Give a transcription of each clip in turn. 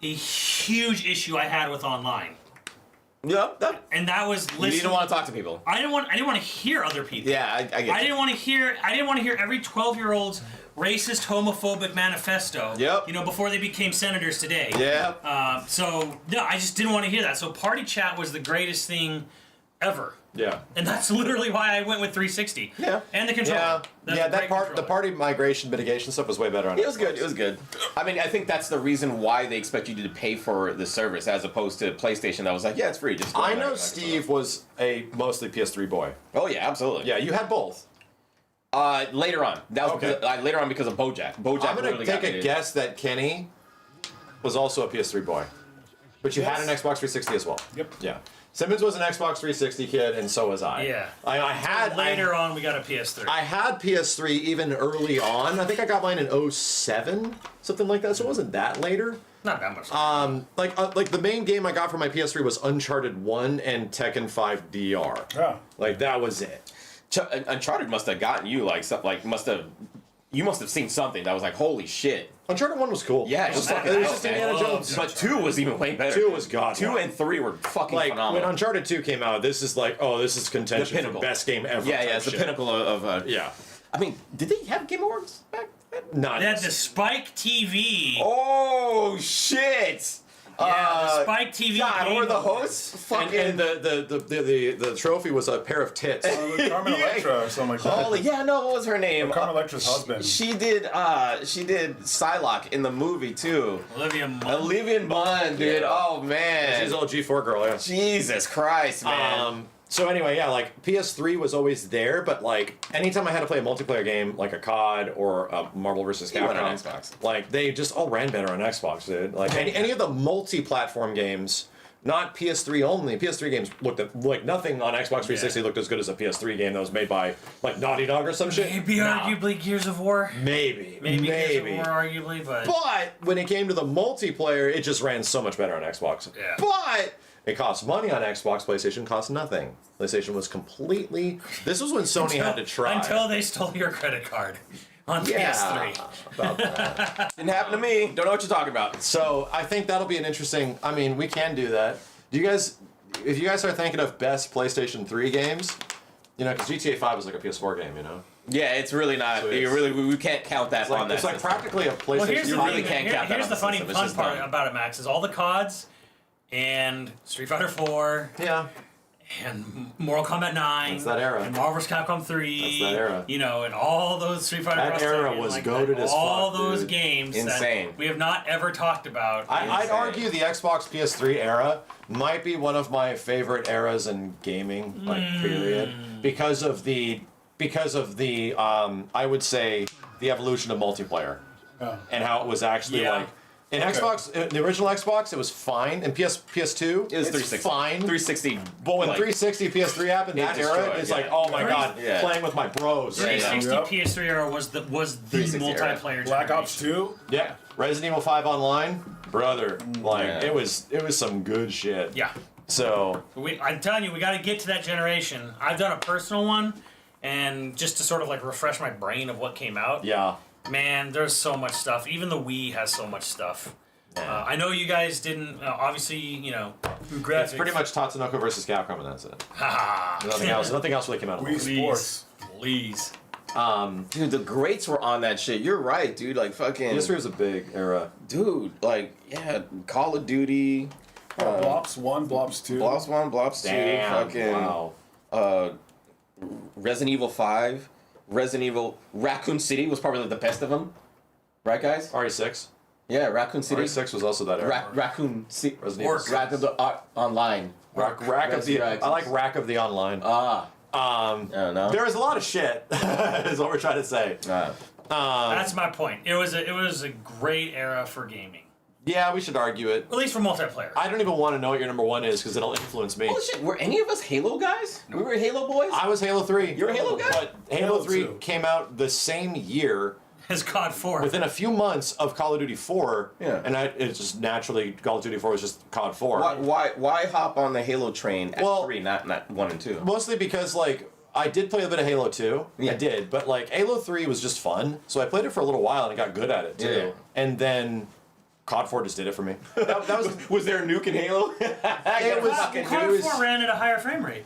a huge issue I had with online. Yeah, And that was listening. you didn't want to talk to people. I didn't want to hear other people. Yeah, I get I you. didn't want to hear every 12-year-old's racist, homophobic manifesto. Yep. Before they became senators today. Yeah. So no, I just didn't want to hear that. So party chat was the greatest thing ever. Yeah. And that's literally why I went with 360. Yeah. And the controller. Yeah, That's a that great part, the controller. party migration mitigation stuff was way better on It was Xbox. good. It was good. I mean, I think that's the reason why they expect you to pay for the service as opposed to PlayStation that was like, yeah, it's free. Just go I on know there. Steve was a mostly PS3 boy. Oh yeah, absolutely. Yeah, you had both. Later on, that was Okay. later on because of BoJack. BoJack I'm gonna literally got take a me. guess that Kenny was also a PS3 boy, but you had an Xbox 360 as well. Yep. Yeah. Simmons was an Xbox 360 kid, and so was I. Yeah. I had Later on, we got a PS3. I had PS3 even early on. I think I got mine in 07, something like that. So it wasn't that later. Not that much. Like the main game I got for my PS3 was Uncharted 1 and Tekken 5 DR. Yeah. Like that was it. Uncharted must have gotten you like something like you must have seen something that was like holy shit. Uncharted 1 was cool. Yeah, it was fucking It was dope, just man. Indiana Oh, Jones. But 2 was even way better. 2 was god. 2 and 3 were fucking Like phenomenal. when Uncharted 2 came out, this is like, oh, this is contention The for pinnacle. best game ever. yeah, type it's the shit. pinnacle of Yeah. I mean, did they have Game Awards back then? Not They had the Spike TV. Oh shit! The Spike TV. God, Game or the Awards. hosts? Fucking and the trophy was a pair of tits. Carmen Electra or something like that. holy yeah, no, what was her name? Carmen Electra's husband. She did Psylocke in the movie too. Olivia Munn. Olivia Munn, dude. Yeah. Oh man, She's all G4 girl, yeah. Jesus Christ, man. So anyway, yeah, like PS3 was always there, but like anytime I had to play a multiplayer game, like a COD or a Marvel vs. You went on Capcom, Xbox. like they just all ran better on Xbox, dude. Like any of the multi-platform games, not PS3 only. PS3 games looked like nothing on Xbox 360 looked as good as a PS3 game that was made by like Naughty Dog or some shit. Maybe arguably Gears of War. Maybe. Gears of War, arguably, but But when it came to the multiplayer, it just ran so much better on Xbox. Yeah. But it cost money on Xbox. PlayStation cost nothing. PlayStation was completely. This was when Sony had to try. until they stole your credit card on PS3. About that. Didn't happen to me. Don't know what you're talking about. So I think that'll be an interesting. I mean, we can do that. Do you guys? If you guys are thinking of best PlayStation 3 games, because GTA 5 is like a PS4 game, Yeah, it's really not. So You it's- really, we can't count that on that. It's like system. practically a PlayStation. Well, here's the You really thing. can't count that Here's on the the funny system. It's fun just part dumb. about it, Max, is all the CODs and Street Fighter 4 Yeah. and Mortal Kombat 9. That's that era. And Marvel vs. Capcom 3. That's that era. And all those Street Fighter That Cross era Titans, was like goated as all fuck, those dude. games Insane. that we have not ever talked about. I'd Insane. argue the Xbox PS3 era might be one of my favorite eras in gaming, period, because of the I would say the evolution of multiplayer and how it was actually Yeah. like in Xbox, the original Xbox, it was fine, and PS2, It was it's 360. fine. 360. But when like, 360 PS3 happened, It that era, destroyed, it's yeah. like, oh my god, Yeah. playing with my bros. Yeah, yeah. 360 Yep. PS3 era was the 360 era. multiplayer Black Ops generation. 2. Yeah. Resident Evil 5 Online, brother, like Yeah. it was some good shit. Yeah. So I'm telling you, we got to get to that generation. I've done a personal one, and just to sort of like refresh my brain of what came out. yeah. Man, there's so much stuff. Even the Wii has so much stuff. I know you guys didn't. Obviously, graphics. It's pretty much Tatsunoko versus Capcom, and that's it. Ha Nothing else. Nothing else really came out of Wii it. Sports. Please. Dude, the greats were on that shit. You're right, dude. Like fucking. PS3 was a big era. Dude, like yeah, Call of Duty, Blops 1, Blops 2. Blops 1, Blops 2, Damn. fucking Wow. Resident Evil 5, Resident Evil Raccoon City was probably the best of them, right, guys? RE6. Yeah, Raccoon City. RE6 was also that era. Raccoon City. Resident Evil Orc. 6. Rack of the Online. Rack of the. I like Rack of the Online. I don't know. There was a lot of shit. Is what we're trying to say. That's my point. It was a great era for gaming, Yeah, we should argue it. at least for multiplayer. I don't even want to know what your number one is because it'll influence me. Oh shit, were any of us Halo guys? We were Halo boys? I was Halo 3. You're a Halo guy? But Halo Halo 3 2. came out the same year, As COD 4. within a few months of Call of Duty 4. Yeah. And it's just naturally, Call of Duty 4 was just COD 4. Why hop on the Halo train at Well- 3, not 1 and 2? Mostly because, like, I did play a bit of Halo 2. Yeah. I did. But, like, Halo 3 was just fun. So I played it for a little while and I got good at it, too. Yeah. And then COD 4 just did it for me. That was was there a nuke in Halo? It was fucking COD it was- 4 ran at a higher frame rate.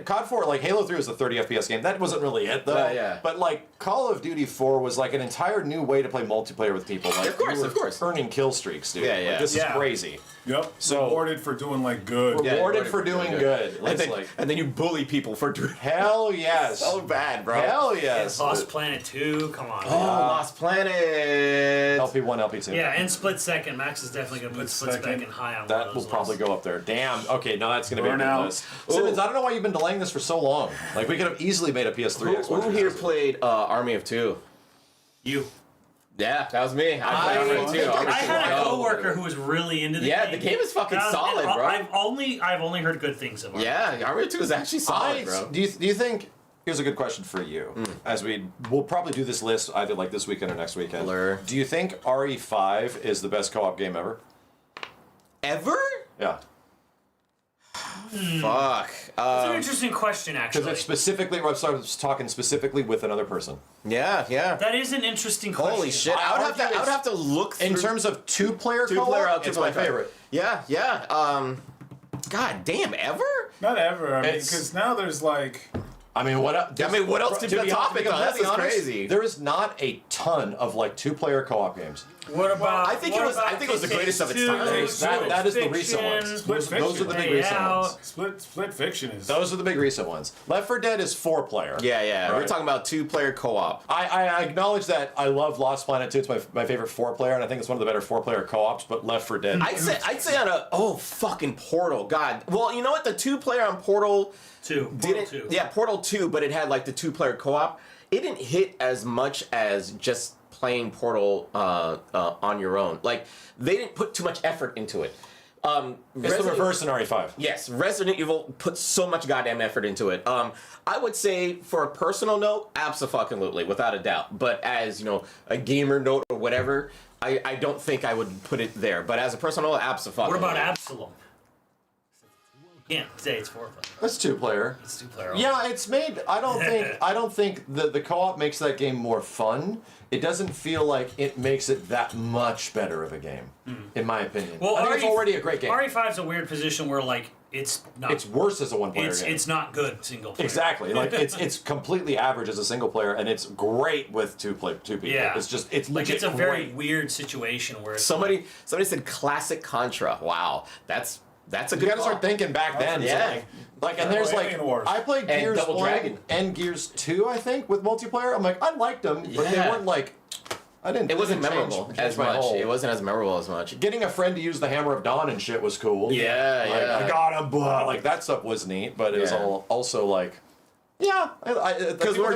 COD 4, like Halo 3 was a 30 FPS game. That wasn't really it though. Yeah. But like Call of Duty 4 was like an entire new way to play multiplayer with people. Like Of course, you were of course. earning kill streaks, dude. Yeah, yeah. Like, this Yeah. is crazy. Yep. So- Rewarded for doing like good. Yeah, Rewarded for doing good. And It's then, like and then you bully people for doing hell yes. so bad, bro. Hell yes. Lost Planet 2, come on. Oh, Lost Planet. LP1, LP2. Yeah, and Split Second. Max is definitely going to put Split Second. Second high on one That of will those probably lists. go up there. Damn. Okay, no, that's going to be a good Burnout. list. Simmons, I don't know why you've been delaying this for so long. Like, we could have easily made a PS3 Xbox. Who here 360. played Army of Two? You. Yeah, that was me. I played Army of Two. think Army I of had a Two. coworker who was really into the Yeah, game. the game is fucking And solid, bro. I've only heard good things of it. Yeah, Army of Two is actually solid, bro. Do you think? Here's a good question for you. As we'll probably do this list either like this weekend or next weekend. Blur. Do you think RE5 is the best co-op game ever? Ever? Yeah, Fuck. It's an interesting question, because actually. it's specifically. I was talking specifically with another person. Yeah, yeah. That is an interesting question. Holy shit! I would have to look through. In terms of two-player co-op, two-player, it's my favorite. Yeah, yeah. God damn, ever? Not ever. I mean, It's- because now there's like. I mean, what else to be top it, though? That's just crazy. There is not a ton of like two-player co-op games. What about? I think it was the greatest of its time. That is the recent ones. Split Those are the Fiction. big Day recent Out. ones. Split Fiction is. Those are the big recent ones. Left 4 Dead is 4-player. Yeah, yeah. We're Right. talking about two-player co-op. I acknowledge that I love Lost Planet 2. It's my favorite 4-player, and I think it's one of the better 4-player co-ops. But Left 4 Dead. I'd say on a fucking Portal. God. Well, you know what? The two-player on Portal Portal didn't. 2. Yeah, Portal 2, but it had like the two-player co-op. It didn't hit as much as just playing Portal on your own. Like they didn't put too much effort into it. It's the reverse in RE5. Yes, Resident Evil put so much goddamn effort into it. I would say, for a personal note, abso-fucking-lutely, without a doubt. But as, you know, a gamer note or whatever, I don't think I would put it there. But as a personal note, abso-fucking-lutely. What about Absalom? Can't say it's 4-player. That's 2-player. It's 2-player. Yeah, it's made. I don't think the co-op makes that game more fun. It doesn't feel like it makes it that much better of a game, in my opinion. Well, I think it's already a great game. RE5's a weird position where like it's not. It's worse as a one-player game. It's not good single player. Exactly. Like it's completely average as a single player, and it's great with two people. Yeah. It's like legit it's a very great. weird situation where it's Somebody said classic Contra. Wow, that's a good You gotta call. start thinking back then. Yeah. So and there's like Alien Wars. I played And Gears Double 1 Dragon. and Gears 2, I think, with multiplayer. I'm like, I liked them, but they Yeah. weren't like. I didn't. It wasn't didn't change- memorable change as my much. whole- It wasn't as memorable as much. Getting a friend to use the Hammer of Dawn and shit was cool. Yeah, Like, yeah. I got him, blah. Like that stuff was neat, but it was Yeah. all also like, yeah. Because when we're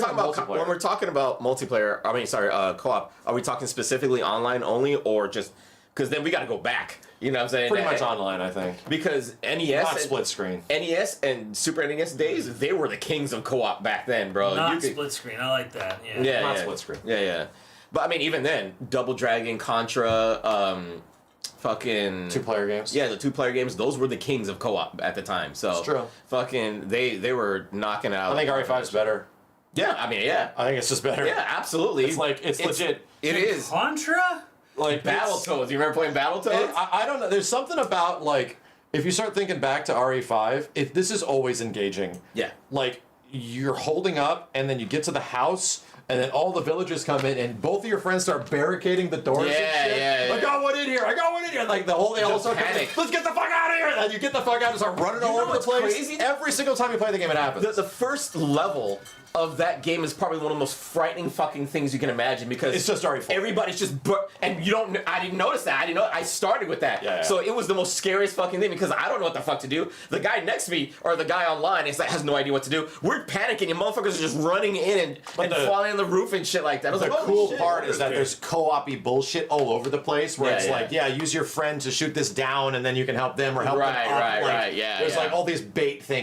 talking about multiplayer, co-op, are we talking specifically online only, or just because then we got to go back? You know what I'm saying? pretty much online, I think. Because NES, Not split screen. NES and Super NES days, they were the kings of co-op back then, bro. not You could- split screen. I like that. Yeah. Yeah, Not yeah. split screen. Yeah, yeah. But I mean, even then, Double Dragon, Contra, fucking Two-player games. Yeah, the two-player games. Those were the kings of co-op at the time. So It's true. Fucking, they were knocking out. I think RE5 is better. Yeah, I mean, yeah, I think it's just better. yeah, absolutely. It's like it's legit. It is. Contra? Like Battletoads. You remember playing Battletoads? I don't know. There's something about like if you start thinking back to RE5, this is always engaging. Yeah. Like you're holding up, and then you get to the house, and then all the villagers come in, and both of your friends start barricading the doors. Yeah, and shit. yeah, I yeah. got one in here. I got one in here. Like they all start panic. let's get the fuck out of here. And then you get the fuck out and start running all know over the what's place. crazy? Every single time you play the game, it happens. The first level of that game is probably one of the most frightening fucking things you can imagine because It's just RE4. Everybody's just and you don't. I didn't notice that. I started with that. Yeah, yeah. So it was the most scariest fucking thing because I don't know what the fuck to do. The guy next to me or the guy online has no idea what to do. We're panicking and motherfuckers are just running in and the- falling on the roof and shit like that. I was The like, holy cool shit. part is that there's co-op-y bullshit all over the place where Yeah, it's yeah. like, yeah, use your friend to shoot this down and then you can help them or help Right, them up. right, Like, right, yeah, There's yeah. like all these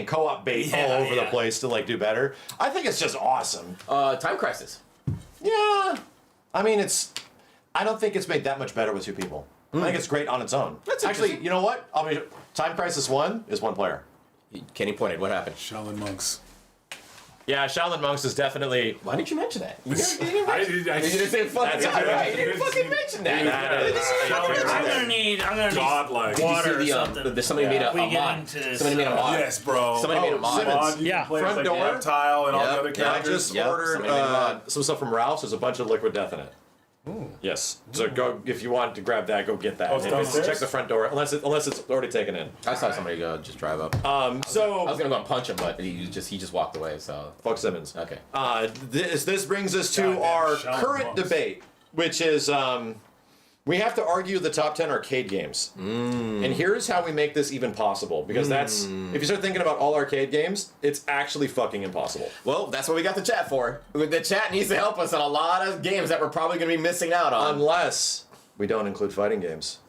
co-op bait Yeah, all over the yeah. place to like do better. I think it's just awesome. Time Crisis. Yeah. I mean, I don't think it's made that much better with two people. I think it's great on its own. That's Actually, interesting. you know what? Time Crisis 1 is one player. Kenny pointed. What happened? Shaolin monks. Yeah, Shaolin Monks is definitely. Why didn't you mention that? I You didn't say fucking. That's Right. You didn't fucking mention that. I'm gonna need godlike. water or See something. the somebody made a we get mod. into Somebody made a mod. Yes, bro. Somebody made a mod. Simmons. You Yeah. can play Front as, door. like, Reptile and all the Yep. other Yeah, I characters. just Yep, ordered somebody made a mod. some stuff from Ralph's. There's a bunch of liquid death in it. Yes. So go if you want to grab that, go get that. Oh, it's And downstairs? check the front door, unless it's already taken in. I saw somebody go just drive up. So I was gonna go and punch him, but he just walked away. So fuck Simmons. okay. This brings us to Goddamn our Shaolin current monks. debate, which is we have to argue the top 10 arcade games. And here's how we make this even possible, because that's if you start thinking about all arcade games, it's actually fucking impossible. Well, that's what we got the chat for. The chat needs to help us on a lot of games that we're probably gonna be missing out on. Unless we don't include fighting games.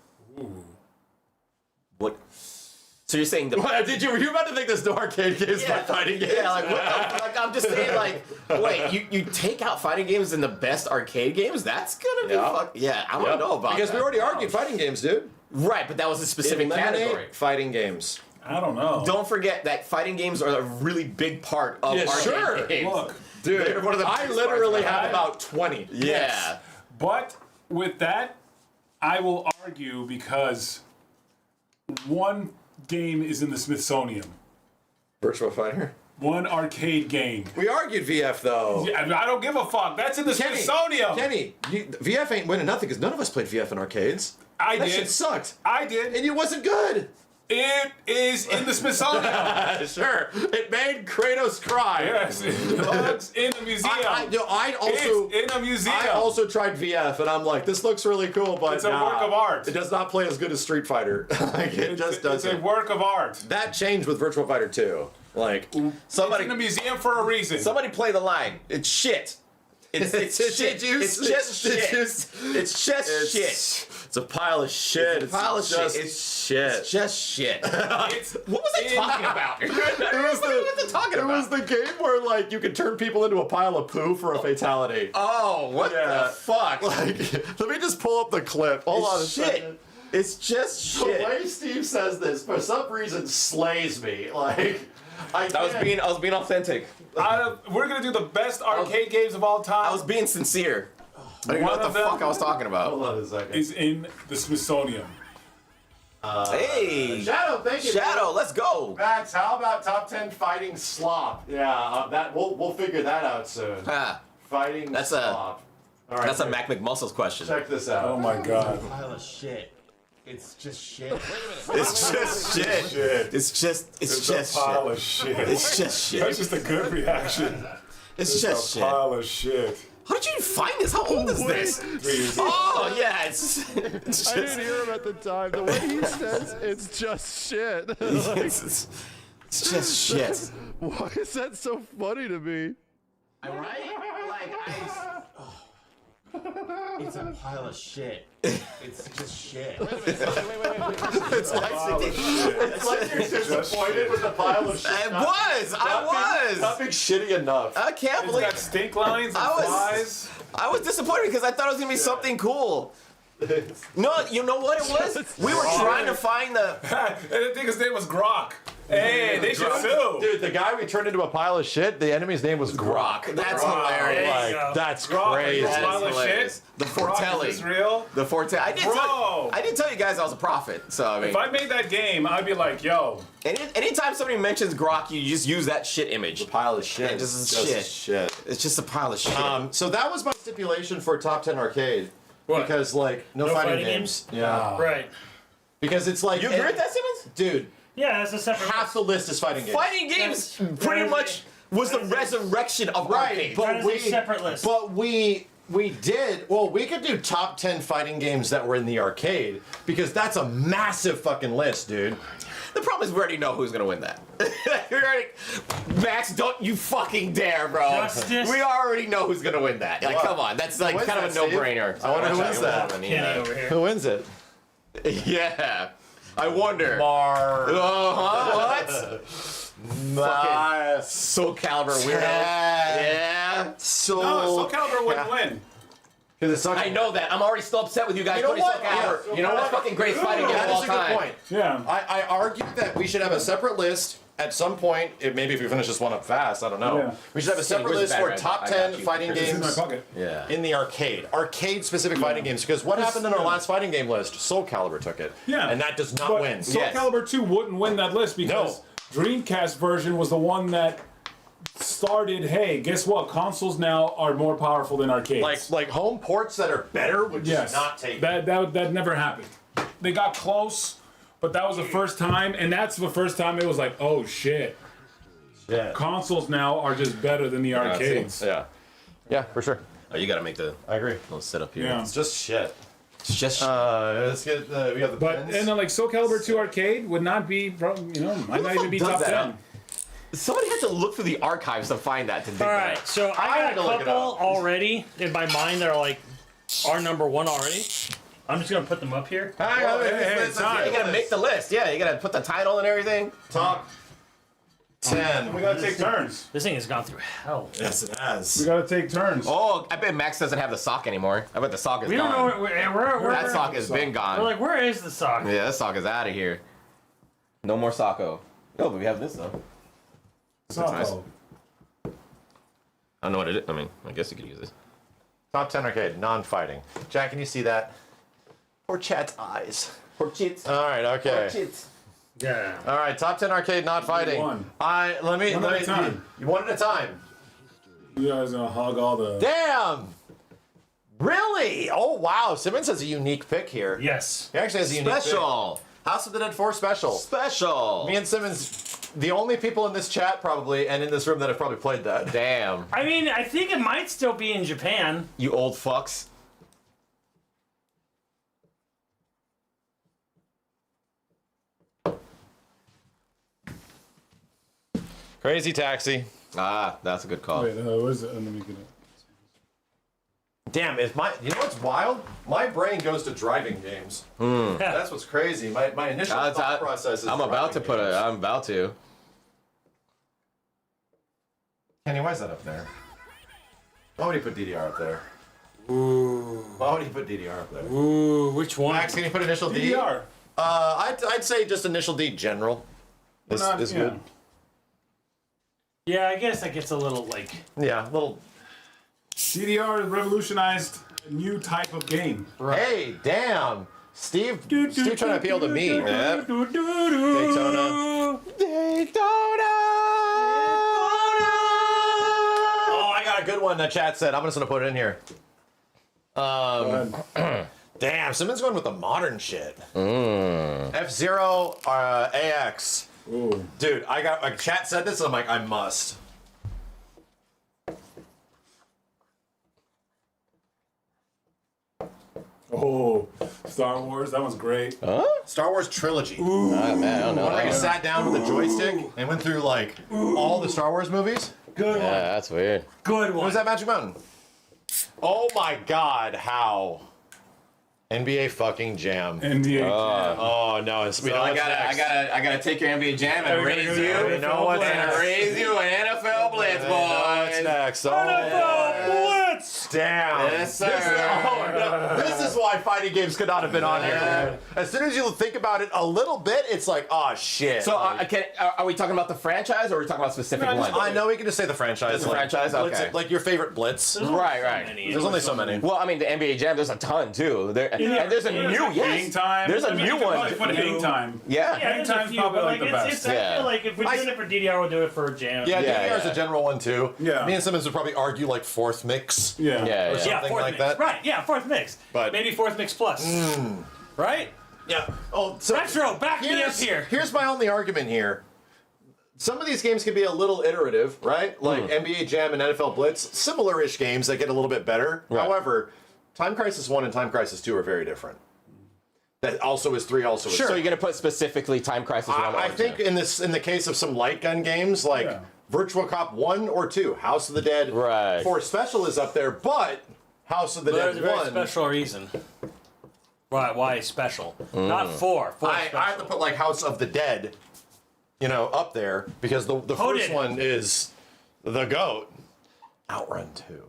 What? So you're saying the? Were you about to think there's no arcade games by fighting games? Yeah, like what the, like I'm just saying, like, wait, you take out fighting games in the best arcade games? That's gonna be Yeah. Yeah, I don't know about because that. we already argued fighting games, dude. Right, but that was a specific Eliminate category. fighting games. I don't know. Don't forget that fighting games are a really big part of Yeah, arcade sure. games. Look, Dude, They're one of the I biggest literally parts of have that. about 20. Yeah. but with that, I will argue because one game is in the Smithsonian. Virtua Fighter. One arcade game. We argued VF though. Yeah, I don't give a fuck. That's in the Smithsonian. Kenny, VF ain't winning nothing because none of us played VF in arcades. I That did. shit sucked. I did. And it wasn't good. It is in the Smithsonian. Sure. It made Kratos cry. Yes, it belongs in the museum. I also It's in a museum. I also tried VF and I'm like, this looks really cool, but It's a work of art. It does not play as good as Street Fighter. Like it just It's doesn't. a work of art. That changed with Virtua Fighter 2. Like It's in the museum for a reason. Somebody play the line. It's shit. It's shit. It's just shit. It's just shit. It's a pile of shit. It's a pile of shit. just It's shit. It's just shit. It's What was I talking about? It was the game where like you could turn people into a pile of poo for a fatality. Oh, what the fuck? Like, let me just pull up the clip. Hold on a It's second. shit. It's just The shit. way Steve says this, for some reason, slays me. Like, I I was being authentic. We're gonna do the best arcade games of all time. I was being sincere. I didn't know One what of the them- fuck I was talking about. Hold on a second. is in the Smithsonian. Hey, Shadow, thank you. Shadow, let's go. Max, how about top 10 fighting slop? Yeah, that we'll figure that out soon. Ah, Fighting That's a- slop. All right, that's a check- Mac McMuscles question. Check this out. Oh my god. Pile of shit. It's just shit. It's just shit. Shit. It's just It's a pile of shit. It's just That's shit. just a good reaction. It's It's just a shit. pile of shit. How did you find this? How old is this? 3 years. Oh yeah, it's I didn't hear him at the time. The way he says it's just shit. Like, it's just shit. why is that so funny to me? Right? Like It's a pile of shit. It's just shit. it's Pile of shit. It's like you're disappointed with the pile of shit. I was. Not being shitty enough. I can't It's believe. got stink lines and I was- flies. I was disappointed because I thought it was gonna be something cool. No, you know what it was? We were trying to find the. And I think his name was Grok. Hey, they should sue. Dude, the guy we turned into a pile of shit, the enemy's name was Grok. That's Grok. hilarious. There you go. Like, that's Grok, crazy. That's That pile is of hilarious. shit. The foretelling. Grok, is this real? The foretelling. I did tell you guys I was a prophet. So I mean, If I made that game, I'd be like, yo, anytime somebody mentions Grok, you just use that shit image. Pile of shit. Yeah, just Just shit. It's just a pile of shit. So that was my stipulation for top 10 arcade. What? Because like no, fighting games. Yeah. Right. Because it's like you agree with that, Simmons? dude. Yeah, that's a separate. Half the list is fighting games. Fighting games That's- pretty that is much was the resurrection of Right, arcade. but That is a separate list. But we did. Well, we could do top 10 fighting games that were in the arcade because that's a massive fucking list, dude. The problem is we already know who's gonna win that. We already, Max, don't you fucking dare, bro. Justice. We already know who's gonna win that. Like, What? come on, that's like Who wins kind of a that, Steve? no-brainer. I wonder who wins that. Kenny over here. Who wins it? Yeah, I wonder. Mar. What? Nice. Soul Calibur weirdo. Yeah. So. no, Soul Calibur wouldn't win. Because it sucks. I know that. I'm already still upset with you guys. You know putting what? Soul Calibur. Yeah. You know what? Fucking greatest fighting game of That all is a good time. point. Yeah. I argue that we should have a separate list at some point. Maybe if we finish this one up fast, I don't know. Yeah. We should have a separate Where's list the for battery? top I 10 got you. fighting It's in my games pocket. Yeah. in the arcade specific fighting games. Because what happened in our last fighting game list? Soul Calibur took it. Yeah. And that does not But win. Soul Yes. Calibur 2 wouldn't win that list because Dreamcast version was the one that started, hey, guess what? Consoles now are more powerful than arcades. Like home ports that are better would just yes. not take it. That never happened. They got close, but that was the first time, and that's the first time it was like, oh shit. Yeah. Consoles now are just better than the arcades. Yeah. Yeah, for sure. Oh, you gotta make the I agree. little setup here. Yeah. It's just shit. It's just. Let's get we have the But pins. and then like Soul Calibur 2 arcade would not be, might not even be does top that? 10. Somebody had to look through the archives to find that. To dig All that right, up. so I I had to got a look it couple up. already in my mind that are like our number one already. I'm just gonna put them up here. Hey, You gotta make the list. Yeah, you gotta put the title and everything. top 10. We gotta take turns. This thing has gone through hell. Yes, it has. We gotta take turns. Oh, I bet Max doesn't have the sock anymore. I bet the sock is We don't gone. know where That sock has been We're gone. like, where is the sock? Yeah, that sock is out of here. No more Socko. Oh, but we have this though. nice. I don't know what it is. I mean, I guess you could use this. Top 10 arcade, non-fighting. Jack, can you see that? Poor chat's eyes. Poor cheats. All right, okay. Cheats. Yeah. All right, top 10 arcade, not fighting. One. Let me One at a time. You one at a time. You guys gonna hog all the. Damn. Really? Oh wow, Simmons has a unique pick here. Yes. He actually has a unique Special. pick. House of the Dead 4 special. Special. Me and Simmons, the only people in this chat probably and in this room that have probably played that. Damn. I mean, I think it might still be in Japan. You old fucks. Crazy Taxi. Ah, that's a good call. Wait, what is it? Let me get it. Damn, you know what's wild? My brain goes to driving games. That's what's crazy. My initial thought process is I'm about to put it. I'm about to. Kenny, why is that up there? Why would he put DDR up there? Ooh. Why would he put DDR up there? Ooh, which one? Max, can you put initial D? DDR. I'd say just initial D general. Is good. Yeah, I guess that gets a little like. Yeah, little. DDR revolutionized a new type of game. Hey, damn. Steve trying to appeal to me. Yep. Daytona. Daytona. Oh, I got a good one that chat said. I'm just gonna put it in here. Go ahead. Damn, Simmons going with the modern shit. F-Zero AX. Ooh. Dude, chat said this and I'm like, I must. Oh, Star Wars. That one's great. Star Wars trilogy. Ah, man, I don't know. Where you sat down with a joystick and went through like all the Star Wars movies. Good one. Yeah, that's weird. Good What one. was that Magic Mountain? Oh my God! How? NBA fucking Jam. NBA. Oh no! It's, we So know I what's next. gotta take your NBA Jam and we raise gotta you. go to We know what's And next. raise you an NFL Blitz, We know what's boys. next. Blitz. Damn. Yes, sir. This is why fighting games could not have been on here. As soon as you think about it a little bit, it's like, oh shit. So are we talking about the franchise or are we talking about specific ones? I know we can just say the franchise. It's a franchise? Blitz, Okay. like your favorite Blitz. Right. There's only so many. Well, I mean, the NBA Jam, there's a ton too. And there's a new, Hang time. There's a I mean, new you could one. probably put hang time. Yeah. Yeah, there's a Hangtime's few, probably but like the best. it's, I Yeah. feel like if we're doing it for DDR, we'll do it for Jam. Yeah, Yeah, DDR is yeah. a general one too. Yeah. Me and Simmons would probably argue like fourth mix. Yeah. Yeah. something Yeah, fourth like mix. that. Right, yeah, fourth mix. But- maybe fourth mix plus. Right? Yeah. Oh, so Retro, back me up here. Here's my only argument here. Some of these games can be a little iterative, right? Like NBA Jam and NFL Blitz, similar-ish games that get a little bit better. Right. However, Time Crisis 1 and Time Crisis 2 are very different. That also is 3, also is So you're gonna put specifically Time Crisis 1 I or think 2. in the case of some light gun games like Yeah. Virtua Cop 1 or 2, House of the Dead Right. 4 Special is up there, but House of the There's Dead a very 1 special reason. Why special? Not four. Four I special. have to put like House of the Dead, up there because the first Voted. one is the GOAT. Outrun 2.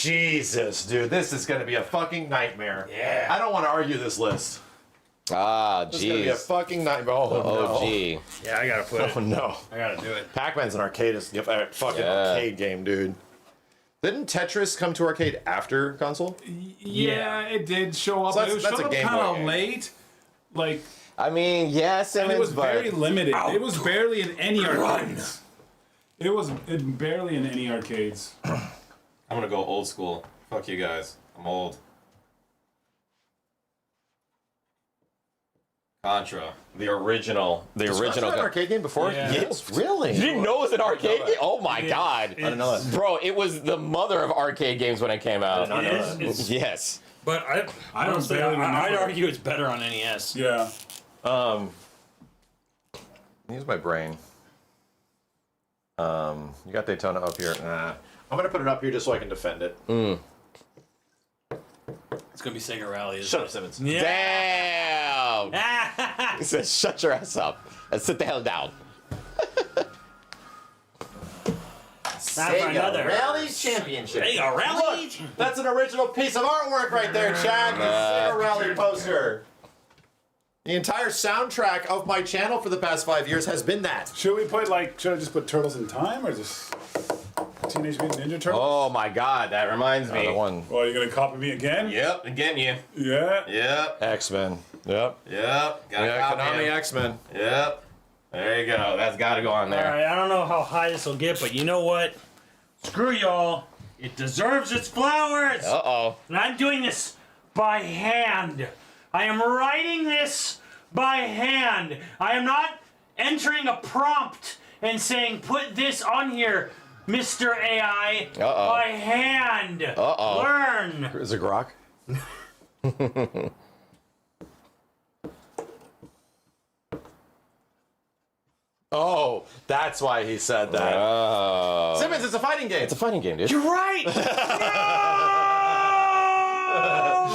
Jesus, dude, this is gonna be a fucking nightmare. Yeah. I don't want to argue this list. Ah, It's gonna be a jeez. fucking nightmare. Oh, OG. Yeah, I gotta put it. no. Oh no. I gotta do it. Pac-Man's an fucking Yeah. arcade game, dude. Didn't Tetris come to arcade after console? Yeah, it did show up. So It that's showed a up Game kind Boy of game. late. Like, I mean, yeah, and Simmons, it was but very limited. It was barely in any arcades. It was barely in any arcades. I'm gonna go old school. Fuck you guys. I'm old. Contra. the original. Was that an arcade game before? Yeah. Yes, really? You didn't know it was an arcade game? Oh my god. I didn't know that. Bro, it was the mother of arcade games when it came out. I It know is, that. it's- Yes. but I don't honestly, barely I'd remember. argue it's better on NES. Yeah. Use my brain. You got Daytona up here. Nah. I'm gonna put it up here just so I can defend it. It's gonna be Sega Rally. Isn't Shut it? up, Simmons. Damn! He says, shut your ass up and sit the hell down. Another Rally Championship. Sega Rally. Look, that's an original piece of artwork right there, Chad. The Sega Rally poster. The entire soundtrack of my channel for the past 5 years has been that. Should we put should I just put Turtles in Time or just Teenage Mutant Ninja Turtles? Oh my god, that reminds me. Another one. Oh, you're gonna copy me again? Yep, again you. Yeah. Yep, X-Men. Yep. yep. Gotta Yeah, copy Konami him. X-Men. Yep. There you go. That's gotta go on All there. right, I don't know how high this will get, but you know what? Screw y'all. It deserves its flowers. Uh-oh. And I'm doing this by hand. I am writing this by hand. I am not entering a prompt and saying, put this on here, Mr. AI. Uh-oh. By hand. Uh-oh. Learn. Is it Grok? Oh, that's why he said that. Oh. Simmons, it's a fighting game. It's a fighting game, dude. You're right. No!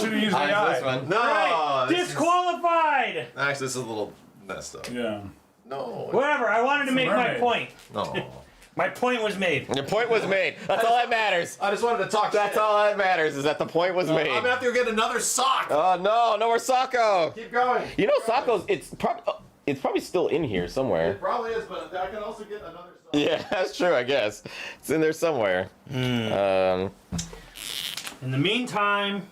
Should have used This AI. one. No, Right. this is- Disqualified. actually, this is a little messed up. Yeah. No. Whatever. I wanted to make my mermaid. point. No. My point was made. Your point was made. That's all that matters. I just wanted to talk. That's shit. all that matters is that the point was I'm made. gonna have to go get another sock. Oh no, no more Sacco. Keep going. You know Sacco's it's probably still in here somewhere. It probably is, but I can also get another sock. Yeah, that's true, I guess. It's in there somewhere. In the meantime,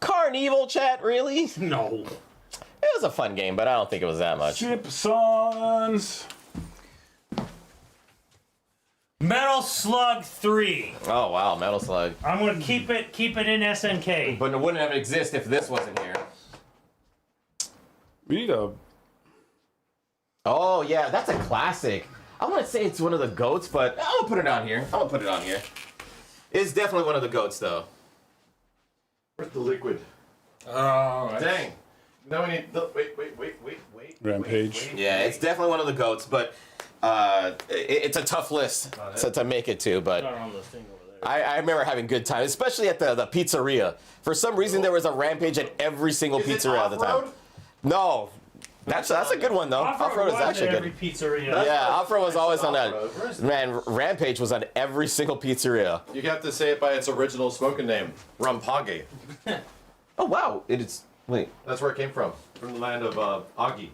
Carnival chat, really? no. It was a fun game, but I don't think it was that much. Ship Sons. Metal Slug 3. Oh wow, Metal Slug. I'm gonna keep it in SNK. But it wouldn't have exist if this wasn't here. We need a. Oh yeah, that's a classic. I want to say it's one of the goats, but I'm gonna put it on here. I'm gonna put it on here. It's definitely one of the goats, though. Where's the liquid? Oh, Dang. No, we need. Wait. Rampage. Yeah, it's definitely one of the goats, but it's a tough list to make it to. But on the thing over there. I remember having good times, especially at the pizzeria. For some reason, there was a Rampage at every single Is it pizzeria at the time. off-road? No, that's a good one though. Off-road is was actually at good. every pizzeria. Yeah, off-road was always on Off-road. Where is that. it? Man, Rampage was on every single pizzeria. You have to say it by its original smoking name, Rumpage. Oh wow, it is. Wait. That's where it came from the land of Augie.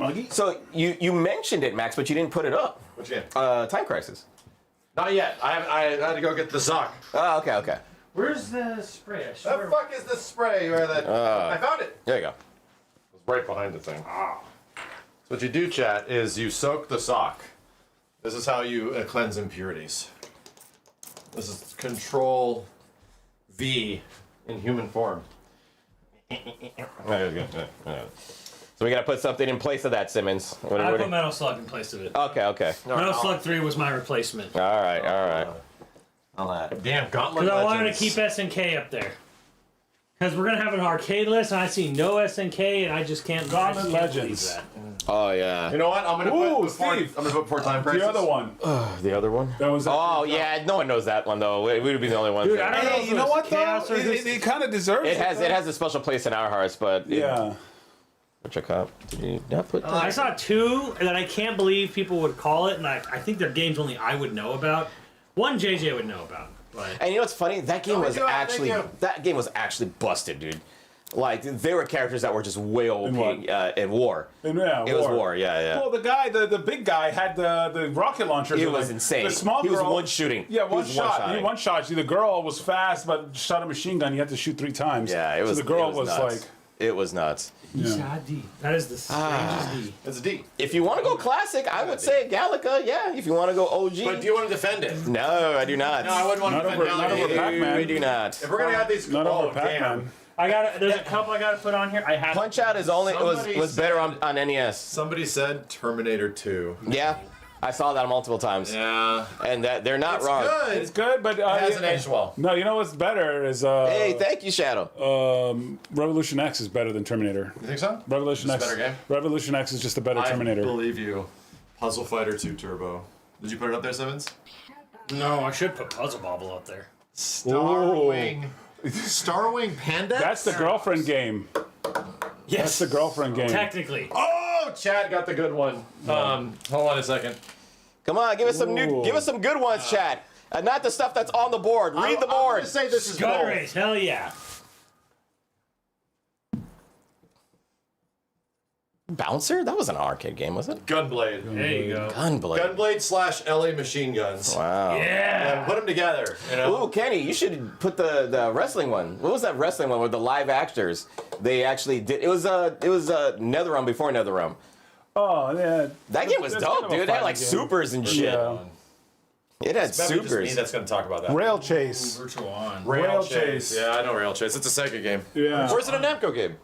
Muggy? So you mentioned it, Max, but you didn't put it up. Which game? Time Crisis. Not yet. I had to go get the sock. Oh, okay. Where's the spray? I The swear. fuck is this spray? Or that? I found it. There you go. It's right behind the thing. So what you do, chat, is you soak the sock. This is how you cleanse impurities. This is Control V in human form. So we gotta put something in place of that, Simmons. What- I what- put Metal Slug in place of it. Okay. Metal Slug 3 was my replacement. All right. All that. Damn, Gauntlet Because I wanted to Legends. keep SNK up there. Because we're going to have an arcade list, and I see no SNK, and I just can't. Gauntlet I just can't believe Legends. that. Oh yeah. You know what? I'm gonna Ooh, put Steve. I'm gonna put 4 time prices. The other one. The other one. That was. Oh yeah, no one knows that one though. We would be the only ones. Dude, that- I don't know Hey, if you it know was what though? Chaos or It just- kind of deserves It has a special place in our hearts, but Yeah. Virtua Cop. Did you not put that? I saw two that I can't believe people would call it, and I think they're games only I would know about. One JJ would know about, but And you know what's funny? That game was thank you. busted, dude. Like there were characters that were just way OP in War. Yeah, It was War, yeah. Well, the guy, the big guy, had the rocket launcher. It was insane. The small He was girl, one shooting. Yeah, He one was shot. one-shotting. He one shot. See, the girl was fast, but shot a machine gun. You had to shoot 3 times. Yeah, it was. So the girl it was nuts. like, It was nuts. yeah. D. That is the strangest D. It's a D. If you want to go classic, I would say Gallica. Yeah. If you want to go OG. But do you want to defend it? No, I do not. No, I wouldn't want to Not defend over- not Galaga. over Pac-Man. I do not. If we're gonna have these, not over damn. Pac-Man. There's a couple I gotta put on here. I have Punch Out is only Somebody was better said- on NES. Somebody said Terminator 2. Yeah, I saw that multiple times, Yeah. and that they're not It's wrong. good. It's good, but It hasn't aged well. no, you know what's better is Hey, thank you, Shadow. Revolution X is better than Terminator. You think so? Revolution It's X. a better game? Revolution X is just a better Terminator. I believe you. Puzzle Fighter 2 Turbo. Did you put it up there, Simmons? No, I should put Puzzle Bobble up there. Starwing. Starwing Panda? That's the girlfriend game. Yes, That's the girlfriend game. technically. Oh, Chad got the good one. Hold on a second. Come on, give us some Ooh. give us some good ones, chat. And not the stuff that's on the board. Read the I'm board. gonna say this is Gun both. Race, hell yeah. Bouncer? That was an arcade game, was it? Gunblade. There you go. Gunblade. Gunblade / LA Machine Guns. Wow. And put them together. You know? Ooh, Kenny, you should put the wrestling one. What was that wrestling one with the live actors? They actually did. It was NetherRealm before NetherRealm. Oh yeah. That game was That's dope, kind of a dude. It had fighting like game. supers and shit. Yeah. It had It's probably just me supers. that's going to talk about that. Rail Chase. Virtual On. Rail Chase. Yeah, I know Rail Chase. It's a Sega game. Yeah. Or is it a Namco game?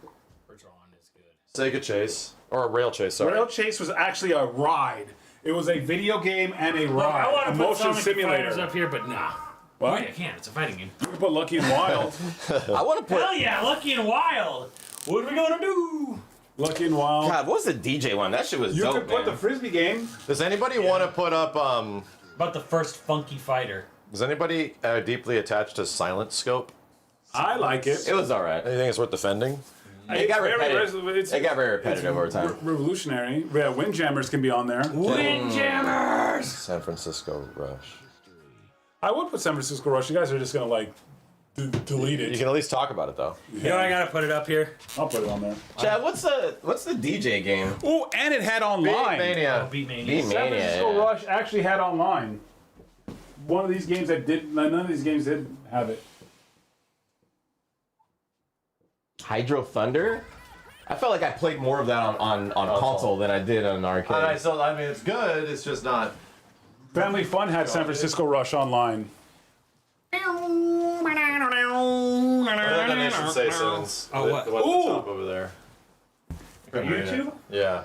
Virtual On is good. Sega Chase. Or a Rail Chase, sorry. Rail Chase was actually a ride. It was a video game and a Look, ride. I want A to put motion Sonic simulator. Fighters up here, but nah. What? Wait, I can't. It's a fighting game. You can put Lucky and Wild. I want to put. Hell yeah, Lucky and Wild. What are we gonna do? Lucky and Wild. God, what was the DJ one? That shit was You dope, could put man. the Frisbee game. Does anybody want to put up, About the first funky fighter. is anybody deeply attached to Silent Scope? I like it. It was alright. Anything it's worth defending? It got Very repetitive. it's- It got very repetitive over time. Revolutionary. Yeah, Windjammers can be on there. Windjammers! San Francisco Rush. I would put San Francisco Rush. You guys are just gonna like delete You it. can at least talk about it, though. You know I gotta put it up here? I'll put it on there. Chad, what's the DJ game? Oh, and it had online. Mania. Beat Mania. Beat San Mania. Francisco Yeah. Rush actually had online. One of these games that did. None of these games did have it. Hydro Thunder? I felt like I played more of that on console than I did on arcade. I mean, it's good. It's just not. Family Fun had San Francisco Rush online. What did that nation say, Simmons? Oh, what? The one at the top over there. YouTube? Yeah.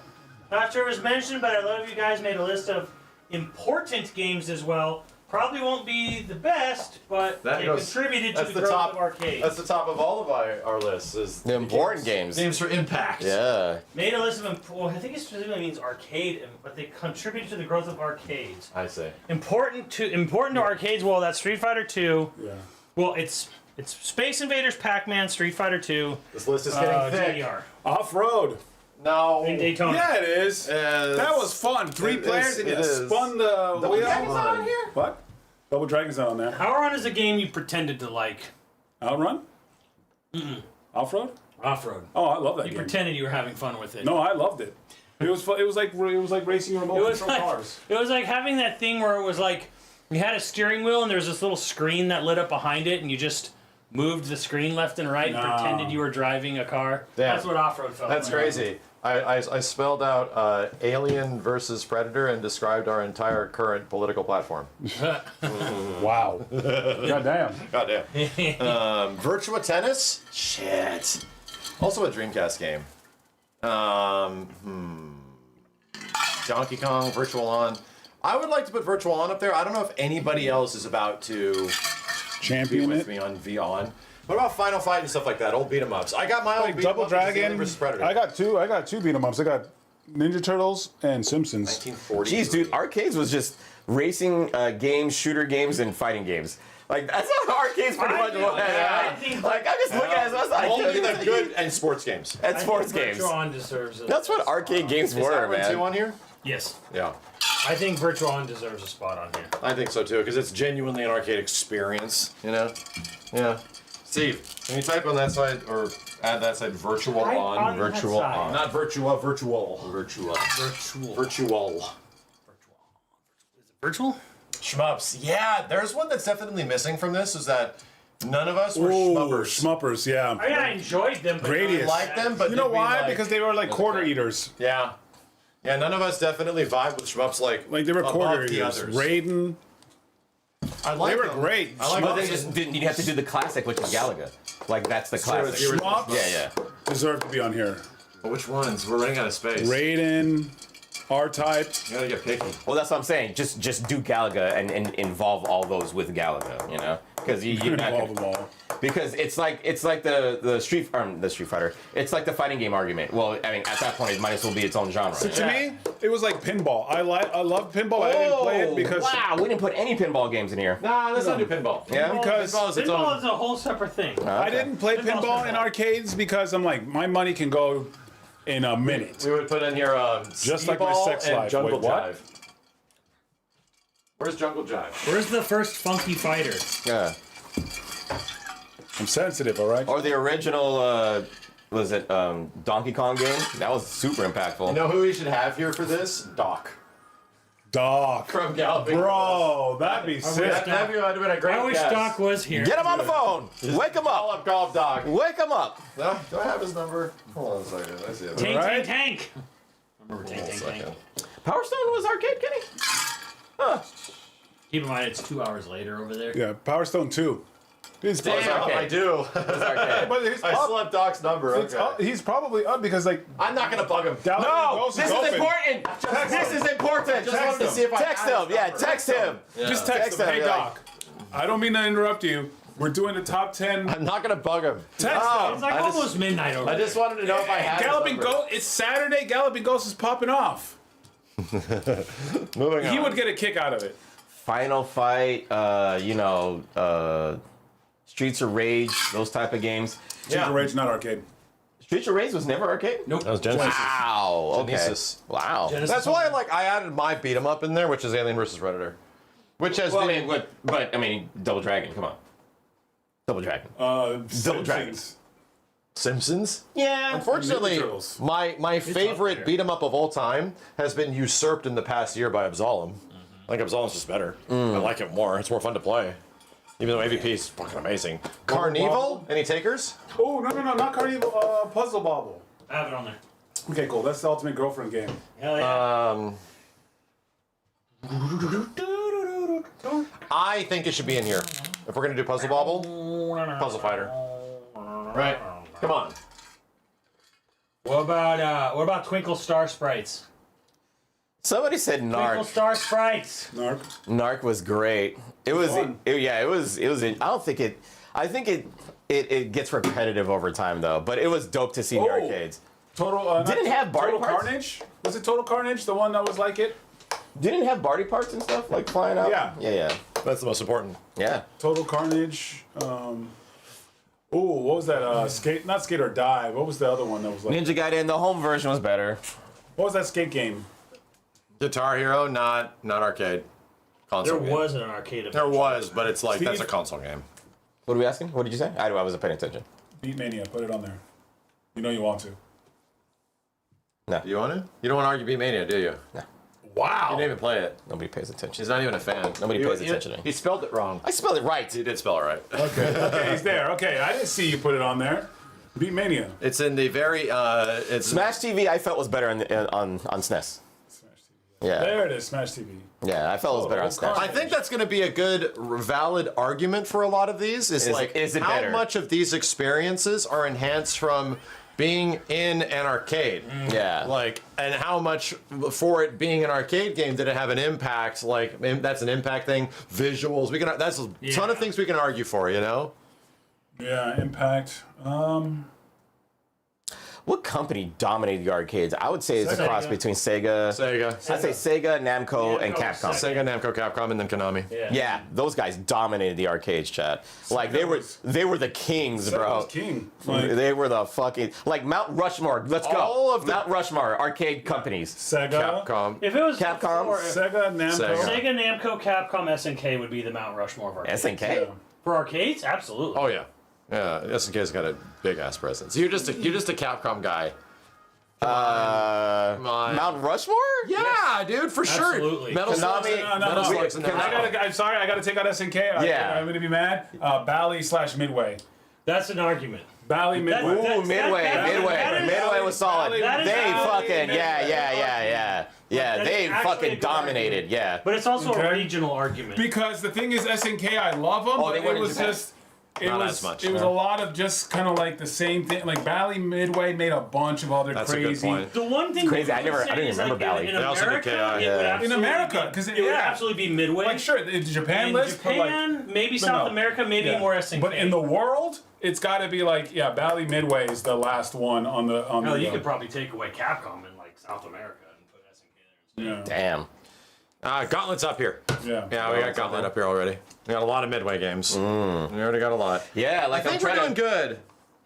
Not sure it was mentioned, but I love you guys made a list of important games as well. Probably won't be the best, but That they goes- contributed to That's the the growth top. of arcades. That's the top of all of our lists. Is The important games. Games for impact. Yeah. Made a list of, well, I think it specifically means arcade, but they contributed to the growth of arcades. I see. Important to arcades. Well, that's Street Fighter 2. Yeah. Well, it's Space Invaders, Pac-Man, Street Fighter 2, This list is getting thick. GDR, Off Road. No. and Daytona. Yeah, it is. That was fun. Three It players is- and you it is. spun the wheel. Dragon's not on here? What? Double Dragon's not on there. Outrun is a game you pretended to like. Outrun? Off Road? Off-road. Oh, I love that You game. pretended you were having fun with it. No, I loved it. It was fun. It was like racing remote It was control like, cars. it was like having that thing where it was like you had a steering wheel and there was this little screen that lit up behind it and you just moved the screen left and right and No. pretended you were driving a car. Damn. That's what off-road felt That's like. crazy. I spelled out Alien versus Predator and described our entire current political platform. Wow. Goddamn. Goddamn. Virtua Tennis? Shit. Also a Dreamcast game. Donkey Kong, Virtual On. I would like to put Virtual On up there. I don't know if anybody else is about to be Champion with it. me on V-On. What about Final Fight and stuff like that? Old beat 'em ups. I got my own Like beat 'em Double up, which is Alien Dragon. versus Predator. I got two beat 'em ups. I got Ninja Turtles and Simpsons. 1940. Jeez, dude, arcades was just racing games, shooter games, and fighting games. Like that's what arcades pretty much think- was. I think- Like I'm just looking at it, so I was like, Only the good and sports games. and sports games. Virtual deserves it. That's what arcade games Is were, that one man. two on here? Yes. Yeah. I think Virtual On deserves a spot on here. I think so too, because it's genuinely an arcade experience, you know? Yeah. Steve, can you type on that side or add that side virtual Type on? on that Virtual side. on. Not virtua, virtual. Virtua. Virtual. Virtual? Shmups. Yeah, there's one that's definitely missing from this is that none of us were schmuppers. Schmuppers, yeah. I mean, I enjoyed them, but Radius. We liked them, but You know did we why? like- Because they were like quarter eaters. Yeah. Yeah, none of us definitely vibe with shmups like Like they were above quarter the eaters. others. Raiden. I like They were them. great. I like But them. they just didn't. You have to do the classic, which is Galaga. Like that's the classic. it's the original. Schmups Yeah, yeah. deserve to be on here. But which ones? We're running out of space. Raiden, R-Type. You gotta get picky. Well, that's what I'm saying. Just do Galaga and involve all those with Galaga. You know, because you're not Involve gonna, them all. because it's like the Street Fighter. It's like the fighting game argument. Well, I mean, at that point, it might as well be its own genre. To me, it was like pinball. I love pinball. I didn't play it because wow, we didn't put any pinball games in here. Nah, let's not do pinball. Yeah, because Pinball is its Pinball own. is a whole separate thing. I didn't play Pinball's pinball in pinball. arcades because I'm like, my money can go in a minute. We would put in here Just like my Skee-Ball sex and life. Jungle Wait, what? Jive. Where's Jungle Jive? Where's the first Funky Fighter? Yeah. I'm sensitive, all right? Or the original, was it Donkey Kong game? That was super impactful. You know who we should have here for this? Doc. Doc. From Galloping. Bro, that'd be sick. That'd have been a great I wish guess. Doc was here. Get him on the phone. Wake him up. Call up Doc. Wake him up. No, do I have his number? Hold on a second. I see it. Tank, Right? tank, tank. Remember Tank, tank, tank. Power Stone was arcade, Kenny? Huh. Keep in mind, it's 2 hours later over there. Yeah, Power Stone 2. He's Damn, okay. I do. It was arcade. But he's I up. still have Doc's number. It's Okay. up. He's probably up because like I'm not gonna bug him. Galaxy No, Ghost this is open. important. This is important. Just wanted to see if I Text had his him. Yeah, number. text him. Just Text text him. him, Hey like- Doc, I don't mean to interrupt you. We're doing the top 10. I'm not gonna bug him. Text Oh. It's like I just- almost midnight over I just there. wanted to know if I had his Galloping number. Ghost. It's Saturday. Galloping Ghost is popping off. Moving on. He would get a kick out of it. Final Fight, Streets of Rage, those type of games. Streets of Rage, not arcade. Streets of Rage was never arcade? Nope. That was Genesis. Wow. Okay. Genesis. Wow. Genesis That's why I added my beat 'em up in there, which is Alien vs Predator, which has Well, I been. mean, but I mean, Double Dragon. Come on. Double Dragon. Double Dragons. Simpsons. Yeah. Unfortunately, Ninja Turtles. my favorite there. beat 'em up of all time has been usurped in the past year by Absolem. I think Absolem's just better. I like it more. It's more fun to play. Even though AVP is fucking amazing. Carnival? Any takers? Oh no, not Carnival. Puzzle Bobble. I have it on there. Okay, cool. That's the ultimate girlfriend game. Hell yeah. I think it should be in here. If we're gonna do Puzzle Bobble, Puzzle Fighter. Right. Come on. What about Twinkle Star Sprites? Somebody said Twinkle Narc. Star Sprites. Narc. Narc was great. It was. Fun. Yeah. It was. I don't think it. I think it gets repetitive over time though. But it was dope to see in the Oh. arcades. Total. Didn't it have Barty Total parts? Carnage? Was it Total Carnage? The one that was like it? Didn't it have Barty parts and stuff like flying out? Yeah. Yeah. That's the most important. Yeah. Total Carnage. What was that? Skate? Not Skate or Die. What was the other one that was like? Ninja Gaiden. The home version was better. What was that skate game? Guitar Hero, not arcade. Console There game. was an arcade of There was, but it's like that's a Steve? console game. What are we asking? What did you say? I wasn't paying attention. Beat Mania. Put it on there. You know you want to. No. Do you want to? You don't want to argue Beat Mania, do you? Wow. You didn't even play it. Nobody pays attention. He's not even a fan. Nobody pays attention to He me. spelled it wrong. I spelled it right. He did spell it right. Okay, he's there. Okay, I didn't see you put it on there. Beat Mania. It's in the very. It's Smash TV. I felt was better on SNES. Yeah. There it is. Smash TV. Yeah. I felt it was better on SNES. I think that's going to be a good, valid argument for a lot of these. Is it how better? much of these experiences are enhanced from being in an arcade? Yeah. Like, and how much for it being an arcade game did it have an impact? Like, that's an impact thing. Visuals. We can. That's a ton of things we can argue for. You know. Yeah, Impact. Well, What company dominated the arcades? I would say it's a cross between Sega. I'd say Sega, Namco, and Capcom. Sega, Namco, Capcom, and then Konami. Yeah, those guys dominated the arcades, chat. Like they were the kings, Sega bro. was king. Like, They were the fucking like Mount Rushmore. Let's go. All of the- Mount Rushmore arcade companies. Sega, Capcom. If it was Capcom, before- Sega, Namco. Sega, Namco, Capcom, SNK would be the Mount Rushmore of arcades. SNK. For arcades, absolutely. Oh yeah, yeah. SNK's got a big ass presence. You're just a Capcom guy. Come on. Mount Rushmore? Yeah, dude, for Absolutely. sure. Metal Konami- Slugs. No. Metal Slugs in Can there. I'm sorry, I gotta take out SNK. Yeah. I'm gonna be mad. Bally/Midway. That's an argument. Bally Midway. Ooh, That's- Midway, that is- Midway was solid. that is They valid. fucking, yeah. That They is actually a fucking good dominated, argument. yeah. But it's also Okay. a regional argument. Because the thing is, SNK, I love them, Oh, they but went it in was Japan. just. It Not was as much, It was no. a lot of just kind of like the same thing. Like Bally Midway made a bunch of other That's a good crazy. point. The one thing Crazy, that I never- I didn't is, remember like, Bally. In They also did America, KI. it would Yeah. absolutely In America, be- 'cause it would yeah. absolutely be Midway. Like sure, the Japan in list, but like. Japan, maybe but South no. America, maybe Yeah. more SNK. But in the world, it's got to be like Bally Midway is the last one on the Hell, you could probably take away Capcom in like South America and put SNK there instead. Yeah. Damn. Gauntlet's up here. Yeah. Yeah, we got Gauntlet up here already. We got a lot of Midway games. We already got a lot. Yeah, like I I'm think we're trying doing to good.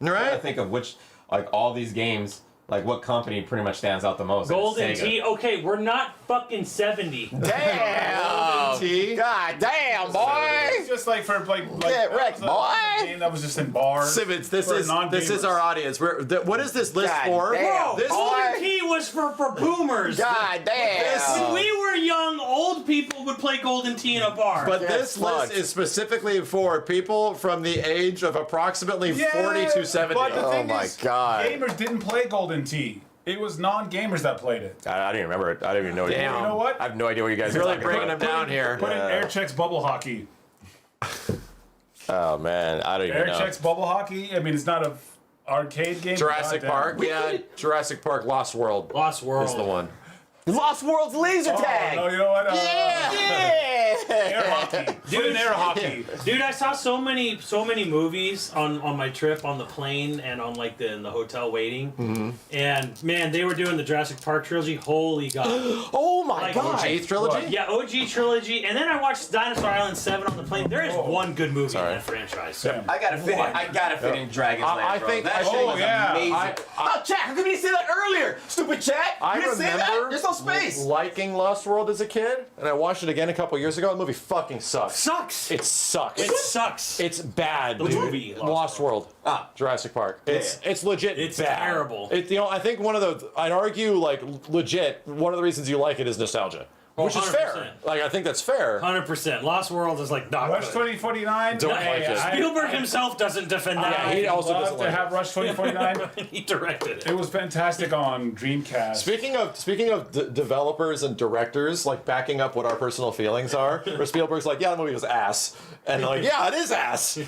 trying to Right? think of which, like all these games, like what company pretty much stands out the most. and it's Golden Sega. Tee. Okay, we're not fucking 70. Damn! T. God damn, It's boy! just like for like Get wrecked, that was boy. a game that was just in bars. Simmons, this for is non-gamers. our audience. What is this list God for? damn, This boy. Golden Tee was for boomers. God When damn! we were young, old people would play Golden Tee in a bar. But Get this list fucked. is specifically for people from the age of approximately 40 to 70. But the Oh thing my is, God. gamers didn't play Golden Tee. It was non-gamers that played it. I didn't remember it. I didn't even know. Damn. You know what? I have no idea what you guys are Really talking bringing about. them down here. Put in Air Checks Bubble Hockey. Oh man, I don't even Air know. Checks Bubble Hockey. I mean, it's not a arcade game. Jurassic goddamn. Park. We had Jurassic Park Lost World. Lost World. Is the one. Lost World's laser Oh, tag. no, you know what? Air Yeah. hockey. Put in air hockey. Dude, I saw so many movies on my trip on the plane and on like in the hotel waiting. Mm-hmm. And man, they were doing the Jurassic Park trilogy. Holy God. Oh my Like, God. Eighth trilogy? Yeah, OG trilogy. And then I watched Dinosaur Island 7 on the plane. There is one good movie in that franchise. Damn. I gotta fit. I gotta fit in Dragon's I Land, bro. think- that oh, shit was yeah. amazing. Oh, chat! How come you didn't say that earlier? Stupid chat! I You didn't say that? remember There's no space. liking Lost World as a kid, and I watched it again a couple years ago. The movie fucking sucks. Sucks. It sucks. It sucks. It's bad, The dude. movie, Lost World. Ah. Jurassic Park. It's legit. It's bad. terrible. I think one of the. I'd argue like legit. One of the reasons you like it is nostalgia, which is 100%. fair. Like I think that's fair. 100%. Lost World is like not Rush good. 2049. Don't like it. Spielberg himself doesn't defend that. Yeah, he also love doesn't to like have it. Rush 2049. He directed it. It was fantastic on Dreamcast. Speaking of developers and directors, like backing up what our personal feelings are, where Spielberg's like, yeah, the movie was ass, and like, yeah, it is ass.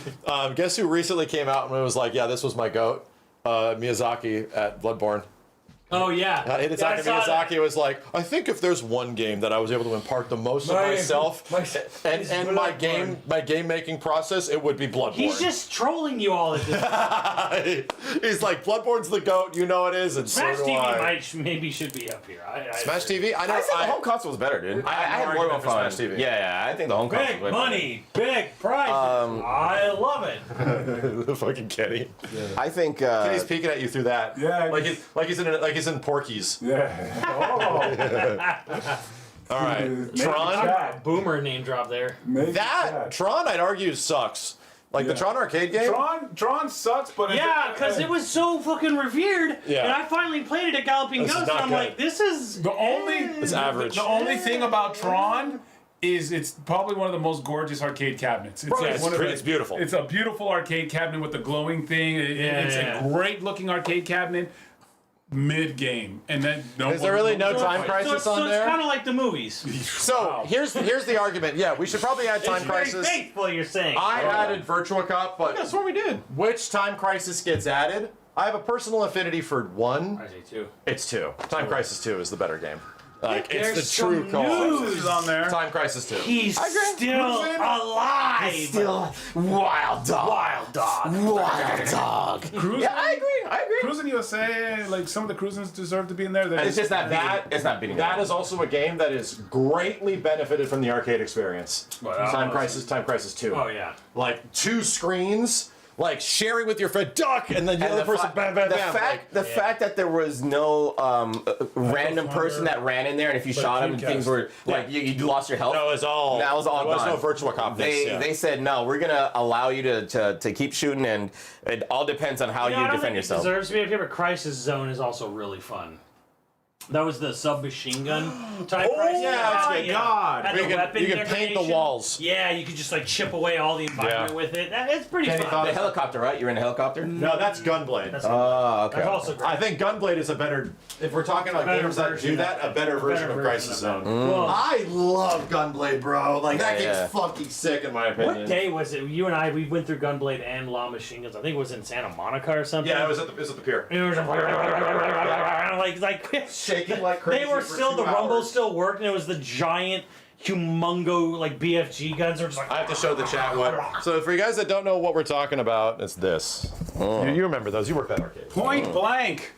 Guess who recently came out and was like, yeah, this was my goat, Miyazaki at Bloodborne. Oh yeah. Hidetaka Yeah, I saw that. Miyazaki was like, I think if there's one game that I was able to impart the most of myself and my game making process, it would be Bloodborne. He's just trolling you all at this. He's like, Bloodborne's the goat, you know it is, and Smash so do I. TV maybe should be up here. Smash TV? I know. I said the home console was better, dude. I had no more argument for fun. Smash TV. Yeah, I think the home console was Big way money, big price. I love it. Fucking Kenny. better. I think. Kenny's peeking at you through that. Yeah, like he's in Porky's. Yeah. All right, Maybe Tron. chat. Boomer name drop there. Maybe That chat. Tron, I'd argue, sucks. Like the Yeah. Tron arcade game. Tron sucks, but Yeah, because it was so fucking revered. Yeah. And I finally played it at Galloping This is Ghost, not and I'm good. like, this is the only It's average. The only thing about Tron is it's probably one of the most gorgeous arcade cabinets. It's, Yeah, it's one of pretty- it's beautiful. It's a beautiful arcade cabinet with the glowing thing. It's Yeah. a great looking arcade cabinet. Mid game, and then Is there really no time So crisis it's, on so it's there? kind of like the movies. So here's the argument. Yeah, we should probably add Time It's very Crisis. faithful, you're saying. I added Virtua Cop, but That's what we did. which Time Crisis gets added? I have a personal affinity for one. I say too. It's two. Time Crisis 2 is the better game. Like There's it's the true some call. news. Is on there. Time Crisis 2. He's still Cruising. alive. Still wild dog. Wild dog. Wild dog. Cruising, Yeah, I agree. Cruising USA, like some of the cruisers deserve to be in there. It's just that it's not beating That is also a game that is greatly benefited from the arcade experience. Time Crisis 2. Oh yeah. Like 2 screens, like sharing with your friend, duck, and then the other person, bam, bam, bam. The fact that there was no random person that ran in there, and if you shot him, and things were like you lost your health. That was all. That was all There was gone. no virtual competence. They said no. We're gonna allow you to keep shooting, and it all depends on how I you don't defend think yourself. It deserves to be a favorite. Crisis Zone is also really fun. That was the submachine gun type. Crisis. yeah, that's good. God. Had You the can- weapon you can paint the degradation. walls. Yeah, you could just like chip away all the environment Yeah. with it. It's pretty Kenny fun. thought- The helicopter, right? You're in a helicopter. No, that's Gunblade. That's, Oh, okay. that's also great. I think Gunblade is a better. If we're talking about better games that version do that, a better version of Crisis of Zone. that. Well, I love Gunblade, bro. Like that Yeah, game's fucking sick in my opinion. what day was it? You and I, we went through Gunblade and La Machine Guns. I think it was in Santa Monica or something. Yeah, it was at the pier. It was like Shaking like crazy. they were for still 2 the rumble hours. still worked, and it was the giant, humongo like BFG guns. Are just like I have to show the chat what. So for you guys that don't know what we're talking about, it's this. You remember those? You worked at arcade. Point blank.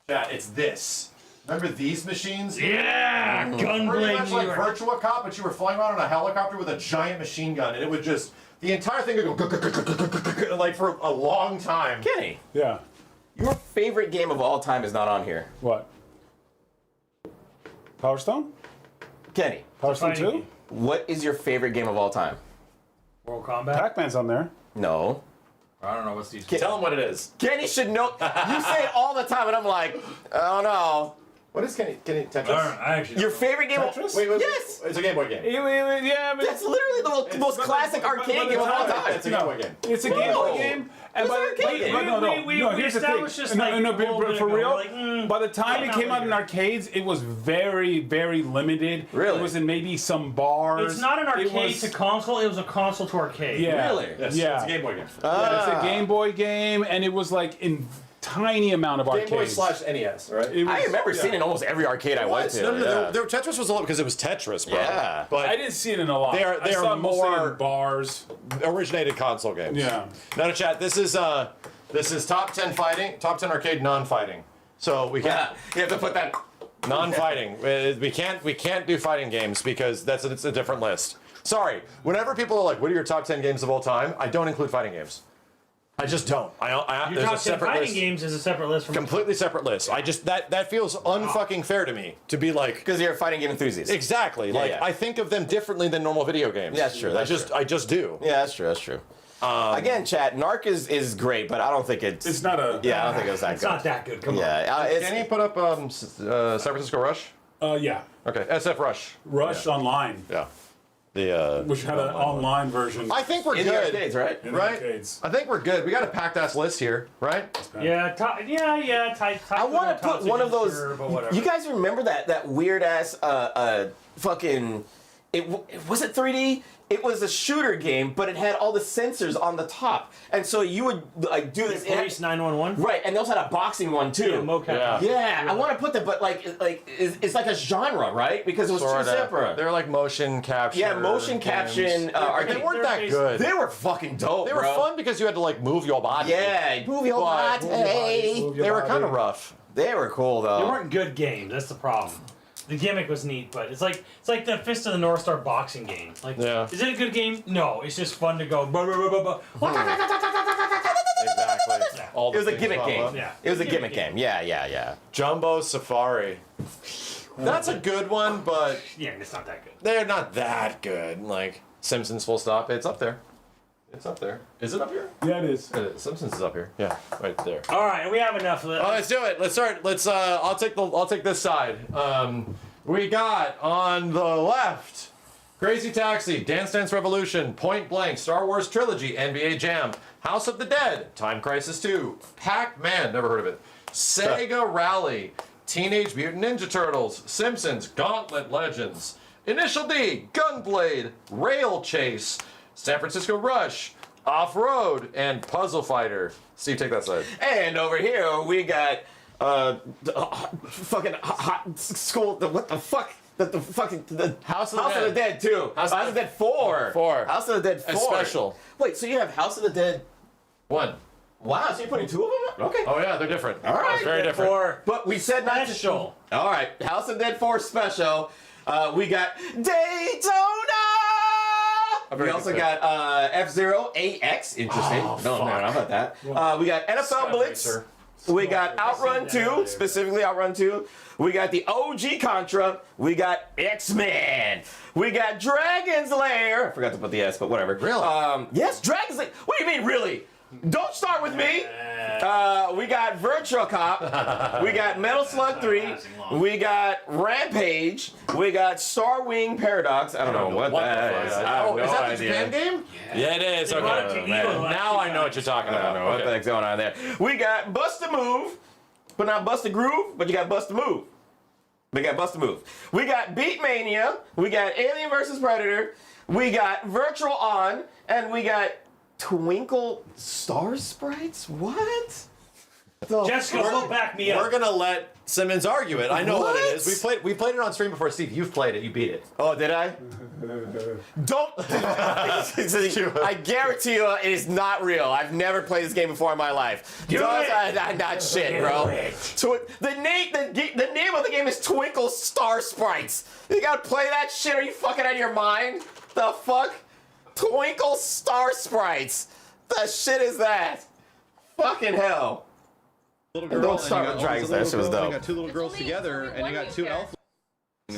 Chat, it's this. Remember these machines? yeah, Pretty much Gunblade. like Virtua Cop, but you were flying around on a helicopter with a giant machine gun, and it would just the entire thing would go like for a long time. Kenny, Yeah. your favorite game of all time is not on here. What? Power Stone? Kenny, Power Stone fighting 2? game. what is your favorite game of all time? Mortal Kombat. Pac-Man's on there. No. I don't know what's these. Tell them what it is. Kenny should know. You say it all the time, and I'm like, I don't know. What is Kenny Tetris? I actually Your favorite game? Tetris? Wait, Yes. It's a Game Boy game. Yeah, but That's literally the most classic arcade game of all time. It's a Game Boy game. it's a Game Boy No. game. And It's by an the arcade game. no, here's the thing. established just like a no, little bit for ago, real. we're like, by the time it not came out in later. arcades, it was very, very limited. Really? It was in maybe some bars. It's not an It arcade was- to console. It was a console to arcade. Yeah. Really? Yes, Yeah. it's a Game Boy game. It's a Game Boy game, and it was like in tiny amount of Game arcades. Boy / NES, right? It was- I remember yeah. seeing it in almost every arcade I went to. No, yeah. Tetris was a lot because it was Tetris, bro. Yeah. But I didn't see it in a lot. They are I saw it mostly more- in bars. originated console games. Yeah. Now to chat, this is top 10 fighting, top 10 arcade non-fighting. So we Yeah, can't you have to put that. non-fighting. We can't do fighting games because it's a different list. Sorry. Whenever people are like, "What are your top 10 games of all time?" I don't include fighting games. I just don't. Your there's top a 10 separate fighting list. games is a separate list from Completely separate list. I just that feels unfucking fair to me to be like. Because you're a fighting game enthusiast. Exactly. Like yeah. I think of them differently than normal video games. Yeah, that's true, that's I just do. Yeah, that's true. That's true. Again, chat. Narc is great, but I don't think it's. It's not a. Yeah, I don't think it was that It's good. not that good. Come on. Yeah, Can you put up San Francisco Rush? Yeah. Okay, SF Rush. Rush Online, Yeah. The which had an online version. I think we're in the good. arcades, right? in the Right? arcades. I think we're good. We got a packed ass list here, right? Yeah, I want to put one of those. You guys remember that weird ass fucking? Was it 3D? It was a shooter game, but it had all the sensors on the top, and so you would like do this. Police 911. Right, and they also had a boxing one too. Yeah, mocap. Yeah. Yeah, I want to put that, but it's like a genre, right? Because it was Sorta. two separate. They're like motion capture. Yeah, motion games. caption. They Arcade. weren't that good. They were fucking dope. They were bro. fun because you had to like move your body. Yeah, move your But- body. They were kind of rough. They were cool though. They weren't good games. That's the problem. The gimmick was neat, but it's like the Fist of the North Star boxing game. Like, Yeah. is it a good game? No, it's just fun to go. Blah, blah, blah, blah, blah. Exactly. All It the was a things gimmick pop game. up. Yeah. It was a gimmick game. Yeah. Jumbo Safari. That's a good one, but Yeah, it's not that good. they're not that good. Like Simpsons, full stop. It's up there. It's up there. Is it up here? Yeah, it is. Simpsons is up here. Yeah, right there. All right, we have enough of that. Oh, let's do it. Let's start. Let's. I'll take this side. We got on the left, Crazy Taxi, Dance Dance Revolution, Point Blank, Star Wars Trilogy, NBA Jam, House of the Dead, Time Crisis 2, Pac-Man, never heard of it, Sega Rally, Teenage Mutant Ninja Turtles, Simpsons, Gauntlet Legends, Initial D, Gunblade, Rail Chase, San Francisco Rush, Off-Road, and Puzzle Fighter. Steve, take that side. And over here we got fucking hot school. What the fuck? The fucking House of the Dead 2. House of the Dead 4. 4. House of the Dead 4. A special. Wait, so you have House of the Dead? 1. Wow, so you're putting 2 of them? Okay. Oh yeah, they're different. All right. Very different. 4 But we said not to special. All right, House of Dead 4 special. We got Daytona. We also got F-Zero AX. Interesting. No, how about that? We got NFL Blitz. We got Outrun 2, specifically Outrun 2. We got the OG Contra. We got X-Men. We got Dragon's Lair. I forgot to put the S, but whatever. Really? Yes, Dragon's Lair. What do you mean, really? Don't start with me. We got Virtual Cop. We got Metal Slug 3. We got Rampage. We got Star Wing Paradox. I don't know what that is. I have no is that the idea. Japan game? Yeah, it is. They brought it to Okay. Evo last Now I know what you're talking I don't about. know what the Okay. heck's going on there. We got Bust a Move, but not Bust a Groove, but you got Bust a Move. We got Bust a Move. We got Beat Mania. We got Alien vs. Predator. We got Virtual On, and we got Twinkle Star Sprites. What? Jessica, will back me We're up. gonna let Simmons argue it. I know what it What? is. We played it on stream before. Steve, you've played it. You beat it. Oh, did I? Don't. I guarantee you, it is not real. I've never played this game before in my life. Not shit, bro. The name of the game is Twinkle Star Sprites. You gotta play that shit? Are you fucking out of your mind? The fuck? Twinkle Star Sprites. The shit is that? Fucking hell. Little Don't start with Dragons. That shit was dope. You got 2 little girls together, and you got 2 elf.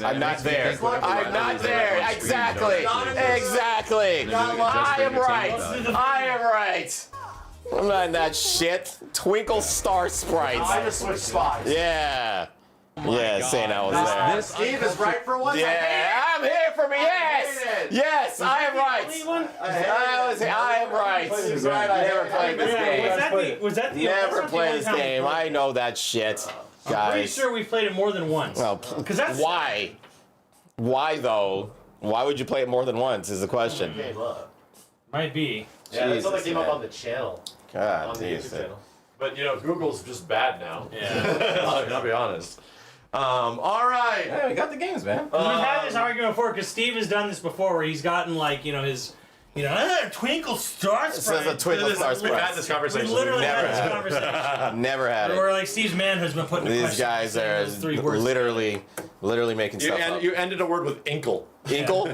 I'm not there. I'm not there. Exactly. Exactly. I am right. I am right. I'm not in that shit. Twinkle Star Sprites. I just switched spots. Yeah. Yeah, saying I was there. Steve is right for once. Yeah, I'm here for me. Yes. Yes, I am right. I am right. He's right. I Never played this game. Was that the Never that's not the played only this time we game. played I it? know that shit, Pretty guys. sure we played it more than once. Well, Because that's why? Why though? Why would you play it more than once? Is the question. might be. Yeah, that's how they Jesus, came up man. on the channel. God, On the Jesus. YouTube channel. But you know, Google's just bad now. Yeah. I'll be honest. All right. Yeah, we got the games, man. We've had this argument before because Steve has done this before where he's gotten like his Twinkle Star This Sprite. is a Twinkle Star We've had this Sprite. We conversation. literally Never had this had it. conversation. Never had Where it. like Steve's man has been putting These guys are literally making stuff up. You ended a word with inkle. Inkle,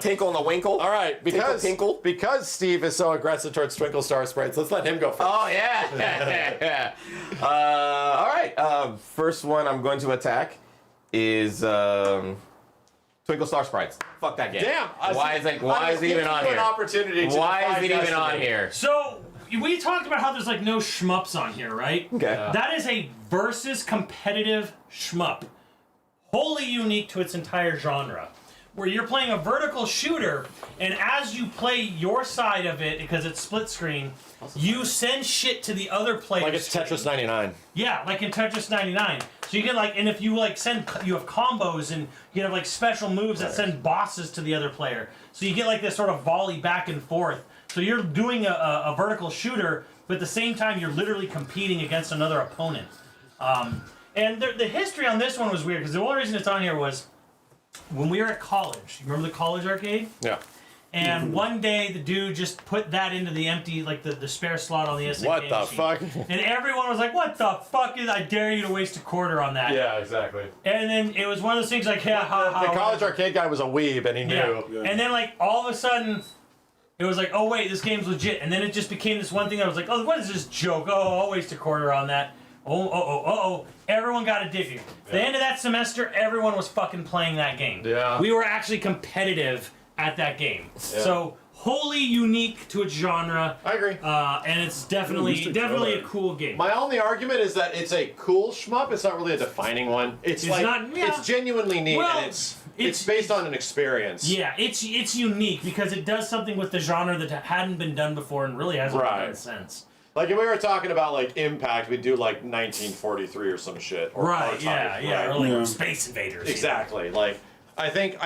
tinkle, and a winkle. All right, Tinkle. because Steve is so aggressive towards Twinkle Star Sprites, let's let him go first. Oh yeah. All right. First one I'm going to attack is Twinkle Star Sprites. Fuck that game. Damn. Why is it even on here? An opportunity to Why is defy it even destiny. on here? So we talked about how there's like no shmups on here, right? Okay. That is a versus competitive shmup, wholly unique to its entire genre, where you're playing a vertical shooter, and as you play your side of it, because it's split screen, you send shit to the other players. Like it's Tetris 99. Yeah, like in Tetris 99. So you can and if you you have combos and you have like special moves that send bosses to the other player. So you get like this sort of volley back and forth. So you're doing a vertical shooter, but at the same time you're literally competing against another opponent. And the history on this one was weird because the only reason it's on here was when we were at college. You remember the college arcade? Yeah. And one day the dude just put that into the empty, like the spare slot on the SNK What the machine. fuck? And everyone was like, what the fuck is, I dare you to waste a quarter on that. Yeah, exactly. And then it was one of those things like, yeah, The college arcade guy was a weeb, and he knew. yeah. And then like all of a sudden, it was like, oh wait, this game's legit. And then it just became this one thing that was like, oh, what is this joke? Oh, I'll waste a quarter on that. Oh. Everyone got addicted. The end of that semester, everyone was fucking playing that game. Yeah. We were actually competitive at that game. So wholly unique to its genre. I agree. And it's definitely a cool game. My only argument is that it's a cool shmup. It's not really a defining one. It's like not- yeah. it's genuinely neat, Well, and it's based on an experience. Yeah, it's unique because it does something with the genre that hadn't been done before and really hasn't been done since. Like if we were talking about like Impact, we'd do like 1943 or some shit. Or Right, R-Type, yeah, right? or like Space Invaders. Exactly. Like I think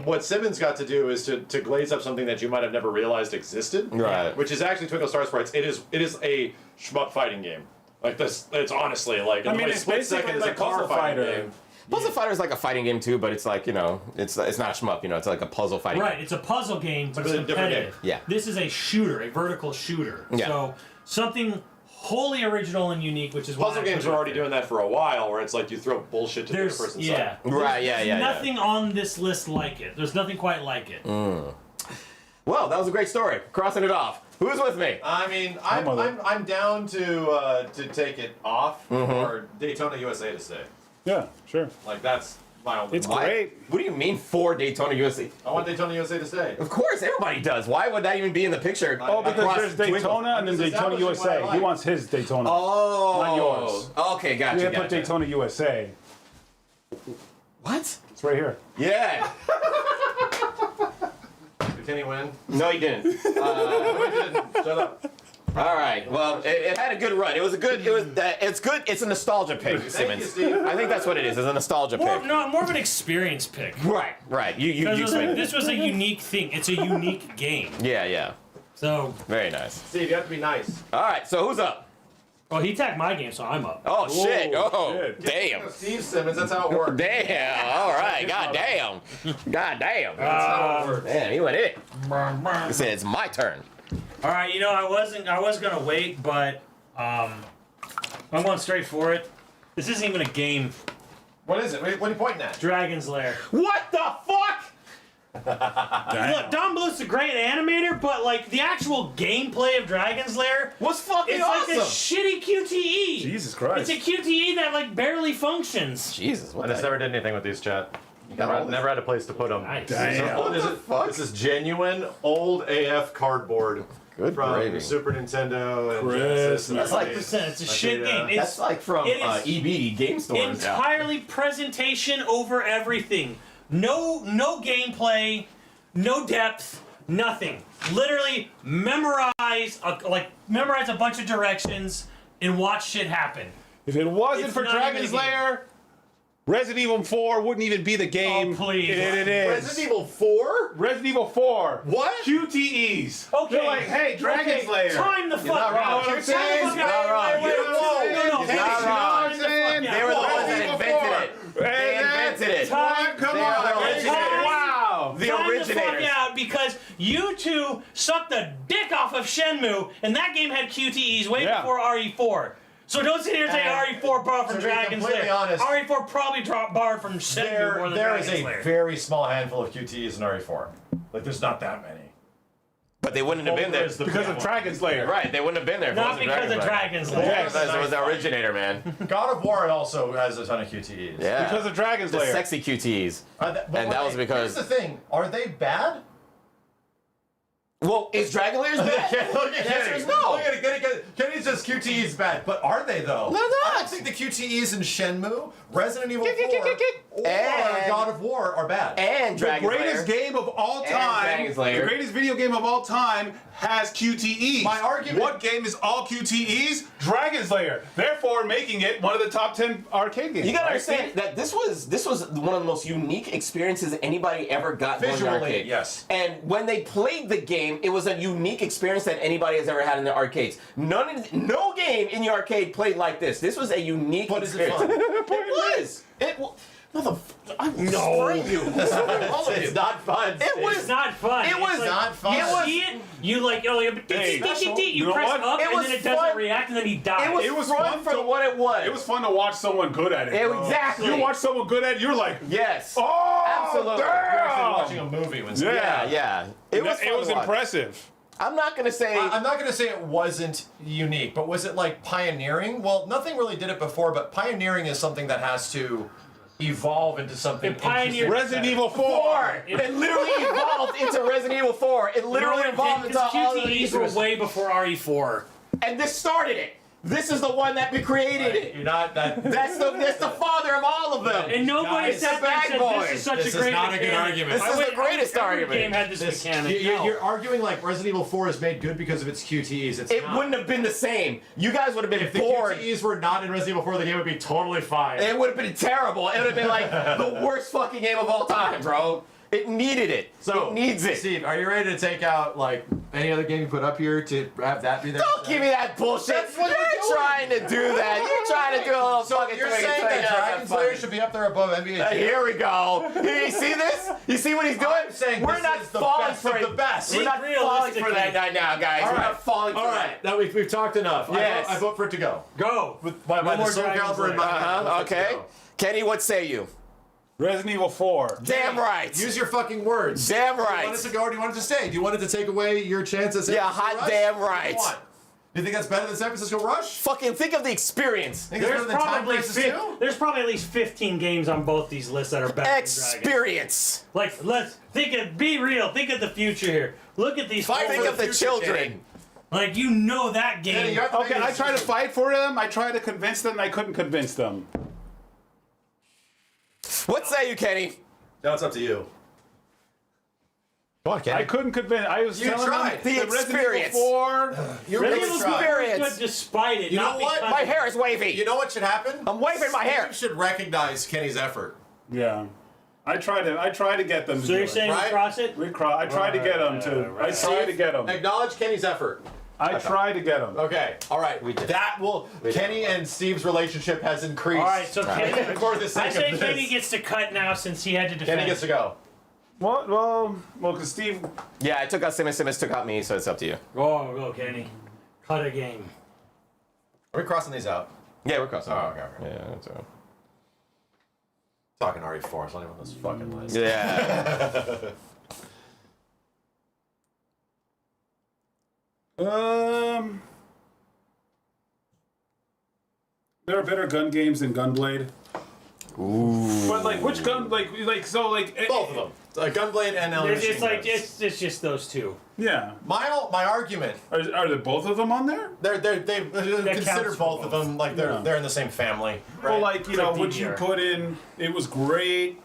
what Simmons got to do is to glaze up something that you might have never realized existed. Right. Which is actually Twinkle Star Sprites. It is a shmup fighting game. Like this, it's honestly like. I mean, a it's split basically second is like a car Puzzle fighting Fighter. game. Puzzle Fighter is like a fighting game too, but it's like, you know, it's not a shmup, you know, it's like a puzzle fighting Right, game. it's a puzzle game, but it's a different competitive. game. Yeah. This is a shooter, a vertical shooter. Yeah. So something wholly original and unique, which is why Puzzle I games put are it already there. doing that for a while, where it's like you throw bullshit to the other There's person's yeah, side. Right, yeah, There's yeah, yeah. nothing on this list like it. There's nothing quite like it. Well, that was a great story. Crossing it off. Who's with me? I mean, mother. I'm down to take it off for Daytona USA to stay. Yeah, sure. Like that's my only. It's Why? great. What do you mean for Daytona USA? I want Daytona USA to stay. Of course, everybody does. Why would that even be in the picture? Oh, because across there's Daytona and then I'm just Daytona establishing what I USA. He like. wants his Daytona. Oh, Not yours. Okay, gotcha. You didn't put gotcha. Daytona USA. What? It's right here. Yeah. Can he win? No, he didn't. Shut up. All right. Well, it had a good run. It was a good. It was. It's good. It's a nostalgia pick, Simmons. you, Steve. I think that's what it is. It's a nostalgia More, pick. no, more of an experience pick. Right. Right. You Because explain it. this was a unique thing. It's a unique game. Yeah. Yeah. So, Very nice. Steve, you have to be nice. All right. So who's up? well, he tagged my game, so I'm up. Oh shit. Oh shit. damn. Steve Simmons, that's how it works. Damn. All right. God damn. God damn. That's how it works. Man, he went in. He said it's my turn. All right, you know, I was gonna wait, but I'm going straight for it. This isn't even a game. What is it? What are you pointing at? Dragon's Lair. What the fuck? Look, Don Bluth's a great animator, but like the actual gameplay of Dragon's Lair, Was fucking it's awesome. like a shitty QTE. Jesus Christ. It's a QTE that like barely functions. Jesus. What I just the never did anything with these, chat. got all Never had a place to put them. Nice. Damn. This is genuine old AF cardboard Good from gravy. Super Nintendo and Christmas. Genesis. and That's like everything. percent. It's a shit did, game. That's It's like from it is EB Game Stores. entirely presentation over everything. No gameplay, no depth, nothing. Literally memorize a bunch of directions and watch shit happen. If it wasn't It's for not even Dragon's a game. Lair, Resident Evil 4 wouldn't even be the game. Oh, please. It is. Resident Evil 4? Resident Evil 4. What? QTEs. Okay. They're like, hey, Dragon's Okay, Lair. Time the fuck not wrong. out. You know what I'm saying? Time the fuck He's not out. wrong. Wait, You know what I'm saying? no, He's hey, not time wrong. the fuck out. They were the ones that Resident Evil invented 4. it. Hey, They man. invented it. Time, Come They on. are the Hey, originators. wow. The time the originators. fuck out because you two sucked the dick off of Shenmue, and that game had QTEs way Yeah. before RE4. So don't sit here and say And RE4 borrowed from to be Dragon's completely Lair. honest, RE4 probably borrowed from Shenmue more than There is Dragon's a Lair. very small handful of QTEs in RE4. Like, there's not that many. But they wouldn't have been there. There's the Because big of one. Dragon's Lair. Right, they wouldn't have been there. if it Not wasn't because of Lair. Dragon's Lair. Yes. Because it was the originator, man. God of War also has a ton of QTEs. Yeah. Because of Dragon's the Lair. sexy QTs. But And that was because- Here's the thing. Are they bad? Well, is Dragon Lair's bad? Look at The answer Kenny. is no. Look at it. Kenny says QTE's bad, but are they though? They're not. I don't think the QTEs in Shenmue, Resident Evil 4, or And- God of War are bad. And The Dragon greatest Lair. game of all And time, Dragon's Lair. the greatest video game of all time has QTEs. My argument- What game is all QTEs? Dragon's Lair. Therefore, making it one of the top 10 arcade games. You gotta right, understand Steve? that this was one of the most unique experiences anybody ever got going to Visually, arcade. yes. And when they played the game, it was a unique experience that anybody has ever had in the arcades. No game in the arcade played like this. This was a unique But is it experience. fun? It was. It was. I'm spraying you. All of you. It's not fun. It was It's not fun. It It's was like, not fun. You It was- see it, you like, oh, Hey, you you know press what? up, It and was then it doesn't fun. react, and then he dies. It was fun fun for to- what it was. It was fun to watch someone good at it. bro. Exactly. You watch someone good at it, you're like, Yes. oh, Absolutely. You're actually damn. watching a movie when Yeah. It was. Fun It was to watch. impressive. I'm not gonna say. I'm not going to say it wasn't unique, but was it like pioneering? Well, nothing really did it before, but pioneering is something that has to evolve into something. It pioneered- interesting. Resident Evil 4. It literally evolved into Resident Evil 4. It literally evolved into all of these. QTEs were way before RE4. And this started it. This is the one that created it. You're not that. That's the father of all of them. And nobody Guys, said the bad that boys. this is such This a is great not a good mechanic. argument. This is the greatest Every argument. game had this mechanic. You're arguing like Resident Evil 4 is made good because of its QTEs. It's It not. wouldn't have been the same. You guys would have been If the bored. QTEs were not in Resident Evil 4, the game would be totally fine. It would have been terrible. It would have been like the worst fucking game of all time, bro. It needed it. So it needs it. Steve, are you ready to take out like any other game you put up here to have that be there? Don't give me that bullshit. That's what You're you're doing. trying to do that. You're trying to do a little So fucking you're thing. saying that Dragon Slayer should be up there above NBA Jam? Here we go. You see this? You see what he's doing? I'm saying we're this not is the falling best for of it. the best. We're not falling for that right now, guys. All We're right. not falling for All right, now we've talked enough. Yes. I vote for it to go. Go. By No the more soul Dragon caliber in Slayer. my hand. I vote for it to Okay. go. Kenny, what say you? Resident Evil 4. Damn right. Use your fucking words. Damn Do you right. want it to go or do you want it to stay? Do you want it to take away your chances? Yeah, hot damn right. What? Do you think that's better than San Francisco Rush? Fucking think of the experience. Think it's There's better than Time probably Crisis 2? there's probably at least 15 games on both these lists that are better than Dragon. Experience. Like, let's be real. Think of the future here. Look at these. Fight four- Think for of the future, children. Kenny. Like, that game. Kenny, you have to Okay, make a I tried to decision. fight for them. I tried to convince them. I couldn't convince them. What say you, Kenny? Now it's up to you. Come on, Kenny. I couldn't convince. I was You telling tried. them The that Resident experience. Evil 4. You Resident really Evil's tried. Experience. good despite it. You not know what? because My of- hair is wavy. You know what should happen? I'm waving my hair. You should recognize Kenny's effort. Yeah, I tried to get them. To So do you're it. saying Right? we cross it? I tried to get them to. I tried to get them. Acknowledge Kenny's effort. I tried to get them. Okay, all right. That will. Kenny and Steve's relationship has increased. All right, so Kenny, For the sake I say of Kenny this. gets to cut now since he had to defend. Kenny gets to go. What? Well, because Steve. Yeah, I took out Simmons. Simmons took out me, so it's up to you. Go, Kenny. Cut a game. Are we crossing these out? Yeah, we're crossing. Oh, okay. Yeah, that's all right. Talking RE4, it's not even on this fucking list. Yeah. There are better gun games than Gunblade. Ooh. But like, which gun? So Both of them. Gunblade and Alien It's Machine like Guns. it's just those two. Yeah. My argument. Are there both of them on there? They consider counts both for of them like Yeah. they're in the same family. Right? Well, like It's like would you DDR. put in? It was great.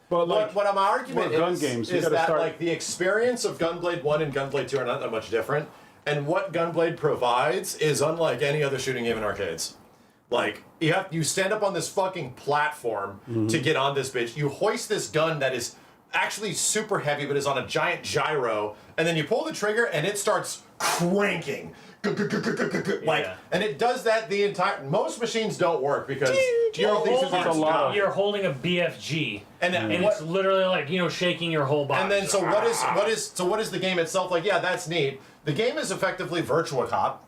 But like, what my argument what gun is, games? You is gotta that start- like the experience of Gunblade 1 and Gunblade 2 are not that much different. And what Gunblade provides is unlike any other shooting game in arcades. Like, you stand up on this fucking platform to get on this bitch. You hoist this gun that is actually super heavy but is on a giant gyro, and then you pull the trigger and it starts cranking. Like, Yeah. and it does that the entire. Most machines don't work because You're you're you're holding a BFG, and and what, it's literally like shaking your whole body. and then so what is the game itself like? Yeah, that's neat. The game is effectively Virtua Cop,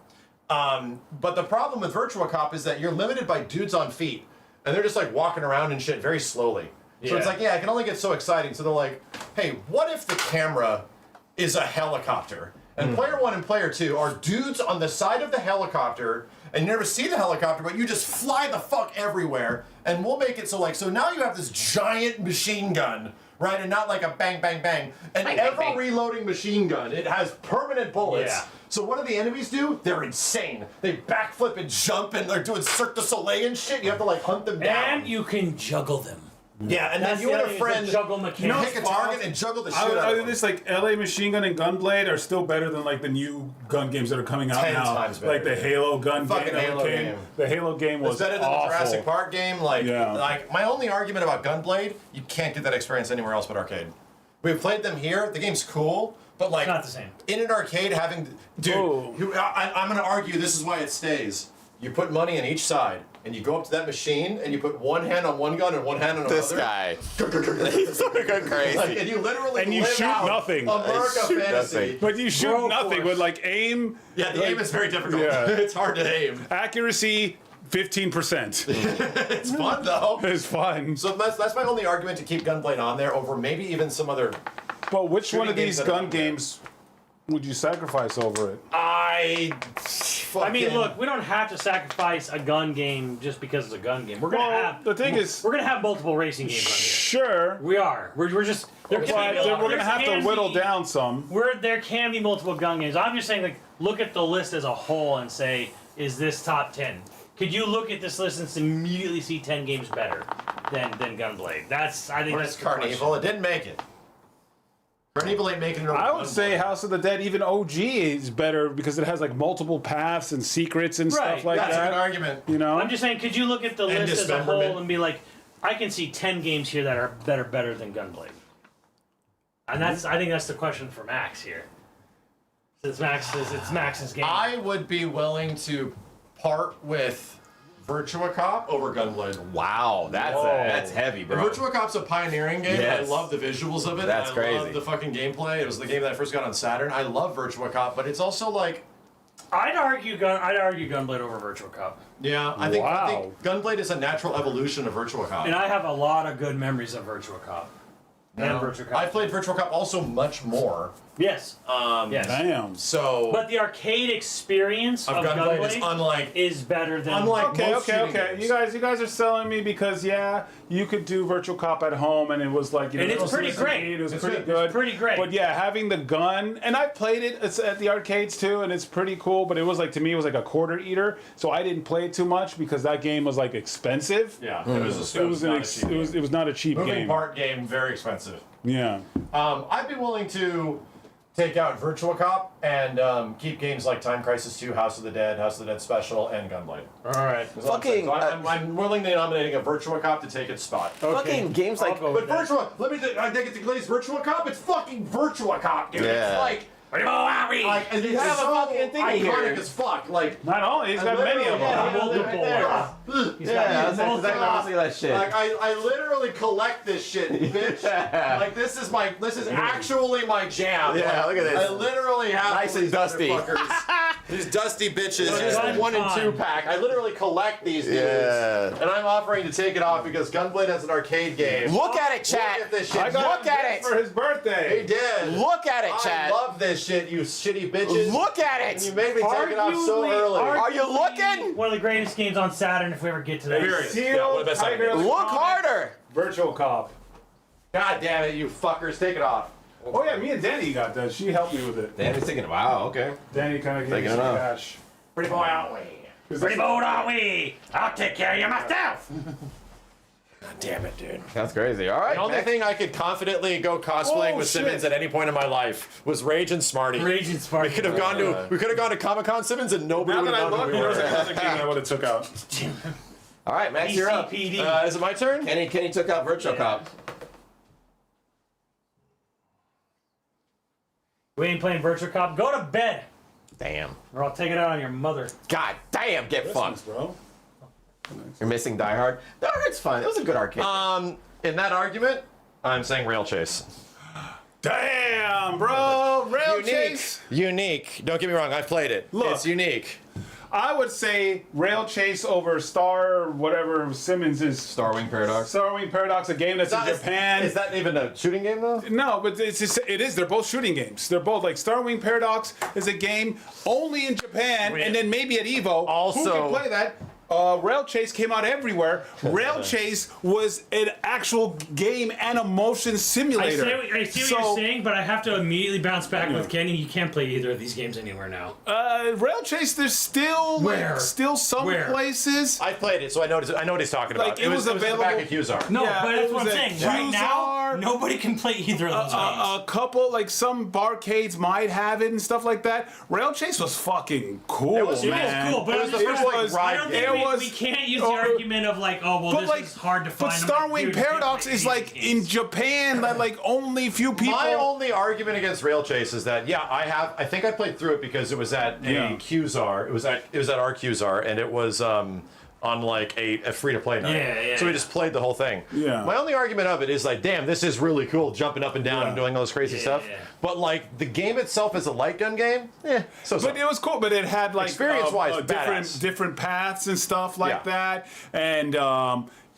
but the problem with Virtua Cop is that you're limited by dudes on feet, and they're just like walking around and shit very slowly. So it's Yeah. like, yeah, it can only get so exciting. So they're like, hey, what if the camera is a helicopter? And player 1 and player 2 are dudes on the side of the helicopter, and you never see the helicopter, but you just fly the fuck everywhere. And we'll make it so now you have this giant machine gun, right? And not like a bang, bang, bang. An Bang, bang, ever bang. reloading machine gun. It has permanent bullets. Yeah. So what do the enemies do? They're insane. They backflip and jump, and they're doing Cirque du Soleil and shit. You have to like hunt them down. and you can juggle them. Yeah, and That's then you the and other a thing, friend it's a juggle mechanic. pick a target and juggle the shit out I of them. this like LA Machine Gun and Gunblade are still better than like the new gun games that are coming out 10 now. times better, Like the yeah. Halo gun Fucking game. that Halo came. game. The Halo game was It's better than awful. the Jurassic Park game. Yeah. Like my only argument about Gunblade, you can't get that experience anywhere else but arcade. We've played them here. The game's cool, but like It's not the same. in an arcade, having Oh. I'm gonna argue this is why it stays. You put money on each side, and you go up to that machine, and you put one hand on one gun and one hand on another. This guy. He's going crazy. Like, and you literally And you live shoot out nothing. America Shoot fantasy. nothing. But you shoot Bro nothing force. with like aim. Yeah, the like, aim is very difficult. Yeah. It's hard to aim. accuracy 15%. It's fun though. It's fun. So that's my only argument to keep Gunblade on there over maybe even some other. But which one Shooting of games these that are gun out there. games would you sacrifice over it? I mean, fucking- look, we don't have to sacrifice a gun game just because it's a gun game. We're gonna Well, have the thing is, we're gonna have multiple racing games on here. sure, We are. We're just there but can be, we're gonna there have to can whittle be- down some. There can be multiple gun games. I'm just saying, like, look at the list as a whole and say, is this top 10? Could you look at this list and immediately see 10 games better than Gunblade? I think Where's that's the question. Carnival? It didn't make it. Carnival ain't making it over I would say Gunblade. House of the Dead, even OG, is better because it has like multiple paths and secrets and Right, stuff like That's a good that. argument. You know, I'm just saying, could you look at the And list as a whole dismemberment. and be like, I can see 10 games here that are better than Gunblade. And I think that's the question for Max here. Since Max says it's Max's game. I would be willing to part with Virtua Cop over Gunblade. Wow, that's heavy, bro. Virtua Cop's a pioneering game. Yes. I love the visuals of it. That's I crazy. love the fucking gameplay. It was the game that I first got on Saturn. I love Virtua Cop, but it's also like, I'd argue Gunblade over Virtual Cop. yeah, I think Gunblade is a natural evolution of Virtua Cop. And I have a lot of good memories of Virtual Cop. And Virtual Cop. I played Virtua Cop also much more. Yes. Yes. Damn. So, But the arcade experience of Gunblade is better than unlike most shooting Okay. games. You guys are selling me because you could do Virtual Cop at home and it was like And it's pretty great. It was It's pretty good. good. It's pretty great. But yeah, having the gun and I played it. It's at the arcades too, and it's pretty cool. But it was like to me, it was like a quarter eater. So I didn't play it too much because that game was like expensive. Yeah, it was not a cheap moving game. part game, very expensive. Yeah. I'd be willing to take out Virtua Cop and keep games like Time Crisis 2, House of the Dead Special, and Gunblade. All right. That's what I'm saying. So I'm willingly nominating a Virtua Cop to take its spot. Fucking games like But Virtua, I think it's Glaze Virtua Cop. It's fucking Virtua Cop, dude. Yeah. It's like and You it's have a so fucking thing iconic here. as fuck. Like, Not only he's got many of them. He's got multiple. that shit. Like I literally collect this shit, bitch. Like this is actually my jam. Yeah, Like, look at this. I literally have Nice these and dusty. motherfuckers. These dusty bitches, Yeah. just Fun 1 and time. 2 pack. I literally collect these dudes, Yeah. and I'm offering to take it off because Gunblade has an arcade game. Look at it, Look chat. at this shit. I got Look at him it. for his He birthday. did. Look at it, I chat. love this shit, you shitty bitches. Look at And you it. made me take it off so early. Are you looking? One of the greatest games on Saturn if we ever get to that. Period. Seal one of the best Tiger ideas. Look harder. Virtual Cop. God damn it, you fuckers, take it off. Oh yeah, me and Danny got that. She helped me with it. Damn, he's thinking, wow, okay. Danny kind of gave me Taking it some off. cash. Pretty boy, aren't we? Pretty bold, aren't we? I'll take care of you myself. God damn it, dude. That's crazy. All right. The only next. thing I could confidently go cosplaying Oh, with shit. Simmons at any point in my life was Rage and Smarty. Rage and Sparky. We could have gone to Comic-Con Simmons and nobody Now would that I have known look, who we there was were. another game I would have took out. All right, Max, you're up. PCPD. Is it my turn? Kenny took out Virtual Cop. We ain't playing Virtual Cop. Go to bed, Damn. or I'll take it out on your mother. God damn, get Thanks, fucked. bro. You're missing Die Hard. Die Hard's fun. It was a good arcade. In that argument, I'm saying Rail Chase. Damn, bro. Rail Chase. Unique. Don't get me wrong, I've played it. Look. It's unique. I would say Rail Chase over Star, whatever Simmons is. Starwing Paradox. Starwing Paradox, a game that's in Japan. Is that even a shooting game though? No, but it is. They're both shooting games. They're both like Starwing Paradox is a game only in Japan, and then maybe at Evo. Also- who can play that? Rail Chase came out everywhere. Rail Chase was an actual game and a motion simulator. I see what you're saying, but I have to immediately bounce back with Kenny. You can't play either of these games anywhere now. Rail Chase, there's still Where? still some Where? places. I played it, so I know what he's talking Like, about. it was at the back available- of Qzar. No, Yeah, but it that's what I'm was saying. a Right now, Qzar. nobody can play either of those games. A couple, like some barcades might have it and stuff like that. Rail Chase was fucking cool, It was man. cool, but It was the first like I ride don't game. think It was- we can't use the argument of like, oh well, But this like, is hard to but find. I'm like, Starwing dude, you can't Paradox play is these like games. in Japan that like only few people. My only argument against Rail Chase is that I think I played through it because it was at Yeah. a Qzar. It was at our Qzar, and it was on like a free to play night. Yeah, so we yeah. just played the whole thing. Yeah. My only argument of it is like, damn, this is really cool, jumping up and down Yeah. and doing all this crazy stuff. yeah. But like the game itself as a light gun game, But it was cool. But it had like Experience-wise, different badass. paths and stuff like Yeah. that, and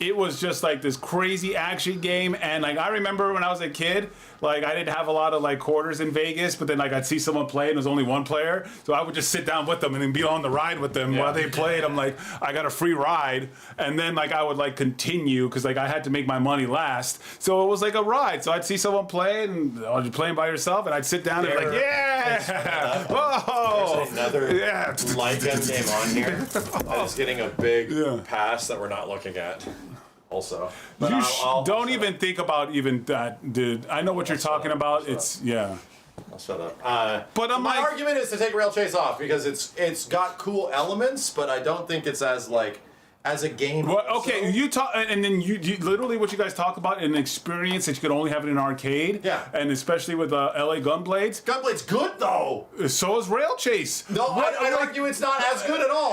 it was just like this crazy action game. And like I remember when I was a kid, like I didn't have a lot of like quarters in Vegas, but then like I'd see someone play and there was only one player, so I would just sit down with them and then be on the ride with them while they played. I'm like, I got a free ride, and then like I would like continue because like I had to make my money last, so it was like a ride. So I'd see someone play and I was playing by yourself, and I'd sit down and be like, yeah, whoa, There's another yeah. light gun game on here that is getting a big Yeah. pass that we're not looking at. Also, but You I'll don't shut even think about even that, dude. I know what you're talking about. It's yeah. I'll shut up. But I'm My like, argument is to take Rail Chase off because it's got cool elements, but I don't think it's as like as a game. Well, also. okay, you talk, and then you literally what you guys talk about an experience that you could only have in an arcade. Yeah. And especially with LA Gunblades. Gunblade's good though. So is Rail Chase. No, I'd argue it's not as good at all.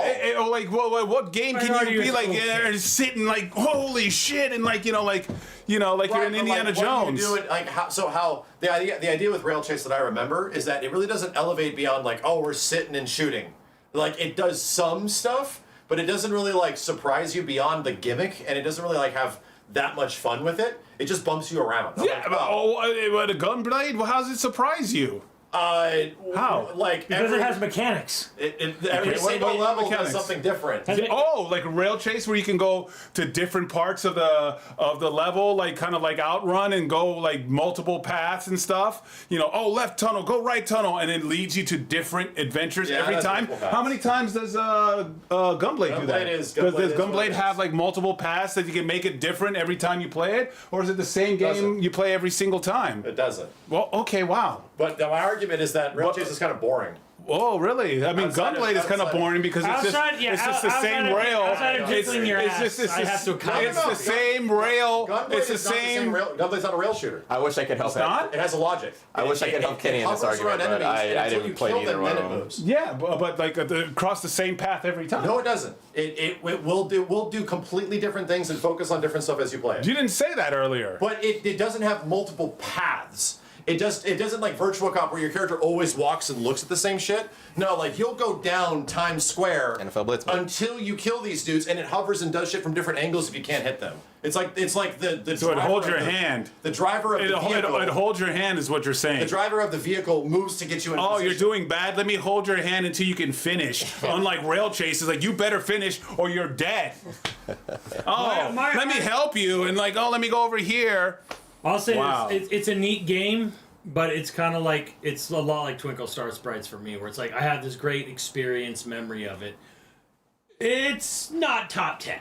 Like, well, what game can Minority you be like Report. there sitting like holy shit and like you're Right, in but, Indiana like, what Jones. you do it, like how the idea with Rail Chase that I remember is that it really doesn't elevate beyond like, oh, we're sitting and shooting. Like it does some stuff, but it doesn't really like surprise you beyond the gimmick, and it doesn't really like have that much fun with it. It just bumps you around. I'm Yeah, like, but a Gunblade? Well, how does it surprise you? How? Like Because it has mechanics. every what single about level mechanics? does something different. Oh, like a Rail Chase where you can go to different parts of the level, like kind of like outrun and go like multiple paths and stuff. Left tunnel, go right tunnel, and it leads you to different adventures Yeah, every that's time. multiple paths. How many times does Gunblade do that? Does Gunblade is Gunblade what it have is. like multiple paths that you can make it different every time you play it, or is it the same game Doesn't. you play every single time? It doesn't. Well, okay, wow. But my argument is that Rail Chase is kind of boring. Oh, really? I mean, Outside of- Gunblade is kind of outside- boring because it's Outside- yeah, it's just the outside same of- rail. outside of It's- jiggling your it's ass, just- it's I just- have to comment. It's the same rail. Gunblade It's the is not same. Gunblade's not a rail shooter. I wish I could help. not? It has a logic. I wish I could help Kenny in this hovers argument, around but enemies, and I until didn't you play kill either them, one then of it them. moves. Yeah, but like across the same path every time. No, it doesn't. It will do completely different things and focus on different stuff as you play it. You didn't say that earlier. But it doesn't have multiple paths. It doesn't like Virtual Cop where your character always walks and looks at the same shit. No, like you'll go down Times Square NFL Blitzman. until you kill these dudes, and it hovers and does shit from different angles if you can't hit them. It's like the So it driver holds of your the- hand. The driver of the vehicle. It holds your hand is what you're saying. the driver of the vehicle moves to get you in Oh, position. you're doing bad? Let me hold your hand until you can finish. Unlike Rail Chase, it's like, you better finish or you're dead. Let me help you. And like, let me go over here. I'll say Wow. it's a neat game, but it's kind of like it's a lot like Twinkle Star Sprites for me, where it's like I have this great experience memory of it. It's not top 10.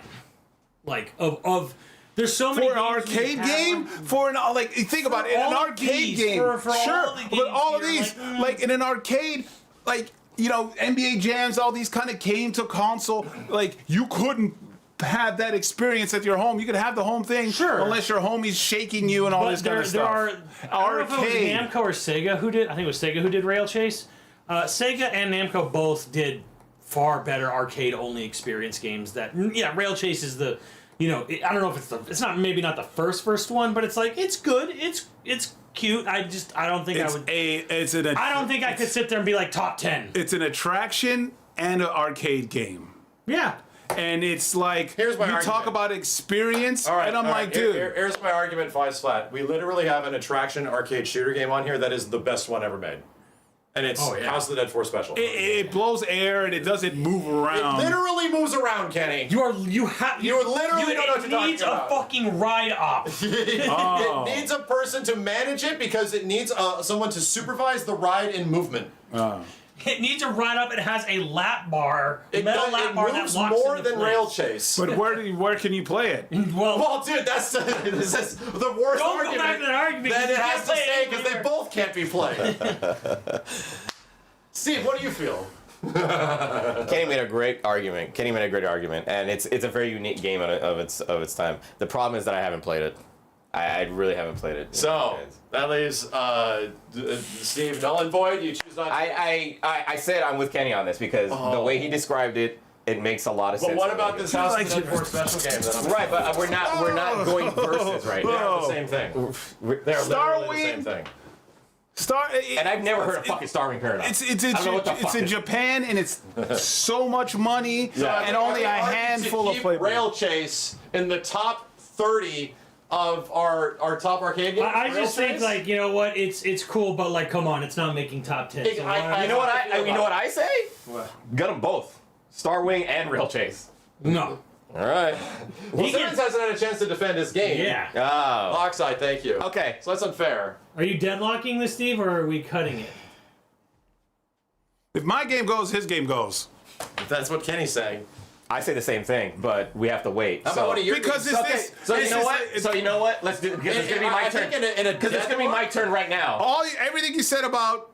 Like of there's so many For an games you arcade have game? on- For an, like, think about it, in an all of arcade these, game. for all sure, the but games all of here, these, like, like in an arcade, like, NBA Jams, all these kind of came to console, like, you couldn't have that experience at your home. You could have the home thing, Sure. unless your homie's shaking you and all But this kind of there stuff. are I don't know if it Arcade. was Namco or Sega who did. I think it was Sega who did Rail Chase. Sega and Namco both did far better arcade-only experience games. Rail Chase is the, I don't know if it's maybe not the first one, but it's like it's good. It's cute. I don't think I would. I don't think I could sit there and be like top 10. It's an attraction and an arcade game. Yeah. And it's like, Here's my you talk argument. about experience, All right, and I'm all like, right, dude. Here's my argument. 5 flat. We literally have an attraction arcade shooter game on here that is the best one ever made, and it's Oh, yeah. House of the Dead 4 Special. It blows air and it doesn't move around. It literally moves around, Kenny. You literally don't know what It you're talking needs about. a fucking ride up. It needs a person to manage it because it needs someone to supervise the ride in movement. It needs a ride up. It has a lap bar, metal lap bar that moves locks more into than place. Rail Chase. But where can you play it? Well, Dude, this is the worst Don't go argument. back to that argument, Then 'cause it you has can't to play stay it because they anywhere. both can't be played. Steve, what do you feel? Kenny made a great argument. And it's a very unique game of its time. The problem is that I haven't played it. I really haven't played it. So that leaves Steve null and void. You choose not. I said I'm with Kenny on this because the way he described it, it makes a lot of sense. But what to me. about this House of the Dead 4 special game that I'm Right, but we're not going versus right They're now. the same thing. They're Star literally the same Wing? thing. And I've never heard of fucking Starwing Paradox. It's I don't know what the fuck in it is. Japan and it's so much money Yeah. and only a handful of keep players. Rail Chase in the top 30 of our top arcade games. I Rail just think Chase? like it's cool, but like come on, it's not making top 10. So why- You know what I say? Got them both. Starwing and Rail Chase. No. All right. Well, He Simmons can- hasn't had a chance to defend his game. Yeah. Oh. Oxide, thank you. Okay. So that's unfair. Are you deadlocking this, Steve, or are we cutting it? If my game goes, his game goes. That's what Kenny's saying. I say the same thing, but we have to wait. How about one of your Because games? it's Okay, this. so you this know is what? like- So you know what? Let's do. Because it's gonna be my I turn. think in a Because it's gonna be my turn right now. Everything you said about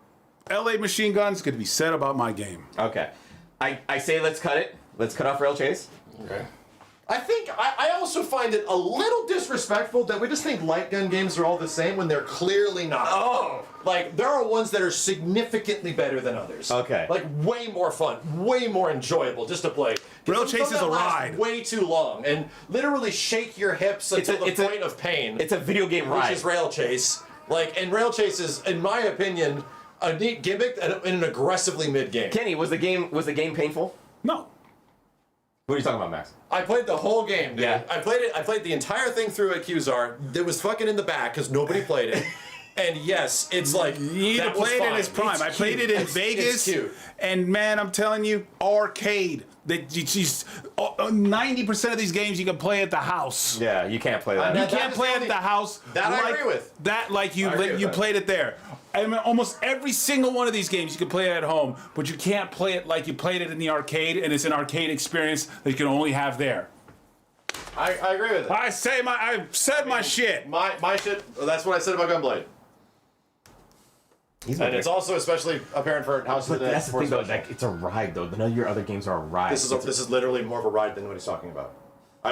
LA Machine Guns could be said about my game. Okay. I say let's cut it. Let's cut off Rail Chase. Okay. I think I also find it a little disrespectful that we just think light gun games are all the same when they're clearly not. Oh. Like, there are ones that are significantly better than others. Okay. Like, way more fun, way more enjoyable just to play. Rail Some Chase is that a last ride. way too long and literally shake your hips until the point of pain. It's a video game which ride. is Rail Chase. Like, and Rail Chase is, in my opinion, a neat gimmick and an aggressively mid game. Kenny, was the game painful? No. What are you talking about, Max? I played the whole game, dude. Yeah. I played the entire thing through at Qzar. It was fucking in the back because nobody played it. And yes, it's like You need to that was play it in fine. its prime. It's I played cute. it in It's Vegas, cute. and man, I'm telling you, arcade. That 90% of these games you can play at the house. Yeah, you can't play that. You That can't is play the it only- at the house. that I agree with. That like you I agree with you that. played it there. I mean, almost every single one of these games you can play it at home, but you can't play it like you played it in the arcade, and it's an arcade experience that you can only have there. I agree with it. I said my shit. My shit. That's what I said about Gunblade. And it's also especially apparent for House of But the Dead. that's the 4 thing, though. Special. Like, it's a ride, though. None of your other games are a ride. This is literally more of a ride than what he's talking about.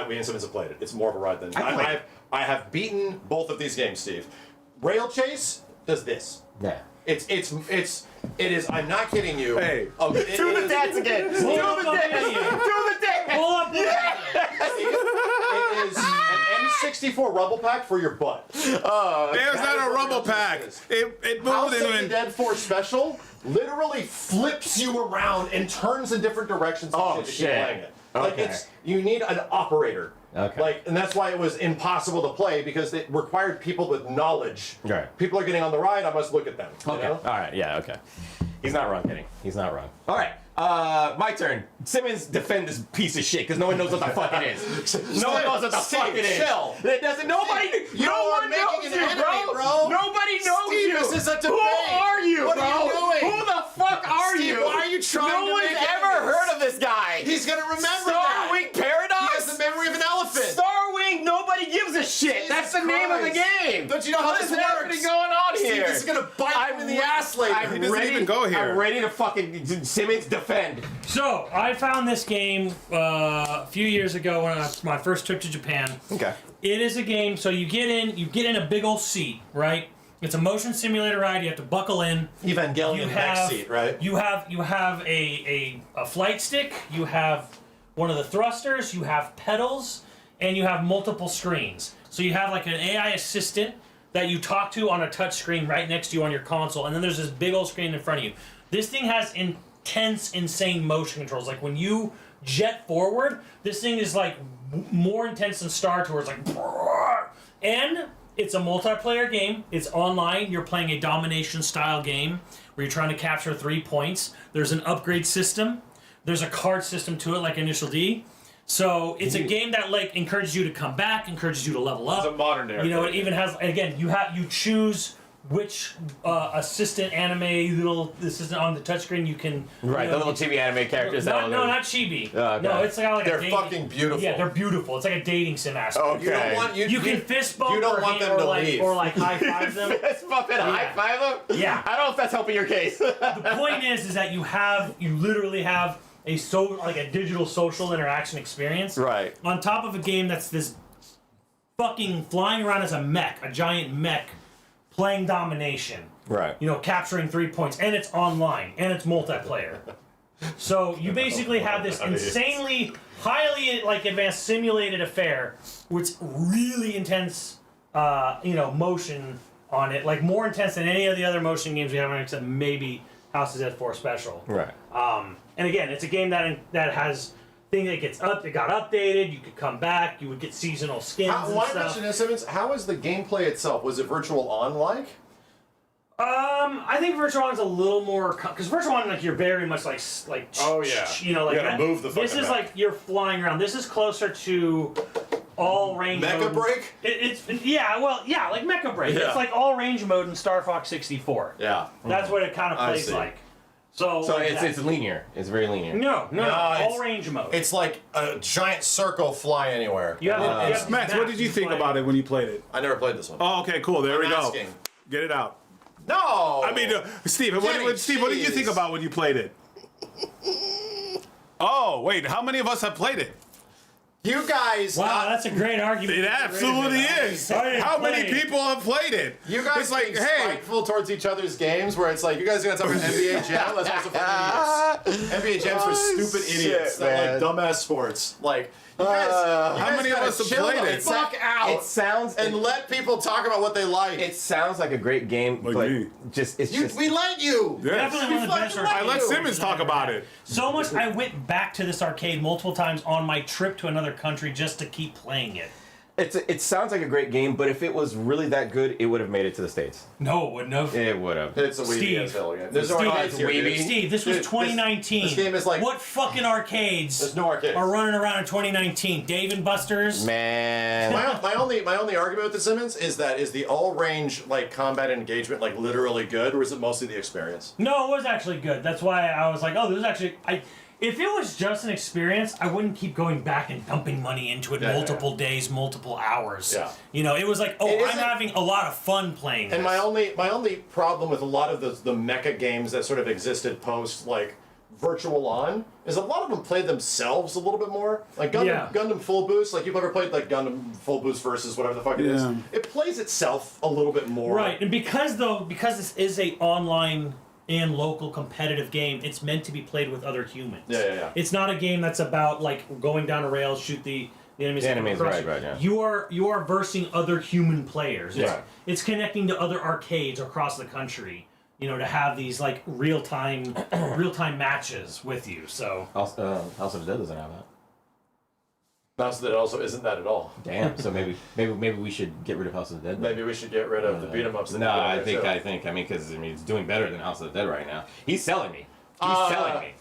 We and Simmons have played it. It's more of a ride than I have beaten both of these games, Steve. Rail Chase does this. Yeah. It is. I'm not kidding you. Hey. Do Do the dance again. Do the dance. Do the dance. Pull up the It is an M64 rumble pack for your butt. There's that not is a what rumble Rail Chase pack. is. It House moved of the into Dead 4 Special literally flips you around and turns in different directions and Oh, shit to keep shit. playing it. Like Okay. you need an operator. Okay. Like, and that's why it was impossible to play because it required people with knowledge. Right. People are getting on the ride. I must look at them. you Okay. know? All right. Yeah. Okay. He's not wrong, Kenny. He's not wrong. All right. My turn. Simmons, defend this piece of shit because no one knows what the fuck it is. No one knows what the Steve, fuck it is. chill. It doesn't. Nobody. You no are one making knows an you, enemy, bro. Nobody knows Steve, you. this is a Who debate. are you, What bro? are you doing? Who the fuck are Steve, you? why are you trying no to one's make ever enemies? heard of this guy. He's gonna remember that. Starwing Paradox. He has the memory of an elephant. Starwing. Nobody gives a shit. That's the name of the game. Don't you know how What this is works? happening going on Steve, here? this is gonna bite him in the ass later. I'm doesn't ready, even go here. I'm ready to fucking Simmons defend. So I found this game a few years ago when my first trip to Japan. Okay. It is a game. So you get in a big old seat, right? It's a motion simulator ride. You have to buckle in. Evangelion You neck have seat, right? You have a flight stick. You have one of the thrusters. You have pedals, and you have multiple screens. So you have like an AI assistant that you talk to on a touch screen right next to you on your console, and then there's this big old screen in front of you. This thing has intense, insane motion controls. Like when you jet forward, this thing is like more intense than Star Tours, like, and it's a multiplayer game. It's online. You're playing a domination style game where you're trying to capture 3 points. There's an upgrade system. There's a card system to it, like Initial D. So it's a game that like encourages you to come back, encourages you to level up. It's a modern day You know, it arcade even has again. You choose which assistant anime little assistant on the touchscreen you can. Right, you the know, little chibi anime characters. not chibi. okay. No, it's like They're a dating, fucking beautiful. Yeah, they're beautiful. It's like a dating sim aspect. Okay. You don't want You can fist bump you don't or, want hand- them or to like leave. or like high five them. Let's bump it, high five them. Yeah. I don't know if that's helping your case. The point is that you literally have a digital social interaction experience. Right. On top of a game that's this fucking flying around as a giant mech, playing domination. Right. You know, capturing 3 points, and it's online, and it's multiplayer. So you basically have this insanely, highly like advanced simulated affair with really intense, motion on it, like more intense than any of the other motion games we have on except maybe House of Dead 4 Special. Right. And again, it's a game that has thing that gets up. It got updated. You could come back. You would get seasonal skins and Why stuff. mention this, Simmons? How is the gameplay itself? Was it Virtual On like? I think Virtual On's a little more because Virtual On, like, you're very much like Oh, yeah. you know, like You gotta that. move the This fucking is mech. like you're flying around. This is closer to all range Mecha mode. Break? It's like Mecha Break. Yeah. It's like all range mode in Star Fox 64. Yeah. That's what it kind of I plays see. like. So like it's that. linear. It's very linear. No, it's- all range mode. It's like a giant circle fly anywhere. You have, you have Max, what did you think about it when you played it? I never played this one. Oh, okay, cool. There I'm we go. asking. Get it out. No! I mean, Steve, Steve, what did you think jeez. about when you played it? Oh, wait, how many of us have played it? You guys. Wow, that's a great argument. It absolutely is. I didn't How play many it. people have played it? You guys it's like, being hey, spiteful towards each other's games, where it's like you guys are gonna talk about NBA Jam. That's also for idiots. NBA Jams for stupid idiots that like dumbass sports. Like you guys, how many of us have chill played the it? Fuck out. It sounds and let people talk about what they like. it sounds like a great game, Like but me. We let you. yes. Definitely one of the best fucking I let arcades Simmons I've talk ever about had. it. So much I went back to this arcade multiple times on my trip to another country just to keep playing it. it sounds like a great game, but if it was really that good, it would have made it to the States. No, it wouldn't have. It would have. It's a weeby Steve. as hell game. There's no Steve, arcades here, weeby. dude. Steve, this was Dude, 2019. This game is like What fucking arcades there's no arcades. are running around in 2019? Dave and Buster's? Man. My only argument with the Simmons is that is the all range like combat engagement like literally good, or is it mostly the experience? No, it was actually good. That's why I was like, oh, this is actually... If it was just an experience, I wouldn't keep going back and dumping money into it multiple days, multiple hours. Yeah. You know, it was like, oh, It I'm isn't- having a lot of fun playing And this. my only problem with a lot of the mecha games that sort of existed post like Virtual On is a lot of them played themselves a little bit more. Like Gundam Full Boost, like you've ever played like Gundam Full Boost versus whatever the fuck it is. Yeah. It plays itself a little bit more. Right, and because this is a online and local competitive game, it's meant to be played with other humans. Yeah. It's not a game that's about like going down a rail, shoot the enemies. The enemies, across right, you. yeah. You are versing other human players. Yeah. It's connecting to other arcades across the country. You know, to have these like real time matches with you. So House of the Dead doesn't have that. That also isn't that at all. Damn. So maybe we should get rid of House of the Dead. Maybe we should get rid of the beat 'em ups. No, I think because it's doing better than House of the Dead right now. He's selling me. He's selling me.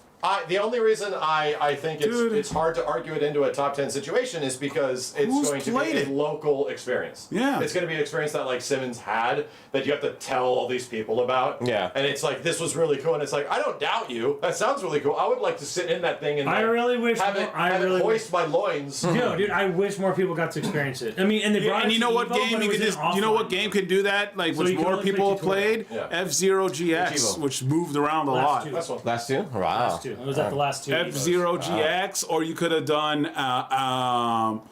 The only reason I think Dude. it's hard to argue it into a top 10 situation is because it's Who's going to played be it? a local experience. Yeah. It's going to be an experience that like Simmons had that you have to tell all these people about. Yeah. And it's like, this was really cool. And it's like, I don't doubt you. That sounds really cool. I would like to sit in that thing and I like, really wish have it, have it hoist my loins. dude, I wish more people got to experience it. I mean, and they brought And it you know to what Evo, game but it you was could an just you know what offline game could do that, like So which you can more only play people have tutorial. played? Yeah. F-Zero GX, Evo. which moved around a Last lot. two. That's one. Last two? Wow. Last two. It was at the last two. F-Zero GX, or you could have done Afterburner,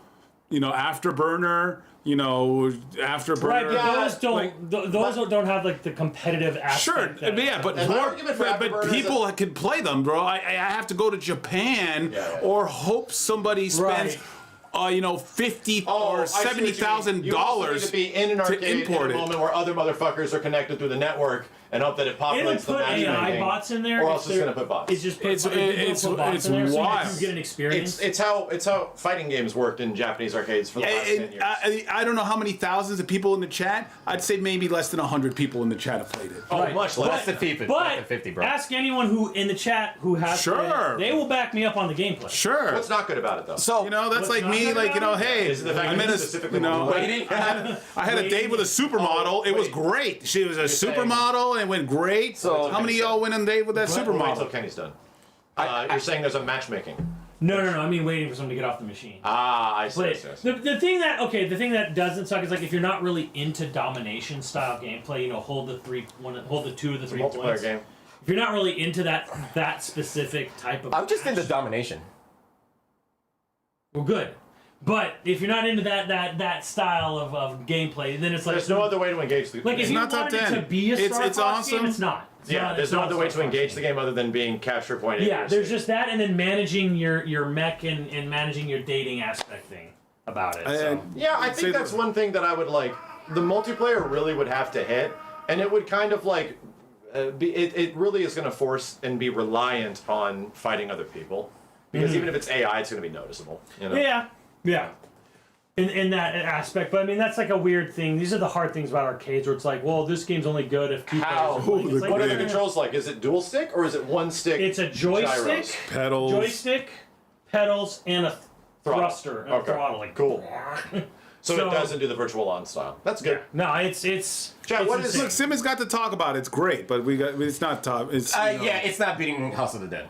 Afterburner. Right, but those don't like- those don't have like the competitive aspect. Sure, that- yeah, but And my argument for but Afterburner is people can play them, bro. I have to go to Japan Yeah. or hope somebody spends, Right. $50 Oh, or I see what you mean. $70,000 You also need to be in an arcade in import a it. moment where other motherfuckers are connected through the network and hope that it It'll populates the put matchmaking. AI bots in there. Or if else it's they're- going to put bots. It's just It's put bots in there so wild. you get an experience. It's how fighting games worked in Japanese arcades for the last 10 years. I don't know how many thousands of people in the chat. I'd say maybe less than 100 people in the chat have played it. Oh, Right. much Less less. than 50. But Less than 50, bro. ask anyone who in the chat who has Sure. played it. They will back me up on the gameplay. Sure. What's not good about it though? So That's What's like not me, good like, about it? hey, Is it the fact I'm that in a, it's specifically you know, waiting? I had a date with a supermodel. It was wait. great. She was a saying- supermodel and it went great. So- how many of y'all went on a date with that Wait till supermodel? Kenny's done. You're saying there's a matchmaking. No. I mean waiting for someone to get off the machine. I see. But the thing that doesn't suck is like if you're not really into domination style gameplay, hold the two of the 3 Multiplayer points. game. If you're not really into that specific type of, I'm just into match, domination. well, good. But if you're not into that style of gameplay, then it's like There's no other way to engage the like if game. you not top wanted it 10. to be a It's Star Fox awesome. game, it's not. It's Yeah, not- there's it's no not other a way Star to Fox engage game. the game other than being capture point. Yeah, there's just that, and then managing your mech and managing your dating aspect thing about it. So. Yeah, I think that's one thing that I would like. The multiplayer really would have to hit, and it would kind of like, it really is going to force and be reliant on fighting other people, because even if it's AI, it's going to be noticeable. You know? Yeah. In that aspect, but I mean that's like a weird thing. These are the hard things about arcades, where it's like, well, this game's only good if two How? players are playing. It's like, What are the Yeah. controls like? Is it dual stick or is it one stick? It's a joystick, gyros? Pedals. pedals, and a thruster, and Okay. a throttle. Like, Cool. So So- it doesn't do the virtual on style. That's good. no, it's Chad, what is- insane. Look, Simmons got to talk about it. It's great, but it's not top. It's Yeah, it's not beating House of the Dead.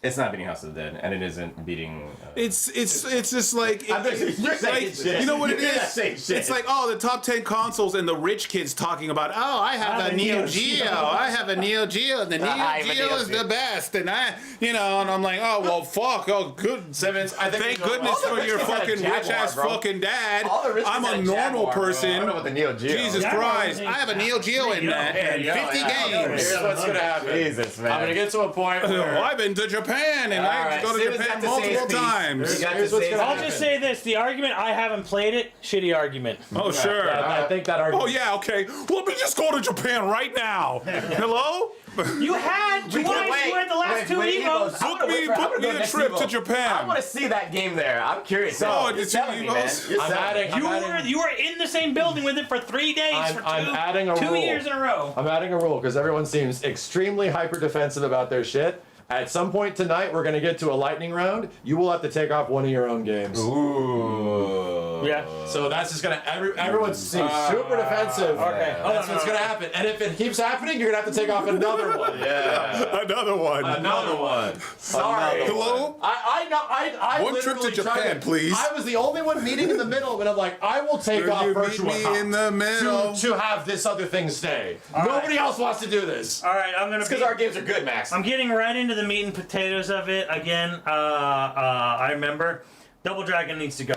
It's not beating House of the Dead, and it isn't beating. It's just like I'm just- you're saying shit. you know what it You're not is. saying shit. It's like the top 10 consoles and the rich kids talking about I have a Neo Geo. I have a Neo Geo. The Neo Geo is the best, and and I'm like fuck, good. Simmons, I think Thank goodness all the for your rich kids had a fucking rich ass Jaguar, bro. fucking dad. All the rich I'm kids a had a normal Jaguar, bro. person. I don't know about the Neo Geo. Jesus Jaguar Christ, is I have a Neo Geo in that and 50 games. Here's what's gonna happen. Jesus, man. I'm gonna get to a point where I've been to Japan and I right, go to Simmons Japan got to say his multiple piece. times. He got Here's to what's say gonna I'll his just piece. say this: the argument, I haven't played it. Shitty argument. Oh sure. I think that argument. Oh yeah, okay. Let me just go to Japan right now. Hello? You had twice. You had the last two Evos. Book me a trip to Japan. I want to see that game there. I'm curious. No, You're it's telling me, man. Evos. You're I'm selling me. adding. You were in the same building with it for 3 days I'm adding a 2 rule. years in a row. I'm adding a rule because everyone seems extremely hyper defensive about their shit. At some point tonight, we're gonna get to a lightning round. You will have to take off one of your own games. Ooh. Yeah. So that's just gonna. Everyone seems super defensive. Okay. That's what's gonna happen. And if it keeps happening, you're gonna have to take off another one. Yeah. Another one. Another one. Sorry. Hello? I know. I One trip to literally tried Japan, please. I was the only one meeting in the middle, but I'm like, I will take Will off you meet virtual me hop in the middle? to have this other thing stay. Nobody else wants to do this. All right, I'm gonna. It's because our games are good, Max. I'm getting right into the meat and potatoes of it again. I remember Double Dragon needs to go.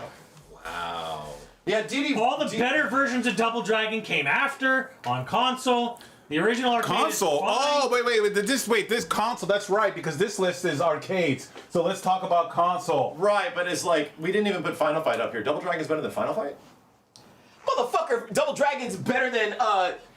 Yeah, DD. All the better versions of Double Dragon came after on console. The original arcade Console. is fine. Oh, wait. This console. That's right, because this list is arcades. So let's talk about console. Right, but it's like we didn't even put Final Fight up here. Double Dragon's better than Final Fight. Motherfucker, Double Dragon's better than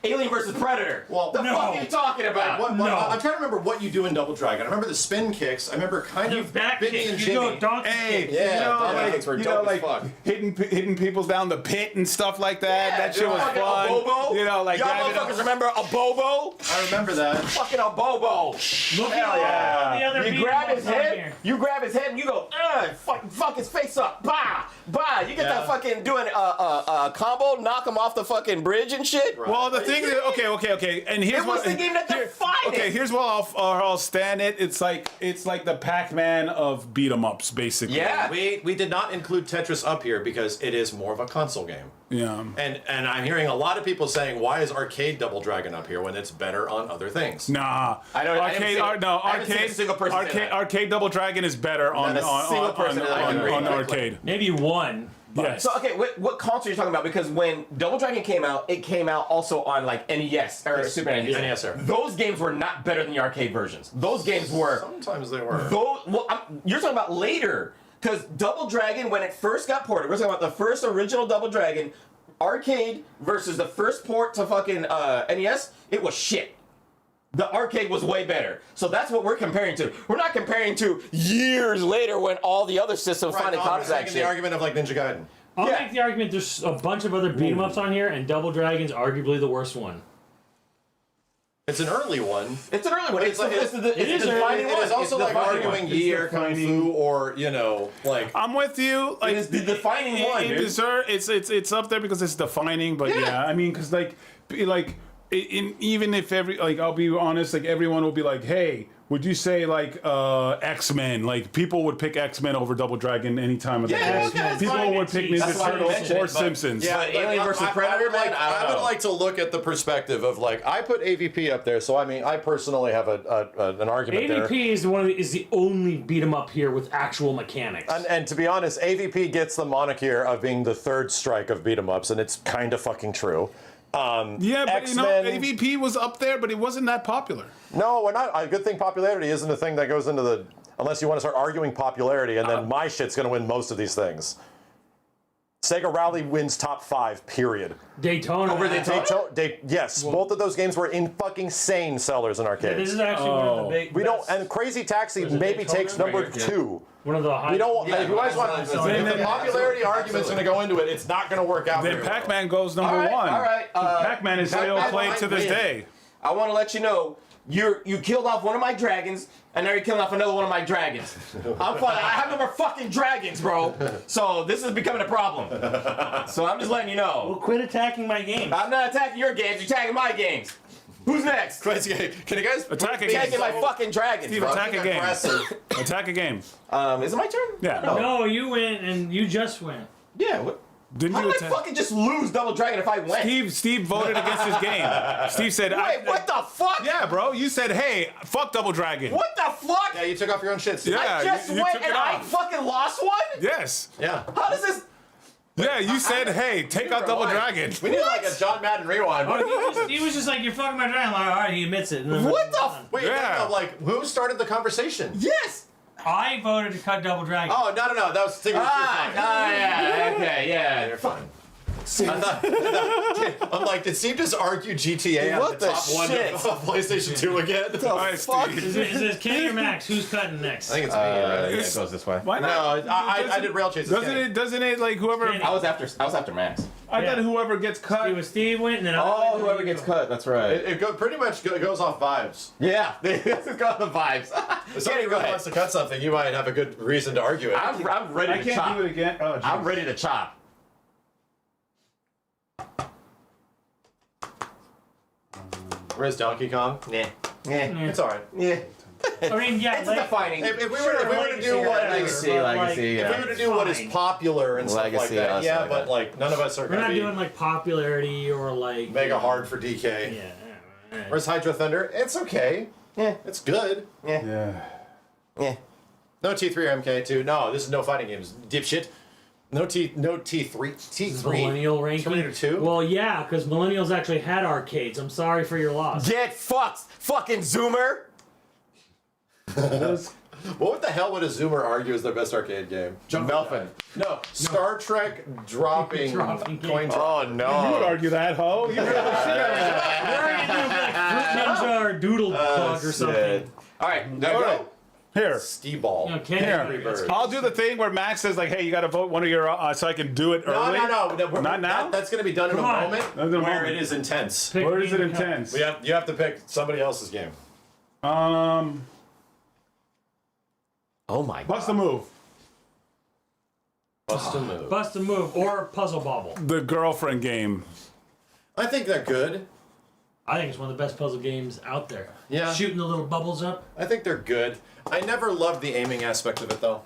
Alien vs. Predator. Well, the no. fuck are you talking about? What, No. I'm trying to remember what you do in Double Dragon. I remember the spin kicks. I remember kind You of back Benny kick, and you go Jimmy. donkey Hey, kick. Yeah, donkey kicks were dope as fuck. hitting people's down the pit and stuff like that. That shit was fucking fun. A Bobo. Y'all motherfuckers remember a Bobo? I remember that. Fucking a Bobo. Look Hell at yeah. all the other You beat 'em grab his ups on head, here. and you go, fuck his face up, bah. You get that fucking doing a combo, knock him off the fucking bridge and shit. Well, the thing is, okay, and here's It was the game that defined it. Okay, here's where I'll stand it. It's like the Pac-Man of beat 'em ups, basically. Yeah. We did not include Tetris up here because it is more of a console game. Yeah. And I'm hearing a lot of people saying, why is arcade Double Dragon up here when it's better on other things? Nah. I don't- I haven't Arcade. seen- No. I haven't seen a single person say Arcade. that. Arcade Double Dragon is better on Not a single person that I can agree with. arcade. Maybe one. Yes. So okay, what console are you talking about? Because when Double Dragon came out, it came out also on like NES or Super NES. NES, sir. Those games were not better than the arcade versions. Those games were. Sometimes they were. You're talking about later, because Double Dragon, when it first got ported, we're talking about the first original Double Dragon arcade versus the first port to fucking NES. It was shit. The arcade was way better. So that's what we're comparing to. We're not comparing to years later when all the other systems finally I'm caught just that making shit. the argument of like Ninja Gaiden. I'll Yeah. make the argument there's a bunch of other beat 'em ups on here, and Double Dragon's arguably the worst one. It's an early one. It's an early one. It's like- a is early. defining It one. is also It's like defining arguing one. Yi or Kung Fu or, like... I'm with you. Like is the defining one, It dude. it's up there because it's defining. But yeah, I mean, because even if I'll be honest, like everyone will be like, hey, would you say like X-Men? Like people would pick X-Men over Double Dragon any time of the Yeah, day. okay, that's People fine. would pick That's Ninja why I Turtles mentioned or it, but- Simpsons. Yeah. But Alien versus Predator, man, I don't would know. like to look at the perspective of like, I put AVP up there, so I mean, I personally have an argument there. AVP is the only beat 'em up here with actual mechanics. And to be honest, AVP gets the moniker of being the third strike of beat 'em ups, and it's kind of fucking true. Yeah, but X-Men, AVP was up there, but it wasn't that popular. No, we're not. A good thing popularity isn't a thing that goes into the. Unless you want to start arguing popularity, and then my shit's going to win most of these things. Sega Rally wins top 5, period. Daytona. Over Daytona? Yes, both of those games were in fucking sane sellers in This arcades. is actually one of the big. We don't, best- and Crazy Taxi it maybe Daytona? takes number Right here, 2. one of the high. We don't. If you guys want, if then- the popularity argument's going to go into it, it's not going to work out. Then very well. Pac-Man goes number All right, one. all right, Pac-Man is still Pac-Man played to this might win. day. I want to let you know, you killed off one of my dragons, and now you're killing off another one of my dragons. I'm fine. I have no more fucking dragons, bro. So this is becoming a problem. So I'm just letting you know. Well, quit attacking my game. I'm not attacking your games. You're attacking my games. Who's next? Can you guys Attack Can't again. get my fucking dragons, Steve, bro. attack a game. aggressive? Attack a game. Is it my turn? Yeah. No, you went and you just went. Yeah. What? Didn't How you did I attack? fucking just lose Double Dragon if I went? Steve voted against his game. Steve said, Wait, what the fuck? Yeah, bro. You said, hey, fuck Double Dragon. What the fuck? Yeah, you took off your own shit. Steve. Yeah. I just you went took and it I off. fucking lost one? Yes. Yeah. How does this... Yeah, you said, hey, take out Double Dragon. We need like a John Madden rewind. He was just like, you're fucking my dragon. Like, all right, he admits it. And then What the f... Wait, Yeah. no, like, who started the conversation? Yes! I voted to cut Double Dragon. Oh, no. That was Tigger's yeah, okay, yeah. You're fine. I'm like, did Steve just argue GTA out What of the the top one shit? of PlayStation 2 again? All right, fuck? Steve. Is it Kenny or Max? Who's cutting next? I think it's me, right? Yeah, it goes this way. Why No, not? I did rail chases. Doesn't it like whoever? Kenny. I was after Max. I thought Yeah. whoever gets cut. It was Steve went, and then Oh, whoever gets cut, that's right. It pretty much goes off vibes. Yeah, this is got the vibes. If somebody Kenny, go really ahead. wants to cut something, you might have a good reason to argue it. I'm ready I to can't chop. do it again. Oh, I'm geez. ready to chop. Where's Donkey Kong? Yeah. Yeah. It's alright. Yeah. I mean, yeah, It's a defining. If we were to do what Legacy, but, legacy, if we yeah. were to do what is fine. popular and stuff like Legacy, that, stuff yeah, like but that. like none of us are we're gonna not be doing like popularity or like mega hard for DK. Yeah. Where's Hydro Thunder? It's okay. Yeah. It's good. Yeah. Yeah. No T3 or MK2. No, this is no fighting games. Dipshit. No T3. T3. Millennial ranking. Terminator 2? Well, yeah, because millennials actually had arcades. I'm sorry for your loss. Get fucked, fucking Zoomer. What the hell would a Zoomer argue is their best arcade game? Melvin. No, Star Trek dropping Dropping coin game. drop. Oh You would no. argue that, ho. You really Ninja or Doodle Bug or something. All right, there All you right. go. Here. Skee-ball. You know, Kenny, Here. Angry Birds. I'll do the thing where Max says like, "Hey, you got to vote one of your so I can do it No, early." Not now? That's going to be done in a Come on. moment That's in a where moment. it is intense. Pick Where is it game to cut. intense? You have to pick somebody else's game. Oh my god. What's the move? Bust a move. Bust a move or Puzzle Bobble. The girlfriend game. I think they're good. I think it's one of the best puzzle games out there. Yeah. Shooting the little bubbles up. I think they're good. I never loved the aiming aspect of it though.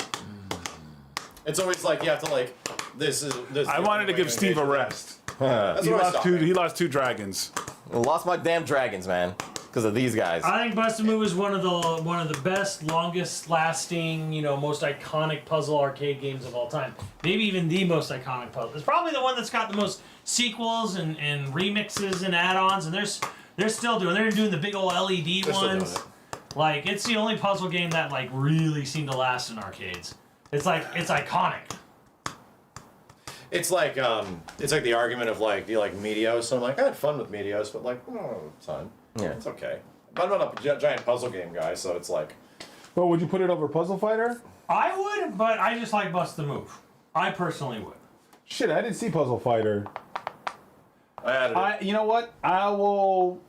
It's always like you have to like this. I wanted to give Steve a rest. That's He what I lost saw. two. He lost two dragons. I lost my damn dragons, man, because of these guys. I think Bust a Move is one of the best, longest lasting, most iconic puzzle arcade games of all time. Maybe even the most iconic puzzle. It's probably the one that's got the most sequels and remixes and add-ons, and they're still doing. They're doing the big old LED They're still doing ones. it. Like it's the only puzzle game that like really seemed to last in arcades. It's iconic. It's like the argument of like, do you like Meteos? So I'm like, I had fun with Meteos, but like, ton. Yeah. It's okay. But I'm not a giant puzzle game guy, so it's like, Well, would you put it over Puzzle Fighter? I would, but I just like Bust the Move. I personally would. Shit, I didn't see Puzzle Fighter. I added it. You know what? I will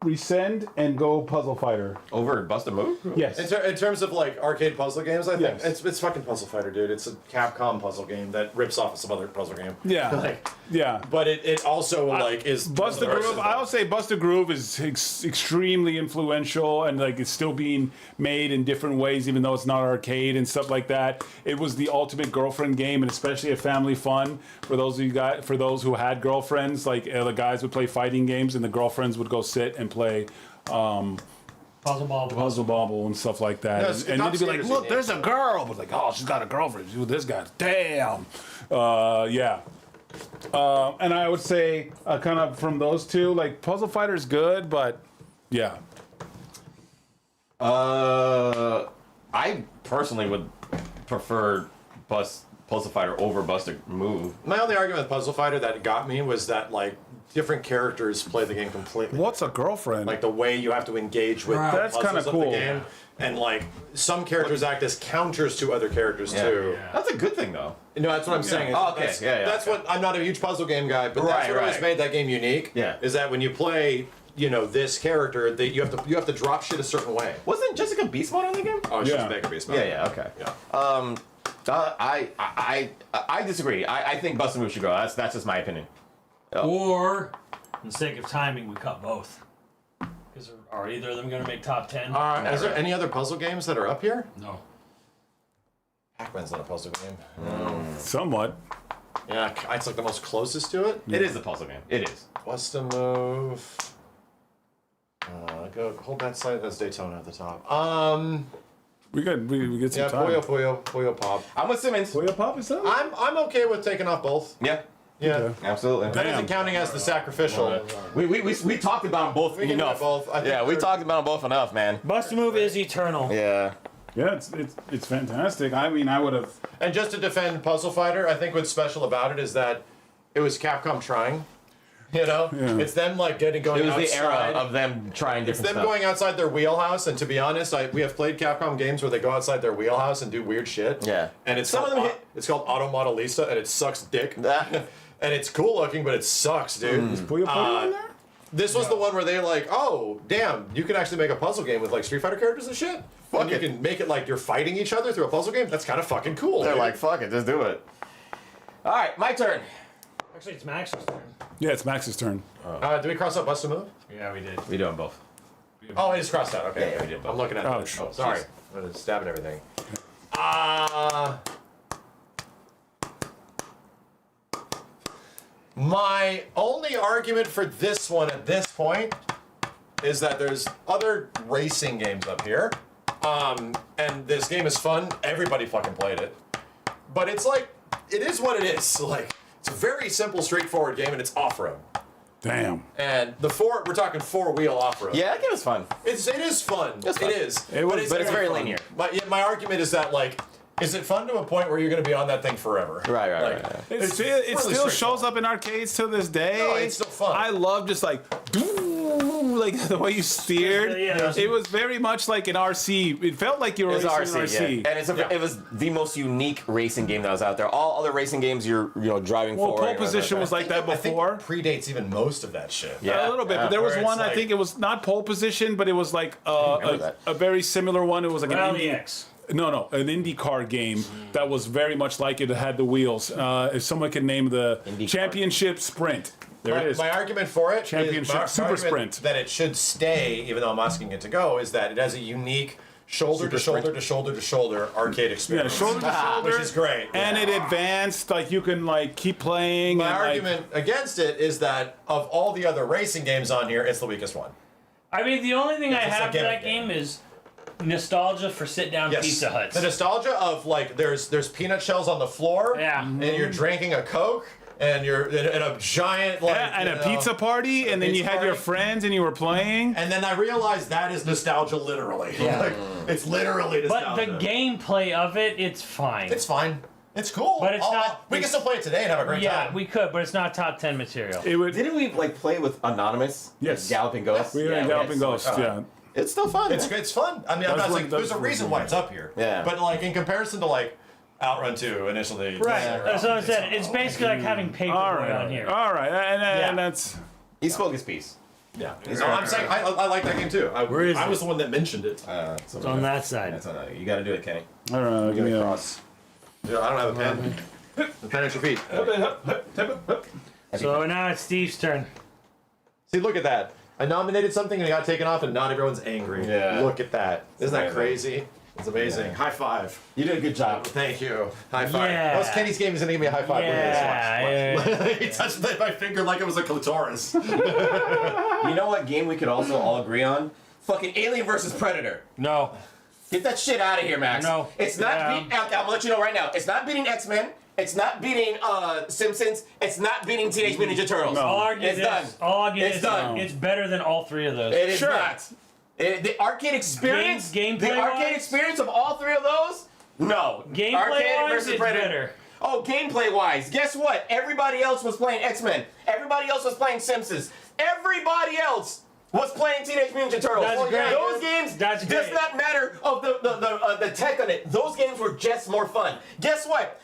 rescind and go Puzzle Fighter. Over Bust a Move? Yes. In terms of like arcade puzzle games, I think Yes. it's fucking Puzzle Fighter, dude. It's a Capcom puzzle game that rips off of some other puzzle game. Yeah. Like, Yeah. but it also like is Bust a Groove. I'll say Bust a Groove is extremely influential and like it's still being made in different ways, even though it's not arcade and stuff like that. It was the ultimate girlfriend game, and especially a family fun for those who had girlfriends. Like the guys would play fighting games, and the girlfriends would go sit and play Puzzle Bobble. Puzzle Bobble and stuff like that. No, and you'd be like, Skaters "Look, unique. there's a girl," but like, "Oh, she's got a girlfriend." She's with this guy. Damn. Yeah. And I would say, kind of from those two, like Puzzle Fighter's good, but yeah. I personally would prefer Puzzle Fighter over Bust a Move. My only argument with Puzzle Fighter that got me was that like different characters play the game completely. What's a girlfriend? Like the way you have to engage with Right. the That's puzzles kinda of the cool. game, and like some characters act as counters to other characters too. That's a good thing, though. No, that's what I'm saying. Oh, okay. That's, Yeah, that's what I'm not a huge puzzle game guy, but that's Right, what always right. made that game unique. Yeah. Is that when you play, this character, that you have to drop shit a certain way. Wasn't Jessica Beast Mode on the game? Oh, she's Yeah. a mega beast. Yeah, okay. Yeah. I disagree. I think Bust a Move should go. That's just my opinion. Or, for the sake of timing, we cut both. Because are either of them going to make top 10? Is there any other puzzle games that are up here? No. Pac-Man's not a puzzle game. Somewhat. Yeah, it's like the most closest to it. It is a puzzle game. It is. What's the move? Go hold that side. That's Daytona at the top. We get some Yeah, time. Puyo Pop. I'm with Simmons. Puyo Pop is that? I'm okay with taking off both. Yeah. Yeah. Okay. Absolutely. That isn't counting as the sacrificial. We talked about them both We can do enough. both. I think Yeah, we they're- talked about them both enough, man. Bust move is eternal. Yeah. Yeah, it's fantastic. I mean, I would have. And just to defend Puzzle Fighter, I think what's special about it is that it was Capcom trying. You know, it's them like going It was outside. the era of them trying It's different them stuff. going outside their wheelhouse, and to be honest, we have played Capcom games where they go outside their wheelhouse and do weird shit. Yeah. And it's Some of called, them hit- it's called Auto Modelista, and it sucks dick. Ah. And it's cool looking, but it sucks, dude. Puyo Pop in there? This was the one where they're like, oh, damn, you can actually make a puzzle game with like Street Fighter characters and shit. Fuck And you it. can make it like you're fighting each other through a puzzle game. That's kind of fucking cool. They're dude. like, fuck it, just do it. All right, my turn. Actually, it's Max's turn. Yeah, it's Max's turn. Do we cross out Bust a Move? Yeah, we did. We do them both. Oh, I just crossed out. Okay. Yeah, we did both. I'm looking at Oh, this. shit. Sorry. I'm gonna stab at everything. My only argument for this one at this point is that there's other racing games up here. And this game is fun. Everybody fucking played it. But it's like, it is what it is. Like, it's a very simple, straightforward game, and it's off-road. Damn. And we're talking four-wheel off-road. Yeah, that game was fun. It is fun. It's fun. It is. But it's very fun. linear. My argument is that, like, is it fun to a point where you're going to be on that thing forever? Right. It still really shows straightforward. up in arcades to this day. No, it's still fun. I love just like the way you steered. Yeah. It was very much like an RC. It felt like you were It's racing an RC, RC. yeah. And it was the most unique racing game that was out there. All other racing games, you're driving Well, forward. pole position was like that I think before. it predates even most of that shit. Yeah. A little bit, but there was Where one. it's I like- think it was not pole position, but it was like remember that. a very similar one. It was like an Rally indie. X. No, an IndyCar game that was very much like it. It had the wheels. If someone could name the IndyCar. championship sprint, there it is. My argument for it Championship my Super argument Sprint. that it should stay, even though I'm asking it to go, is that it has a unique shoulder to shoulder to shoulder to shoulder arcade Yeah, experience. shoulder to shoulder, Which is great. and it advanced. Like you can like keep playing. My and, like, argument against it is that of all the other racing games on here, it's the weakest one. I mean, the only thing I just a have for that gimmick game. game is nostalgia for sit-down Yes. Pizza Huts. The nostalgia of like there's peanut shells on the floor. Yeah. And you're drinking a Coke and you're in a giant like yeah, and you a know, pizza party, and then you pizza had your party. friends and you were playing. And then I realized that is nostalgia literally. Like, it's literally But nostalgia. the gameplay of it, it's fine. It's fine. It's cool. But it's not- We can still play it today and have a great yeah, time. we could, but it's not top 10 material. It would. Didn't we like play with Anonymous? Yes. Galloping Ghosts. We were in had Galloping so Ghost. much fun. Yeah. It's still fun. It's fun. I mean, I'm That's not what- saying there's a that's reason what- why it's up here. Yeah. But like in comparison to like Outrun 2 initially. Right, Yeah. that's what I said. It's basically like having Paperboy All on right. here. All right. And Yeah. that's. He spoke his piece. Yeah. No, I'm saying I like that game too. Where is I it? was the one that mentioned it. It's It's on that side. That's on you got to do it, Kenny. All right. Give me a. Yeah, I don't have a pen. The pen at your feet. So now it's Steve's turn. See, look at that. I nominated something and it got taken off and not everyone's angry. Yeah. Look at that. Isn't that amazing. crazy? It's amazing. Yeah. High five. You did a good job. Thank you. High five. Yeah. That was Kenny's game. He's going to give me a high five. Yeah, Look at this. Watch. He touched my finger like it was a clitoris. You know what game we could also all agree on? Fucking Alien versus Predator. No. Get that shit out of here, Max. No. It's not beating. I'm gonna let you know right now. It's not beating X-Men. It's not beating Simpsons. It's not beating Teenage Mutant Ninja Turtles. No. I'll argue It's this. done. I'll argue It's this. done. It's better than all three of those. It is Sure. not. The arcade experience. Game- the arcade gameplay-wise? experience of all three of those. No. Arcade Gameplay-wise, versus it's Predator. better. Oh, gameplay-wise, guess what? Everybody else was playing X-Men. Everybody else was playing Simpsons. Everybody else was playing Teenage Mutant Ninja Turtles. That's great. Those games That's does great. not matter of the tech on it. Those games were just more fun. Guess what?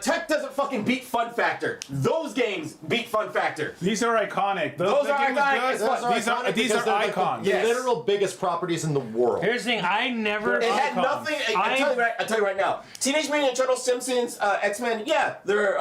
Tech doesn't fucking beat fun factor. Those games beat fun factor. These are iconic. Those the are game was iconic good. as fuck. These are icons. The Yes. literal biggest properties in the world. Here's the thing. I never. It had Icons. nothing. I'll tell you right now. Teenage Mutant Ninja Turtles, Simpsons, X-Men. Yeah, they're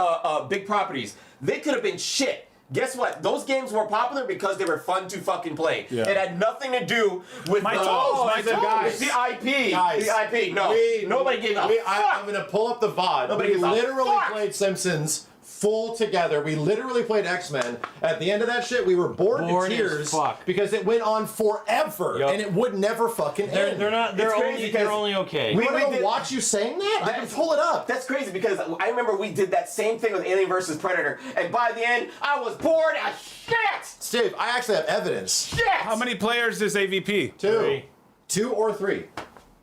big properties. They could have been shit. Guess what? Those games were popular because they were fun to fucking play. Yeah. It had nothing to do with My the, toes, my it's the- toes. it's the IP. Guys, the IP. No, nobody gave a fuck. I'm gonna pull up the VOD. Nobody We gives a literally fuck. played Simpsons full together. We literally played X-Men. At the end of that shit, we were bored Bored to as tears fuck. because it went on forever Yup. and it would never fucking end. They're not. They're It's crazy only. because They're only okay. We want to did- watch you saying that? I can That's- pull it up. That's crazy because I remember we did that same thing with Alien vs Predator, and by the end, I was bored as shit. Steve, I actually have evidence. Shit. How many players is AVP? Two. 2 or 3.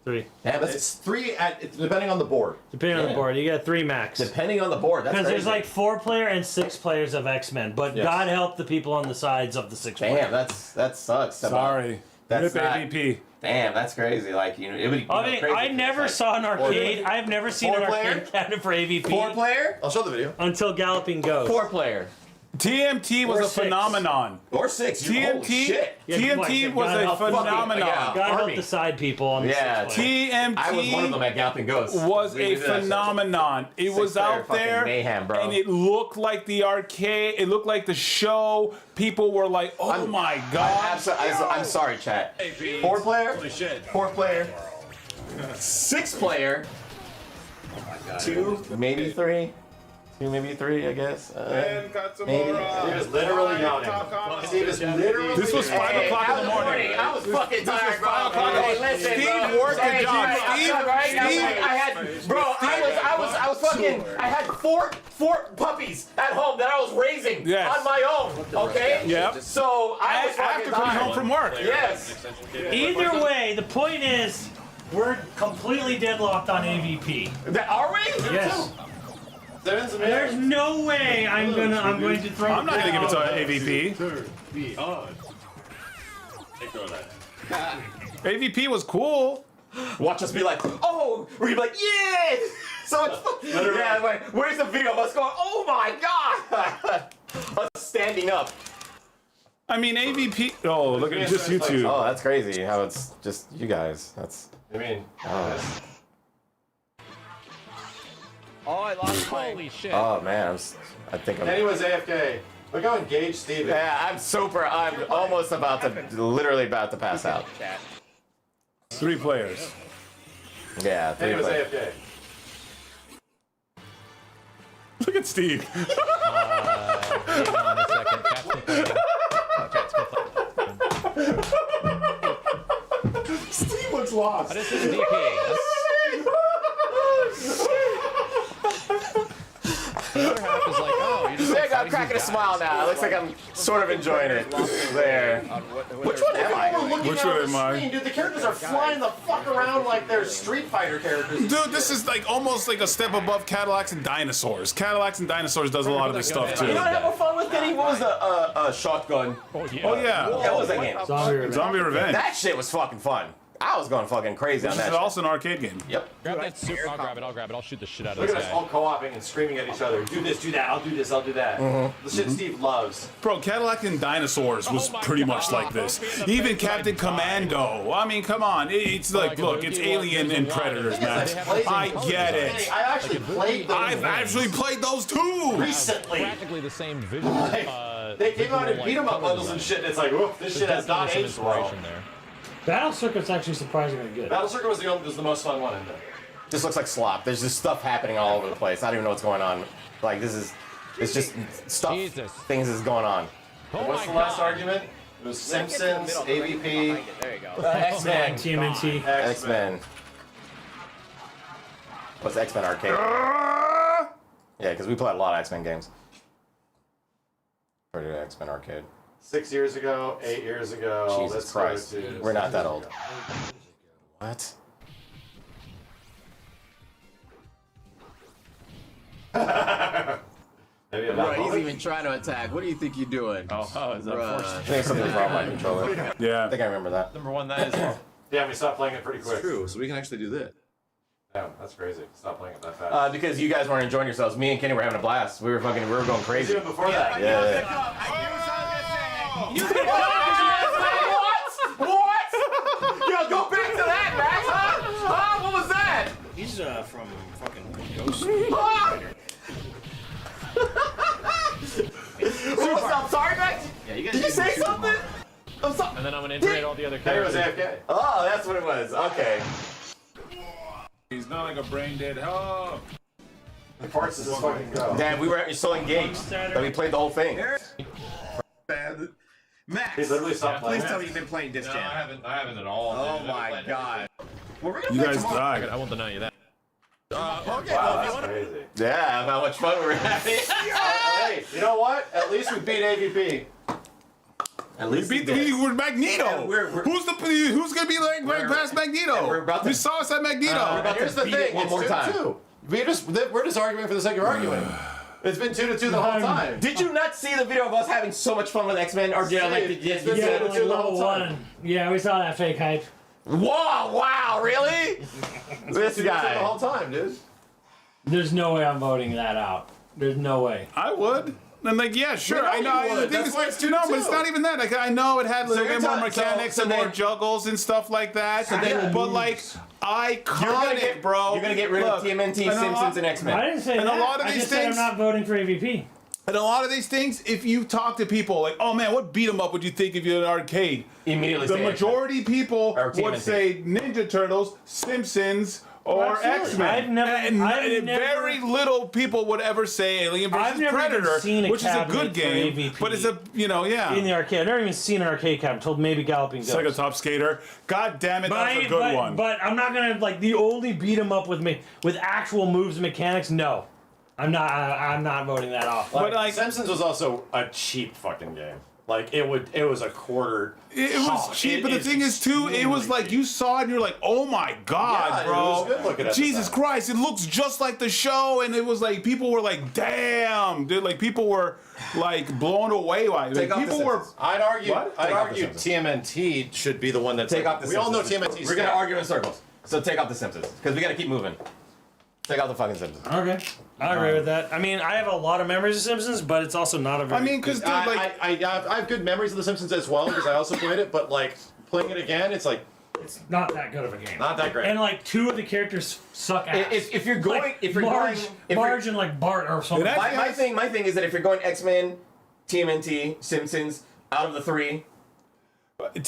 3. Damn, It's 3 depending on the board. Depending on the board, you got 3 max. depending on the board. That's Because crazy. there's like 4 player and 6 players of X-Men, but Yes. God help the people on the sides of the 6 damn, player. that sucks. Sorry. That's Rip not- AVP. Damn, that's crazy. Like it would. Be, I mean, crazy I if never it's saw an arcade. Four- I've never seen an Four-player? arcade cabinet for AVP 4-player, I'll show the video. until Galloping Ghost. 4-player, TMT was Or a 6. phenomenon. or 6. Holy TMT, shit. Yeah, TMT what, was God a help fucking- phenomenon. yeah. God help Army. the side people on the Yeah, 6 player. I was one of them TMT at Galloping Ghost. was We a did that shit. phenomenon. It was Six-player out fucking there, mayhem, bro. and it looked like the arcade. It looked like the show. People were like, "Oh my god!" I'm sorry, chat. 4-player, holy shit. 4-player, 6-player, 2, maybe 3. 2, maybe 3, I guess. Maybe. Steve is literally yawning. Steve is literally. This was 5 o'clock in the morning. I was fucking tired, bro. 5 o'clock in the Hey, morning. listen, Steve bro. worked a job. I was fucking. I had four puppies at home that I was raising Yes. on my own. Okay. Yep. So I was After fucking coming tired. home from work. Yes. Either way, the point is, we're completely deadlocked on AVP. Are we? Yes. Sevens and There's no way I'm going to throw. I'm not gonna give it to AVP. AVP was cool. Watch us be like, oh, we're gonna be like, yeah. So it's yeah. Like, where's the video of us going? Oh my god. Us standing up. I mean, AVP. Oh, look at just YouTube. Oh, that's crazy. How it's just you guys. That's. I mean, Oh, I lost my... Holy shit. Oh man, I think I'm. Kenny was AFK. Look how engaged Steve is. Yeah, I'm super. I'm almost about to, literally about to pass out. 3 players. Yeah, Kenny 3 was players. AFK. Look at Steve. Hang on a second. Cat's complaining. Steve looks lost. This is DP. The other half is like, oh, you just There you go. I'm cracking a smile now. It looks like I'm sort of enjoying it. There. Which one am I? Which one am I? Dude, the characters are flying the fuck around like they're Street Fighter characters. Dude, this is like almost like a step above Cadillacs and Dinosaurs. Cadillacs and Dinosaurs does a lot of this stuff too. You know what I have fun with, Kenny? What was the shotgun? Oh yeah. Yeah, what was that game? Zombie Revenge. That shit was fucking fun. I was going fucking crazy on This that is shit. also an arcade game. Yep. grab that super. I'll grab it. I'll shoot the shit out of Look at this us guy. all co-oping and screaming at each other. Do this, do that, I'll do this, I'll do that. The shit Steve loves. Bro, Cadillac and Dinosaurs was pretty much like this. Even Captain Commando. I mean, come on. It's like, look, it's Alien and Predators, man. I get Hey, it. I actually played those I've actually played those too. recently. Practically the same vision. They came out in beat 'em up bundles and shit, and it's like, whoop, this shit has not aged well. there. Battle Circuit's actually surprisingly good. Battle Circuit was the most fun one in there. This looks like slop. There's just stuff happening all over the place. I don't even know what's going on. Like it's just stuff. Jesus. Things is going on. What's the last argument? It was Simpsons, AVP, There you go. X-Men. TMNT. X-Men. What's X-Men Arcade? Yeah, because we played a lot of X-Men games. For the X-Men Arcade. 6 years ago, 8 years ago. Jesus let's Christ. go to- We're not that old. What? Maybe about Bro, he's even trying to attack. What do you think you're doing? Oh, is that Bruh. I think something's wrong with my controller. I Yeah. think I remember that. number one? That is. Yeah, we stopped playing it pretty quick. True, so we can actually do that. Damn, that's crazy. Stop playing it that fast. Because you guys weren't enjoying yourselves. Me and Kenny were having a blast. We were going crazy. Even before that. Yeah. What? Yo, go back to that, Max, huh? What was that? He's from fucking Ghost. What was the guys Did you say shoot something? I'm sorry. And then I'm gonna integrate all the other He was characters. AFK. Oh, that's what it was. Okay. He's not like a brain dead. Oh. The parts just fucking go. Damn, we were so engaged that we played the whole thing. Max, He literally stopped playing. please tell me you've been playing Disc Jam. I haven't at all. Oh my god. Well, we're gonna You play guys tomorrow. died. I won't deny you that. Okay, Wow, well, if that's you wanna... crazy. Yeah, how much fun we were having. Hey, you know what? At least we beat AVP. At We least beat did. the Magneto. Yeah, we're- who's gonna be like right past Magneto? we're about to- We saw us at Magneto. about Here's to the beat thing. it one It's more 2-2. time. We're just arguing for the sake of arguing. It's been 2-2 the whole time. Did you not see the video of us having so much fun with X-Men? Or did I like to It's just been Yeah, 2-2 like the level whole time. one. Yeah, we saw that fake hype. Whoa, wow, really? This 2-2 the guy. whole time, dude. There's no way I'm voting that out. There's no way. I would. I'm like, yeah, sure. know I know. you would. The thing That's is- why it's no, but it's 2-2. not even that. Like, I know it had a little you're bit more telling- mechanics so and more then- juggles and stuff like that. then- but like, iconic, bro. You're gonna get rid Look, of TMNT, and a lot- Simpsons, and I X-Men. didn't say And a that. lot of I these just said things- I'm not voting for AVP. And a lot of these things, if you talk to people, like, oh man, what beat 'em up would you think if you're in an arcade? Immediately The say majority people Or would TMNT. say Ninja Turtles, Simpsons, or Absolutely. X-Men. I've never- and I've never- very little people would ever say Alien I've versus never even Predator, seen a which is a cabinet good for game, AVP. but it's a, yeah. In the arcade. I've never even seen an arcade cabinet. Told maybe Galloping It's like a Ghost. top skater. God damn it, that's a good but, one. But I'm not gonna like the only beat 'em up with me with actual moves and mechanics. No, I'm not voting that off. But, like- Simpsons was also a cheap fucking game. Like it was a quarter. It was Oh, cheap, it but the thing is too, it was extremely like cheap. you saw it and you're like, oh my god, Yeah, it bro. was good looking at the Jesus time. Christ, it looks just like the show, and it was like people were like, damn, dude, like people were like blown away by it. Take Like, off the people were. Simpsons. I'd argue. What? I'd Take off the argue Simpsons. TMNT should be the one that's Take off the We all know Simpsons. TMNT. We're gonna argue in circles. So take off the Simpsons, because we gotta keep moving. Take out the fucking Simpsons. Okay, I agree with that. I mean, I have a lot of memories of Simpsons, but it's also not a very. I mean, because like. I have good memories of The Simpsons as well because I also played it, but like playing it again, it's like it's not that good of a game. not that great. And like two of the characters suck ass. If you're going, like, if you're Marge, going, if Marge you're, and like Bart or something. That's- my thing is that if you're going X-Men, TMNT, Simpsons, out of the three,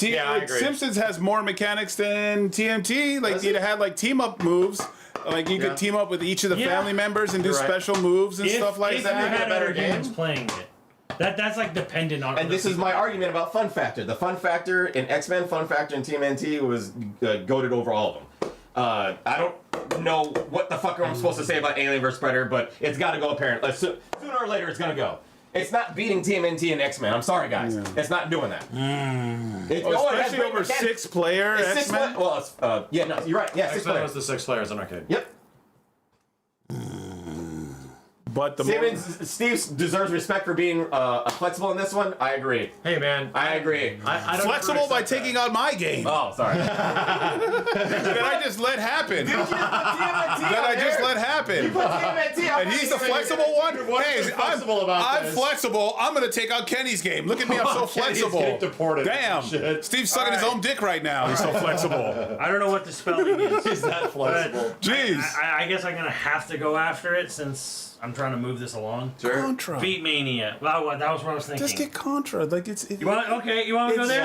Yeah, I agree. Simpsons has more mechanics than TMT. Like Does you'd it? have like team up moves. Like you Yeah. could team up with each of the Yeah. family members and do You're right. special moves and if, stuff like if that. you Make it a had better other humans game. playing it. That's like dependent on. and other this is people. my argument about fun factor. The fun factor in X-Men, fun factor in TMNT was goated over all of them. I don't know what the fuck I'm supposed to say about Alien vs Predator, but it's got to go apparently. Sooner or later, it's gonna go. It's not beating TMNT and X-Men. I'm sorry, guys. It's not doing that. It's, it has Especially great over mechanics. 6-player It's six X-Men. well, it's, yeah, no, you're right. Yeah, six X-Men players. was the 6 players in arcade. Yep. But the more, Steve deserves respect for being flexible in this one. I agree. Hey man, I agree. I don't flexible by accept taking that. out my game Oh, sorry. that I just let happen. That I just let happen. And he's the flexible one. Hey, flexible about I'm this. flexible. I'm gonna take out Kenny's game. Look at me, I'm so Kenny's flexible. getting deported. Damn, Shit. Steve's sucking his own dick right now. He's so flexible. I don't know what the spelling is. He's that flexible. Jeez. I guess I'm gonna have to go after it since I'm trying to move this along. Contra. Beat Mania. Well, that was what I was thinking. Just get Contra. Like it's. You want? Okay, you want to go there?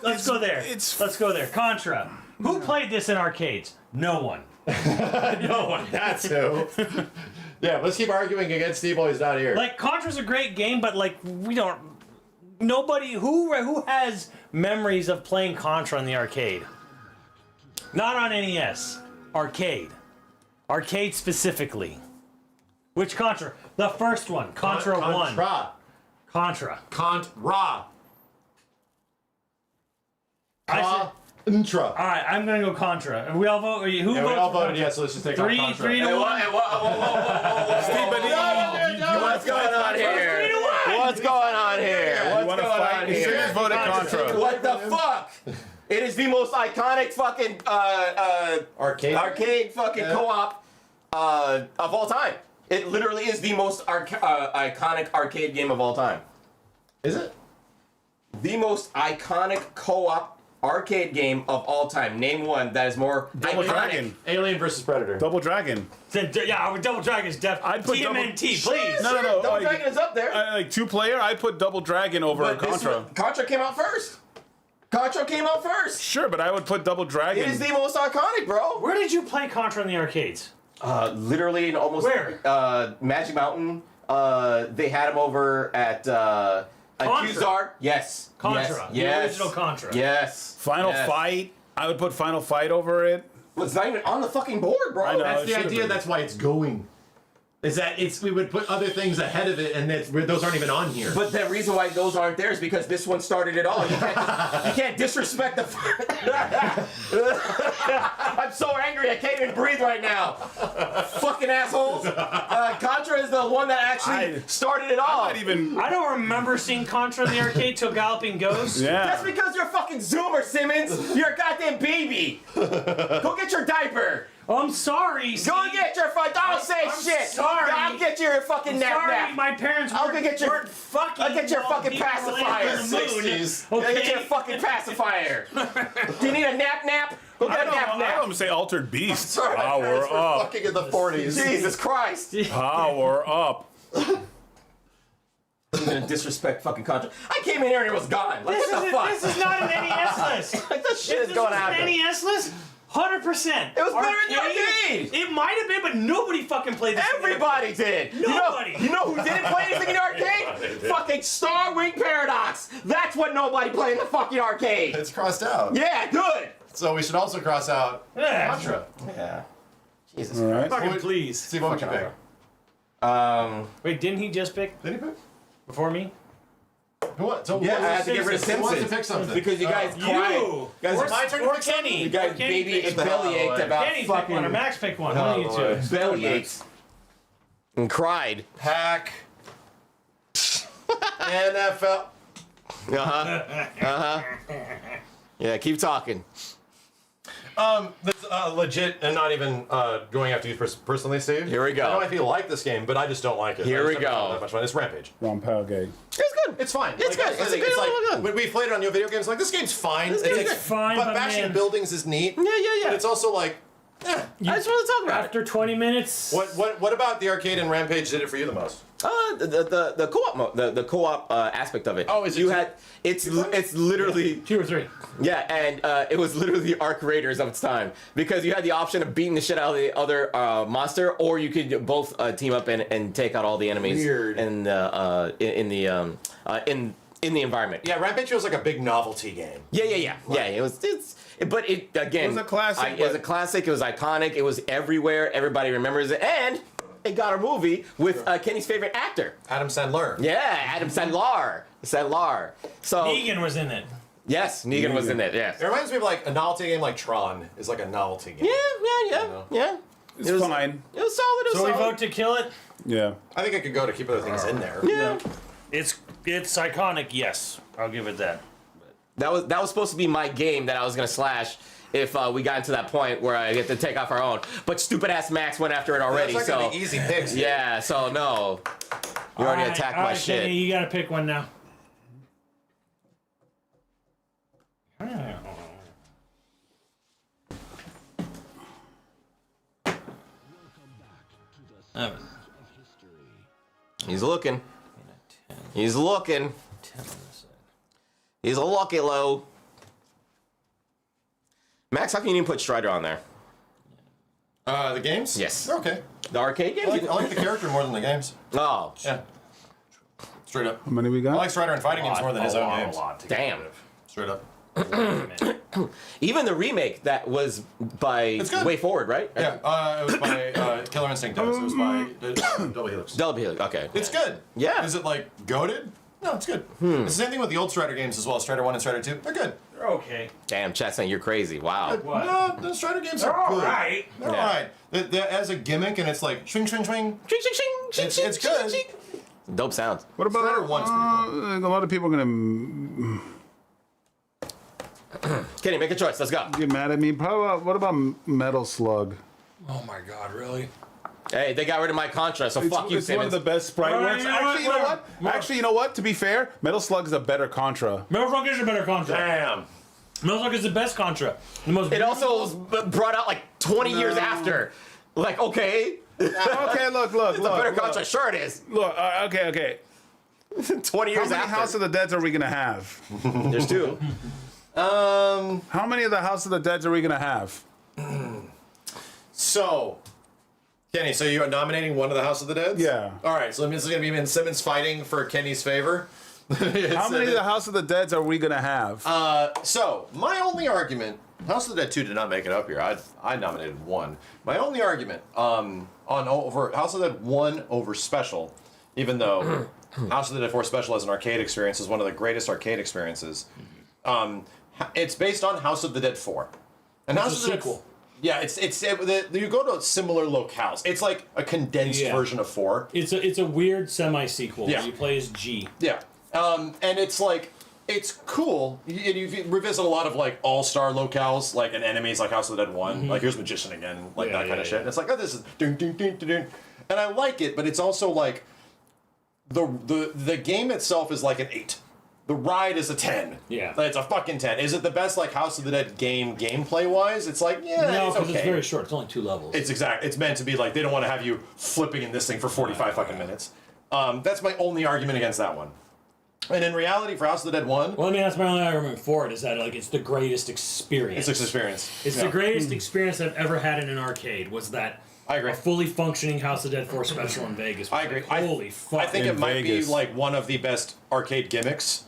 Let's go there. it's- Let's go there. Contra. Who played this in arcades? No one. No one. That's who. Yeah, let's keep arguing against Steve while he's not here. Like Contra's a great game, but like we don't. Nobody who has memories of playing Contra in the arcade. Not on NES. Arcade. Arcade specifically. Which Contra? The first one. Contra 1. Contra. Contra. Contra. I said, Contra. all right, I'm gonna go Contra. And we all vote. Who Yeah, votes we all for voted Contra? yes, so let's just take Three- off Contra. three to Hey, one. what, hey, whoa, Steve, but What's going on here? What's going on here? You What's want to going fight? on You should here? have voted Contra. What the fuck? It is the most iconic fucking arcade fucking Yeah. co-op of all time. It literally is the most iconic arcade game of all time. Is it? The most iconic co-op arcade game of all time. Name one that is more Double iconic. Dragon. Alien versus Predator. Double Dragon. Yeah, Double Dragon's def. I'd put TMNT, please. No. Double like, Dragon is up there. like 2-player, I'd put Double Dragon over But this Contra. one- Contra came out first. Contra came out first. Sure, but I would put Double Dragon. It is the most iconic, bro. Where did you play Contra in the arcades? Literally in almost Where? Magic Mountain. They had them over at Contra. Qzar. Yes. Contra. Yes. The original Contra. Yes. Final Yes. Fight. I would put Final Fight over it. Well, it's not even on the fucking board, bro. I know. That's it the should've idea. been. That's why it's going. Is that we would put other things ahead of it, and those aren't even on here. But the reason why those aren't there is because this one started it all. You can't disrespect the. I'm so angry I can't even breathe right now. Fucking assholes. Contra is the one that actually started it all. Not even. I don't remember seeing Contra in the arcade till Galloping Ghost. Yeah. That's because you're a fucking zoomer, Simmons. You're a goddamn baby. Go get your diaper. I'm sorry. Go get your fucking. Don't say I'm shit. sorry. I'll get your fucking nap Sorry, nap. my parents I'll weren't, go get your- weren't fucking. I'll get your while fucking people were landing pacifier. on the moon. 60s. Go Okay. get your fucking pacifier. Do you need a nap nap? Go get a nap I nap. don't say Altered Beast. Sorry, my Power parents were up. fucking in the 40s. Jesus Christ. Power up. I'm gonna disrespect fucking Contra. I came in here and it was gone. Like, what the fuck? This is not an NES list. Like, this shit If is going this out was an there. NES list, 100%. It was better in the arcade. It might have been, but nobody fucking played this. in the Everybody did. Nobody. You know who didn't play anything in the arcade? Fucking Star Wing Paradox. That's what nobody played in the fucking arcade. It's crossed out. Yeah, good. So we should also cross out Yeah. Contra. Yeah. Jesus. All right. Fucking What- please. See what would you pick? Wait, didn't he just pick Did he pick? before me? Who what? So Yeah, who I had to get rid of who wants to Simpsons pick something? because you guys cried. You. Guys, Or, my turn to or pick something? Kenny. you guys Or Kenny baby picked- bellyached about Kenny picked one, or fucking Max picked one. One of you Lord. two. bellyached and cried. Pack. NFL. Yeah, keep talking. That's legit and not even going after you personally, Steve. Here we go. I don't know if you like this game, but I just don't like it. Here I we just haven't go. had that much fun. It's Rampage. Ron Palgay. It's good. It's fine. It's good. that's the It's thing. good. It's like It's good. when we played it on your video games. Like this game's fine. It's good. like, It's fine, but but bashing man. buildings is neat. Yeah. But it's also like, I just want to talk about it. After 20 minutes. what about the arcade and Rampage did it for you the most? The co-op the co-op aspect of it. Oh, is it you two? had it's literally 2 or 3. yeah, and it was literally the Arc Raiders of its time because you had the option of beating the shit out of the other monster, or you could both team up and take out all the enemies Weird. in the environment. Yeah, Rampage feels like a big novelty game. Yeah. But it again. It was a classic, It was a but- classic. It was iconic. It was everywhere. Everybody remembers it, and it got a movie with Kenny's favorite actor. Adam Sandler. Yeah, Adam Sandler. So Negan was in it. yes, Negan was in it. Yes. It reminds me of like a novelty game like Tron is like a novelty game. Yeah. It's It was fine. It was solid. It was So we solid. vote to kill it? Yeah. I think I could go to keep other things in there. Yeah. It's iconic, yes. I'll give it that. That was supposed to be my game that I was gonna slash if we got into that point where I get to take off our own. But stupid ass Max went after it already. That's not So gonna be easy picks. yeah. So no. You already attacked my shit. Kenny, you gotta pick one now. He's looking. He's looking. He's a lucky low. Max, how can you even put Strider on there? The games? Yes. They're okay. The arcade games? I like the character more than the games. Oh, Yeah. Straight up. How many we got? I like Strider in fighting games more than his own games. damn. Straight up. Even the remake that was by It's good. Way Forward, right? Yeah, it was by Killer Instinct does. It was by Double Helix. Double Helix. Okay. It's good. Yeah. Is it like goated? No, it's good. It's the same thing with the old Strider games as well. Strider 1 and Strider 2. They're good. They're okay. Damn, chat saying you're crazy. Wow. What? No, the Strider games They're are good. alright. They're Yeah. alright. They're as a gimmick and it's like swing, swing, swing. It's good. Dope sounds. What about Strider 1's pretty a lot of people are gonna Kenny, make a choice. Let's go. get mad at me. What about Metal Slug? Oh my god, really? Hey, they got rid of my Contra, so fuck you, It's one of Simmons. the best sprite Well, works. you know Actually, you know what? what? Actually, you know what? To be fair, Metal Slug is a better Contra. Metal Slug is a better concept. Damn. Metal Slug is the best Contra. The most. It also was brought out like 20 years after. Like, okay. Okay, look. It's a better Contra. Sure it is. Look, okay. 20 How years many after. House of the Deads are we gonna have? There's two. How many of the House of the Deads are we gonna have? So, Kenny, so you're nominating one of the House of the Dead? Yeah. All right, so this is going to be Ben Simmons fighting for Kenny's favor. How many of the House of the Deads are we gonna have? So, my only argument, House of the Dead 2 did not make it up here. I nominated 1. My only argument on over House of the Dead 1 over Special, even though House of the Dead 4 Special as an arcade experience is one of the greatest arcade experiences. It's based on House of the Dead 4. And House of the sequel. Dead. Yeah, you go to similar locales. It's like a condensed version of 4. It's a weird semi-sequel Yeah. where you play as G. Yeah. And it's like, it's cool. You revisit a lot of like all-star locales, like and enemies like House of the Dead 1. Like here's Magician again, like that kind of shit. And it's like, oh, this is dun, dun, dun, dun, dun. And I like it, but it's also like the game itself is like an 8. The ride is a 10. Yeah. It's a fucking 10. Is it the best like House of the Dead game gameplay-wise? It's like, yeah, No, it's because okay. it's very short. It's only 2 levels. It's meant to be like, they don't want to have you flipping in this thing for 45 fucking minutes. That's my only argument against that one. And in reality, for House of the Dead 1, Well, I mean, that's my only argument for it, is that like it's the greatest experience. it's an experience. It's the greatest experience I've ever had in an arcade. Was that I agree. a fully functioning House of the Dead 4 special in Vegas? I agree. Like, holy fuck! I think In it might Vegas. be like one of the best arcade gimmicks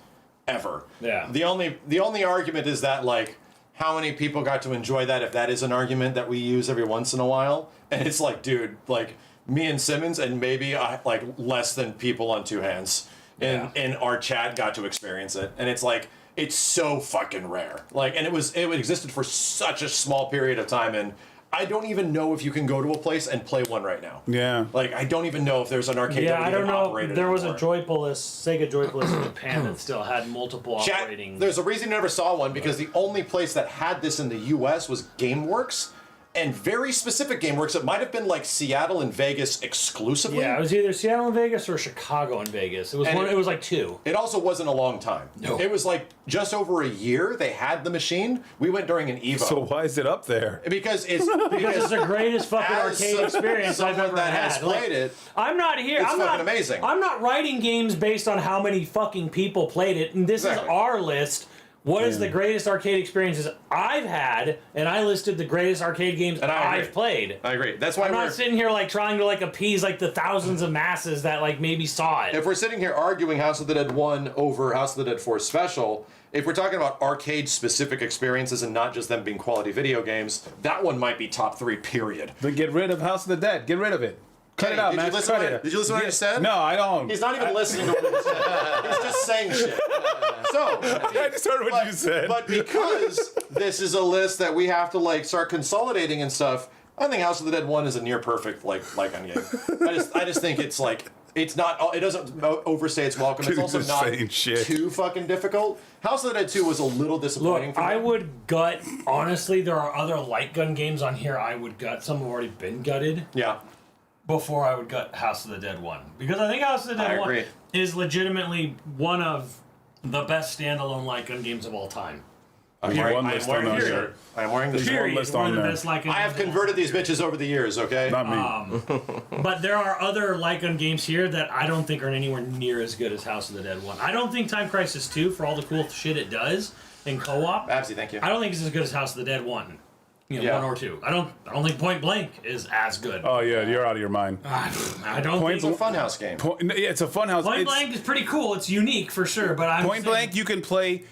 ever. Yeah. The only argument is that like how many people got to enjoy that, if that is an argument that we use every once in a while. And it's like, dude, like me and Simmons and maybe like less than people on 2 hands in our chat got to experience it. And it's like, it's so fucking rare. Like, and it existed for such a small period of time, and I don't even know if you can go to a place and play one right now. Yeah. Like, I don't even know if there's an arcade Yeah, that would I don't even know. operate it There was a anymore. Sega Joypalist in Japan that still had multiple Chat, operating. there's a reason you never saw one, because the only place that had this in the U.S. was GameWorks, and very specific GameWorks. It might have been like Seattle and Vegas exclusively. Yeah, it was either Seattle and Vegas or Chicago and Vegas. It was And one. It was like 2. It also wasn't a long time. No. It was like just over a year they had the machine. We went during an Evo. So why is it up there? Because it's Because it's the greatest fucking as arcade experience I've someone ever that had. has Like, played it. I'm not here. It's I'm fucking not amazing. I'm not writing games based on how many fucking people played it. And this Exactly. is our list. What is the greatest arcade experiences I've had? And I listed the greatest arcade games And I agree. I've played. I agree. That's why I'm we're not sitting here like trying to like appease like the thousands of masses that like maybe saw it. if we're sitting here arguing House of the Dead 1 over House of the Dead 4 Special, if we're talking about arcade specific experiences and not just them being quality video games, that one might be top 3, period. Then get rid of House of the Dead. Get rid of it. Cut it out, Did man. you listen Cut to it. did you listen to what I just said? No, I don't. He's not even listening to what he said. He's just saying shit. So, I just heard what you said. but because this is a list that we have to like start consolidating and stuff, I think House of the Dead 1 is a near perfect like gun game. I just think it's like, it's not, it doesn't overstay its welcome. It's You're also just not saying shit. too fucking difficult. House of the Dead 2 was a little disappointing Look, for me. I would gut. Honestly, there are other light gun games on here I would gut. Some have already been gutted Yeah. before I would gut House of the Dead 1. Because I think House of the Dead I 1 agree. is legitimately one of the best standalone light gun games of all time. I'm There's wearing, one I am list wearing on the there. shirt. I am wearing the There's shirt. one Period. list One on of the there. best light gun I have games of all converted these bitches over the years, okay? Not me. But there are other light gun games here that I don't think are anywhere near as good as House of the Dead 1. I don't think Time Crisis 2, for all the cool shit it does in co-op, Babsy, thank you. I don't think it's as good as House of the Dead 1. You know, Yeah. 1 or 2. I don't think Point Blank is as good. Oh yeah, you're out of your mind. I don't Point think It's a funhouse game. Yeah, it's a fun house. Point It's- Blank is pretty cool. It's unique for sure, but I'm Point saying- Blank, you can play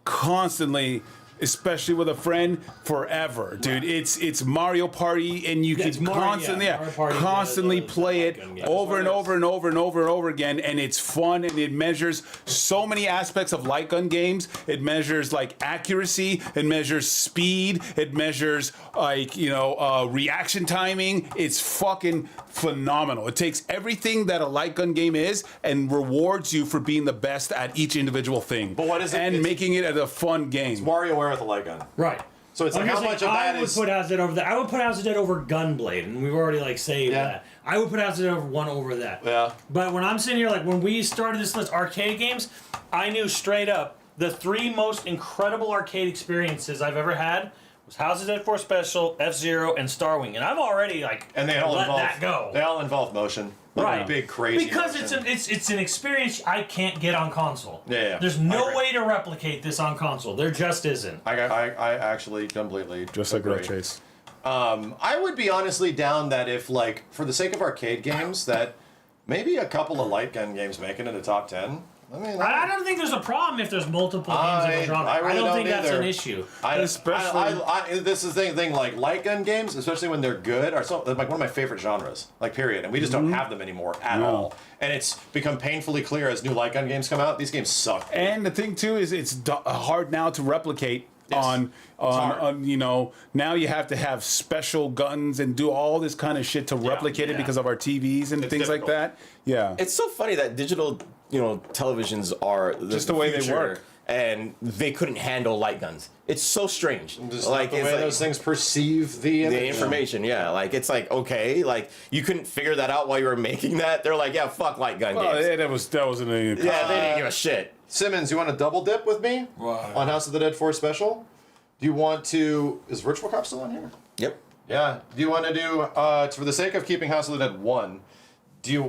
constantly, especially with a friend, forever, dude. It's Mario Party, and you it's can Mario- constantly, yeah, Mario Party, constantly the play light it gun game. over and over and over and over and over again, and it's fun, and it measures so many aspects of light gun games. It measures like accuracy, it measures speed, it measures like reaction timing. It's fucking phenomenal. It takes everything that a light gun game is and rewards you for being the best at each individual thing. But what is it? And It's- making it a fun game. WarioWare with a light gun. Right. So it's I'm like how just much saying, of that I would is... put House of the Dead over that. I would put House of the Dead over Gunblade, and we've already like saved Yeah. that. I would put House of the Dead over 1 over that. Yeah. But when I'm sitting here, like when we started this list, arcade games, I knew straight up the 3 most incredible arcade experiences I've ever had was House of Dead 4 Special, F-Zero, and Starwing, and I've already And they all let involve that go. They all involve motion. Like Right. Big crazy. Because motion. it's an experience I can't get on console. Yeah. There's I no agree. way to replicate this on console. There just isn't. I actually completely Just like agree. Real Chase. I would be honestly down that if, like, for the sake of arcade games, that maybe a couple of light gun games make it into top 10. I mean, I don't think there's a problem if there's multiple games in the genre. I really don't don't think that's either. an issue. This is the thing, like light gun games, especially when they're good, are like one of my favorite genres, like period. And we just don't have them anymore at all. And it's become painfully clear as new light gun games come out. These games suck. And the thing too is it's hard now to replicate. Yes. On you know, now you have to have special guns and do all this kind of shit to replicate it because of our TVs and things like that. Yeah. It's so funny that digital, televisions are Just the way they future, work. and they couldn't handle light guns. It's so strange. Just like the it's way like those things perceive the the image. information, yeah. Like it's like okay, like you couldn't figure that out while you were making that. They're like, yeah, fuck light gun Well, games. yeah, that wasn't a Yeah, they didn't give a shit. Simmons, you want to double dip with me on House of the Dead 4 Special? Do you want to... Is Virtual Cop still on here? Yep. Yeah. Do you want to do... for the sake of keeping House of the Dead 1,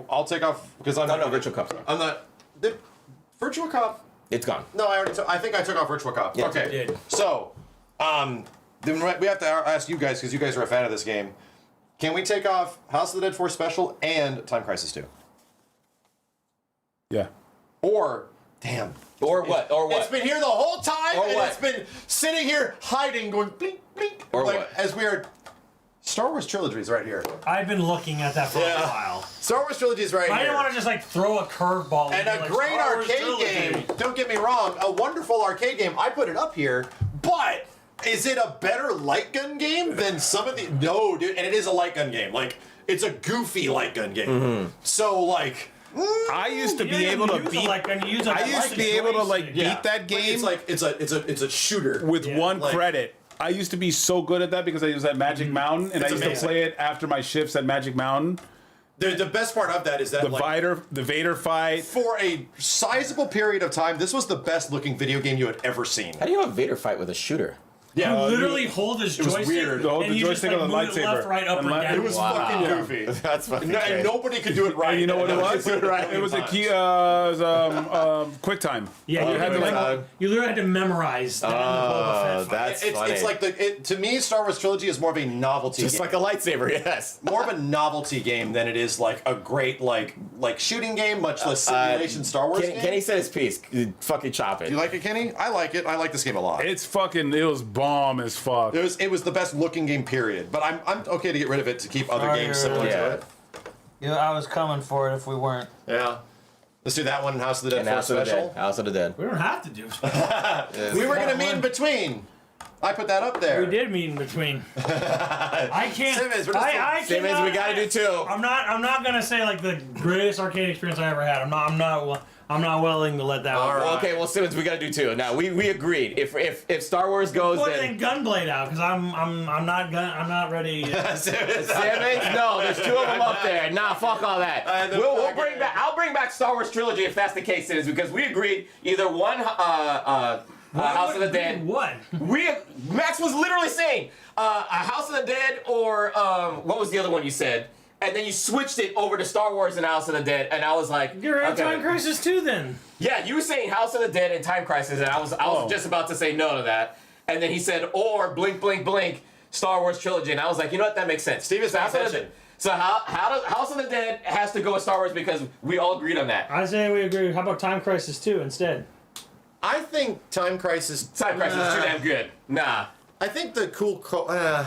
I'll take off... Because I'm No, Virtual Cop's gone. I'm not... Virtual Cop... It's gone. No, I think I took off Virtual Cop. Yeah, okay. you did. So, then we have to ask you guys, because you guys are a fan of this game. Can we take off House of the Dead 4 Special and Time Crisis 2? Yeah. Or... Damn. Or what? It's been here the whole time, Or and what? it's been sitting here hiding, going blink, blink. Or like, what? As we are... Star Wars Trilogy is right here. I've been looking at that for a while. Star Wars Trilogy is right I here. didn't want to just like throw a curveball. And be a like, great Star Wars arcade Trilogy. game. Don't get me wrong, a wonderful arcade game. I put it up here, but is it a better light gun game than some of the? No, dude. And it is a light gun game. Like it's a goofy light gun game. So like. I used to You be didn't able to use a beat. light gun, you used a I used to be able to like joystick. beat that game It's a shooter with one like- credit. I used to be so good at that because I was at Magic Mountain and I It's used amazing. to play it after my shifts at Magic Mountain. The best part of that is that The Vader fight. for a sizable period of time, this was the best looking video game you had ever seen. How do you have a Vader fight with a shooter? You Yeah, literally hold his was joystick weird. Hold and the you just joystick like on the move it lightsaber. left, right, up, And and left- down. it was fucking goofy. That's fucking And nobody could do it right. And you know what it was? Nobody could do right It was a times. key. QuickTime. Yeah, you, had to, like, you literally had to memorize that. Oh, that's funny. It's like to me, Star Wars Trilogy is more of a novelty just game. like a lightsaber, yes. More of a novelty game than it is like a great like shooting game, much less simulation Star Wars game. Kenny said his piece. Fucking chop it. Do you like it, Kenny? I like it. I like this game a lot. It was bomb as fuck. It was the best looking game, period. But I'm okay to get rid of it to keep other games similar Yeah. to it. Yeah, I was coming for it if we weren't. Yeah. Let's do that one, House of the Dead And 4 House of the Special. Dead. House of the Dead. We don't have to do it. We were gonna That meet in one. between. I put that up there. We did meet in between. I can't. Simmons, we're just I Simmons, cannot- we gotta do two. I'm not gonna say like the greatest arcade experience I ever had. I'm not willing to let that one. right. Well, okay, well, Simmons, we gotta do two. Now, we agreed. If Star Wars goes, Put then Gunblade out because I'm not ready. Yet. Simmons, no, there's two of them up there. Nah, fuck all that. We'll bring back. I'll bring back Star Wars trilogy if that's the case, Simmons, because we agreed either one. House of the Dead. What? Max was literally saying a House of the Dead or what was the other one you said? And then you switched it over to Star Wars and House of the Dead, and I was like, You're at okay. Time Crisis 2 then. Yeah, you were saying House of the Dead and Time Crisis, and I was just about to say no to that. And then he said, or blink, blink, blink, Star Wars trilogy, and I was like, you know what, that makes sense. Steve is paying attention. So House of the Dead has to go with Star Wars because we all agreed on that. I say we agree. How about Time Crisis 2 instead? I think Time Crisis. Time Crisis is too damn good. Nah. I think the cool.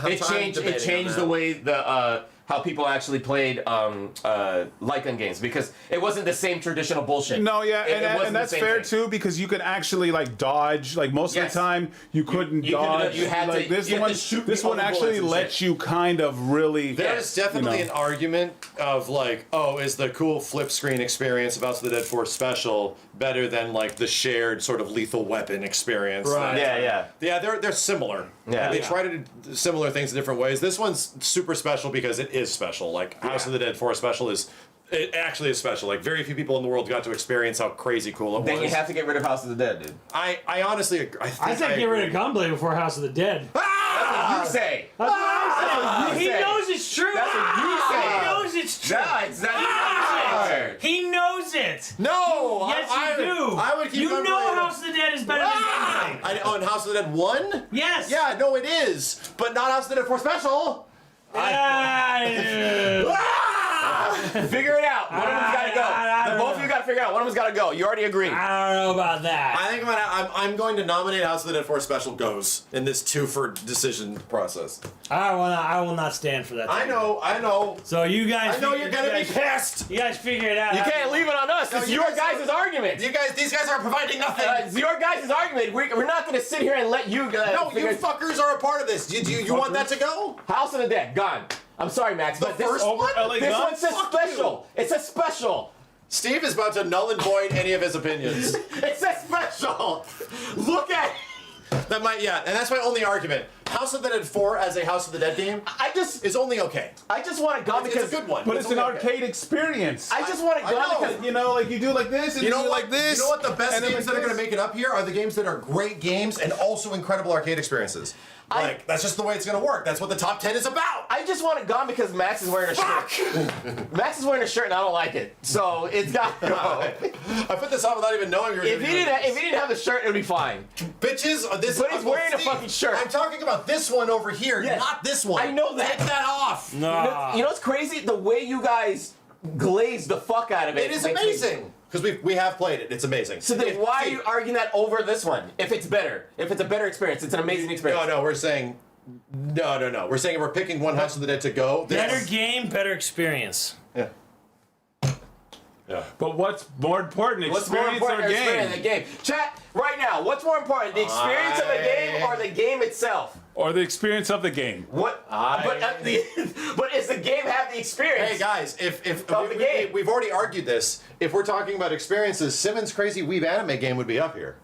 It changed the way the how people actually played light gun games because it wasn't the same traditional bullshit. No, yeah, It wasn't and that's the same fair thing. too because you could actually like dodge. Like most Yes. of the time, you couldn't you couldn't- dodge. you had to- like this you had one, to shoot this the one other actually bullets and lets shit. you kind of really. There's definitely you know. an argument of like, oh, is the cool flip screen experience of House of the Dead 4 Special better than like the shared sort of lethal weapon experience? Right. Yeah. Yeah, they're similar. Yeah. They try to do similar things in different ways. This one's super special because it is special. Like House of the Dead 4 Special is It actually is special. Like, very few people in the world got to experience how crazy cool it was. Then you have to get rid of House of the Dead, dude. I honestly agree. I said get rid of Gunblade before House of the Dead. You say. That's what I said. you He say. knows it's true. That's what you say. He knows it's true. No, it's not. He knows it. No! Yes, I you do. I would keep You know Gunblade. House of the Dead is better than Gunblade. On House of the Dead 1? Yes. Yeah, no, it is. But not House of the Dead 4 Special. Figure it out. One of them's got to go. Both of you got to figure out. One of them's got to go. You already agreed. I don't know about that. I think I'm going to nominate House of the Dead 4 Special goes in this 2 for decision process. I will not stand for that. I know. So you guys. I know you're gonna be pissed. You guys figure it out. You can't leave it on us. No, It's you your guys guys' argument. These guys are providing nothing. It's your guys' argument. We're not going to sit here and let you go. No, you fuckers are a part of this. You want that to go? House of the Dead, gone. I'm sorry, Max, but this, first one? LA this Guns? one's a Fuck special. It's a special. Steve is about to null and void any of his opinions. It's a special. Look at it. And that's my only argument. House of the Dead 4 as a House of the Dead game is only okay. I just want it gone because It's a good one. But it's an only okay. arcade experience. I just want it I gone know. because You know, like you do like this, and You know do what? like this. You know what? The best and then games like that are going to this. make it up here are the games that are great games and also incredible arcade experiences. Like, that's just the way it's going to work. That's what the top 10 is about. I just want it gone because Max is wearing a shirt. Max is wearing a shirt and I don't like it, so it's got to go. I put this on without even knowing you were If he didn't have the shirt, it would be fine. Bitches, this. But he's wearing a fucking shirt. I'm talking about this one over here, Yes. not this one. I know that. Take that off. You know what's crazy? The way you guys glaze the fuck out of it. It is makes me- amazing. Because we have played it. It's amazing. So then why are you arguing that over this one? If it's better. If it's a better experience. It's an amazing experience. No, we're saying... No. We're saying if we're picking one House of the Dead to go... Better game, better experience. Yeah. But what's more important, What's more experience important or than experience game? the game? Chat, right now, what's more important, the experience of the game or the game itself? Or the experience of the game? What? But does the game have the experience? Hey guys, if Of the game. we've already argued this. If we're talking about experiences, Simmons' Crazy Weeb anime game would be up here.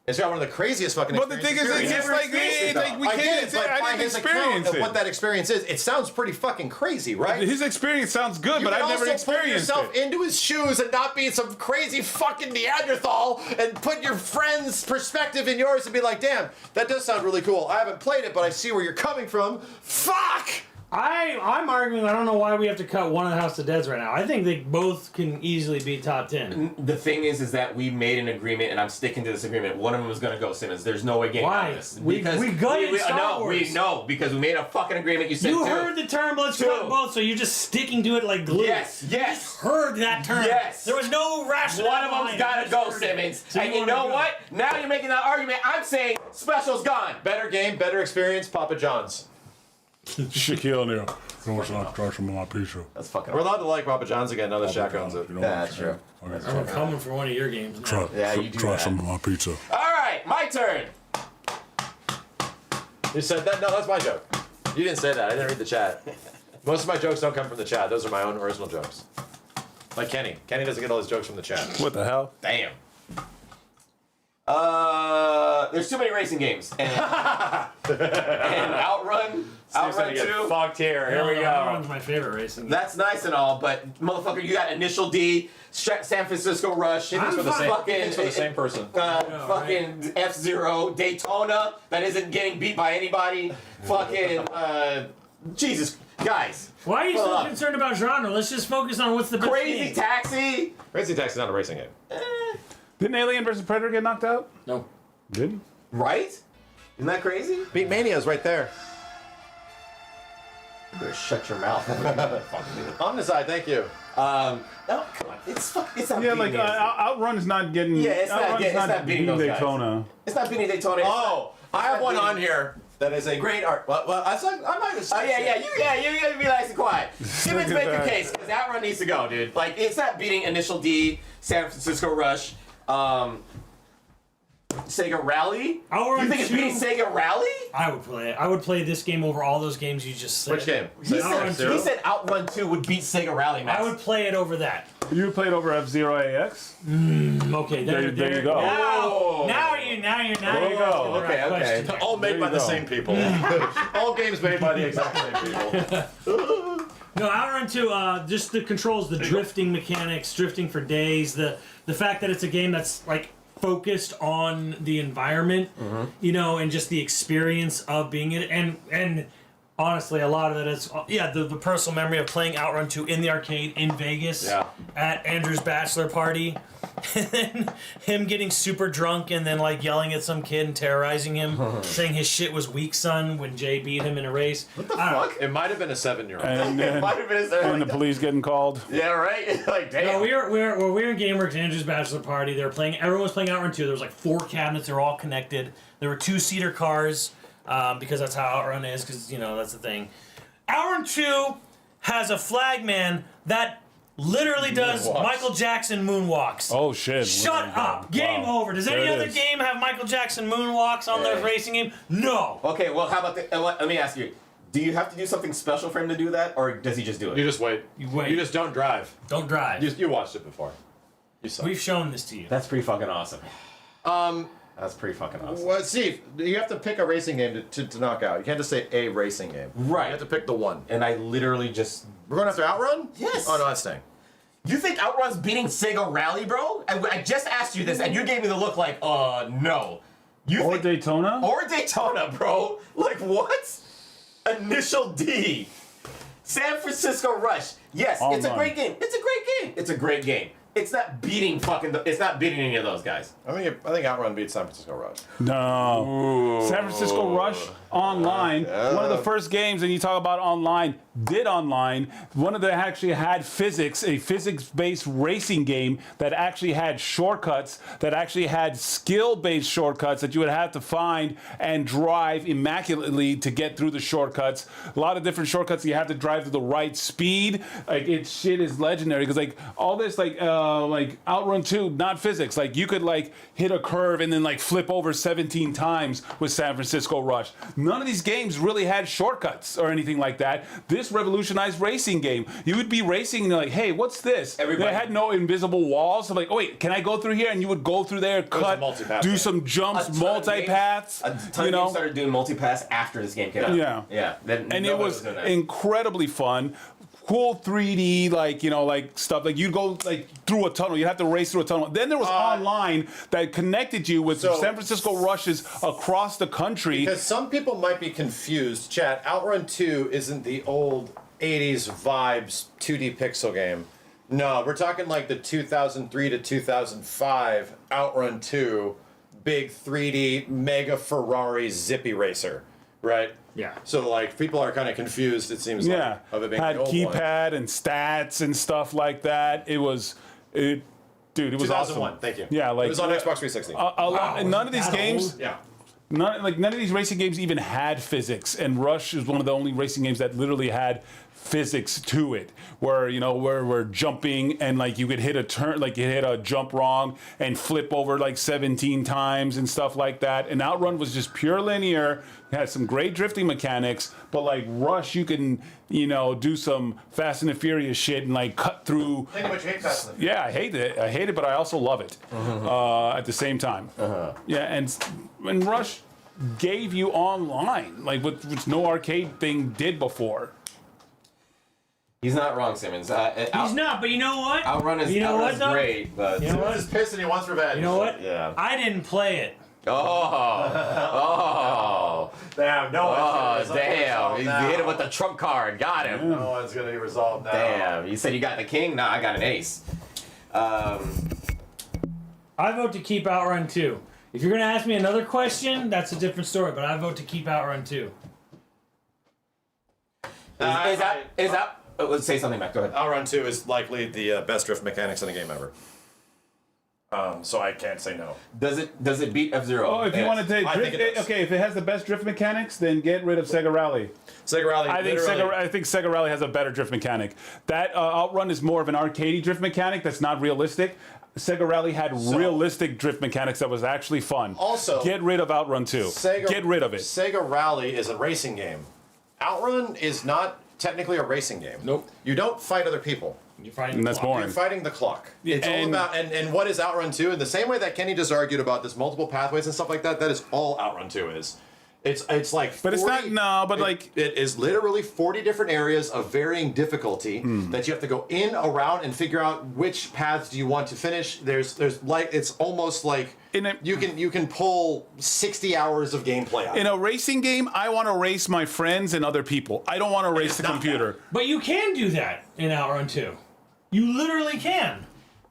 It's got one of the craziest fucking But the thing is, experiences. it's just like, it's like we I get can't. it, but I by didn't his account experience of it. what that experience is, it sounds pretty fucking crazy, right? His experience sounds good, You but can I've never also put experienced yourself it. into his shoes and not be some crazy fucking Neanderthal and put your friend's perspective in yours and be like, damn, that does sound really cool. I haven't played it, but I see where you're coming from. Fuck! I'm arguing. I don't know why we have to cut one of the House of Deads right now. I think they both can easily be top 10. The thing is that we made an agreement, and I'm sticking to this agreement. One of them was going to go, Simmons. There's no way getting Why? out of this. We gutted Star Wars. No, because we made a fucking agreement. You said You two. heard the term "let's Two. cut both," so you're just sticking to it like glue. Yes. Heard that term. Yes. There was no rationale. One of them's got to go, Simmons. And you know what? Now you're making that argument. I'm saying special's gone. Better game, better experience, Papa John's. Shaquille O'Neal. You want to try some of my pizza? That's fucking. We're allowed to like Papa John's again now that Shaq owns it. That's true. I'm coming for one of your games. Now. Yeah, you do that. of my pizza. All right, my turn. You said that? No, that's my joke. You didn't say that. I didn't read the chat. Most of my jokes don't come from the chat. Those are my own original jokes. Like Kenny. Kenny doesn't get all his jokes from the chat. What the hell? Damn. There's too many racing games. And Outrun 2. Fucked here. Here we That go. one's my favorite racing. That's nice and all, but motherfucker, you got Initial D, San Francisco Rush, I'm For the same, fucking it's for the same person. fucking F-Zero, Daytona, that isn't getting beat by anybody. Fucking, Jesus, guys. Why are you Hold so on. concerned about genre? Let's just focus on what's the best Crazy game. Taxi. Crazy Taxi is not a racing game. Didn't Alien vs Predator get knocked out? No. Did he? Right? Isn't that crazy? Beat Mania's right there. You better shut your mouth. On the side, thank you. No, come on. It's not Yeah, beating like it. Outrun's not getting. Yeah, it's not Outrun's get- it's not beating those guys. Daytona. It's not beating Daytona. It's Oh, I have one on here that is a great art. Well, I might have said you gotta be nice and quiet. Simmons, Look at make your that. case, because Outrun needs to go, dude. Like, it's not beating Initial D, San Francisco Rush, Sega Rally. Outrun You think it's 2? beating Sega Rally? I would play it. I would play this game over all those games you just said. Which game? He Outrun said, 2? he said Outrun 2 would beat Sega Rally, Max. I would play it over that. You played over F-Zero AX? Okay, There you go. Now you're There you asking go. the right Okay. question. All made There by you the go. same people. All games made by the exact same people. No, Outrun 2, just the controls, the drifting mechanics, drifting for days, the fact that it's a game that's like focused on the environment, and just the experience of being in it, and honestly, a lot of it is the personal memory of playing Outrun 2 in the arcade in Vegas at Andrew's bachelor party, and then him getting super drunk and then like yelling at some kid and terrorizing him, saying his shit was weak, son, when Jay beat him in a race. What the fuck? It might have been a 7-year-old. And, It might have been a and the police getting called. Yeah, right. Like, damn. No, we were in GameWorks, Andrew's bachelor party. They were playing. Everyone was playing Outrun 2. There was like 4 cabinets. They were all connected. There were 2-seater cars because that's how Outrun is. Because that's the thing. Outrun 2 has a flagman that literally does Michael Jackson moonwalks. Oh shit! Shut up! Game over. Does any other game have Michael Jackson moonwalks on their racing game? No. Okay, well, how about let me ask you. Do you have to do something special for him to do that, or does he just do it? You just wait. You wait. You just don't drive. Don't drive. You watched it before. You saw. We've shown this to you. That's pretty fucking awesome. That's pretty fucking awesome. Well, Steve, you have to pick a racing game to knock out. You can't just say a racing game. Right. You have to pick the one. And I literally just... We're going after Outrun? Yes. Oh, no, that's staying. You think Outrun's beating Sega Rally, bro? I just asked you this, and you gave me the look like, no. Or Daytona? Or Daytona, bro. Like, what? Initial D. San Francisco Rush. Yes, it's a great game. It's a great game. It's a great game. It's not beating it's not beating any of those guys. I think Outrun beats San Francisco Rush. No. Ooh. San Francisco Rush online, one of the first games, and you talk about online, one of them actually had physics, a physics-based racing game that actually had shortcuts, that actually had skill-based shortcuts that you would have to find and drive immaculately to get through the shortcuts. A lot of different shortcuts, you have to drive to the right speed. Like, shit is legendary, because like all this like Outrun 2, not physics. Like you could like hit a curve and then like flip over 17 times with San Francisco Rush. None of these games really had shortcuts or anything like that. This revolutionized racing game. You would be racing and you're like, hey, what's this? They had no invisible walls. So like, oh wait, can I go through here? And you would go through there, cut, do some jumps, multi-paths. A ton of games started doing multi-pass after this game came out. Yeah. Yeah. And it was incredibly fun. Cool 3D, like stuff. Like you'd go like through a tunnel. You'd have to race through a tunnel. Then there was online that connected you with San Francisco rushes across the country. Because some people might be confused. Chat, Outrun 2 isn't the old 80s vibes 2D pixel game. No, we're talking like the 2003 to 2005 Outrun 2 big 3D mega Ferrari zippy racer, right? Yeah. So like people are kind of confused. It seems like of it being had the old keypad one. and stats and stuff like that. It was, dude, it was 2001. awesome. Thank you. Yeah, like it was on Xbox 360. A lot, and none of these games. Yeah. None of these racing games even had physics, and Rush is one of the only racing games that literally had physics to it, where where we're jumping and like you could hit a turn, like you hit a jump wrong and flip over like 17 times and stuff like that. And Outrun was just pure linear. It had some great drifting mechanics, but like Rush, you can do some Fast and the Furious shit and like cut through. Think about you hate Fast and the Yeah, I hate it, but I also love it at the same time. Yeah, and Rush gave you online, like which no arcade thing did before. He's not wrong, Simmons. He's not, but you know what? Outrun is great, but you know what? He's pissed and he wants revenge. You know what? Yeah. I didn't play it. Damn, no one's damn. He hit him with the trump card. Got him. No one's gonna be resolved now. Damn. You said you got the king? Nah, I got an ace. I vote to keep Outrun 2. If you're gonna ask me another question, that's a different story, but I vote to keep Outrun 2. Is that let's say something, Matt. Go ahead. Outrun 2 is likely the best drift mechanics in a game ever. So I can't say no. Does it beat F-Zero? Oh, if you want to take I think it does. okay, if it has the best drift mechanics, then get rid of Sega Rally. Sega Rally. I think Sega Rally has a better drift mechanic. That Outrun is more of an arcadey drift mechanic that's not realistic. Sega Rally had realistic drift mechanics that was actually fun. Also, get rid of Outrun 2. Get rid of it. Sega Rally is a racing game. Outrun is not technically a racing game. Nope. You don't fight other people. You're fighting that's the clock. boring. You're fighting the clock. It's all about and what is Outrun 2? In the same way that Kenny just argued about this multiple pathways and stuff like that, that is all Outrun 2 is. It's like 40, But it's not, no, but it is literally 40 different areas of varying difficulty that you have to go in, around, and figure out which paths do you want to finish. There's like, it's almost like you can pull 60 hours of gameplay out. in a racing game, I want to race my friends and other people. I don't want to race the computer. But you can do that in Outrun 2. You literally can.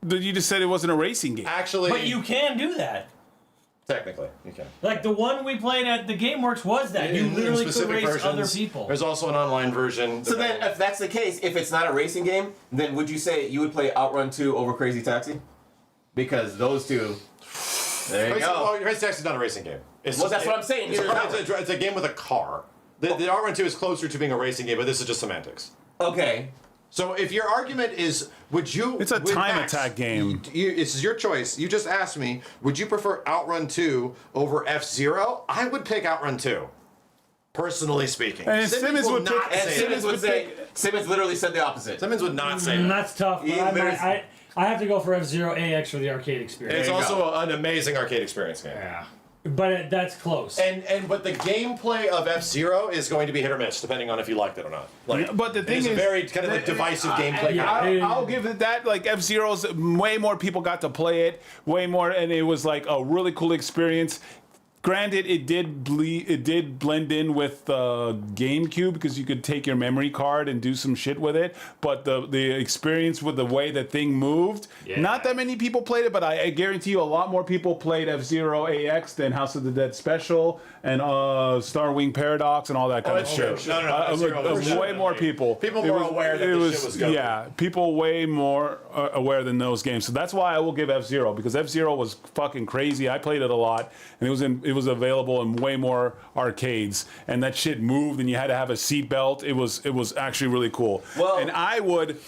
You just said it wasn't a racing game. Actually, But you can do that. technically, you can. Like the one we played at the GameWorks was that. You In literally could specific race other versions, people. There's also an online version. So then, if that's the case, if it's not a racing game, then would you say you would play Outrun 2 over Crazy Taxi? Because those two. There you go. Crazy Taxi is not a racing game. Well, that's what I'm saying. It's a game with a car. The Outrun 2 is closer to being a racing game, but this is just semantics. Okay. So if your argument is, would you... It's a with time Max, attack game. It's your choice. You just asked me, would you prefer Outrun 2 over F-Zero? I would pick Outrun 2, personally speaking. And Simmons will would not pick- And say Simmons that. would say. Simmons literally said the opposite. Simmons would not say that. That's tough. But I have to go for F-Zero AX for the arcade experience. It's you also an amazing arcade experience game. Yeah. But that's close. But the gameplay of F-Zero is going to be hit or miss, depending on if you liked it or not. Like, But the thing it's is, a very kind of like divisive gameplay. I'll give it that. Like F-Zero's, way more people got to play it, way more, and it was like a really cool experience. Granted, it did blend in with GameCube because you could take your memory card and do some shit with it. But the experience with the way the thing moved, not that many people played it, but I guarantee you a lot more people played F-Zero AX than House of the Dead Special and Star Wing Paradox and all that kind of shit. No, F-Zero Way more people. People more aware that this shit was going. Yeah, people way more aware than those games. So that's why I will give F-Zero, because F-Zero was fucking crazy. I played it a lot, and it was available in way more arcades, and that shit moved, and you had to have a seatbelt. It was actually really cool. Well, and I would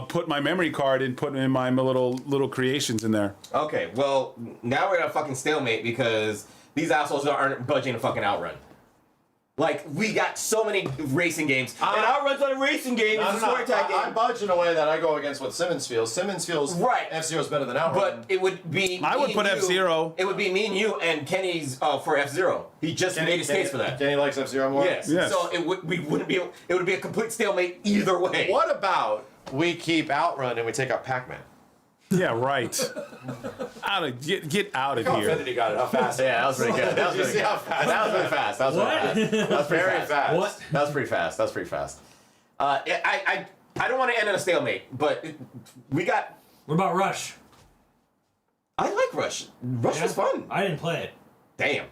put my memory card and put in my little creations in there. Okay, well, now we're at a fucking stalemate because these assholes aren't budging a fucking Outrun. Like, we got so many racing games, and Outrun's not a racing game, it's a story attack game. I budge in a way that I go against what Simmons feels. Simmons feels Right. F-Zero's better than Outrun. But it would be. I would me put and you- F-Zero. It would be me and you and Kenny's for F-Zero. He just made his case for that. Kenny likes F-Zero more? Yes. Yes. So it would be a complete stalemate either way. What about we keep Outrun and we take out Pac-Man? Yeah, right. Get out of How here. offended you got it, how fast. Yeah, that was pretty good. That was Did you really see good. how fast? That was really fast. That was really fast. That was pretty Very fast. fast. What? That was pretty fast. That was pretty fast. I don't want to end in a stalemate, but we got. What about Rush? I like Rush. Rush was fun. I didn't play it. Damn.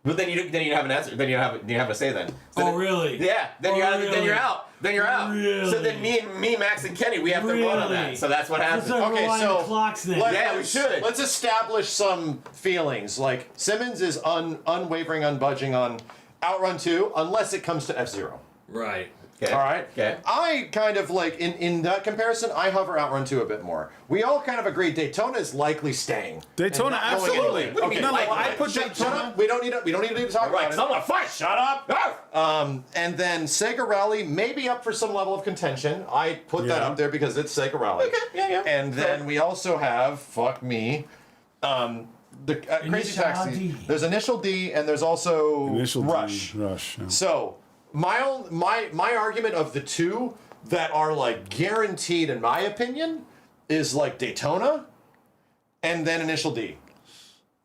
But then you have an answer. Then you have a say then. So Oh, then- really? Yeah. Then Oh, you're out. Then really? you're out. Then you're out. Really? So then me, Max, and Kenny, we have to vote on Really? that. So that's what happens. Let's Okay, rewind so the clocks then. Yeah, we should. Let's establish some feelings. Like, Simmons is unwavering, unbudging on Outrun 2, unless it comes to F-Zero. Right. Okay. All right. Okay. I kind of like in that comparison, I hover Outrun 2 a bit more. We all kind of agree Daytona is likely staying. Daytona, And not going absolutely. anywhere. What do you mean, likely? I put Shut Daytona. up. We don't need to talk Right. about it. Someone fight. Shut up. And then Sega Rally may be up for some level of contention. I put that Yeah. up there because it's Sega Rally. Okay, yeah. And then we also have, fuck me, the Crazy Initial Taxi. D. There's Initial D and there's also Initial D, Rush. Rush. Yeah. So my argument of the two that are like guaranteed in my opinion is like Daytona and then Initial D.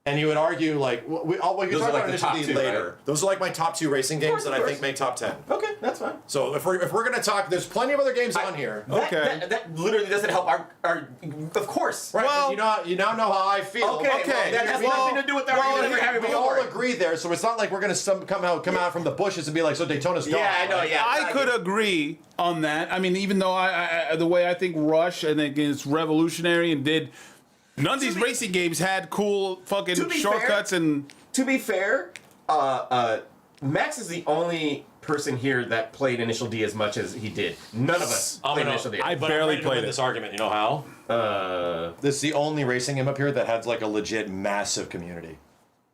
And you would argue like we can Those talk are like about the Initial top D two, later. right? Those are like my top two racing games that I think make top 10. Okay, that's fine. So if we're gonna talk, there's plenty of other games on here. Okay. That literally doesn't help our. Of course. Right, Well- you now know how I feel. Okay. Well, that has nothing to do with the argument we were having we all before. agree there, so it's not like we're gonna come out from the bushes and be like, so Daytona's gone. Yeah, I know. right? Yeah. I could agree on that. I mean, even though I the way I think Rush and again it's revolutionary and did none of these racing games had cool fucking To be shortcuts fair- and To be fair, Max is the only person here that played Initial D as much as he did. None of us played Initial D. I But barely I'm ready to played win it. this argument. You know how? This is the only racing game up here that has like a legit massive community.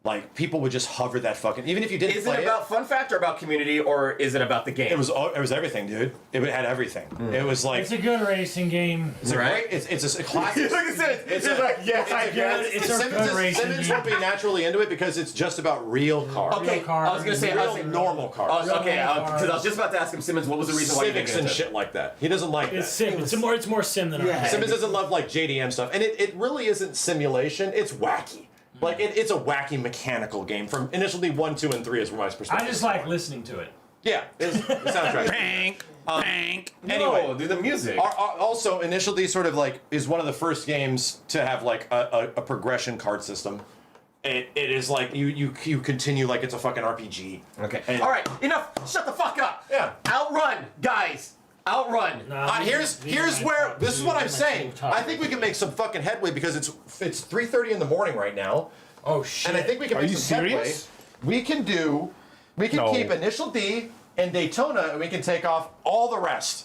like people would just hover that fucking. Even if you didn't Is play it about fun factor, about community, or is it about the game? it was everything, dude. It had everything. It was like It's a good racing game. it's a Right? great. It's a classic. Look at Simmons. It's He's a- like, yes, I guess. It's a good racing Simmons game. won't be naturally into it because it's just about real cars. Okay, car. I was gonna say, Real normal cars. okay, Real because I was just about to ask him, Simmons, what was the reason why you didn't Civics get and into shit it? like that. He doesn't like It's that. sim. It's more sim than arcade. Simmons doesn't love like JDM stuff, and it really isn't simulation. It's wacky. Like it's a wacky mechanical game. From Initial D 1, 2, and 3 is from my perspective. I just like listening to it. Yeah, the soundtrack. Bank, bank. Anyway, No, do the music. Also, Initial D sort of like is one of the first games to have like a progression card system. It is like you continue like it's a fucking RPG. Okay. And- All right, enough. Shut the fuck up. Yeah. Outrun, guys. Outrun. Here's where this is what I'm saying. I think we can make some fucking headway because it's 3:30 in the morning right now, Oh shit! and I think we can Are make you some serious? headway. We can No. keep Initial D and Daytona, and we can take off all the rest.